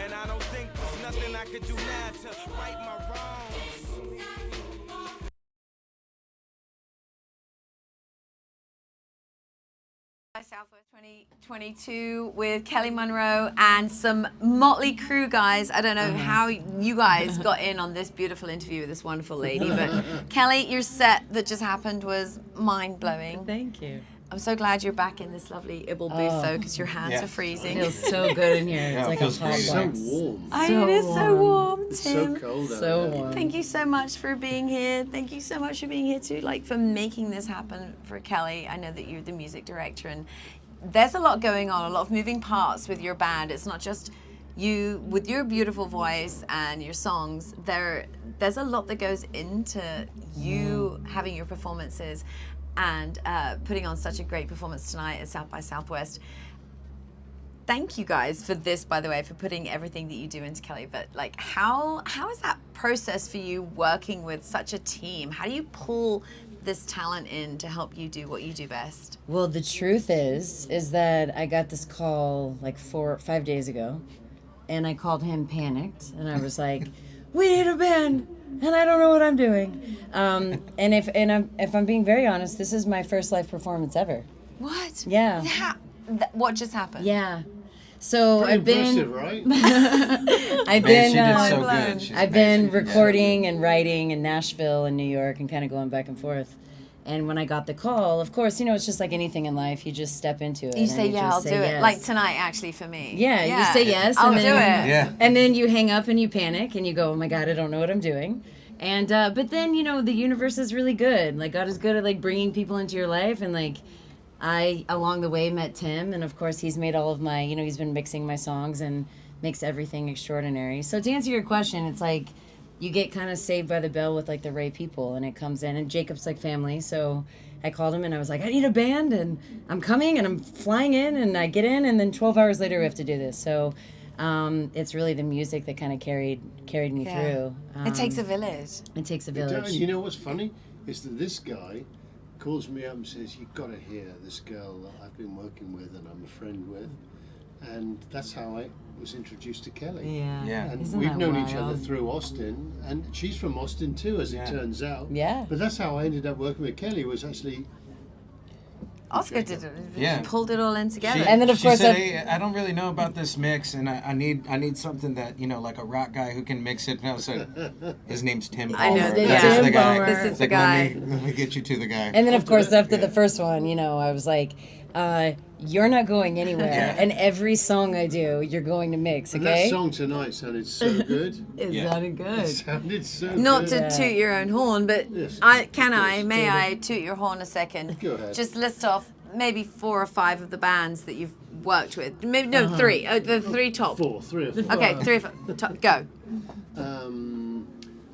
And I don't think there's nothing I could do now to right my wrongs. Southwest 2022 with Kelly Monroe and some Motley Crue guys. I don't know how you guys got in on this beautiful interview with this wonderful lady, but Kelly, your set that just happened was mind-blowing. Thank you. I'm so glad you're back in this lovely ibble booth though, because your hands are freezing. It feels so good in here. It's like a hot so box. warm. It is so warm, Tim. It's so cold out So there. warm. Thank you so much for being here. Thank you so much for being here too, like for making this happen for Kelly. I know that you're the music director and there's a lot going on, a lot of moving parts with your band. It's not just you with your beautiful voice and your songs. There's a lot that goes into you having your performances and putting on such a great performance tonight at South by Southwest. Thank you guys for this, by the way, for putting everything that you do into Kelly. But like, how is that process for you working with such a team? How do you pull this talent in to help you do what you do best? Well, the truth is that I got this call like 4 or 5 days ago, and I called him panicked, and I was like, "We need a band, and I don't know what I'm doing." And if I'm being very honest, this is my first live performance ever. What? Yeah. What just happened? Yeah. So Pretty I've been impressive, right? I've Man, been she did so good. She's I've been amazing. recording and writing in Nashville and New York and kind of going back and forth. And when I got the call, of course, you know, it's just like anything in life. You just step into it. You say, and yeah, just I'll say do it. yes. Like tonight, actually, for me. Yeah, you say yes. I'll and do then, it. Yeah. And then you hang up and you panic and you go, oh my God, I don't know what I'm doing. And, but then, you know, the universe is really good. Like, God is good at, like, bringing people into your life. And, like, I, along the way, met Tim. And, of course, he's made all of my, you know, he's been mixing my songs and makes everything extraordinary. So to answer your question, it's like you get kind of saved by the bell with, like, the right people. And it comes in. And Jacob's, like, family. So I called him and I was like, I need a band. And I'm coming and I'm flying in. And I get in. And then 12 hours later, we have to do this. So it's really the music that kind of carried me through. It takes a village. It takes a And village. you know what's funny is that this guy calls me up and says, "You've got to hear this girl that I've been working with and I'm a friend with," and that's how I was introduced to Kelly. Yeah. And Isn't we've that known each other wild? through Austin, and she's from Austin too, as it turns out. Yeah. But that's how I ended up working with Kelly. Was actually Oscar did it. Yeah. Pulled it all in together. And then, of She course, said, hey, I don't really know about this mix, and I need something that, you know, like a rock guy who can mix it. No, so his name's Tim. I know. Palmer. Tim This is the guy. Palmer. This is It's the like, guy. Let me get you to the guy. And then, of course, after the first one, you know, I was like, you're not going anywhere. Yeah. And every song I do, you're going to mix, and okay? that song tonight sounded so good. It sounded good. It sounded so Not good. to toot your own horn, but Yes, may I toot your horn a second? Go ahead. Just list off maybe 4 or 5 of the bands that you've worked with. Maybe no, Uh-huh. 3. The 3 top. 3 or 4. Okay, 3 or 4. Top, go.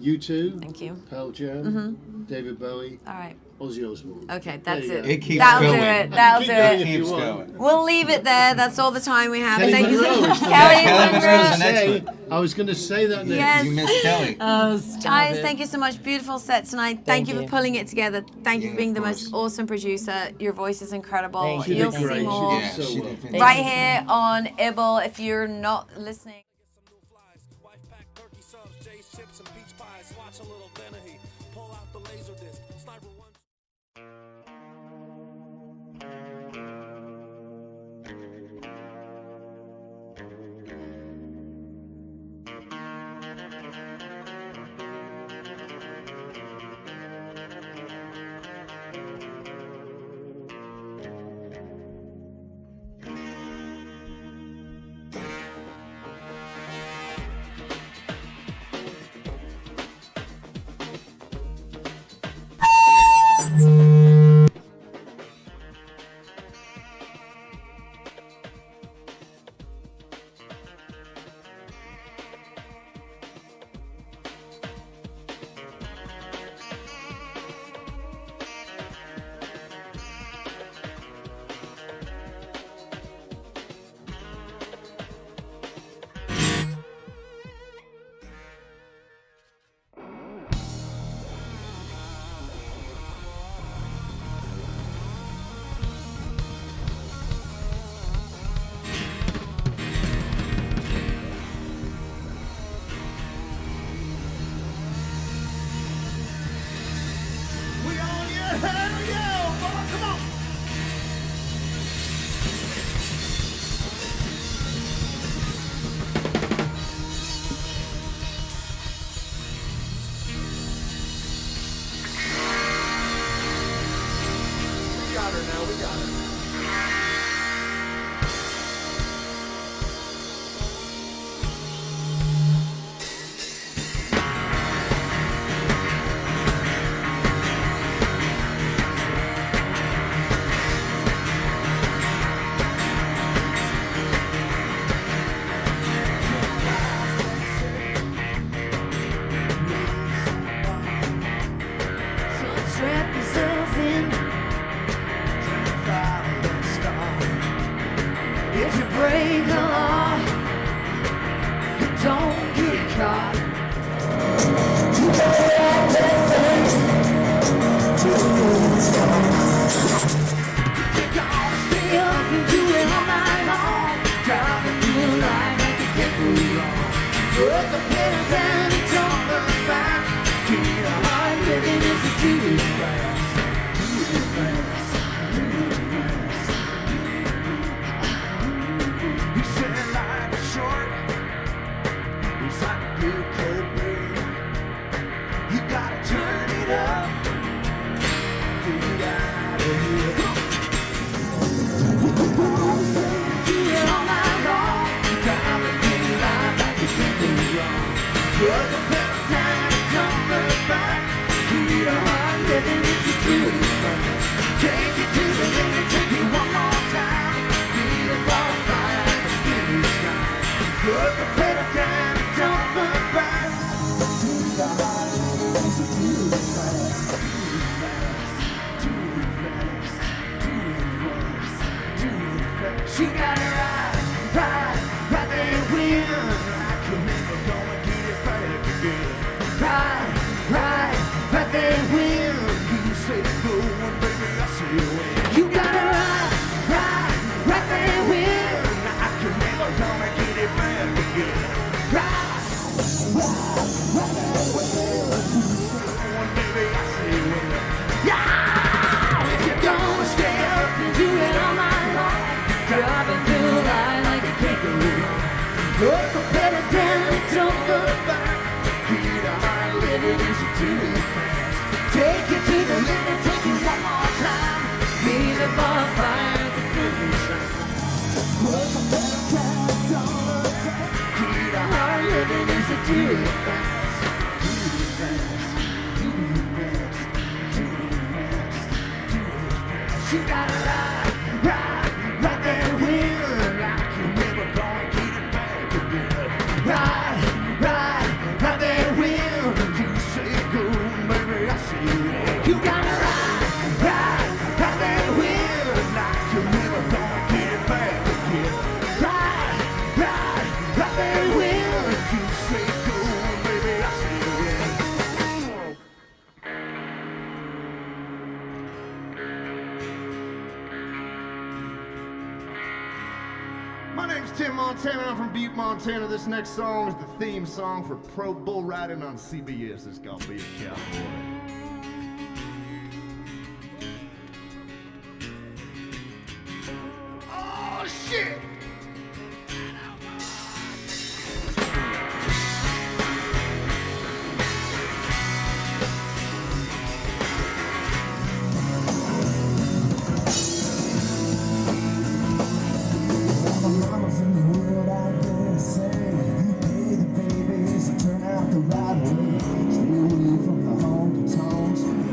U2. Thank you. Pearl Jam. Mhm. David Bowie. All right. Ozzy Osbourne. Okay, There that's you it. go. It keeps That'll going. do it. That'll do It it. keeps going. We'll leave it there. That's all the time we have. Kelly Thank you so Monroe much. is the Kelly Kelly Monroe's the Monroe. next one. I was going to say that next. Yes. You missed Kelly. Oh, stop Guys, it. thank you so much. Beautiful set tonight. Thank you for pulling it together. Thank you for being the most awesome producer. Your voice is incredible. Thank you. You'll She did see great. more She did so well. Thank right you. here on ibble. If you're not listening. right, hell yeah, boy, come on. We got her now, we got her. Strap yourself in, try to follow that star. If you break the law, you don't get caught. You gotta have that thing to the moon star. You're gonna stay up and do it all night long, driving through the light like you can't go wrong. Put the pedal down and don't look back. Keep the heart living as you do it fast. Do it fast. Do it fast. He said life is short. It's like a good cold beer. You gotta turn it up to get out of here. Do it all night long. Driving through the light like you can't go wrong. Put the pedal down and don't look back. Keep the heart living as you do it fast. Take it to the limit, take it one more time. Be the bonfire at the finish line. Put the pedal down and don't look back. Keep the heart living as you do it fast. Do it fast. Do it fast. Do it fast. She got it right there with like you're never gonna get it back again. Right there with you say go and baby I say when. You got it right there with like you're never gonna get it back again. Right there with you say go and baby I say when. Yeah, if you're gonna stay up and do it all night long, driving through the light like you can't go wrong. Put the pedal down and don't look back. Keep the heart living as you do it fast. Take it to the limit, take it one more time. Be the bonfire at the finish line. Put the pedal down and don't look back. Keep the heart living as you do it fast. Do it fast. Do it fast. Do it fast. Do it fast. You got it right there with like you're never gonna get it back again. Right there with you say go, baby I say yeah. You got it right there with like you're never gonna get it back again. Right there with you say go, baby I say yeah. My name's Tim Montana. I'm from Butte, Montana. This next song is the theme song for Pro Bull Riding on CBS. It's gonna be a cowboy. Oh shit! Mamas in the world out there say, you pay the babies and turn out the right way. Stay away from the honky tonks. Wind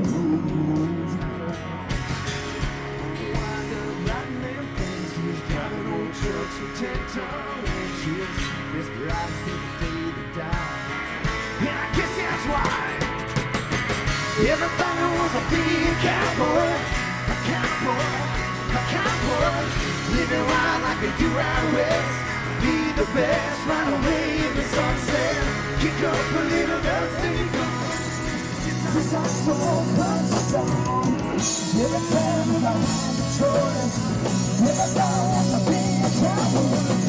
up riding them fancies, driving old trucks with 10-ton windshields. Desperados till the day they die. And I guess that's why everybody wants to be a cowboy, a cowboy, a cowboy. Living wild like they do out west. Be the best right away in the sunset. Kick up a little dust and you go. Cause I'm so song. Every time I have a choice, everybody wants to be a cowboy.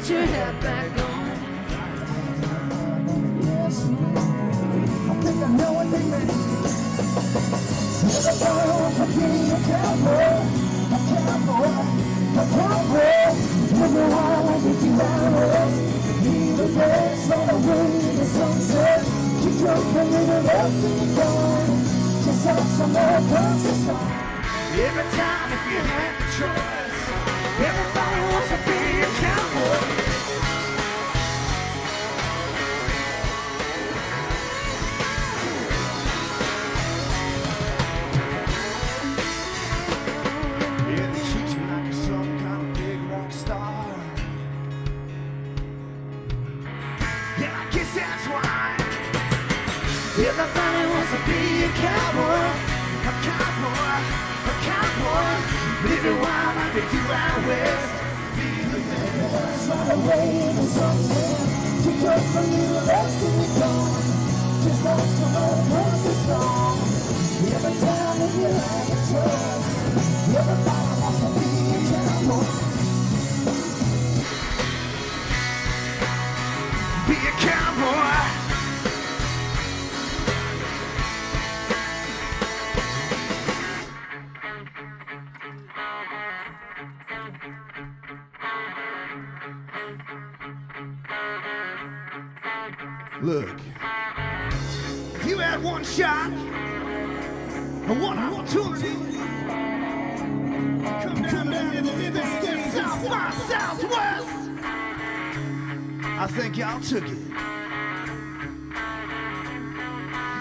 put your head back on. I think I know what they meant. Everybody wants to be a cowboy, a cowboy, a cowboy. Never want to do hours. Be the best on the way to the sunset. Keep jumping in the rest of the dawn. Just have some more country song. Every time if you had the choice, everybody wants to be a cowboy. Yeah, they treat you like you're some kind of big rock star. Yeah, I guess that's why Everybody wants to be a cowboy, a cowboy, a cowboy. Living wild like they do out west. Be the best right away in the sunset. Kick up a little rest in the dawn. Just like some old country song. Every time that you have a choice, everybody wants to be a cowboy. be a cowboy. Look, if you had one shot, and one opportunity, come down and live in South by Southwest, I think y'all took it.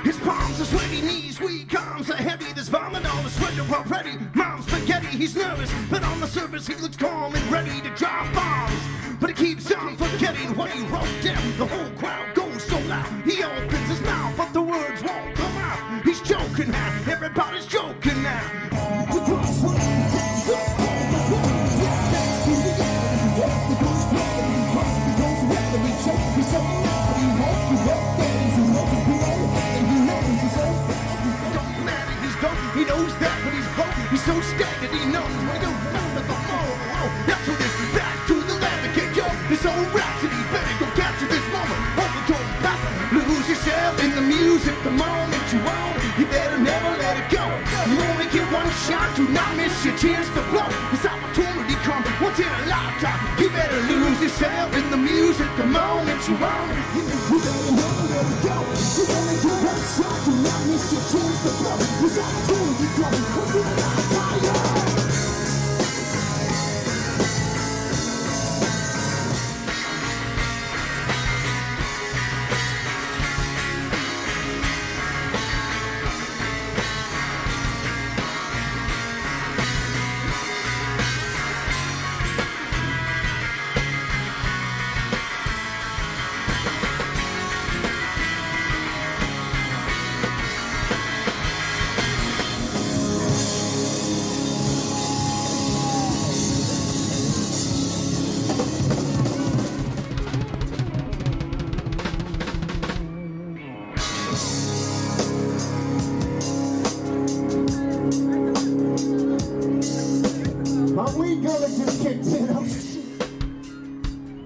His palms are sweaty, knees weak, arms are heavy. There's vomit on the sweater already. Mom's spaghetti, he's nervous, but on the surface he looks calm and ready to drop bombs. But he keeps on forgetting what he wrote down. The whole crowd goes so loud. He opens his mouth, but the words won't come out. He's joking now, everybody's joking now. He knows that, but he's broke. He's so stagnant, he knows when he goes down to the low. That's what it's back to the land to get yo. This old rhapsody, better go capture this moment. Over to the past, lose yourself in the music. The moment you own, you better never let it go. You only get one shot, do not miss your chance to blow. This opportunity comes once in a lifetime. You better lose yourself in the music. The moment you own, you better never let it go. You only get one shot, do not miss your chance to blow. This opportunity comes once in a lifetime. My weed gonna just kicked in.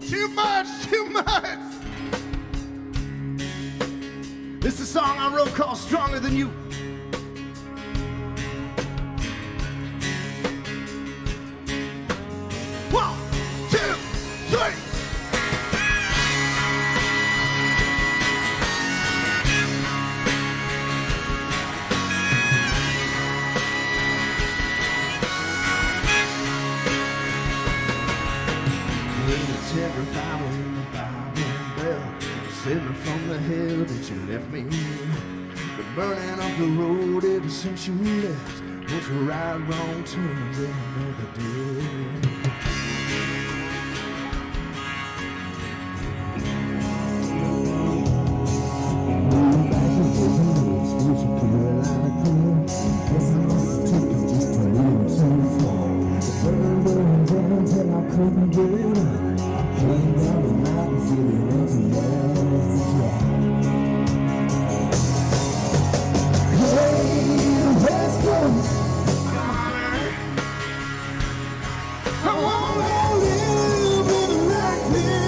Too much, too much. This is a song I wrote called Stronger Than You. One, two, three. Terrifying the Bible bell, sitting from the hell that you left me. The burning of the road ever since you left. Won't you right, wrong turns in another day? I wanna live in a like this.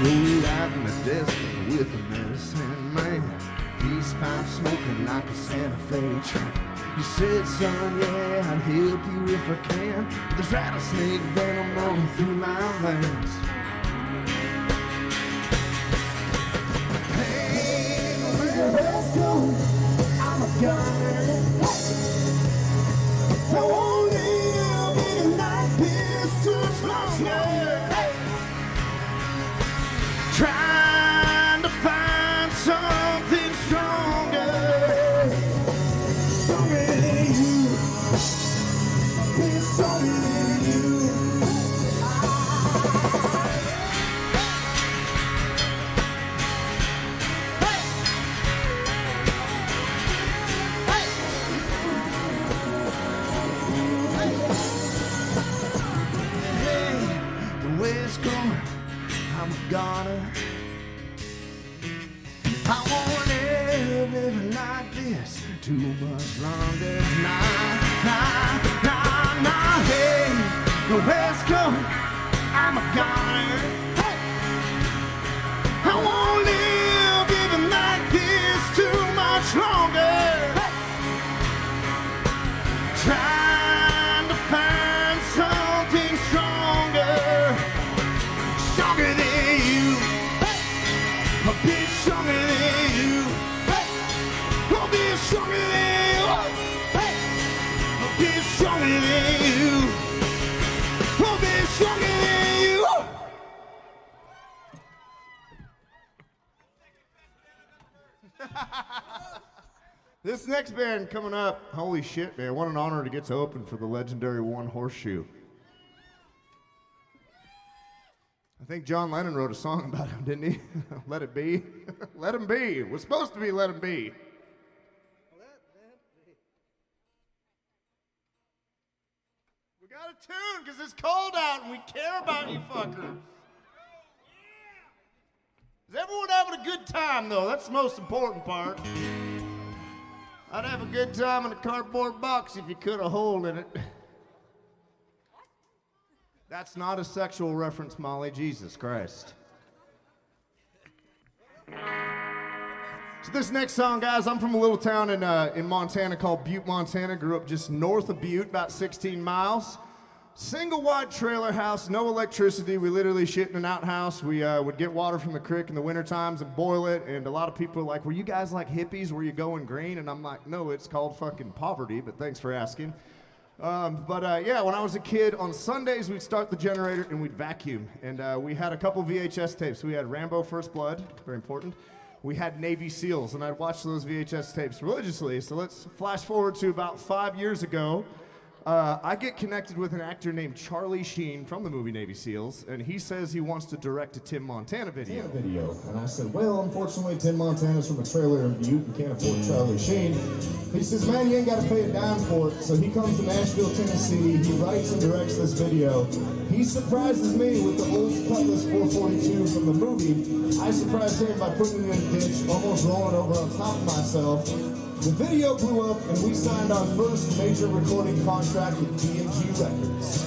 Rolled out in the desert with a medicine man. Peace pipe smoking like a Santa Fe train. He said, son, yeah, I'd help you if I can. There's rattlesnake venom rolling through my veins. Hey, let's go. I'm a gunner. I won't live in like this too much longer. Trying to find something stronger. Stronger than you. It's stronger than you. Hey, the way it's going, I'm a goner. I won't live living like this too much longer. Nah, hey, the West Coast, I'm a goner. Hey, I won't live living like this too much longer. Hey, trying to find something stronger, stronger than you. A bit stronger than you. Hey! A bit stronger than you. Hey! A bit stronger than you. A bit stronger than you. This next band coming up, holy shit, man. What an honor to get to open for the legendary One Horseshoe. I think John Lennon wrote a song about him, didn't he? Let it be. Let him be. It was supposed to be Let him be. We got a tune because it's cold out and we care about you fuckers. Is everyone having a good time, though? That's the most important part. I'd have a good time in a cardboard box if you cut a hole in it. That's not a sexual reference, Molly. Jesus Christ. So this next song, guys, I'm from a little town in Montana called Butte, Montana. Grew up just north of Butte, about 16 miles. Single wide trailer house, no electricity. We literally shit in an outhouse. We would get water from the creek in the winter times and boil it. And a lot of people are like, were you guys like hippies? Were you going green? And I'm like, no, it's called fucking poverty, but thanks for asking. Yeah, when I was a kid, on Sundays we'd start the generator and we'd vacuum. And we had a couple VHS tapes. We had Rambo First Blood, very important. We had Navy SEALs, and I'd watch those VHS tapes religiously. So let's flash forward to about 5 years ago. I get connected with an actor named Charlie Sheen from the movie Navy SEALs, and he says he wants to direct a Tim Montana video. And I said, well, unfortunately, Tim Montana's from a trailer in Butte. You can't afford Charlie Sheen. He says, man, you ain't got to pay a dime for it. So he comes to Nashville, Tennessee. He writes and directs this video. He surprises me with the old Cutlass 442 from the movie. I surprised him by putting it in a ditch, almost rolling over on top of myself. The video blew up, and we signed our first major recording contract with B&G Records.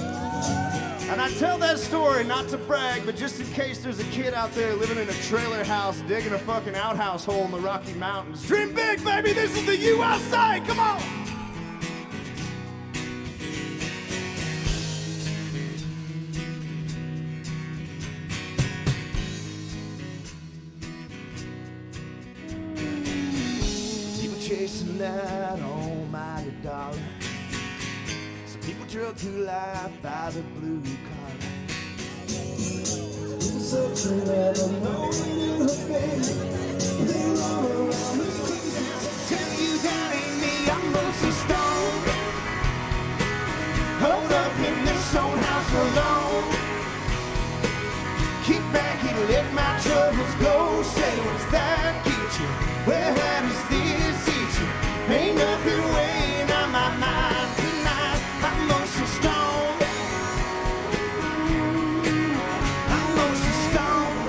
And I tell that story not to brag, but just in case there's a kid out there living in a trailer house digging a fucking outhouse hole in the Rocky Mountains. Dream big, baby! This is the USA! Come on! Chasing that almighty dollar. Some people drug to life by the blue collar. People searching at the morning of baby. They run around the streets. Tell you that ain't me, I'm mostly stoned. Hold up in this old house alone. Keep back and let my troubles go. Say what's that get you? Where does this eat you? Ain't nothing weighing on my mind tonight. I'm mostly stoned. I'm mostly stoned.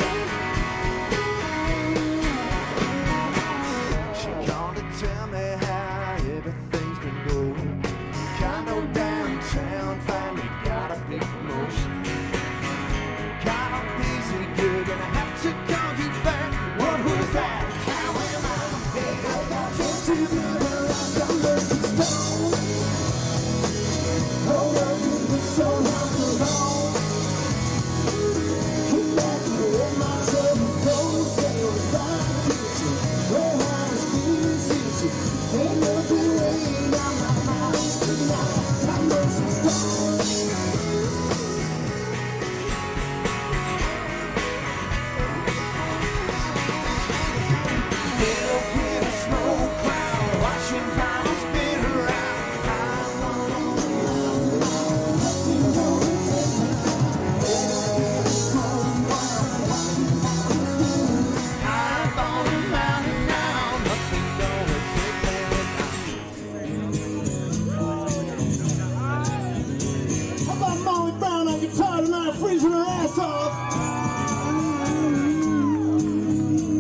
this off.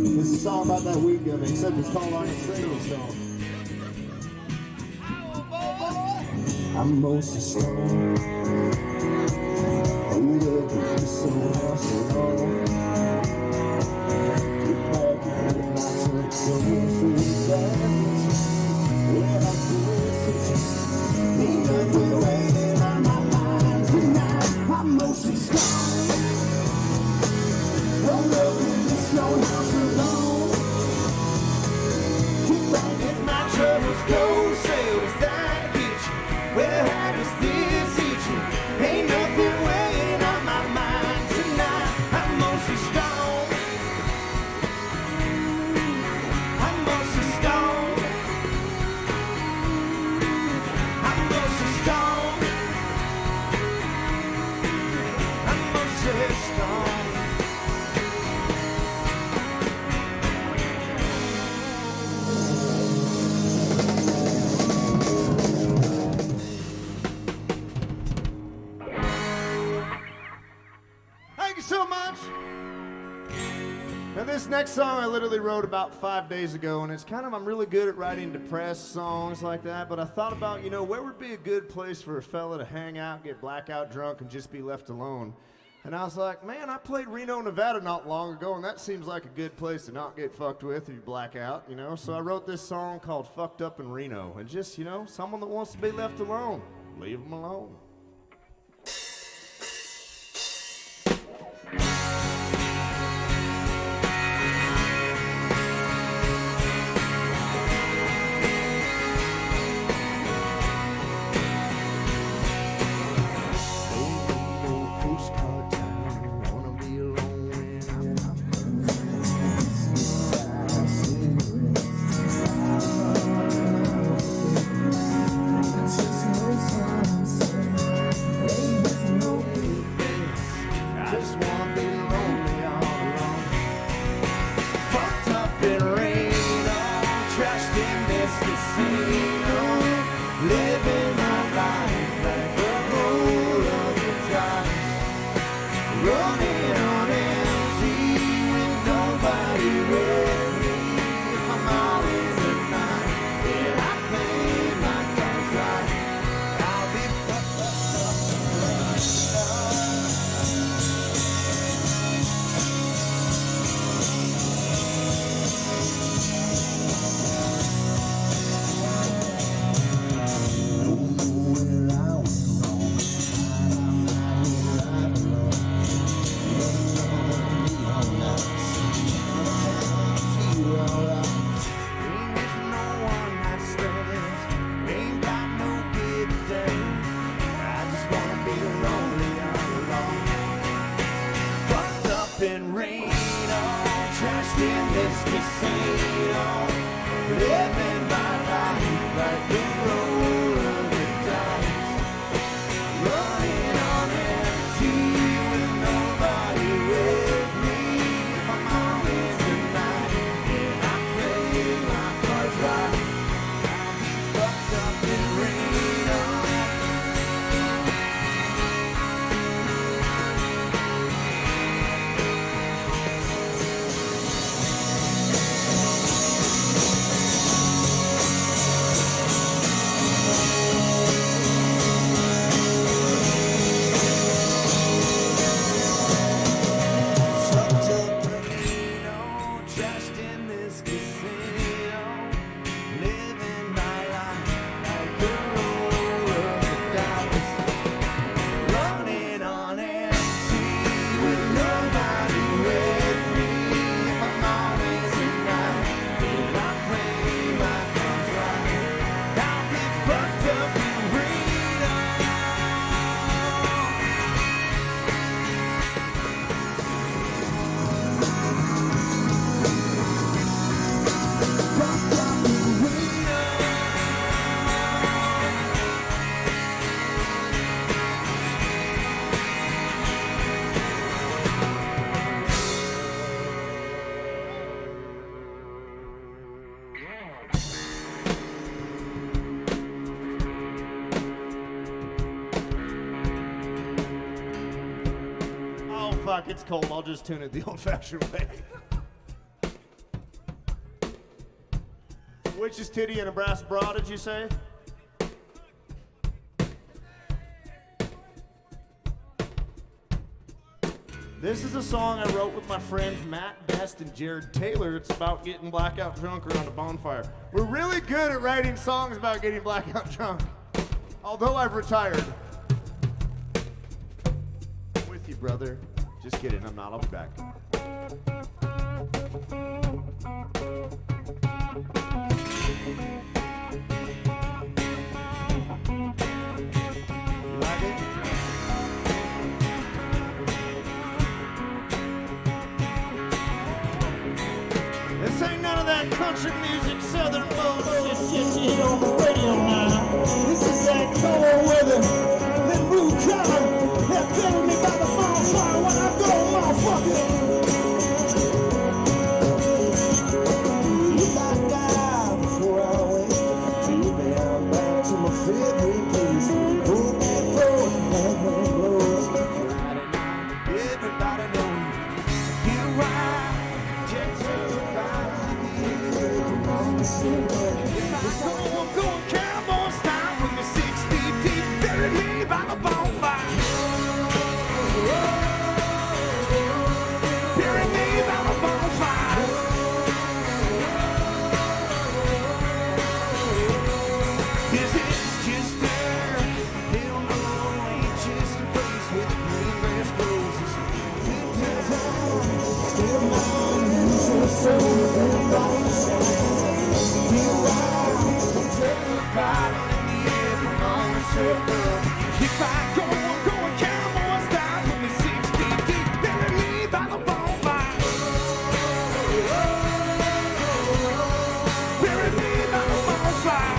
This is a song about that weed gummy, except it's called Iron String Song. I'm mostly strong. Hold up with me so long. Get back in my truck, so we'll see that. Yeah, I'm feeling ain't nothing waiting on my mind tonight. I'm mostly strong. Hold up with me so long. Get back in my troubles, go say was that bitch. Well, how does this hit you? Ain't nothing weighing on my mind tonight. I'm mostly strong. I'm mostly strong. I'm mostly strong. I'm mostly strong. Thank you so much. Now this next song I literally wrote about 5 days ago, and it's kind of, I'm really good at writing depressed songs like that, but I thought about, you know, where would be a good place for a fella to hang out, get blackout drunk, and just be left alone? And I was like, man, I played Reno, Nevada not long ago, and that seems like a good place to not get fucked with if you black out, you know? So I wrote this song called Fucked Up in Reno, and just, you know, someone that wants to be left alone, leave them alone. o'clock gets cold, I'll just tune it the old-fashioned way. Witch's titty and a brass bra, did you say? This is a song I wrote with my friends Matt Best and Jared Taylor. It's about getting blackout drunk around a bonfire. We're really good at writing songs about getting blackout drunk, although I've retired. I'm with you, brother. Just kidding, I'm not. I'll be back. You like it? This ain't none of that country music, southern bullshit shit you hear on the radio now. This is that cold weather, that blue collar, that bury me by the bonfire when I go, motherfucker. If I die before I wake, too bad I'm back to my favorite place. Hold that road, and when it blows, Friday night, everybody knows. Here I take if I go, I'm going cowboy style with me 6 feet deep, bury me by the bonfire. Bury me by the bonfire. Is it just there? Hell no, ain't just a place with green grass roses. Still mine, you so soul, everybody shine. If I go, I'm going cowboy style. Put me 6 feet deep, bury me by the bonfire. Bury me by the bonfire.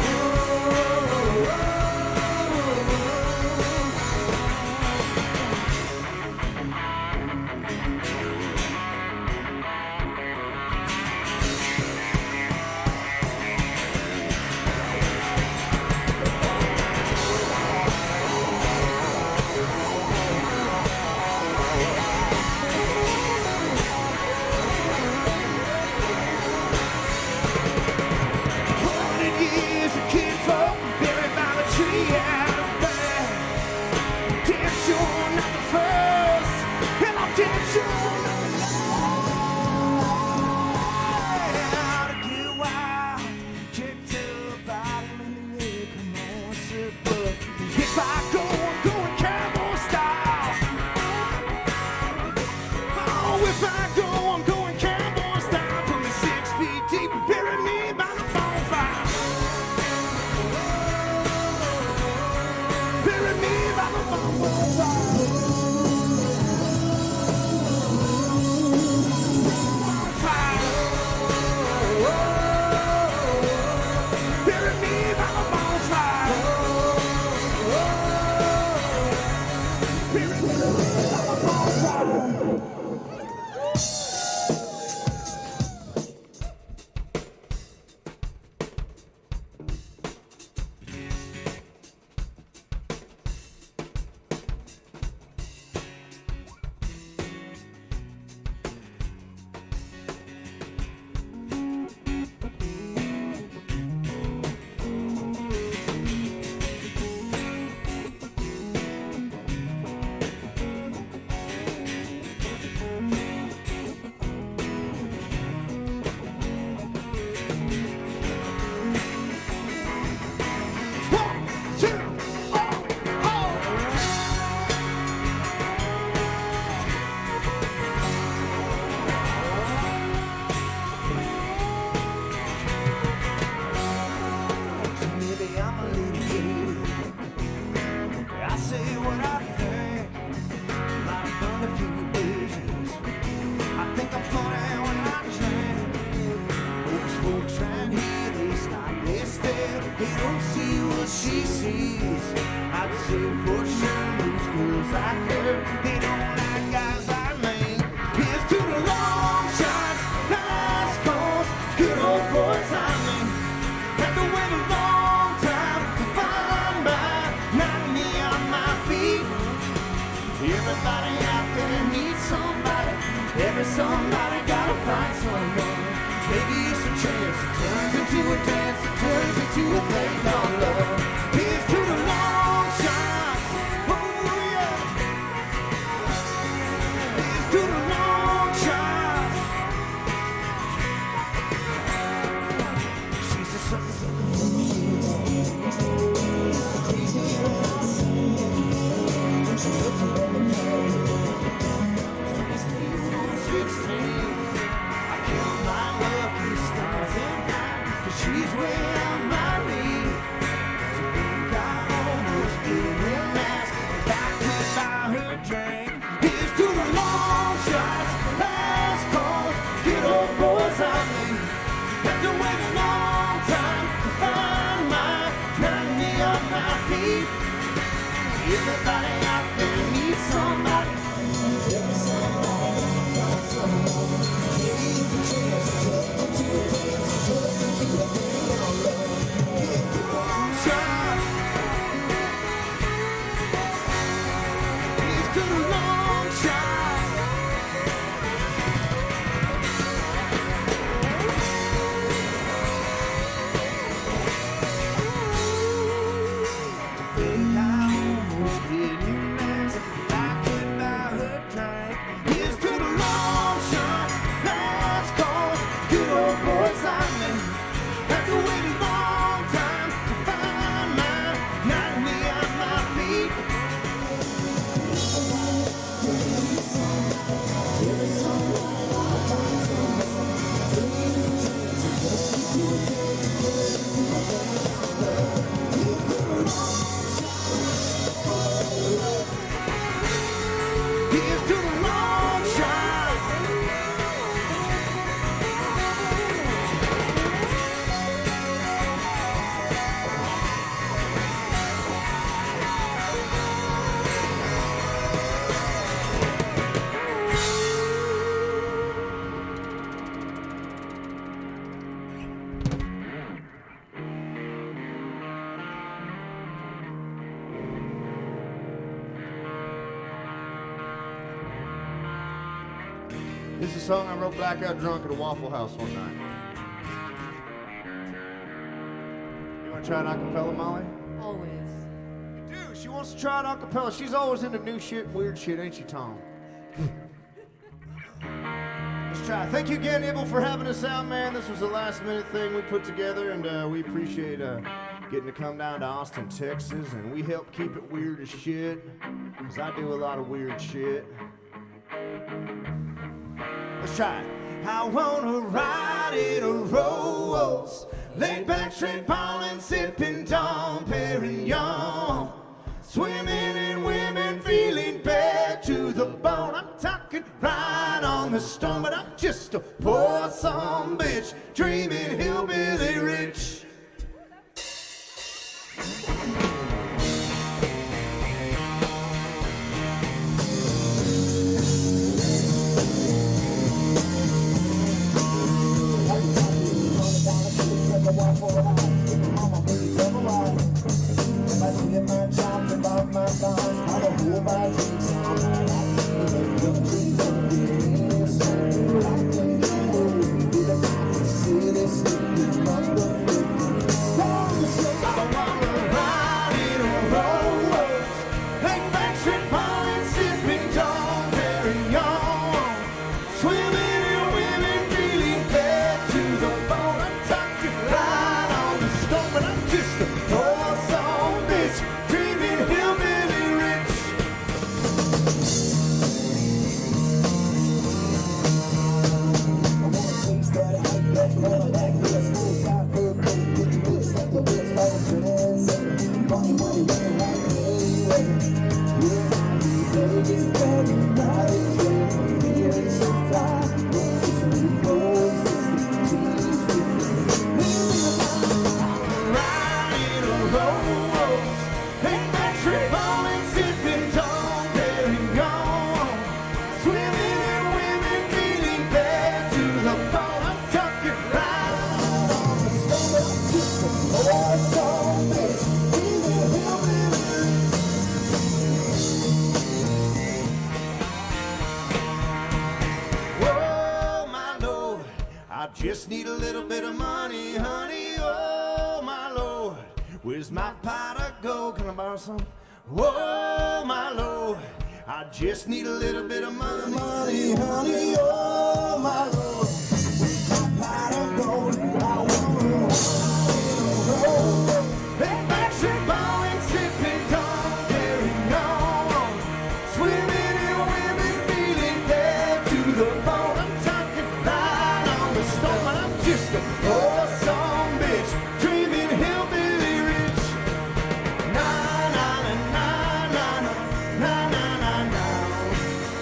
Everybody out there needs some somebody, gotta find someone. Maybe it's a chance, it turns into a dance, it turns into a thing called love. Here's to the long shots, oh yeah. Here's to the long shots. She's a sucker. She's where I'm my lead. To think I almost didn't ask if I could buy her a drink. Here's to the long shots, last calls, get old boys like me. Have to wait a long time to find mine, knock me off my feet. Everybody out there needs somebody. This is a song I wrote blackout drunk at a Waffle House one night. You want to try it a cappella, Molly? Always. Dude, she wants to try it a cappella. She's always into new shit, weird shit, ain't she, Tom? Let's try it. Thank you again, Ibble, for having us out, man. This was a last-minute thing we put together, and we appreciate getting to come down to Austin, Texas, and we help keep it weird as shit, because I do a lot of weird shit. Let's try it. I wanna ride in a rose, laid back, straight pollen, sipping Dom Perignon, swimming in women, feeling bad to the bone. I'm talking right on the stone, but I'm just a poor some bitch, dreaming hillbilly rich. just need a little bit of money, honey. Oh, my Lord, where's my pot of gold? Can I borrow some? Oh, my Lord, I just need a little bit of money, honey. Oh, my Lord, where's my pot of gold? I wanna roll. Hey, backstreet ballin', sipping, don't carry on. Swimming in women, feeling dead to the bone. I'm talking light on the storm, and I'm just a poor song bitch, dreaming hillbilly rich. Na na na na na na na na na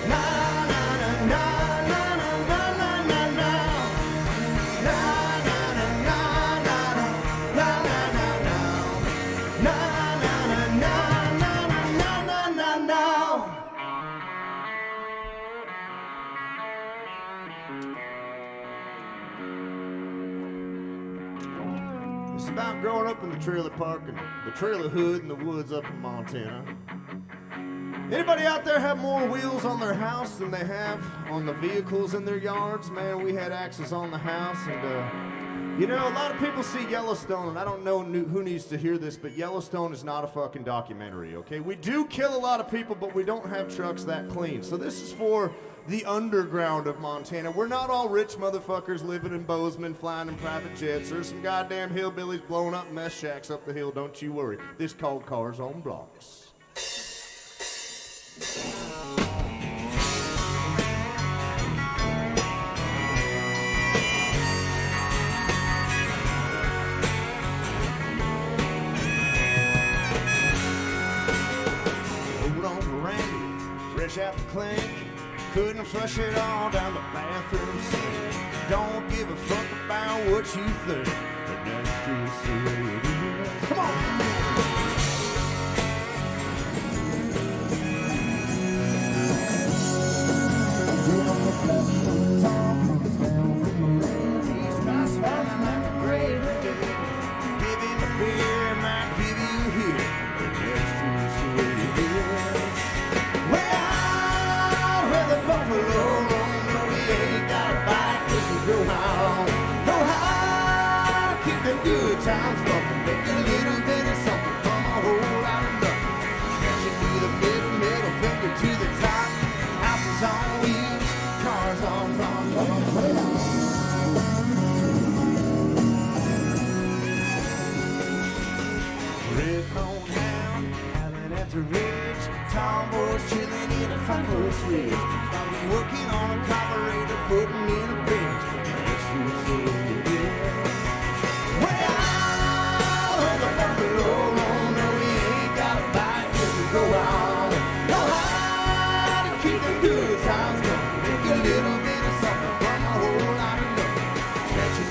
na na na na na na na na na. It's about growing up in the trailer park and the trailer hood in the woods up in Montana. Anybody out there have more wheels on their house than they have on the vehicles in their yards? Man, we had axles on the house, and you know, a lot of people see Yellowstone, and I don't know who needs to hear this, but Yellowstone is not a fucking documentary, okay? We do kill a lot of people, but we don't have trucks that clean. So this is for the underground of Montana. We're not all rich motherfuckers living in Bozeman, flying in private jets. There's some goddamn hillbillies blowing up mess shacks up the hill, don't you worry. This called Cars on Blocks. Hold on for Randy, fresh out the clink. Couldn't flush it all down the bathroom sink. Don't give a fuck about what you think, but that's just the way it is. Come on! He's not smiling like a grave. Give him a beer, I might give you here, but that's just the way it is. Well, where the buffalo roam, no, we ain't got a bite, 'cause we know how to keep the good times bumping. Make a little bit of something from a whole lot of nothing. Catch it with a middle finger to the top. Houses on wheels, cars on Red bone hound, howling at the ridge. Tomboys chilling in a front porch ridge. Started working on a carburetor, putting in a bridge. That's just the way it is. Well, when the buffalo roam, no, we ain't got a bite, 'cause we go on. Know how to keep the good times going. Make a little bit of something from a whole lot of nothing. Scratch it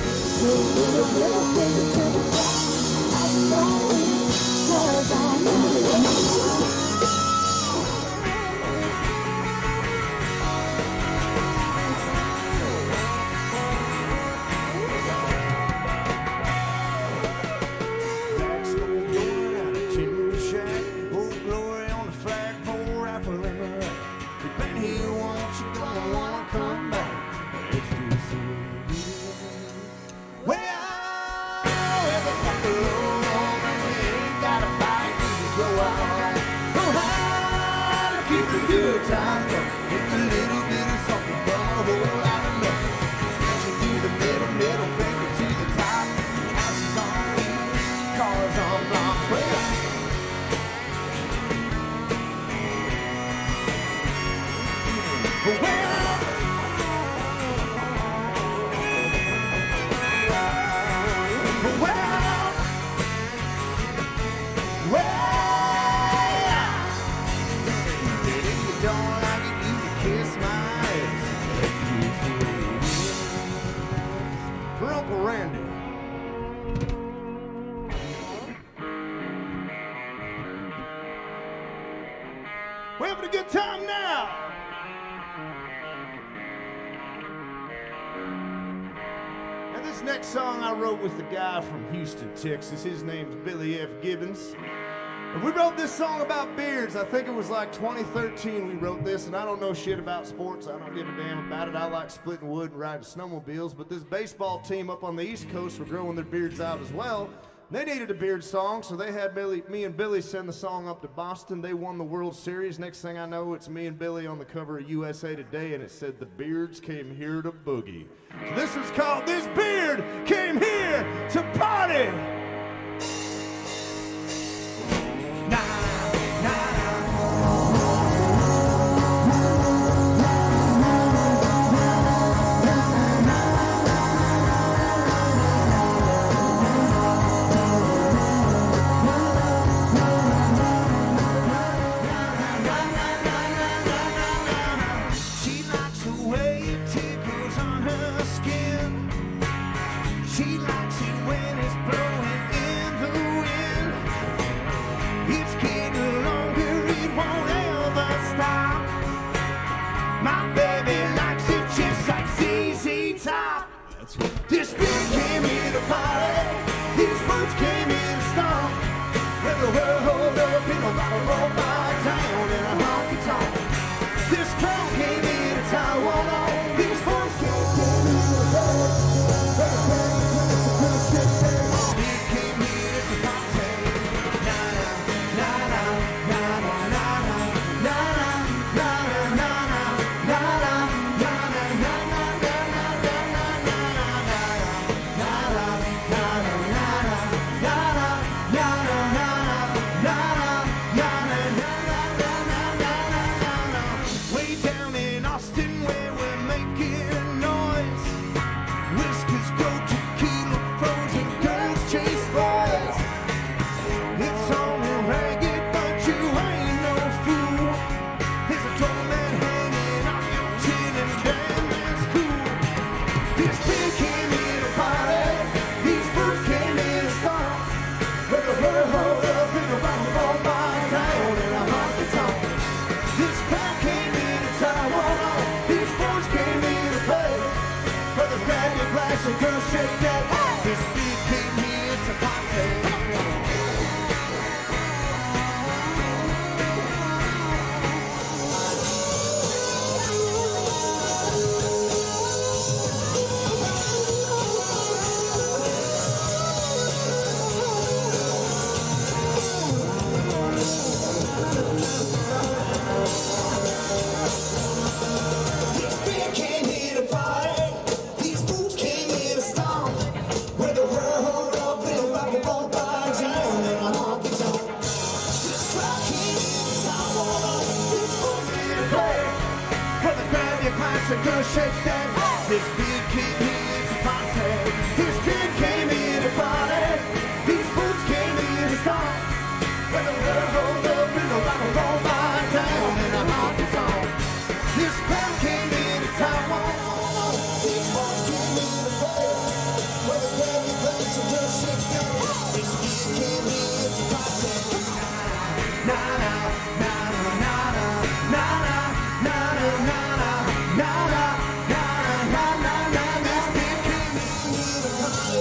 good times, but with a little bit of something from a whole lot of nothing. Stretching through the middle finger to the top. Houses on wheels, cars on blocks. Randy. We're having a good time now. And this next song I wrote with the guy from Houston, Texas. His name's Billy F. Gibbons. We wrote this song about beards. I think it was like 2013 we wrote this, and I don't know shit about sports. I don't give a damn about it. I like splitting wood and riding snowmobiles, but this baseball team up on the East Coast were growing their beards out as well. They needed a beard song, so they had me and Billy send the song up to Boston. They won the World Series. Next thing I know, it's me and Billy on the cover of USA Today, and it said, "The Beards came here to boogie." So this is called "This Beard Came Here to Party." She likes the way it tickles on her skin. She likes it when it's blowing in the wind. It's getting longer, it won't ever stop. My baby likes it just like ZZ Top. This beer came here to party, these boots came here to stomp. When the world hold up in a rock and roll bar down in a honky tonk. This crowd came here to tie one on, these boots came here to party. Beer came here to party. Na na na na na na na na na na na way down in Austin where we're making noise. Whiskers go tequila flows and girls chase boys. It's only ragged, but you ain't no fool. There's a tall man hanging off your chin, and damn, that's cool. This beer came here to party, these boots came here to stomp. But the world hold up in a rock and roll bar down in a honky tonk. This crowd came here to tie one on, these boys came here to play. Brother, grab your glass and girl, shake that. This beer came here to party. This beer came here to party, these boots came here to stomp. Where the world hold up in a rock and roll bar down in a honky tonk. This crowd came here to tie one on, these boots came to play. Brother, grab your glass and girl, shake that. This beer came here to party. This beer came here to party. These boots came here to stomp. Where the world hold up in a rock and roll bar down in a honky tonk. This crowd came here to tie one on, these boys came here to play. Brother, grab your glass and girl, shake that. This beer came here to party. Na na na na na na na na na na na na na na na. This beer came here to party.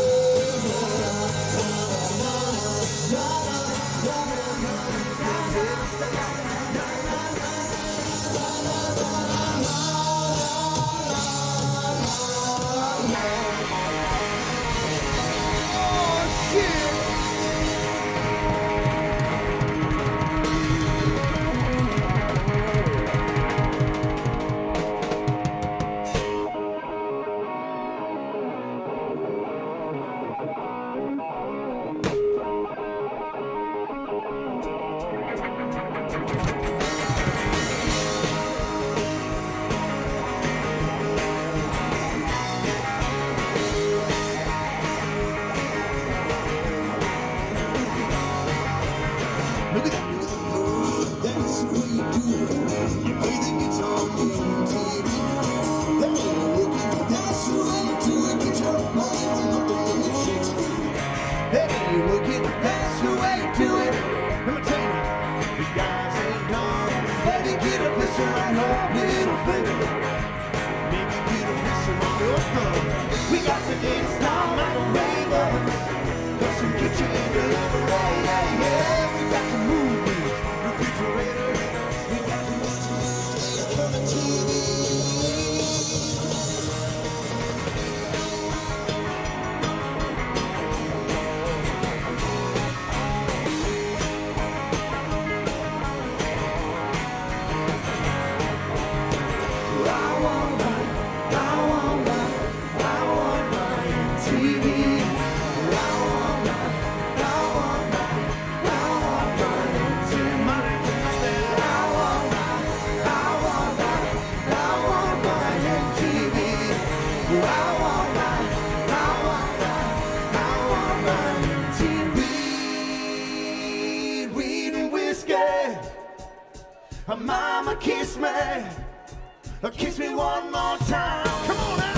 Look at that. That's the way you do it. You play the guitar on TV. Hey, look at that. That's the way you do it. Guitar, money, I'm not the one that Shakespeare. Hey, look at that. That's the way you do it. Let me tell you, the guys ain't done. Baby, get a pistol on your little finger. Maybe get a pistol on your thumb. We got to dance now, like a rainbow. Cause we get you in the way, yeah, yeah. We got to move. Mama, kiss me. Kiss me one more time. Come on now.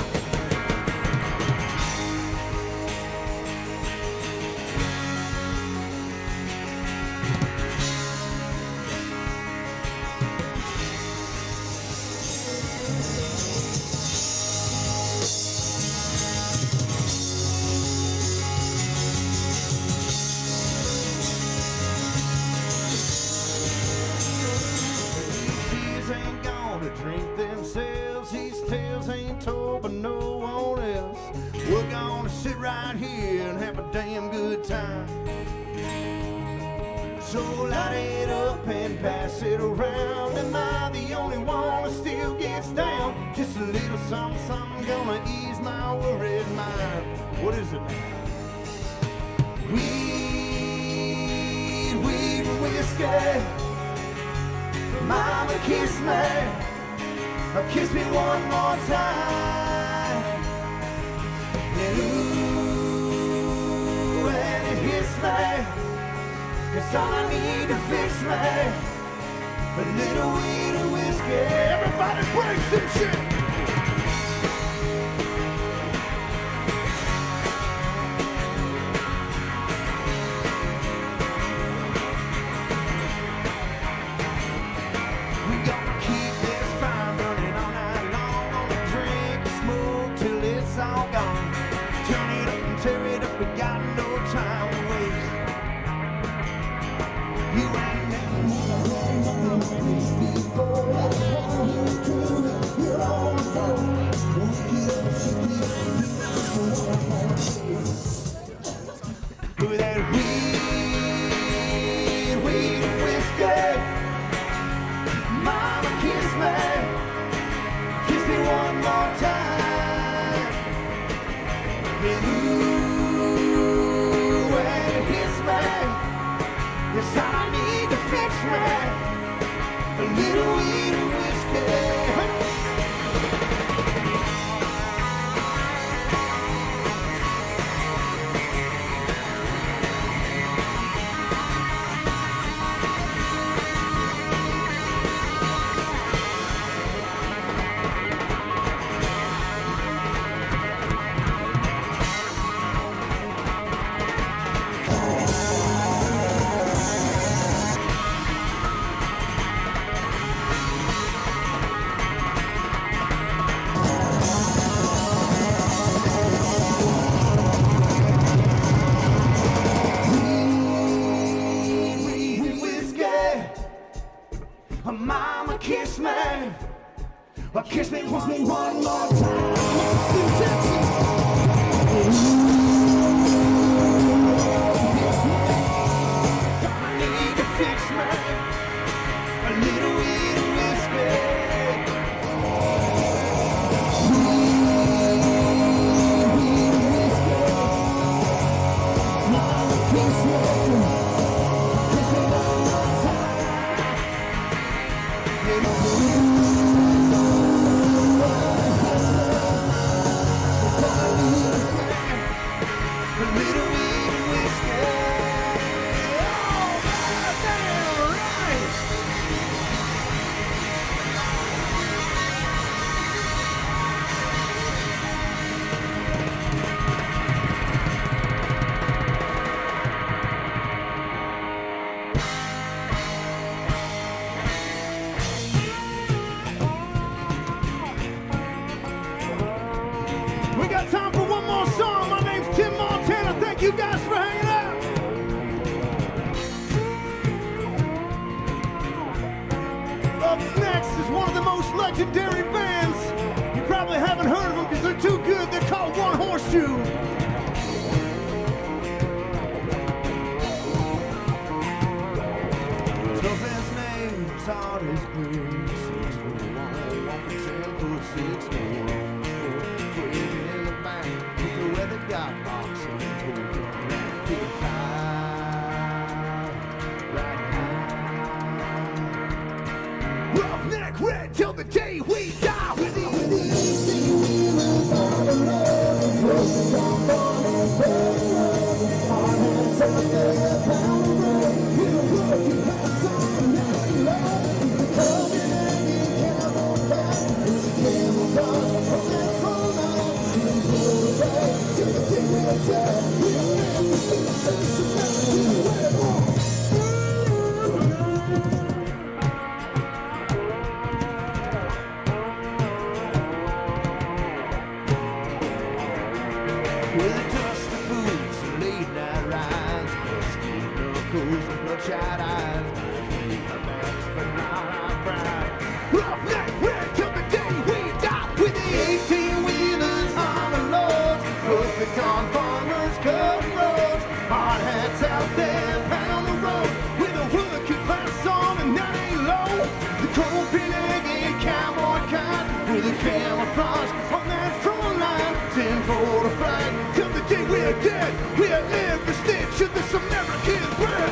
Drink themselves, these tales ain't told by no one else. We're gonna sit right here and have a damn good time. So light it up and pass it around. Am I the only one who still gets down? Just a little something, something gonna ease my worried mind. What is it now? Weed, whiskey. Mama, kiss me. Kiss me one more time. And ooh, and it hits me. It's all I need to fix me. A little weed and whiskey. Everybody break some shit. Tear it up, we got no time to waste. You ain't never before. You're on the phone. With that weed and whiskey. Mama, kiss me. Kiss me one more time. And yes, I need to fix me a little weed and whiskey. Mama, kiss me. Kiss me one more time. I need to fix me a little weed and whiskey. Mama, kiss me. Kiss me one more time. We got time for one more song. My name's Tim Montana. Thank you guys for hanging out. Up next is one of the most legendary bands. You probably haven't heard of them because they're too good. They're called One Horseshoe. Tough as names, hard as bricks. 6 foot 1, walking 10 foot 6 feet. In the bank, with the weather got box and feel right now. Roughneck red till the day we die. With the With the dust of boots and late night rides, rusty knuckles and bloodshot eyes. My backs, but not our pride. Roughneck red till the day we die. With the 18-wheelers on the loads, perfect on farmers, cutting roads. Hard hats out there, pound the road. With a working class on and that ain't low. The Copenhagen cowboy kind, with a camouflage on that front line. 10 for the flag. Till the day we're dead, we are every stitch of this American bread.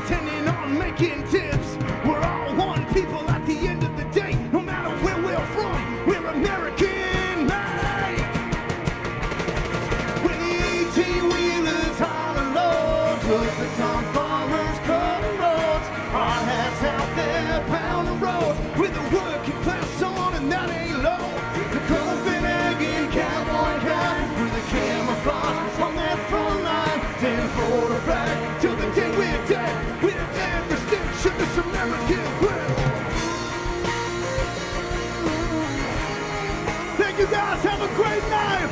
Tending on making tips. We're all one people at the end of the day. No matter where we're from, we're American made. With the 18-wheelers on the loads, perfect on farmers, cutting roads. Hard hats out there, pound the roads. With the working class on and that ain't low. The Copenhagen cowboy kind, with the camouflage on that front line. 10 for the flag, till the day we're dead. We're every stitch of this American bread. Thank you guys, have a great night.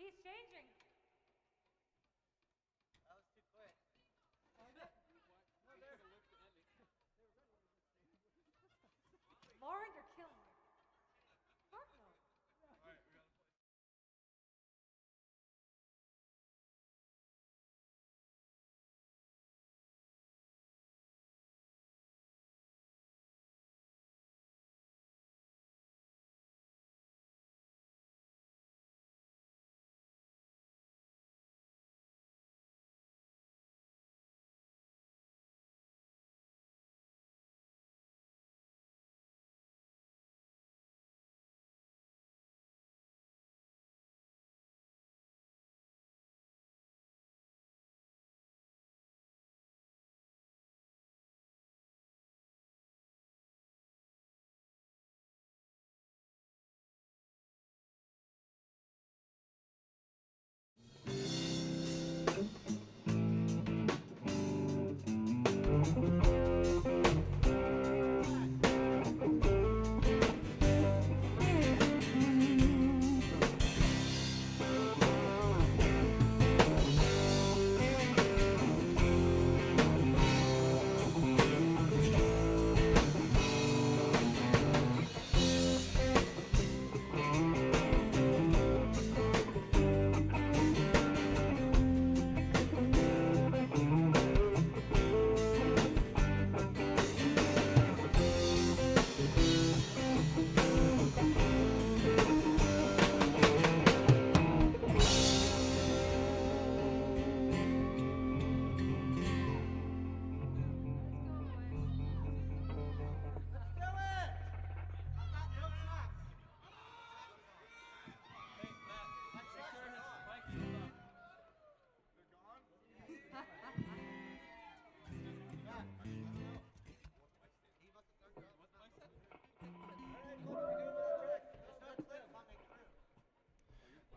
He's changing. That was too quick. Lauren, you're killing me.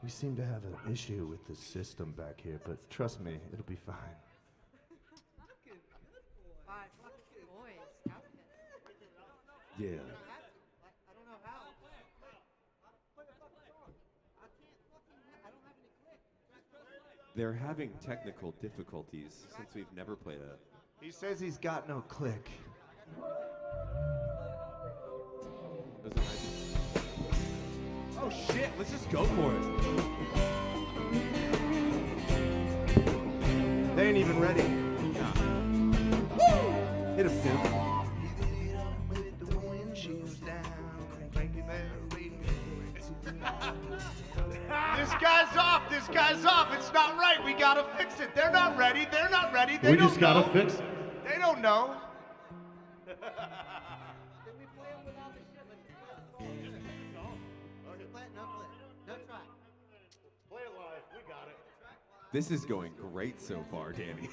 We seem to have an issue with the system back here, but trust me, it'll be fine. Yeah. They're having technical difficulties since we've never played a... He says he's got no click. Oh shit, let's just go for it. They ain't even ready. Hit him, Tim. This guy's off. This guy's off. It's not right. We gotta fix it. They're not ready. They're not ready. They We don't just gotta know. fix it. They don't know. This is going great so far, Danny.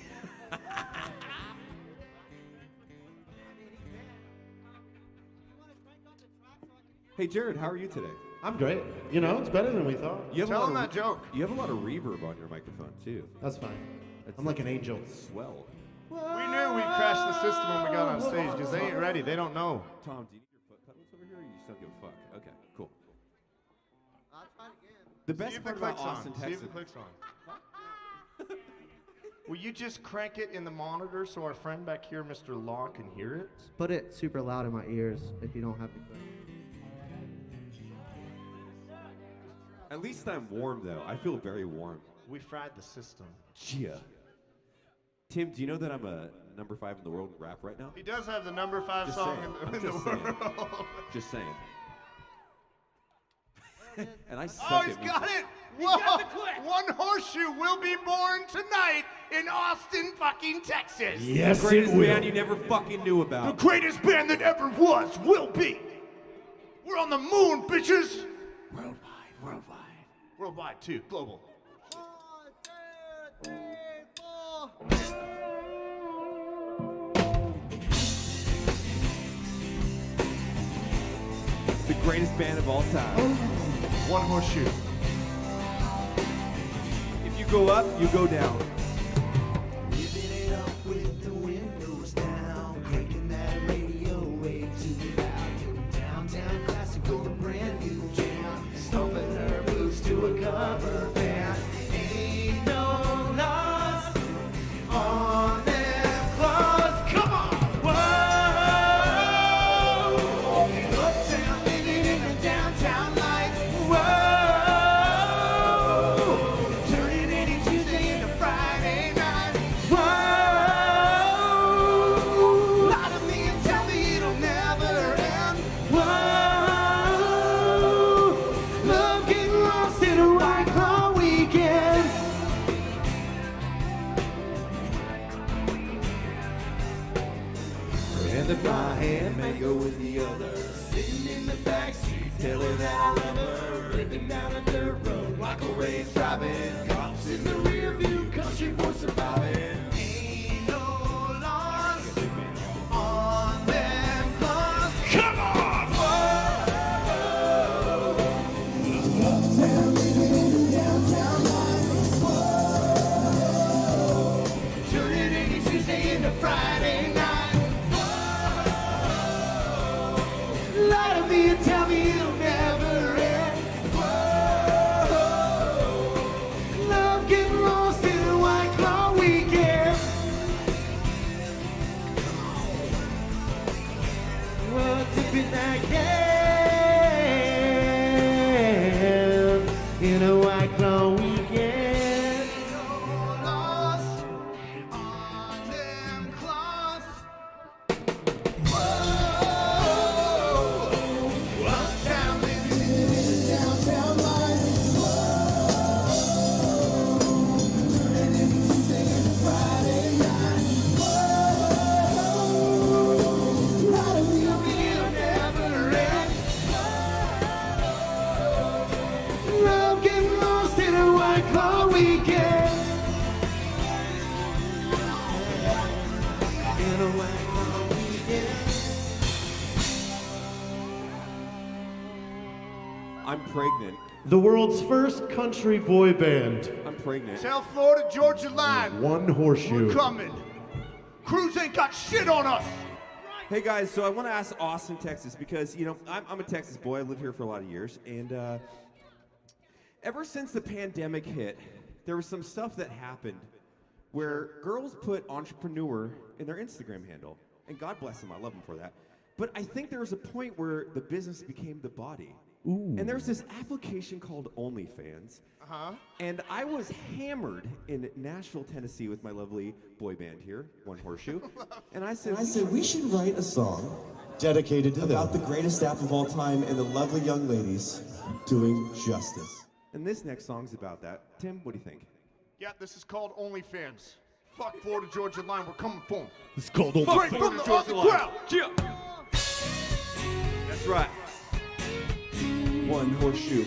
Hey, Jared, how are you today? I'm great. You know, it's better than we thought. You have Tell a him lot that joke. You have a lot of reverb on your microphone, too. That's fine. I'm like an angel. Swell. We knew we'd crash the system when we got on stage because they ain't ready. They don't know. Tom, do you need your foot pedals over here, or you just don't give a fuck? Okay, cool. I'll try it again. The See best if part it about clicks on. Austin, See if Texas. it clicks on. Will you just crank it in the monitor so our friend back here, Mr. Law, can hear it? Put it super loud in my ears if you don't have to click. At least I'm warm, though. I feel very warm. We fried the system. Yeah. Tim, do you know that I'm a number 5 in the world in rap right now? He does have the number 5 Just song saying. in I'm the just saying. world. Just saying. And I suck Oh, at he's music. got it! Whoa! One horseshoe will be born tonight in Austin, fucking Texas. The greatest band you never fucking knew about. The greatest band that ever was, will be. We're on the moon, bitches. Worldwide too, global. The greatest band of all time. One horseshoe. If you go up, you go down. Living it up with the windows down, cranking that radio way too loud. Downtown classic with a brand new jam, stomping her boots to a cover band. Ain't no loss on them claws. Come on, whoa! Uptown living in the downtown lights. Whoa! Turning any Tuesday into Friday night. Whoa! Lie to me and tell me it'll never end. Whoa! Love getting lost in a white claw weekend. Hand in my hand, mango with the other. Sitting in the backseat, tell her that I love her. Ripping down a dirt road, Michael Ray's driving. Cops in the rear view, country boy surviving. Ain't no loss on them claws. Come on! Whoa! Uptown, living in the downtown life. Whoa! Turning any Tuesday into Friday night. Lie to me and tell me it'll never end. Whoa, love getting lost. I'm pregnant. The world's first country boy band. I'm pregnant. Tell Florida Georgia Line. One Horseshoe. We're coming. Crews ain't got shit on us. Hey guys, so I want to ask Austin, Texas, because you know I'm a Texas boy. I lived here for a lot of years, and ever since the pandemic hit, there was some stuff that happened where girls put entrepreneur in their Instagram handle, and God bless them, I love them for that. But I think there was a point where the business became the body. Ooh. And there's this application called OnlyFans. And I was hammered in Nashville, Tennessee with my lovely boy band here, One Horseshoe. And I said, we should write a song dedicated to about the greatest app of all time and the lovely young ladies doing justice. And this next song's about that. Tim, what do you think? Yeah, this is called OnlyFans. Fuck Florida Georgia Line, we're coming for 'em. It's called Straight from the underground. Yeah. That's right. One Horseshoe.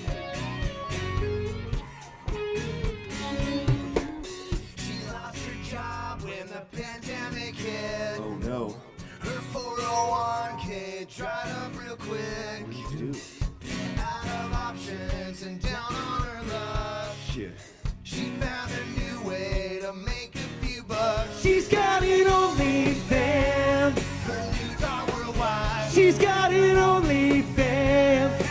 She lost her job when the pandemic hit. Oh no. Her 401k dried up real quick. What do you do? Out of options and down on her luck. Shit. She found a new way to make a few bucks. She's got an OnlyFans. Her nudes are worldwide. She's got an OnlyFans.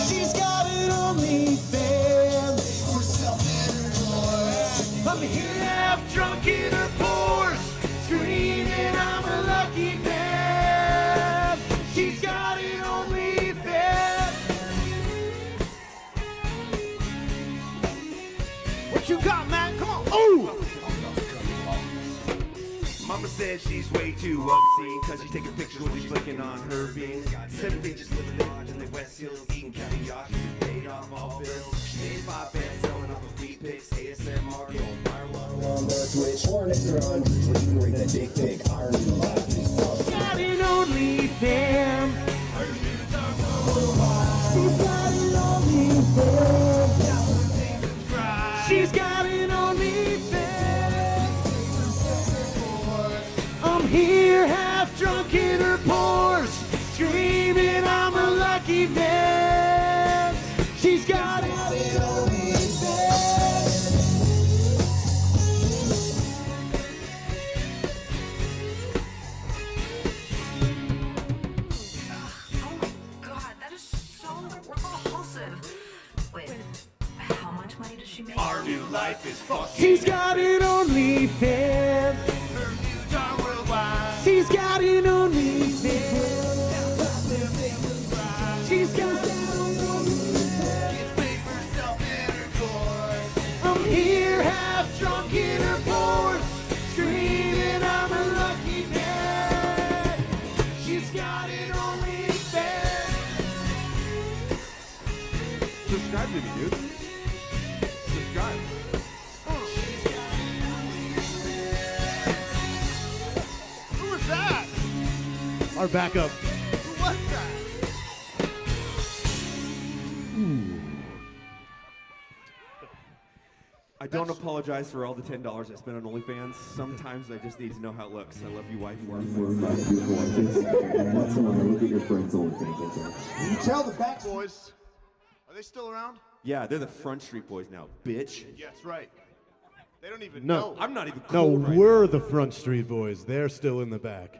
She's got an OnlyFans. For self-intercourse. I'm here half drunk in her pores, screaming I'm a lucky man. She's got an OnlyFans. What you got, man? Come on. Oh! Mama said she's way too obscene, cause she's taking pictures when she's flicking on her beans. 7 bitches living large in the West Hills, eating caviar, she's paid off all bills. She made 5 bands selling off of feet pics, ASMR, going viral on the Twitch. Or an extra 100, what you can rate that dick pic, iron in the lap. Got an OnlyFans. Her nudes are worldwide. She's got an OnlyFans. She's got an OnlyFans. I'm here half drunk in her pores, screaming I'm a lucky man. She's got an OnlyFans. God, that is so repulsive. Wait, how much money does she make? Our new life is fucking. She's got an OnlyFans. Her nudes are worldwide. She's got an OnlyFans. She's got an OnlyFans. Gets paid for self-intercourse. I'm here half drunk in her pores, screaming I'm a lucky man. She's got an OnlyFans. Subscribe to me, dude. Subscribe. Who was that? Our backup. Who was that? I don't apologize for all the $10 I spent on OnlyFans. Sometimes I just need to know how it looks. I love you, wife. You tell the back boys. Are they still around? Yeah, they're the Front Street Boys now, bitch. Yeah, that's right. They don't even No. know. I'm not even No, cool right we're the Front Street Boys. They're still in the back.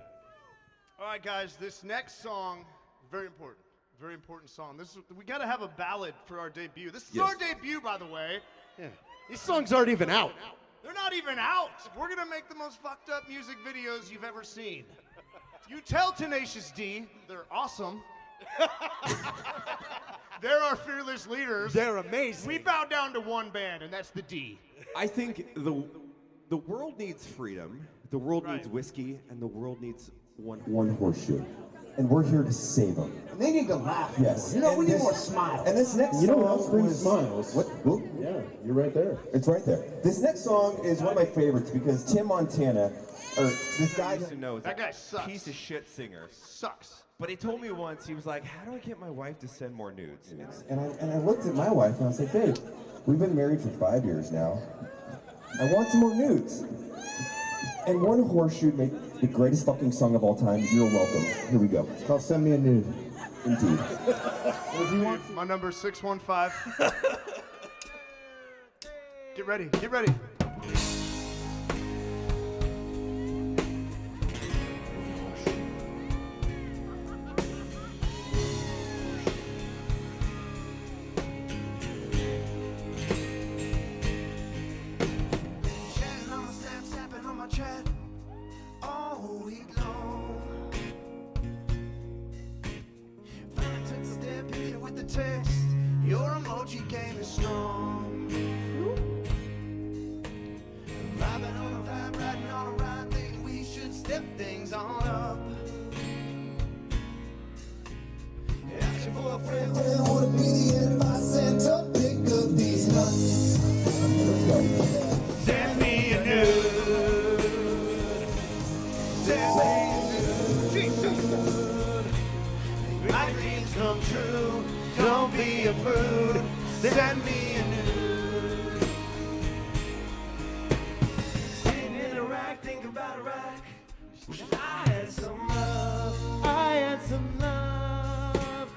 All right, guys, this next song, very important song. We got to have a ballad for our debut. This is Yes. our debut, by the way. Yeah. These songs aren't even out. They're not even out. We're gonna make the most fucked up music videos you've ever seen. You tell Tenacious D, they're awesome. They're our fearless leaders. They're amazing. We bow down to one band, and that's the D. I think the world needs freedom, the world needs whiskey, and the world needs One Horseshoe. And we're here to save them. And they need to laugh. Yes. You know, And we need this- more smiles. And this next You know song what else brings was- smiles? What? Who? Yeah, you're right there. It's right there. This next song is one of my favorites because Tim Montana, or this I guy. used to know is That a guy sucks. piece of shit singer. Sucks. But he told me once, he was like, how do I get my wife to send more nudes? And I looked at my wife and I was like, babe, we've been married for 5 years now. I want some more nudes. And One Horseshoe made the greatest fucking song of all time. You're welcome. Here we go. It's called Send Me a Nude. Indeed. My number is 615. Get ready, get ready. Chatting on my snap, snapping on my chat all week long. Finally took a step, hit it with the text. Your emoji game is strong. Vibing on a vibe, riding on a ride, thinking we should step things on up. Asking for a friend, wanna be the advice center, pick up these nuts. Send me a nude. Send me a nude. Jesus. My dreams come true. Don't be a prude. Send me a nude. Sitting in a rack, think about a rack. Wish I had some love. I had some love.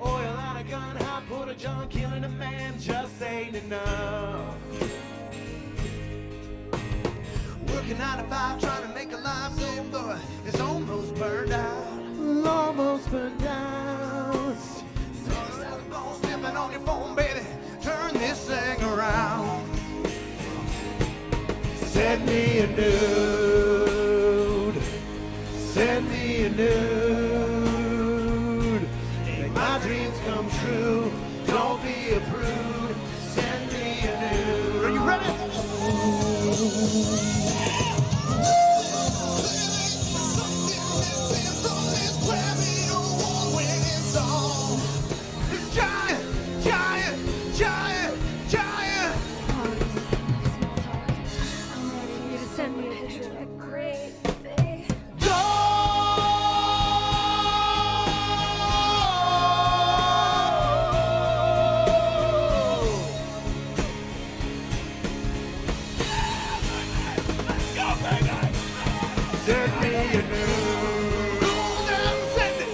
Oil on a gun, hot put a John, killing a man just ain't enough. Working 9 to 5, trying to make a life so but it's almost burned out. Almost burned out. Throwing out the ball, stepping on your phone, baby. Turn this thing around. Send me a nude. Send me a nude. Make my dreams come true. Don't be a prude. Send me a nude. Are you ready? Send me a picture of a great day. Send me a nude. Send it.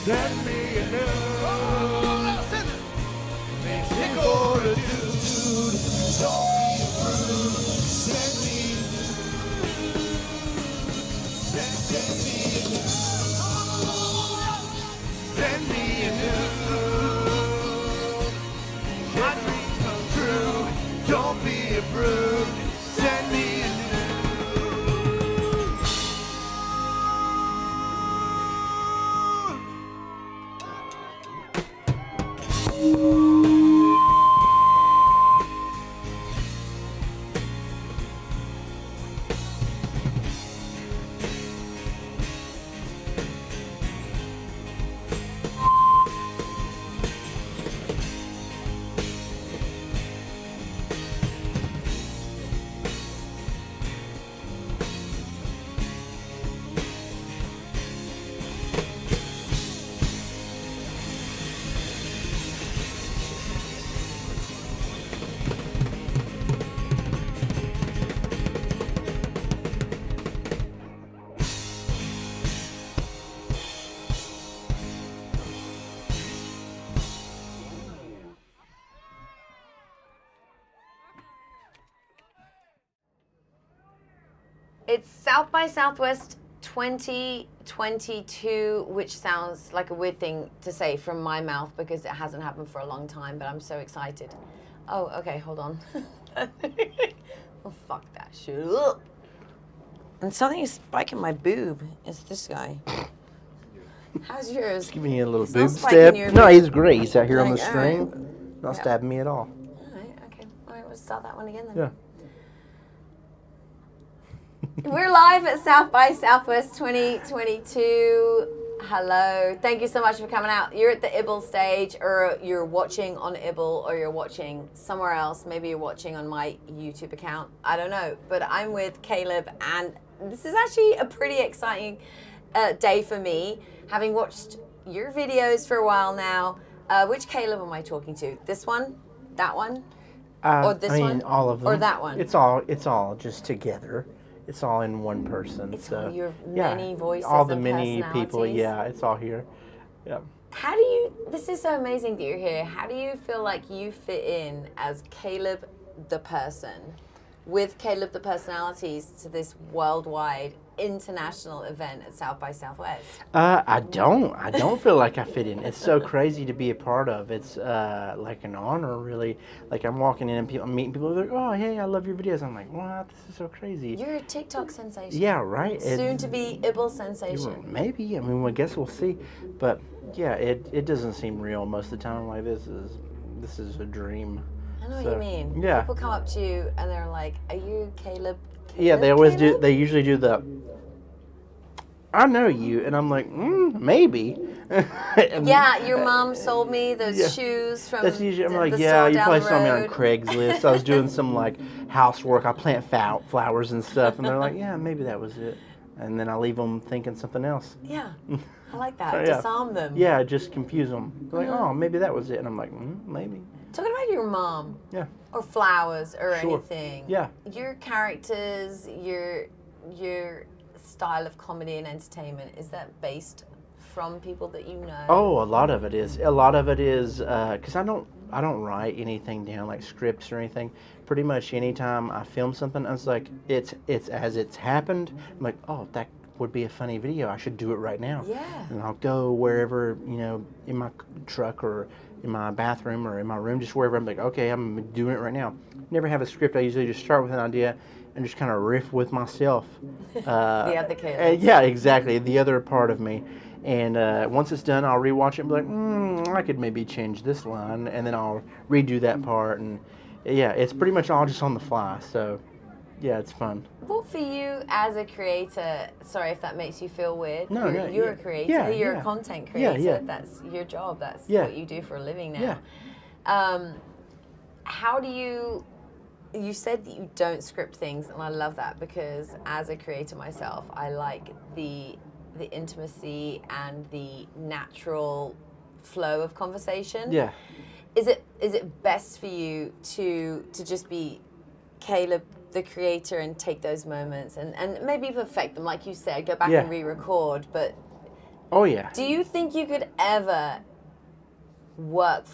Send me a nude. Send it. Chick or a dude. Don't be a prude. Send me a nude. Send me a nude. Send me a nude. My dreams come true. Don't be a prude. Send me a nude. It's South by Southwest 2022, which sounds like a weird thing to say from my mouth because it hasn't happened for a long time, but I'm so excited. Oh, okay, hold on. Oh, fuck that shit up. And something is spiking my boob. It's this guy. How's yours? Giving you a little It's not boob spiking stab. your No, boob. he's great. He's out here on the Like, string. alright. Not Yeah. stabbing me at all. Alright, okay. Alright, we'll start that one again then. Yeah. We're live at South by Southwest 2022. Hello. Thank you so much for coming out. You're at the ibble stage, or you're watching on ibble, or you're watching somewhere else. Maybe you're watching on my YouTube account. I don't know. But I'm with Caleb, and this is actually a pretty exciting day for me, having watched your videos for a while now. Which Caleb am I talking to? This one? That one? Or this one? All of them. Or that one? It's all just together. It's all in one person. It's so all your yeah, many voices all the and many people. personalities. Yeah, it's all here. Yeah. How do you, this is so amazing that you're here. How do you feel like you fit in as Caleb the person with Caleb the Personalities to this worldwide international event at South by Southwest? I don't feel like I fit in. It's so crazy to be a part of. It's like an honor, really. Like I'm walking in and I'm meeting people. They're like, "Oh, hey, I love your videos." I'm like, "What? This is so crazy." You're a TikTok sensation. Yeah, right. Soon to be ibble sensation. Maybe. I mean, I guess we'll see. But yeah, it doesn't seem real most of the time. Like this is a dream. I know what you mean. Yeah. People come up to you and they're like, "Are you Caleb?" Yeah, they always do. They usually do the, "I know you," and I'm like, maybe. Yeah, your mom sold me those shoes from That's usually, I'm the like, store yeah, you down probably the saw me on road." Craigslist. I was doing some like housework. I plant flowers and stuff, and they're like, yeah, maybe that was it. And then I leave them thinking something else. Yeah, I like that. So, yeah. Disarm them. Yeah, just confuse them. They're like, Mhm. oh, maybe that was it. And I'm like, maybe. Talking about your mom. Yeah. Or flowers or Sure. anything. Yeah. Your characters, your style of comedy and entertainment, is that based from people that you know? Oh, a lot of it is. A lot of it is because I don't write anything down like scripts or anything. Pretty much anytime I film something, I was like, it's as it's happened. I'm like, oh, that would be a funny video. I should do it right now. Yeah. And I'll go wherever, in my truck or in my bathroom or in my room, just wherever. I'm like, okay, I'm doing it right now. Never have a script. I usually just start with an idea and just kind of riff with myself. The other kids. Yeah, exactly. The other part of me. And once it's done, I'll rewatch it and be like, I could maybe change this line, and then I'll redo that part. And yeah, it's pretty much all just on the fly. So yeah, it's fun. What for you as a creator, sorry if that makes you feel weird. No, you're yeah. a creator, Yeah, you're yeah. a content Yeah, creator. yeah. That's your job, that's Yeah. what you do for a living now. Yeah. How do you said that you don't script things, and I love that because as a creator myself, I like the intimacy and the natural flow of conversation. Yeah. Is it best for you to just be Caleb the creator and take those moments and maybe perfect them, like you said, go back Yeah. and re-record, but Oh yeah. do you think you could ever work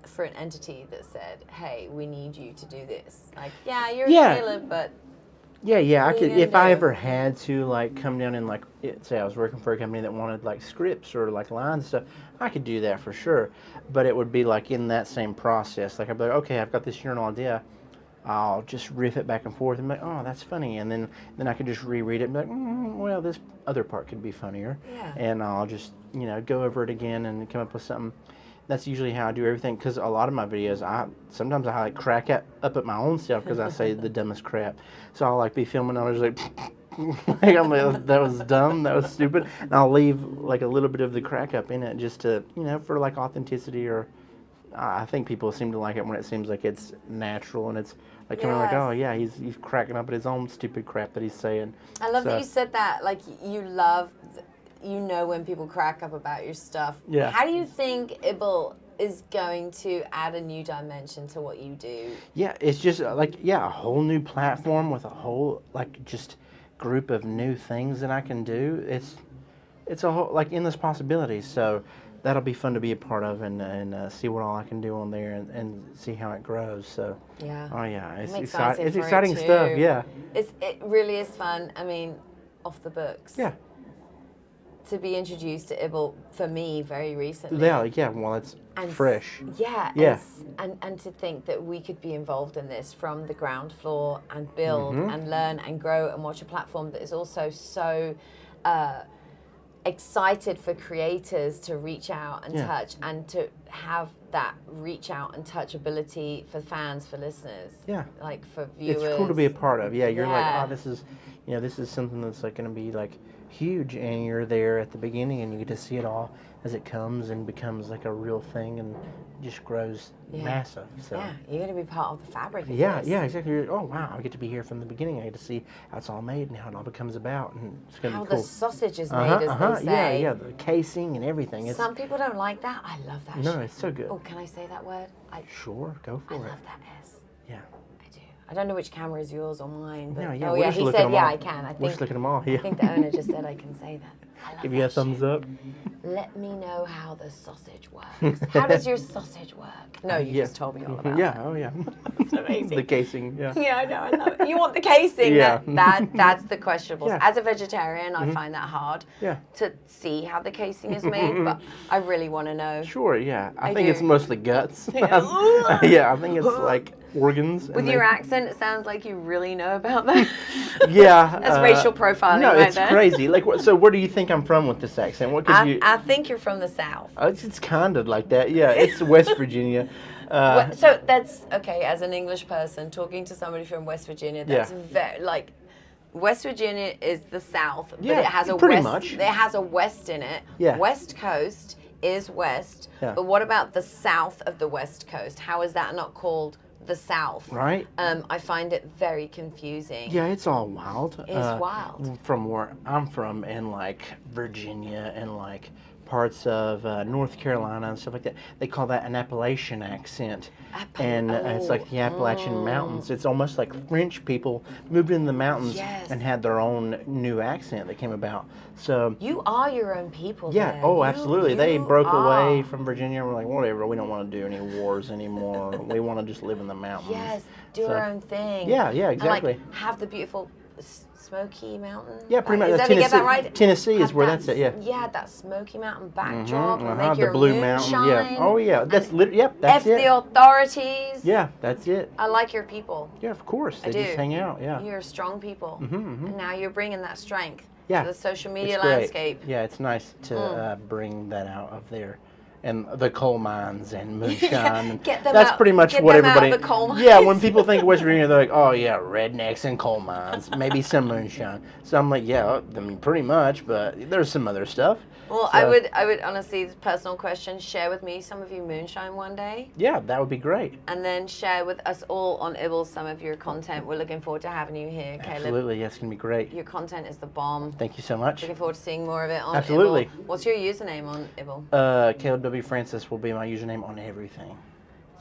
for an entity that said, hey, we need you to do this? Like, yeah, you're Yeah. Caleb, but Yeah, I what are you could gonna if I do? ever had to like come down and like say I was working for a company that wanted like scripts or like lines and stuff, I could do that for sure. But it would be like in that same process. Like I'd be like, okay, I've got this journal idea. I'll just riff it back and forth and be like, oh, that's funny, and then I could just reread it and be like, well, this other part could be funnier. Yeah. And I'll just go over it again and come up with something. That's usually how I do everything, because a lot of my videos, sometimes I like crack up at my own self because I say the dumbest crap. So I'll like be filming and I'll just like, I'm like, that was dumb, that was stupid, and I'll leave like a little bit of the crack up in it just to for like authenticity, or I think people seem to like it when it seems like it's natural and it's like kind of like, oh yeah, he's cracking up at his own stupid crap that he's saying. I love that you said that. Like, you love, when people crack up about your stuff. Yeah. How do you think ibble is going to add a new dimension to what you do? Yeah, it's just like, a whole new platform with a whole like just group of new things that I can do. It's a whole like endless possibilities. So that'll be fun to be a part of and see what all I can do on there and see how it grows. So Yeah. Oh yeah, it's I'm exciting. It's for it exciting stuff. too. Yeah. It really is fun. I mean, off the books. Yeah. To be introduced to ibble for me very recently. Yeah. Well, it's fresh. Yeah. Yeah. And to think that we could be involved in this from the ground floor and build Mhm. and learn and grow and watch a platform that is also so excited for creators to reach out and Yeah. touch, and to have that reach out and touch ability for fans, for listeners. Yeah. Like for viewers. It's cool to be a part of. Yeah, you're Yeah. like, oh, this is something that's like going to be like huge, and you're there at the beginning, and you get to see it all as it comes and becomes like a real thing and just grows massive. So Yeah, you're going to be part of the fabric of yeah, this. exactly. You're, oh wow, I get to be here from the beginning. I get to see how it's all made and how it all becomes about, and it's going to How be cool. the sausage is made, as they say. Yeah, the casing and everything. It's, Some people don't like that. I love that No, shit. it's so good. Oh, can I say that word? Sure, go for it. I love that S. Yeah. I don't know which camera is yours or mine, but No, yeah, oh we're yeah, just he looking said them yeah, all. I can. I We're think just looking them all, yeah. I think the owner just said I can say that. I Give you a thumbs up. Let me know how the sausage works. How does your sausage work? No, you Yeah. just told me all about Yeah, it. oh yeah. It's amazing. The casing, yeah. Yeah, I know, I love it. You want the casing. Yeah. That's the questionable. Yeah. As a vegetarian, I Mhm. find that hard Yeah. to see how the casing is made, but I really want to know. Sure, yeah. I I think do. it's mostly guts. Yeah. Yeah, I think it's like organs. With and your they- accent, it sounds like you really know about that. Yeah. That's racial profiling No, right it's there. crazy. Like, so where do you think I'm from with this accent? What could you? I think you're from the South. It's kind of like that. Yeah, it's West Virginia. So that's okay. As an English person talking to somebody from West Virginia, that's Yeah. very like West Virginia is the South, but Yeah, it has a pretty west. much. It has a west in it. Yeah. West Coast is west, Yeah. but what about the south of the West Coast? How is that not called the South? Right. I find it very confusing. Yeah, it's all wild. It's wild. From where I'm from, in like Virginia and like parts of North Carolina and stuff like that, they call that an Appalachian accent. And it's like the Appalachian Mountains. It's almost like French people moved in the mountains Yes. and had their own new accent that came about. So You are your own people. yeah, there. oh, absolutely. They you broke are. away from Virginia and were like, whatever, we don't want to do any wars anymore. We want to just live in the mountains. Yes, do So- our own thing. Yeah, yeah, And, like, exactly. have the beautiful Smoky Mountain. Yeah, pretty much. Did I get that Tennessee, right? Tennessee is Have where that that's at, yeah. Yeah, that Smoky Mountain backdrop. Mhm, And uh-huh, make the your Blue moonshine. Mountain, yeah. Oh, yeah, that's yep, F that's it. the authorities. Yeah, that's it. I like your people. Yeah, of course. I They do. just hang out, yeah. You're strong people. Mhm, mhm. And now you're bringing that strength Yeah. to the social media It's great. landscape. Yeah, it's nice to Mm. bring that out of there. And the coal mines and moonshine. and Get them that's out- pretty much get what them out of everybody. the coal Yeah, when mines. people think of West Virginia, they're like, oh yeah, rednecks and coal mines, maybe some moonshine. So I'm like, yeah, I mean, pretty much, but there's some other stuff. Well, So, I would honestly, personal question, share with me some of your moonshine one day. Yeah, that would be great. And then share with us all on Ibble some of your content. We're looking forward to having you here, Caleb. Absolutely, yeah, it's gonna be great. Your content is the bomb. Thank you so much. Looking forward to seeing more of it on Absolutely. Ibble. What's your username on Ibble? Caleb W. Francis will be my username on everything.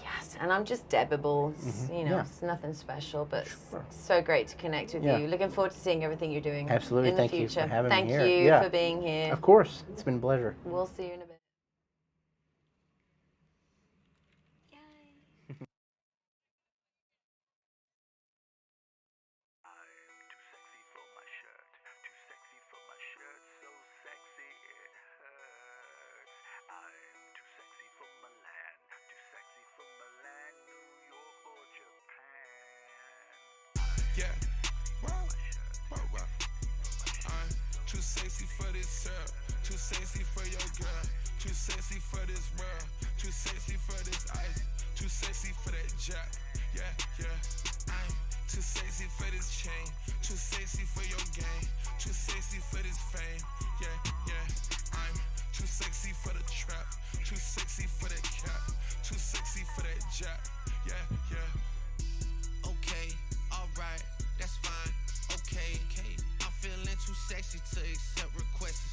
Yes, and I'm just Debable. Mhm, You know, yeah. it's nothing special, but so great to connect with Yeah. you. Looking forward to seeing everything you're doing Absolutely, in the thank you future. for having Thank me here. you Yeah. for being here. Of course, it's been a pleasure. We'll see you in a bit. Yeah. I'm too sexy for this girl, too sexy for your girl, too sexy for this world, too sexy for this ice, too sexy for that jack. Yeah, yeah. I'm too sexy for this chain, too sexy for your game, too sexy for this fame. Yeah, yeah. I'm too sexy for the trap, too sexy for that cap, too sexy for that jack. Yeah, yeah. Okay, alright, that's fine. Okay, I'm feeling too sexy to accept requests.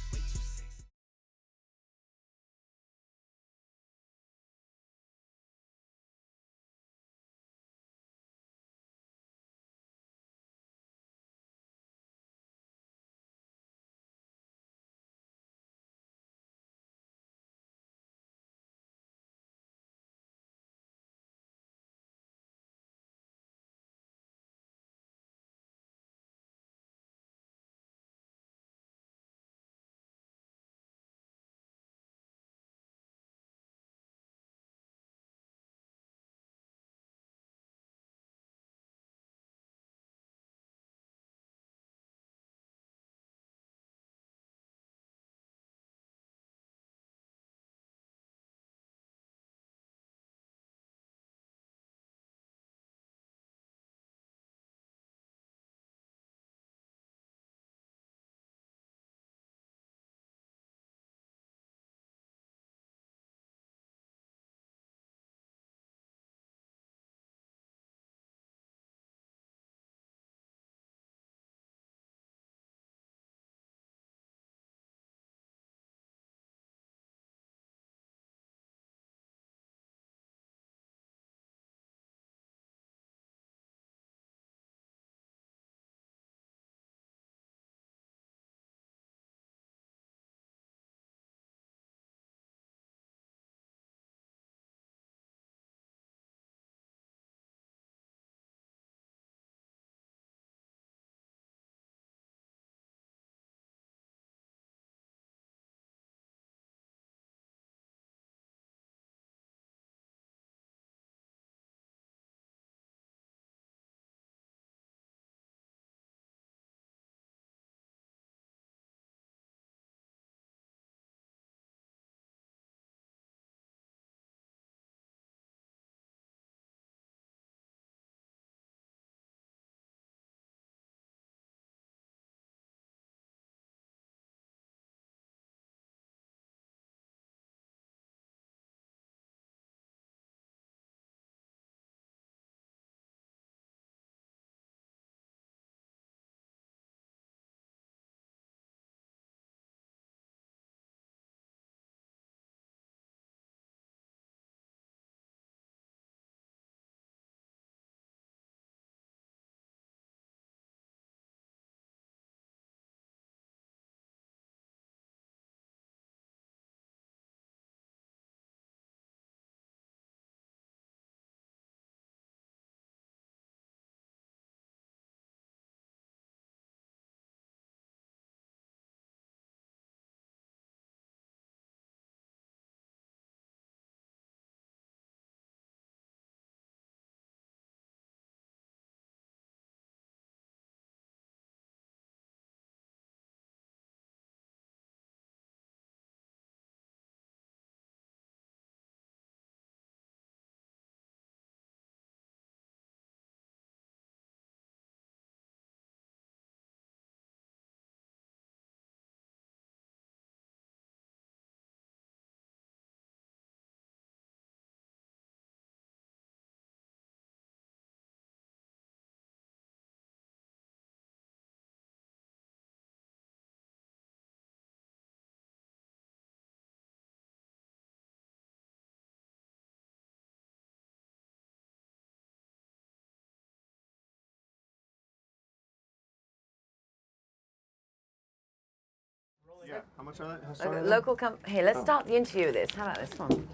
How much are Okay, local Here, let's start the interview with this. How about this one?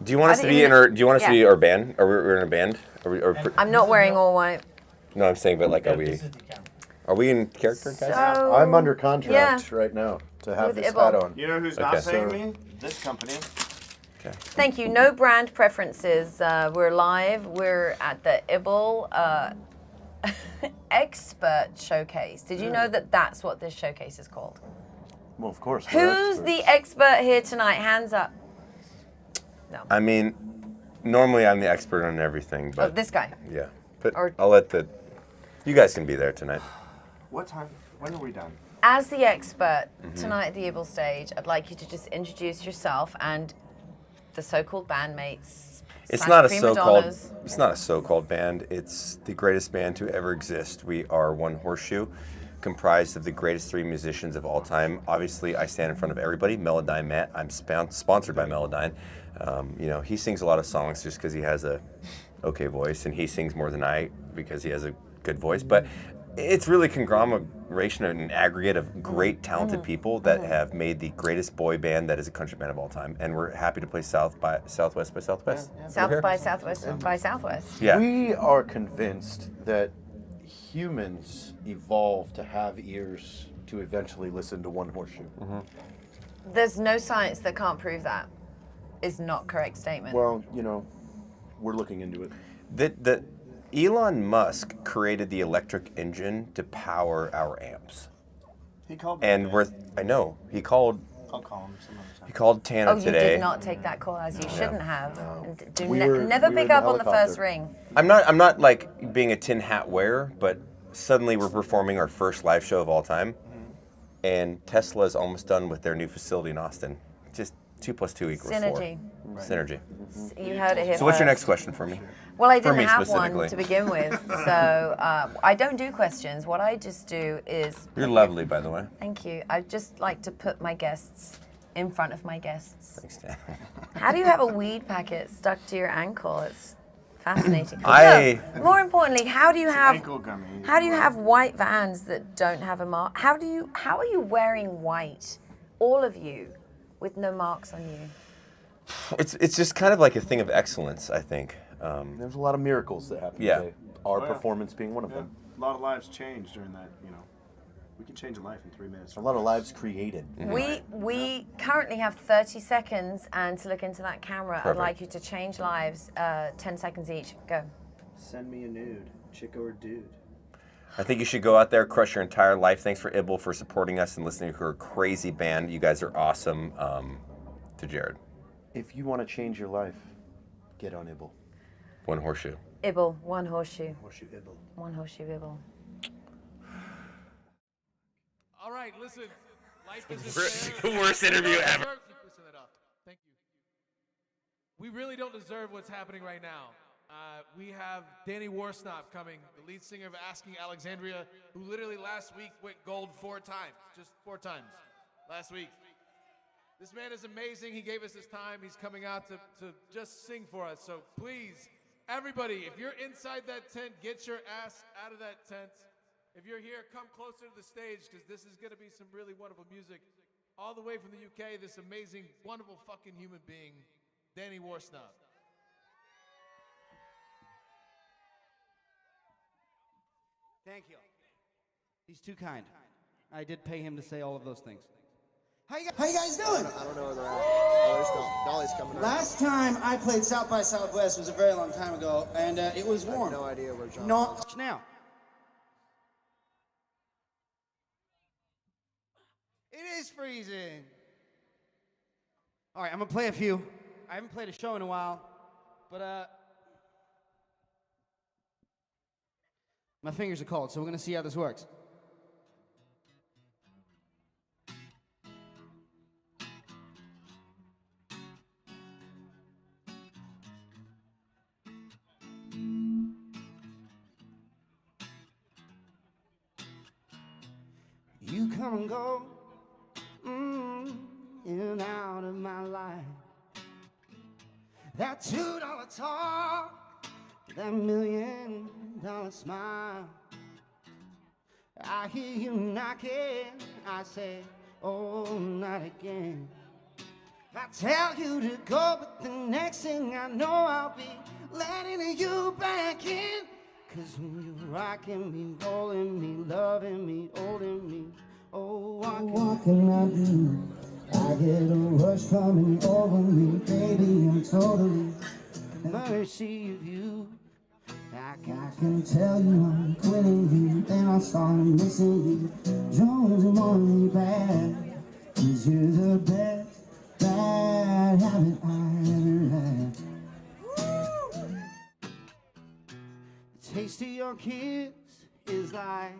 Do you want us to be in our? Do you want us to be our band? Are we in a band? Are we? I'm not wearing all white. No, I'm saying, but like, are we? Are we in character, guys? So, I'm under contract yeah. right now to have With this Ibble. hat on. You know who's Okay. not paying me? This company. Okay. Thank you. No brand preferences. We're live. We're at the ibble Expert Showcase. Did you know that that's what this showcase is called? Well, of course. we're Who's experts. the expert here tonight? Hands up. I mean, normally I'm the expert on everything, Oh, but this guy. yeah. But Or- I'll let the. You guys can be there tonight. What time? When are we done? As the expert Mm-hmm. tonight at the ibble stage, I'd like you to just introduce yourself and the so-called bandmates. It's slash not a prima so-called. donnas. It's not a so-called band. It's the greatest band to ever exist. We are One Horseshoe, comprised of the greatest 3 musicians of all time. Obviously, I stand in front of everybody. Melodyne Matt. I'm sponsored by Melodyne. You know, he sings a lot of songs just because he has a okay voice, and he sings more than I because he has a good voice. But it's really a conglomeration and an aggregate of great, talented people that have made the greatest boy band that is a country band of all time. And we're happy to play Southwest by Southwest. South by Southwest by Southwest. Yeah. We are convinced that humans evolved to have ears to eventually listen to One Horseshoe. There's no science that can't prove that. Is not correct statement. Well, you know, we're looking into it. That Elon Musk created the electric engine to power our amps. He called me. And I know, he called I'll call him some other time. He called Tana Oh, you today. did not take that call as you shouldn't have. Do We were- never we were pick in the up on the first helicopter. ring. I'm not like being a tin hat wearer, but suddenly we're performing our first live show of all time, and Tesla's almost done with their new facility in Austin. Just 2 + 2 = 4. Synergy. Synergy. You heard it here So what's your first. next question for me? Well, I For didn't me have specifically. one to begin with, so I don't do questions. What I just do is. You're lovely, by the way. Thank you. I just like to put my guests in front of my guests. Thanks, Dan. How do you have a weed packet stuck to your ankle? It's fascinating. I- No, more importantly, how do you have ankle gummy. how do you have white Vans that don't have a mark? How are you wearing white, all of you, with no marks on you? It's just kind of like a thing of excellence, I think. There's a lot of miracles that happen Yeah. today. Our Oh, yeah. performance being one of them. A lot of lives changed during that, We can change a life in 3 minutes. A lot of lives created. We currently have 30 seconds, and to look into that camera, I'd Perfect. like you to change lives, 10 seconds each. Go. Send me a nude, chick or dude. I think you should go out there, crush your entire life. Thanks for Ibble for supporting us and listening to her crazy band. You guys are awesome. To Jared. If you want to change your life, get on Ibble. One Horseshoe. Ibble, One Horseshoe. Horseshoe Ibble. One Horseshoe Ibble. All right, listen. Life is The worst interview ever. Listen that up. Thank you. We really don't deserve what's happening right now. We have Danny Warsnop coming, the lead singer of Asking Alexandria, who literally last week went gold 4 times. Just 4 times. Last week. This man is amazing. He gave us his time. He's coming out to just sing for us. So please, everybody, if you're inside that tent, get your ass out of that tent. If you're here, come closer to the stage, because this is going to be some really wonderful music. All the way from the UK, this amazing, wonderful fucking human being, Danny Warsnop. Thank you. He's too kind. I did pay him to say all of those things. How you guys doing? I don't know where they're at. Oh, Dolly's coming. Last time I played South by Southwest was a very long time ago, and it was warm. I have no idea where John No. is. Now. It is freezing. All right, I'm going to play a few. I haven't played a show in a while, but my fingers are cold, so we're going to see how this works. You come and go, in and out of my life. That $2 talk, that $1 million smile. I hear you knocking, I say, oh, not again. If I tell you to go, but the next thing I know I'll be letting you back in. 'Cause when you're rocking me, rolling me, loving me, holding me, oh, what can I do? I get a rush coming over me, baby, I'm totally at the mercy of you. I can tell you I'm quitting you, then I start missing you. Jones and want me back, 'cause you're the best bad habit I ever had. The taste of your kiss is like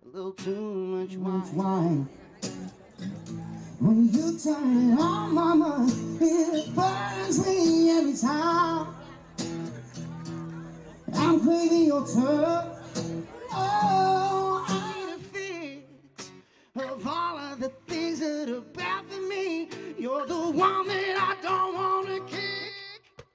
a little too much wine. When you turn it on, mama, it burns me every time. I'm craving your touch. Oh, I need a fix of all of the things that are bad for me. You're the one that I don't want to kick.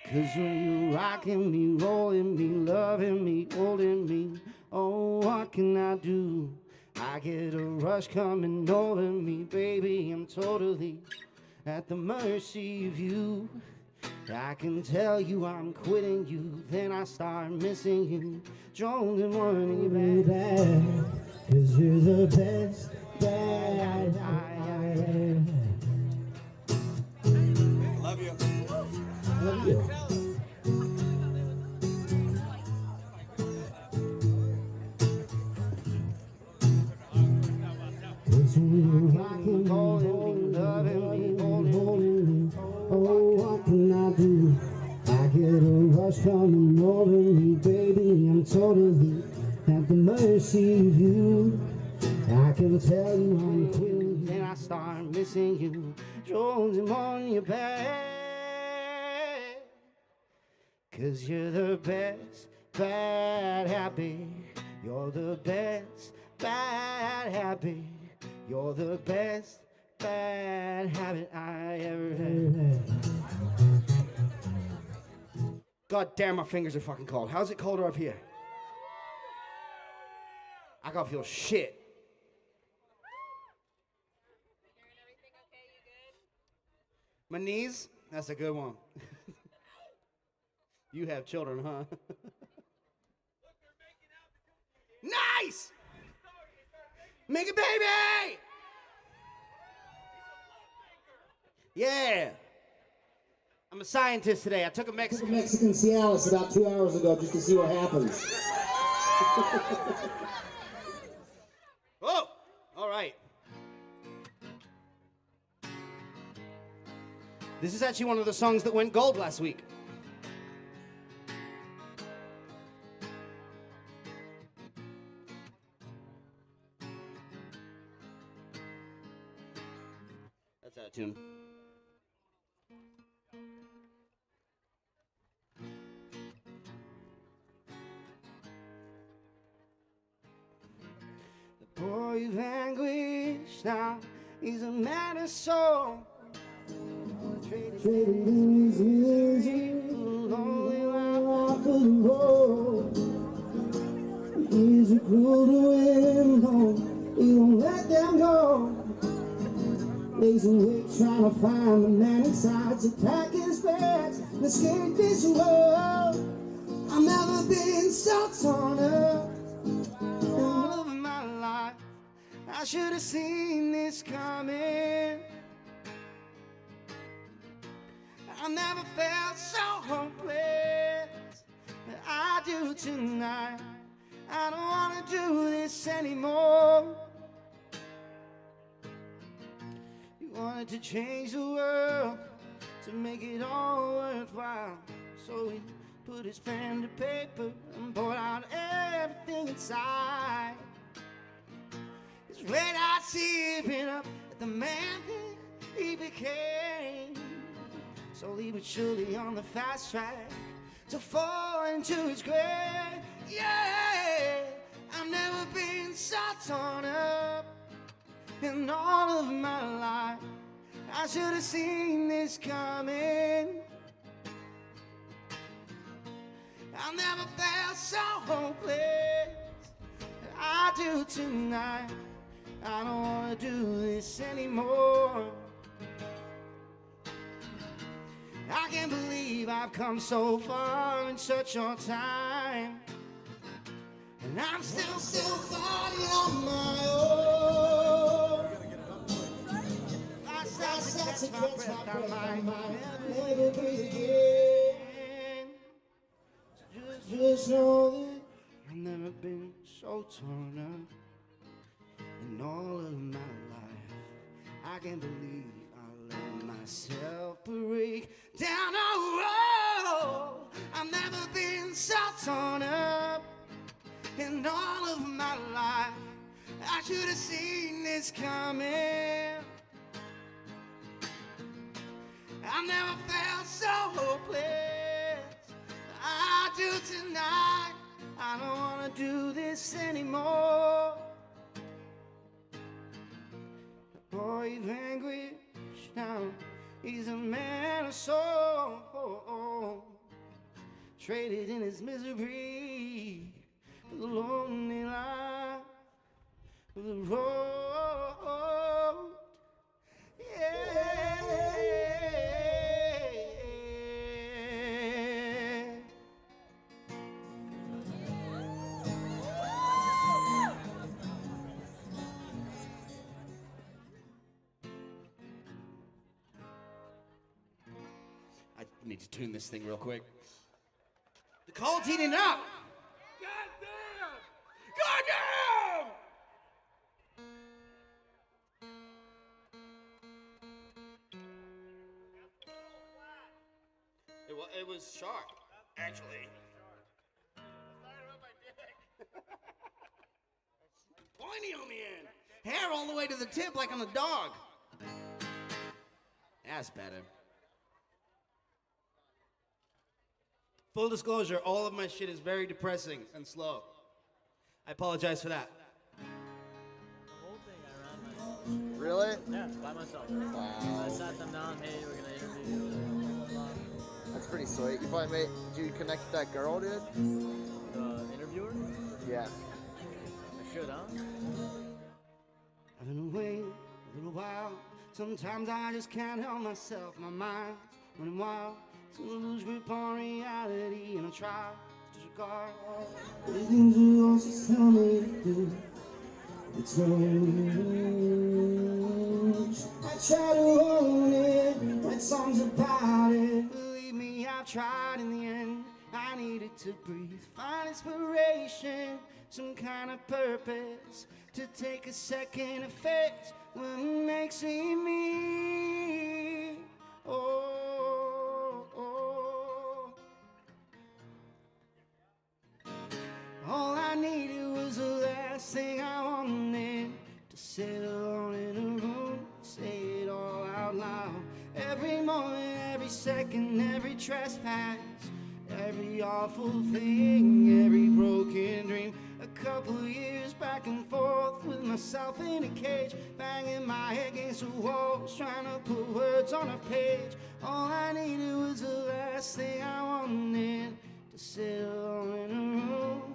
'Cause when you're rocking me, rolling me, loving me, holding me, oh, what can I do? I get a rush coming over me, baby, I'm totally at the mercy of you. I can tell you I'm quitting you, then I start missing you. Jones and wanting you back, 'cause you're the best bad I ever. Love you. Love you. Rocking, holding me, loving me, holding me. Oh, what can I do? I get a rush coming over me, baby. I'm totally at the mercy of you. I can tell you I'm quitting, then I start missing you. Jones, I'm on your back, 'cause you're the best bad happy. You're the best bad happy. You're the best bad habit I ever had. God damn, my fingers are fucking cold. How's it colder up here? I gotta feel shit. My knees? That's a good one. You have children, huh? Nice! Make a baby! Yeah. I'm a scientist today. I took a Mexican Cialis about 2 hours ago just to see what happens. Oh, all right. This is actually one of the songs that went gold last week. That's that tune. The boy of anguish now, he's a man of soul. Trading his music, lonely life for the road. He's a cruel to win home, he won't let them go. Lays awake trying to find the man inside to pack his bags and escape this world. I've never been so torn up in all of my life. I should have seen this coming. I never felt so hopeless that I do tonight. I don't want to do this anymore. You wanted to change the world to make it all worthwhile. So he put his pen to paper and poured out everything inside. His red eyes seeping up at the man that he became. Slowly but surely on the fast track to fall into his grave. Yeah, I've never been so torn up in all of my life. I should have seen this coming. I never felt so hopeless that I do tonight. I don't wanna do this anymore. I can't believe I've come so far in such short time, and I'm still fighting on my own. I start to catch my breath, I might never breathe again. Just know that I've never been so torn up in all of my life. I can't believe I let myself break down a road. I've never been so torn up in all of my life. I should have seen this coming. I never felt so hopeless. I do tonight. I don't wanna do this anymore. The boy of anguish now, he's a man of soul, traded in his misery for the lonely life of the road. Yeah. I need to tune this thing real quick. The cold's heating up. Goddamn! Goddamn! It was sharp, actually. Pointy on the end. Hair all the way to the tip like on a dog. That's better. Full disclosure, all of my shit is very depressing and slow. I apologize for that. Really? Yeah, by myself. Wow. I sat them down, hey, we're gonna interview you. That's pretty sweet. You probably made. Did you connect with that girl, dude? The interviewer? Yeah. I should, huh? I've been away a little while. Sometimes I just can't help myself. My mind's running wild. So I lose grip on reality, and I try to disregard the things you always tell me to do. It's no use. I try to own it, write songs about it. Believe me, I've tried in the end. I needed to breathe, find inspiration, some kind of purpose, to take a second to face what makes me me. Oh, oh. All I needed was the last thing I wanted, to sit alone in a room, say it all out loud. Every moment, every second, every trespass, every awful thing, every broken dream. A couple of years back and forth with myself in a cage, banging my head against the walls, trying to put words on a page. All I needed was the last thing I wanted, to sit alone in a room.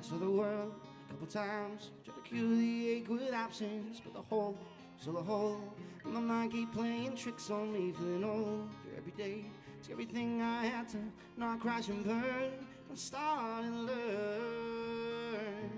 So the world, a couple times, tried to cure the ache with absence, but the hole, still the hole. My mind keep playing tricks on me, feeling older every day. It's everything I had to not crash and burn, and start and learn.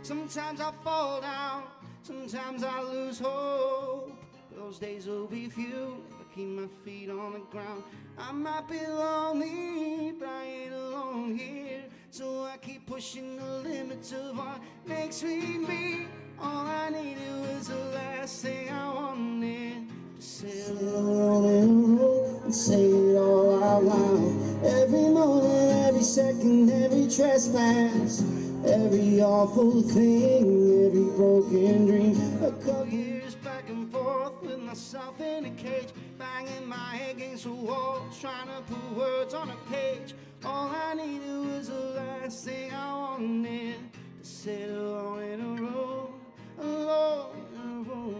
Sometimes I fall down, sometimes I lose hope. Those days will be few if I keep my feet on the ground. I might be lonely, but I ain't alone here. So I keep pushing the limits of what makes me me. All I needed was the last thing I wanted, to sit alone in a room and say it all out loud. Every moment, every second, every trespass, every awful thing, every broken dream. A couple years back and forth with myself in a cage, banging my head against the wall, trying to put words on a page. All I needed was the last thing I wanted, to sit alone in a room, alone in a room.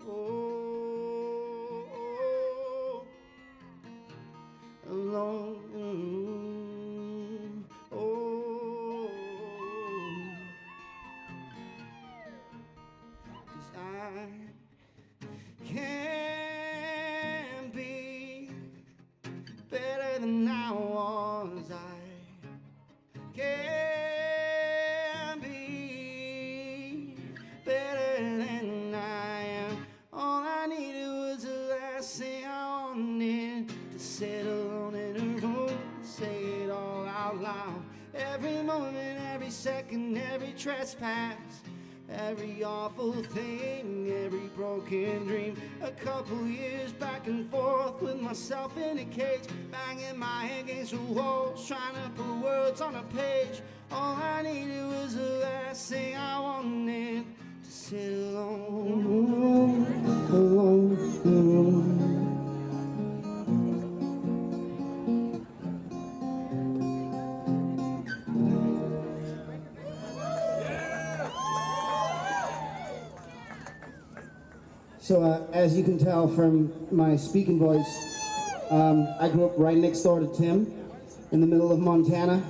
Oh, oh, oh. Alone in a room. Oh, Every moment, every second, every trespass, every awful thing, every broken dream. A couple years back and forth with myself in a cage, banging my head against the walls, trying to put words on a page. All I needed was the last thing I wanted, to sit alone, alone. So as you can tell from my speaking voice, I grew up right next door to Tim, in the middle of Montana.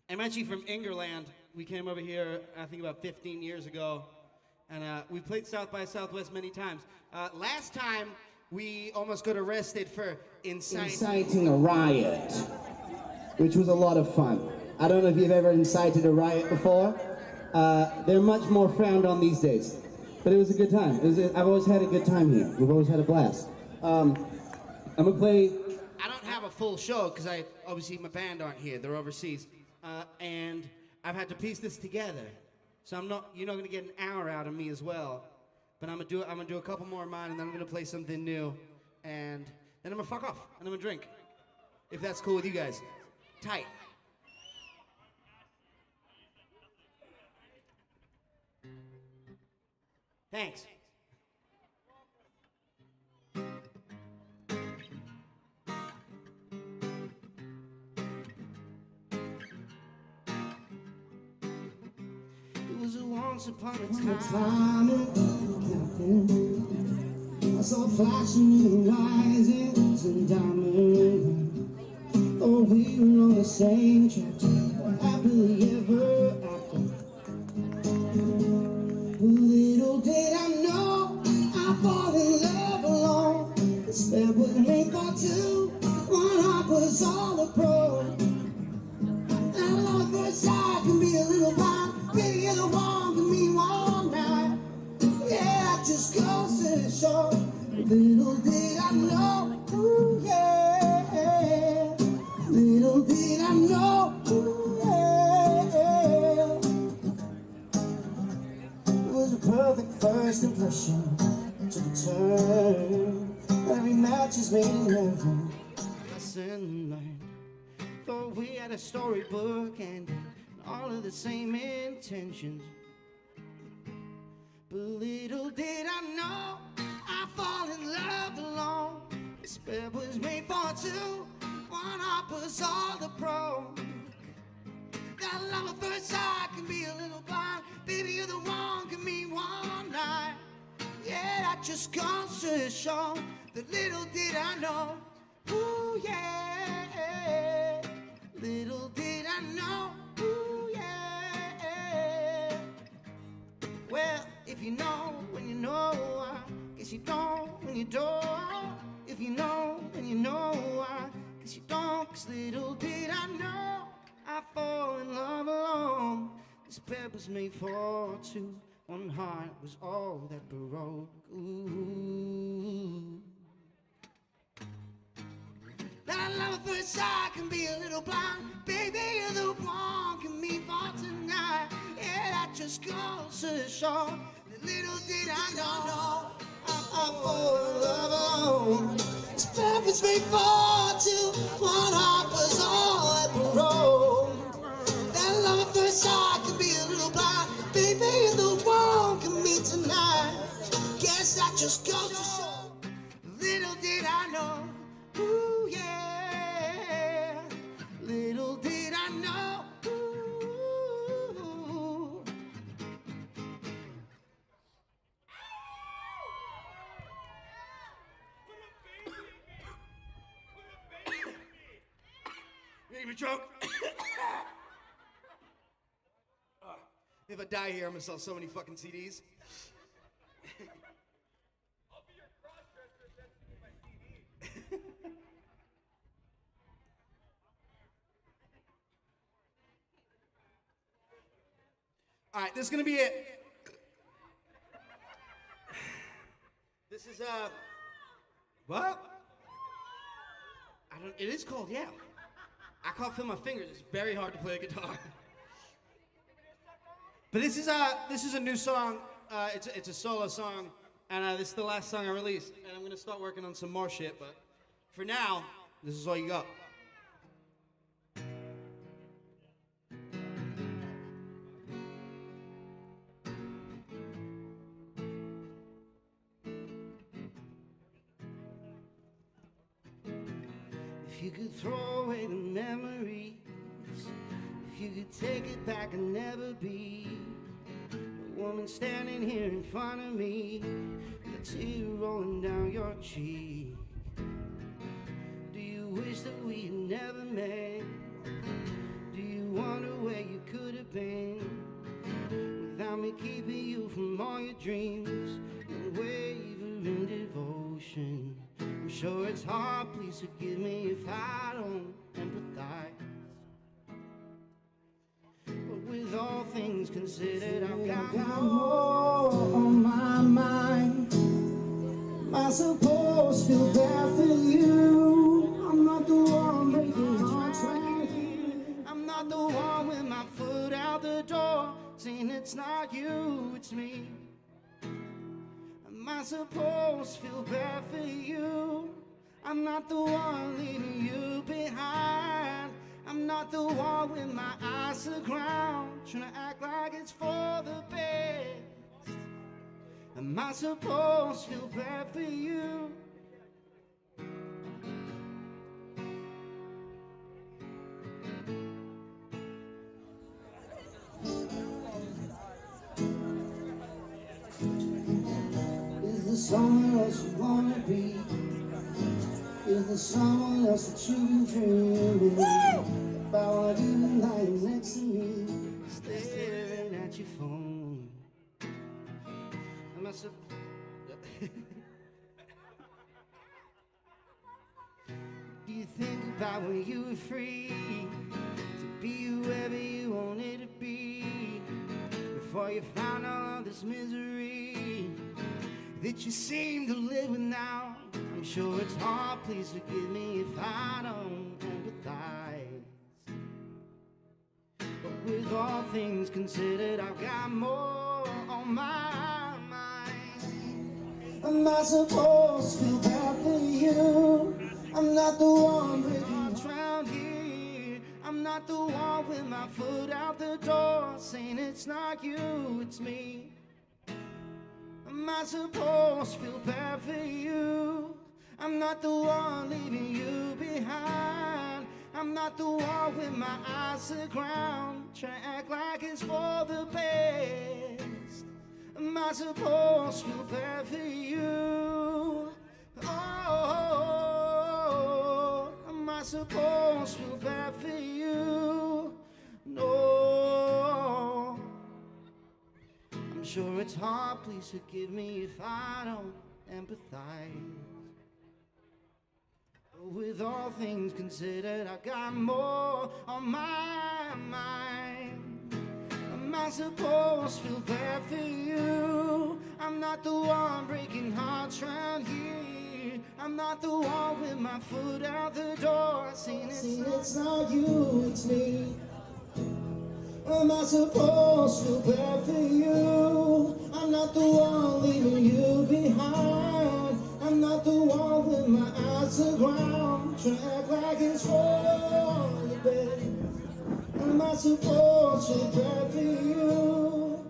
I'm actually from Ingerland. We came over here, I think about 15 years ago, and we played South by Southwest many times. Last time, we almost got arrested for Inciting a riot, which was a lot of fun. I don't know if you've ever incited a riot before. They're much more frowned on these days, but it was a good time. I've always had a good time here. We've always had a blast. I'm gonna play. I don't have a full show because obviously my band aren't here; they're overseas, and I've had to piece this together. So you're not gonna get an hour out of me as well. But I'm gonna do a couple more of mine, and then I'm gonna play something new, and then I'm gonna fuck off and I'm gonna drink, if that's cool with you guys. Tight. Thanks. It was a once upon a time I saw flashing in the rising and diamond. Oh, we were on the same chapter, happily ever after. Little did I know I'd fall in love alone. This bed was made for two, one heart was all a pro. That love first sight can be a little blind, baby, you're the one for me one night. Yeah, it just goes to show. Little did I know, ooh yeah. Little did I know, ooh yeah. It was a perfect first impression, took a turn. Every match is made in heaven. Lesson learned. Thought we had a storybook and all of the same intentions. But little did I know I'd fall in love alone. This bed was made for two, one heart was all the pro. That love at first sight can be a little blind. Baby, you're the one, give me one night. Yeah, that just goes to show that little did I know. Ooh, yeah. Little did I know. Ooh, yeah. Well, if you know when you know, I guess you don't when you don't. If you know when you know, I guess you don't. 'Cause little did I know I fall in love alone. This bed was made for two, one heart was all that broke. Ooh. That love at first sight can be a little blind. Baby, you're the one can me for tonight. Yeah, that just goes to show that little did I know I fall in love alone. This bed was made for two, one heart was all that broke. That love at first sight can be a little blind. Baby, you're the one can meet tonight. Guess that just goes to show. Little did I know. Ooh, yeah. Little did I know. Ooh. You need me choke? If I die here, I'm gonna sell so many fucking CDs. All right, this is gonna be it. This is what? It is cold, yeah. I can't feel my fingers. It's very hard to play a guitar. But this is a new song. It's a solo song, and this is the last song I released. And I'm gonna start working on some more shit. But for now, this is all you got. If you could throw away the memories, if you could take it back and never be the woman standing here in front of me, the tear rolling down your cheek. Do you wish that we had never met? Do you wonder where you could have been without me keeping you from all your dreams and wavering devotion? I'm sure it's hard, please forgive me if I don't empathize. But with all things considered, I've got more on my mind. Am I supposed to feel bad for you? I'm not the one breaking hearts right here. I'm not the one with my foot out the door, saying it's not you, it's me. Am I supposed to feel bad for you? I'm not the one leaving you behind. I'm not the one with my eyes to the ground, trying to act like it's for the best. Am I supposed to feel bad for you? Is there someone else you wanna be? Is there someone else that you've been dreaming about while you've been lying next to me, staring at your phone? Am I Do you think about when you were free to be whoever you wanted to be before you found all this misery that you seem to live with now? I'm sure it's hard, please forgive me if I don't empathize. But with all things considered, I've got more on my mind. Am I supposed to feel bad for you? I'm not the one breaking hearts round here. I'm not the one with my foot out the door, saying it's not you, it's me. Am I supposed to feel bad for you? I'm not the one leaving you behind. I'm not the one with my eyes to the ground, trying to act like it's for the best. Am I supposed to feel bad for you? Oh, am I supposed to feel bad for you? No. I'm sure it's hard, please forgive me if I don't empathize. With all things considered, I got more on my mind. Am I supposed to feel bad for you? I'm not the one breaking hearts round here. I'm not the one with my foot out the door, saying it's not you, it's me. Am I supposed to feel bad for you? I'm not the one leaving you behind. I'm not the one with my eyes to the ground, trying to act like it's for the best. Am I supposed to feel bad for you?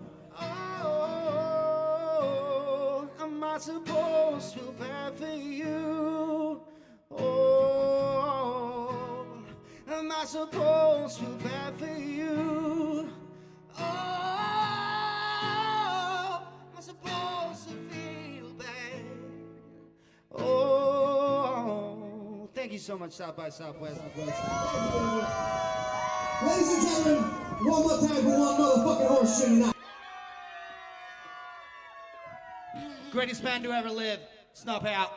Oh, am I supposed to feel bad for you? Oh, am I supposed to feel bad for you? Oh, am I supposed to feel bad? Oh, thank you so much, South by Southwest. Ladies and gentlemen, one more time for one motherfucking horseshoe tonight. Greatest band to ever live. Snuff out.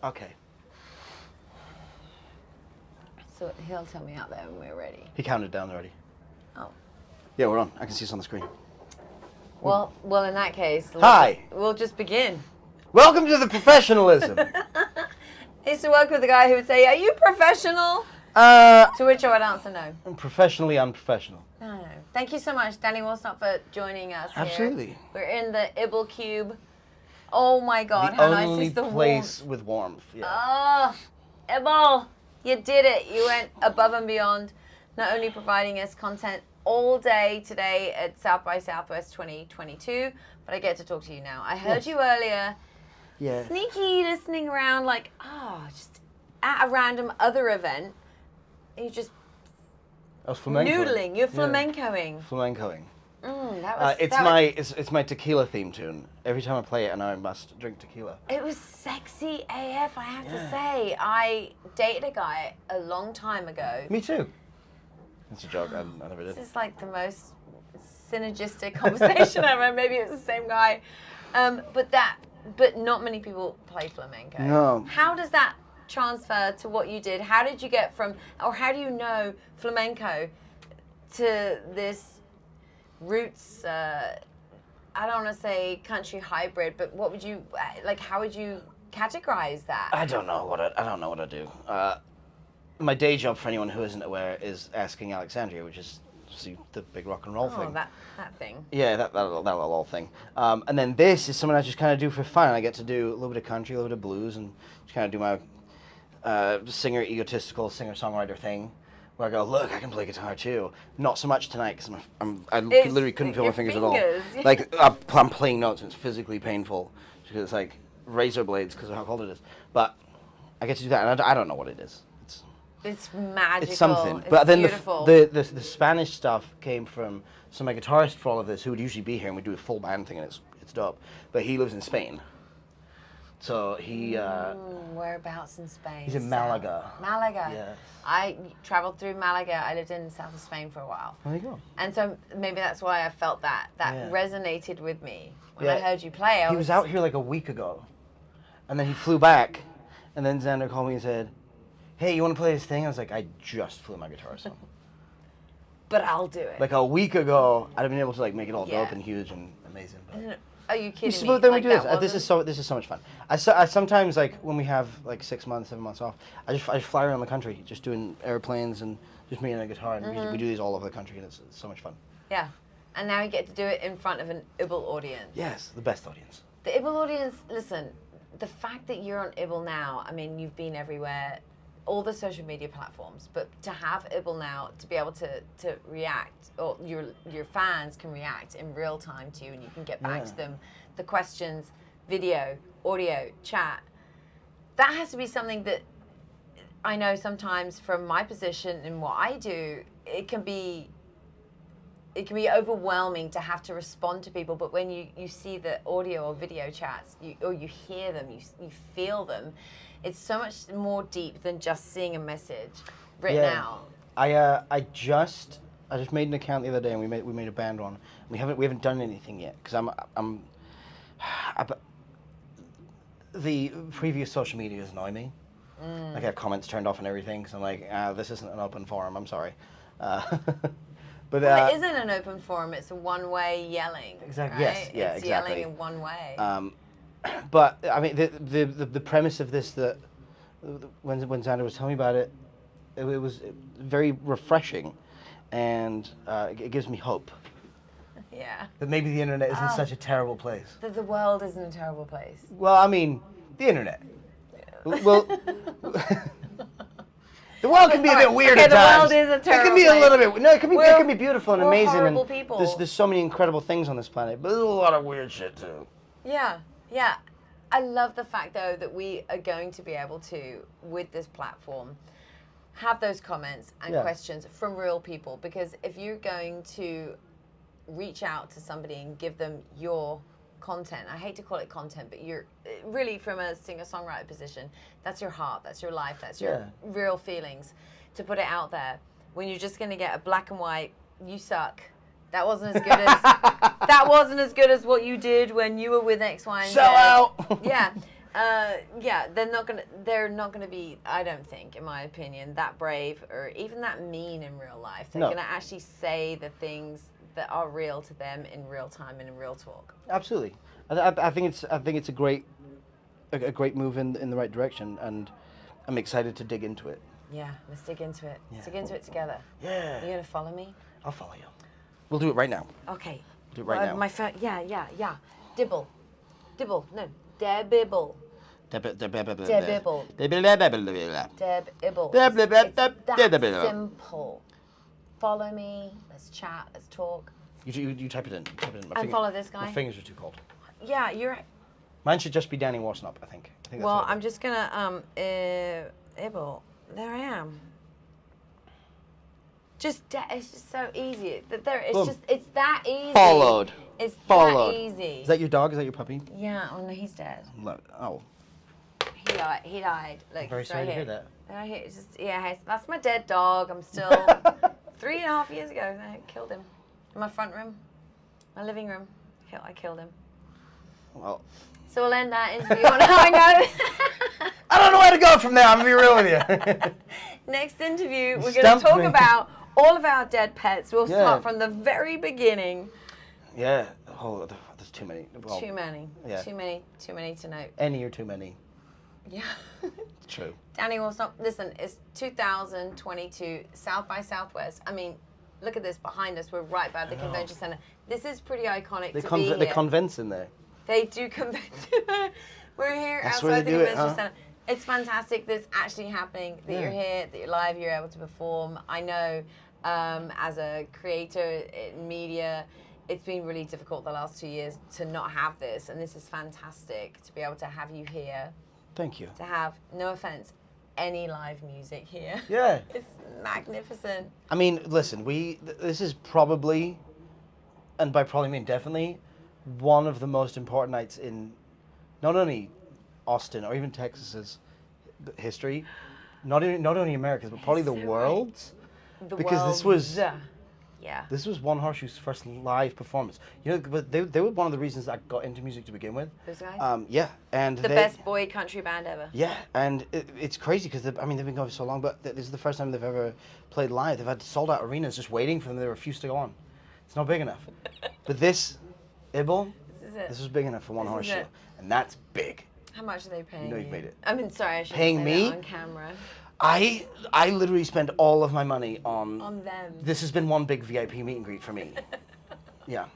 Okay. So he'll tell me out there when we're ready. He counted down already. Oh. Yeah, we're on. I can see us on the screen. Well, in that case, Hi. We'll just begin. Welcome to the professionalism. I used to work with a guy who would say, "Are you professional?" To which I would answer no. I'm professionally unprofessional. No. Thank you so much, Danny Worsnop, for joining us here. Absolutely. We're in the Ibble Cube. Oh my God, The how nice only is the place warmth. with warmth. Yeah. Oh, Ibble, you did it. You went above and beyond, not only providing us content all day today at South by Southwest 2022, but I get to talk to you now. I heard Yes. you earlier, Yeah. sneaky listening around like, just at a random other event, you just I was flamencoing. noodling. You're Yeah. flamencoing. Flamencoing. That was, It's my tequila theme tune. Every time I play it, I know I must drink tequila. It was sexy AF, I have to say. I dated a guy a long time ago. Me too. That's a joke. I never did. This is like the most synergistic conversation ever. Maybe it was the same guy. But not many people play flamenco. No. How does that transfer to what you did? How did you get from, or how do you know flamenco to this roots, I don't want to say country hybrid, but what would you, like, how would you categorize that? I don't know what I do. My day job, for anyone who isn't aware, is Asking Alexandria, which is the big rock and roll thing. Oh, that thing. Yeah, that little thing. And then this is something I just kind of do for fun. I get to do a little bit of country, a little bit of blues, and just kind of do my egotistical singer-songwriter thing, where I go, look, I can play guitar too. Not so much tonight because I literally couldn't feel my fingers at all. Yeah. Like I'm playing notes and it's physically painful because it's like razor blades because of how cold it is. But I get to do that, and I don't know what it is. It's magical. It's something. It's But then beautiful. the Spanish stuff came from, so my guitarist for all of this, who would usually be here, and we do a full band thing, and it's dope. But he lives in Spain. So he... whereabouts in Spain? He's in Malaga. Malaga. Yes. I traveled through Malaga. I lived in the south of Spain for a while. There you go. And so maybe that's why I felt that Yeah. resonated with me. When Yeah. I heard you play, He was out here like a week ago. And then he flew back, and then Xander called me and said, hey, you want to play this thing? I was like, I just flew my guitar song. But I'll do it. Like a week ago, I'd have been able to like make it all Yeah. dope and huge and amazing. But Are you kidding me? But then Like, we do this. that This is so much fun. I sometimes, like, when we have like 6 months, 7 months off, I just fly around the country, just doing airplanes and just me and a guitar, and we do these all over the country, and it's so much fun. Yeah. And now you get to do it in front of an Ibble audience. Yes, the best audience. The Ibble audience, listen, the fact that you're on Ibble now, I mean, you've been everywhere, all the social media platforms, but to have Ibble now, to be able to react, or your fans can react in real time to you, and you can get back to them, the questions, video, audio, chat, that has to be something that I know sometimes from my position and what I do, it can be overwhelming to have to respond to people, but when you see the audio or video chats, or you hear them, you feel them, it's so much more deep than just seeing a message written out. I just made an account the other day, and we made a band one. We haven't done anything yet because the previous social medias annoy me. Like I have comments turned off and everything, because I'm like, this isn't an open forum. I'm sorry. But it isn't an open forum. It's a one-way yelling. Exactly. Right? Yes. Yeah. It's exactly. yelling in one way. But I mean, the premise of this, that when Xander was telling me about it, it was very refreshing, and it gives me hope. Yeah. That maybe the internet isn't such a terrible place. That the world isn't a terrible place. Well, I mean, the internet. Well, the world can be a bit weird at times. The world is a terrible It can be a little bit. No, it can be beautiful and we're amazing. horrible And people. there's so many incredible things on this planet, but there's a lot of weird shit too. Yeah, yeah. I love the fact, though, that we are going to be able to, with this platform, have those comments and questions from real people. Because if you're going to reach out to somebody and give them your content, I hate to call it content, but you're really, from a singer-songwriter position, that's your heart, that's your life, that's your real feelings, to put it out there. When you're just going to get a black and white, you suck. That wasn't as good as that wasn't as good as what you did when you were with X, Y, and Z. Sell out. Yeah, Yeah, they're not gonna be, I don't think, in my opinion, that brave or even that mean in real life. They're No. gonna actually say the things that are real to them in real time and in real talk. Absolutely. I think it's a great move in the right direction, and I'm excited to dig into it. Yeah, let's dig into it. Yeah. Let's dig into it together. Yeah. You gonna follow me? I'll follow you. We'll do it right now. Okay. Do it right now. My phone. Yeah. Dibble. No. Debibble. Debibble. Debibble. Debibble. It's that simple. Follow me. Let's chat. Let's talk. You type it in. And follow this guy. My fingers are too cold. Yeah, you're. Mine should just be Danny Warsnop, I think. That's Well, what I'm just gonna Ibble. There I am. It's just so easy. Boom. It's that easy. Followed. It's Followed. that easy. Is that your dog? Is that your puppy? Yeah. Oh no, he's dead. Oh. He died. Look, I'm very it's sorry right to hear here. that. Right here. It's just that's my dead dog. I'm still 3.5 years ago. I killed him in my front room, my living room. I killed him. Well. So we'll end that interview on how I know. I don't know where to go from there. I'm gonna be real with you. Next interview, we're going to Stumped talk me. about all of our dead pets. We'll Yeah. start from the very beginning. Yeah. Oh, there's too many. Well, Too many. Yeah. Too many to note. Any or too many. Yeah. True. Danny will stop. Listen, it's 2022 South by Southwest. I mean, look at this behind us. We're right by the convention center. This is pretty iconic to be here. The convents in there. They do convention. We're here That's where outside they the do it, convention huh? center. It's fantastic that it's actually happening, that you're here, that you're live, you're able to perform. I know as a creator in media, it's been really difficult the last 2 years to not have this, and this is fantastic to be able to have you here. Thank you. To have, no offense, any live music here. Yeah. It's magnificent. I mean, listen, this is probably, and by probably I mean definitely, one of the most important nights in not only Austin or even Texas's history, not only America's, but probably the world's. Because this was this was One Horseshoe's first live performance. You know, but they were one of the reasons I got into music to begin with. Those guys? Yeah, and The best boy country band ever. Yeah, and it's crazy because they've been going for so long, but this is the first time they've ever played live. They've had sold out arenas just waiting for them. They refuse to go on. It's not big enough. But this, Ibble, this was big enough for One This is Horseshoe, it. and that's big. How much are they paying You know you've made it. I mean, sorry, I shouldn't Paying say me? that on camera. I literally spend all of my money on them. This has been one big VIP meet and greet for me. Yeah.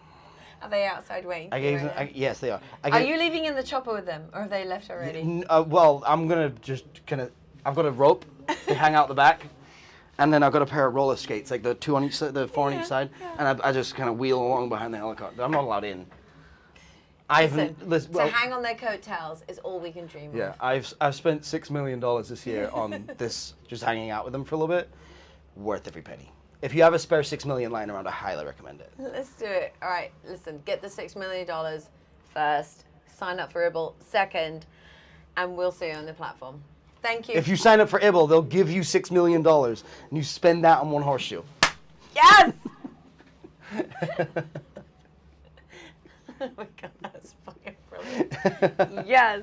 Are they outside waiting? I for you gave right them, now? yes, they are. Are you leaving in the chopper with them, or have they left already? Well, I'm gonna just I've got a rope. They hang out the back, and then I've got a pair of roller skates, like the two on each side, the four on each side, and I just kind of wheel along behind the helicopter. I'm not allowed in. To hang on their coattails is all we can dream Yeah, of. I've spent $6 million this year on this, just hanging out with them for a little bit. Worth every penny. If you have a spare $6 million lying around, I highly recommend it. Let's do it. All right, listen, get the $6 million first. Sign up for Ibble second, and we'll see you on the platform. Thank you. If you sign up for Ibble, they'll give you $6 million, and you spend that on One Horseshoe. Yes! Oh my God, that's fucking brilliant. Yes.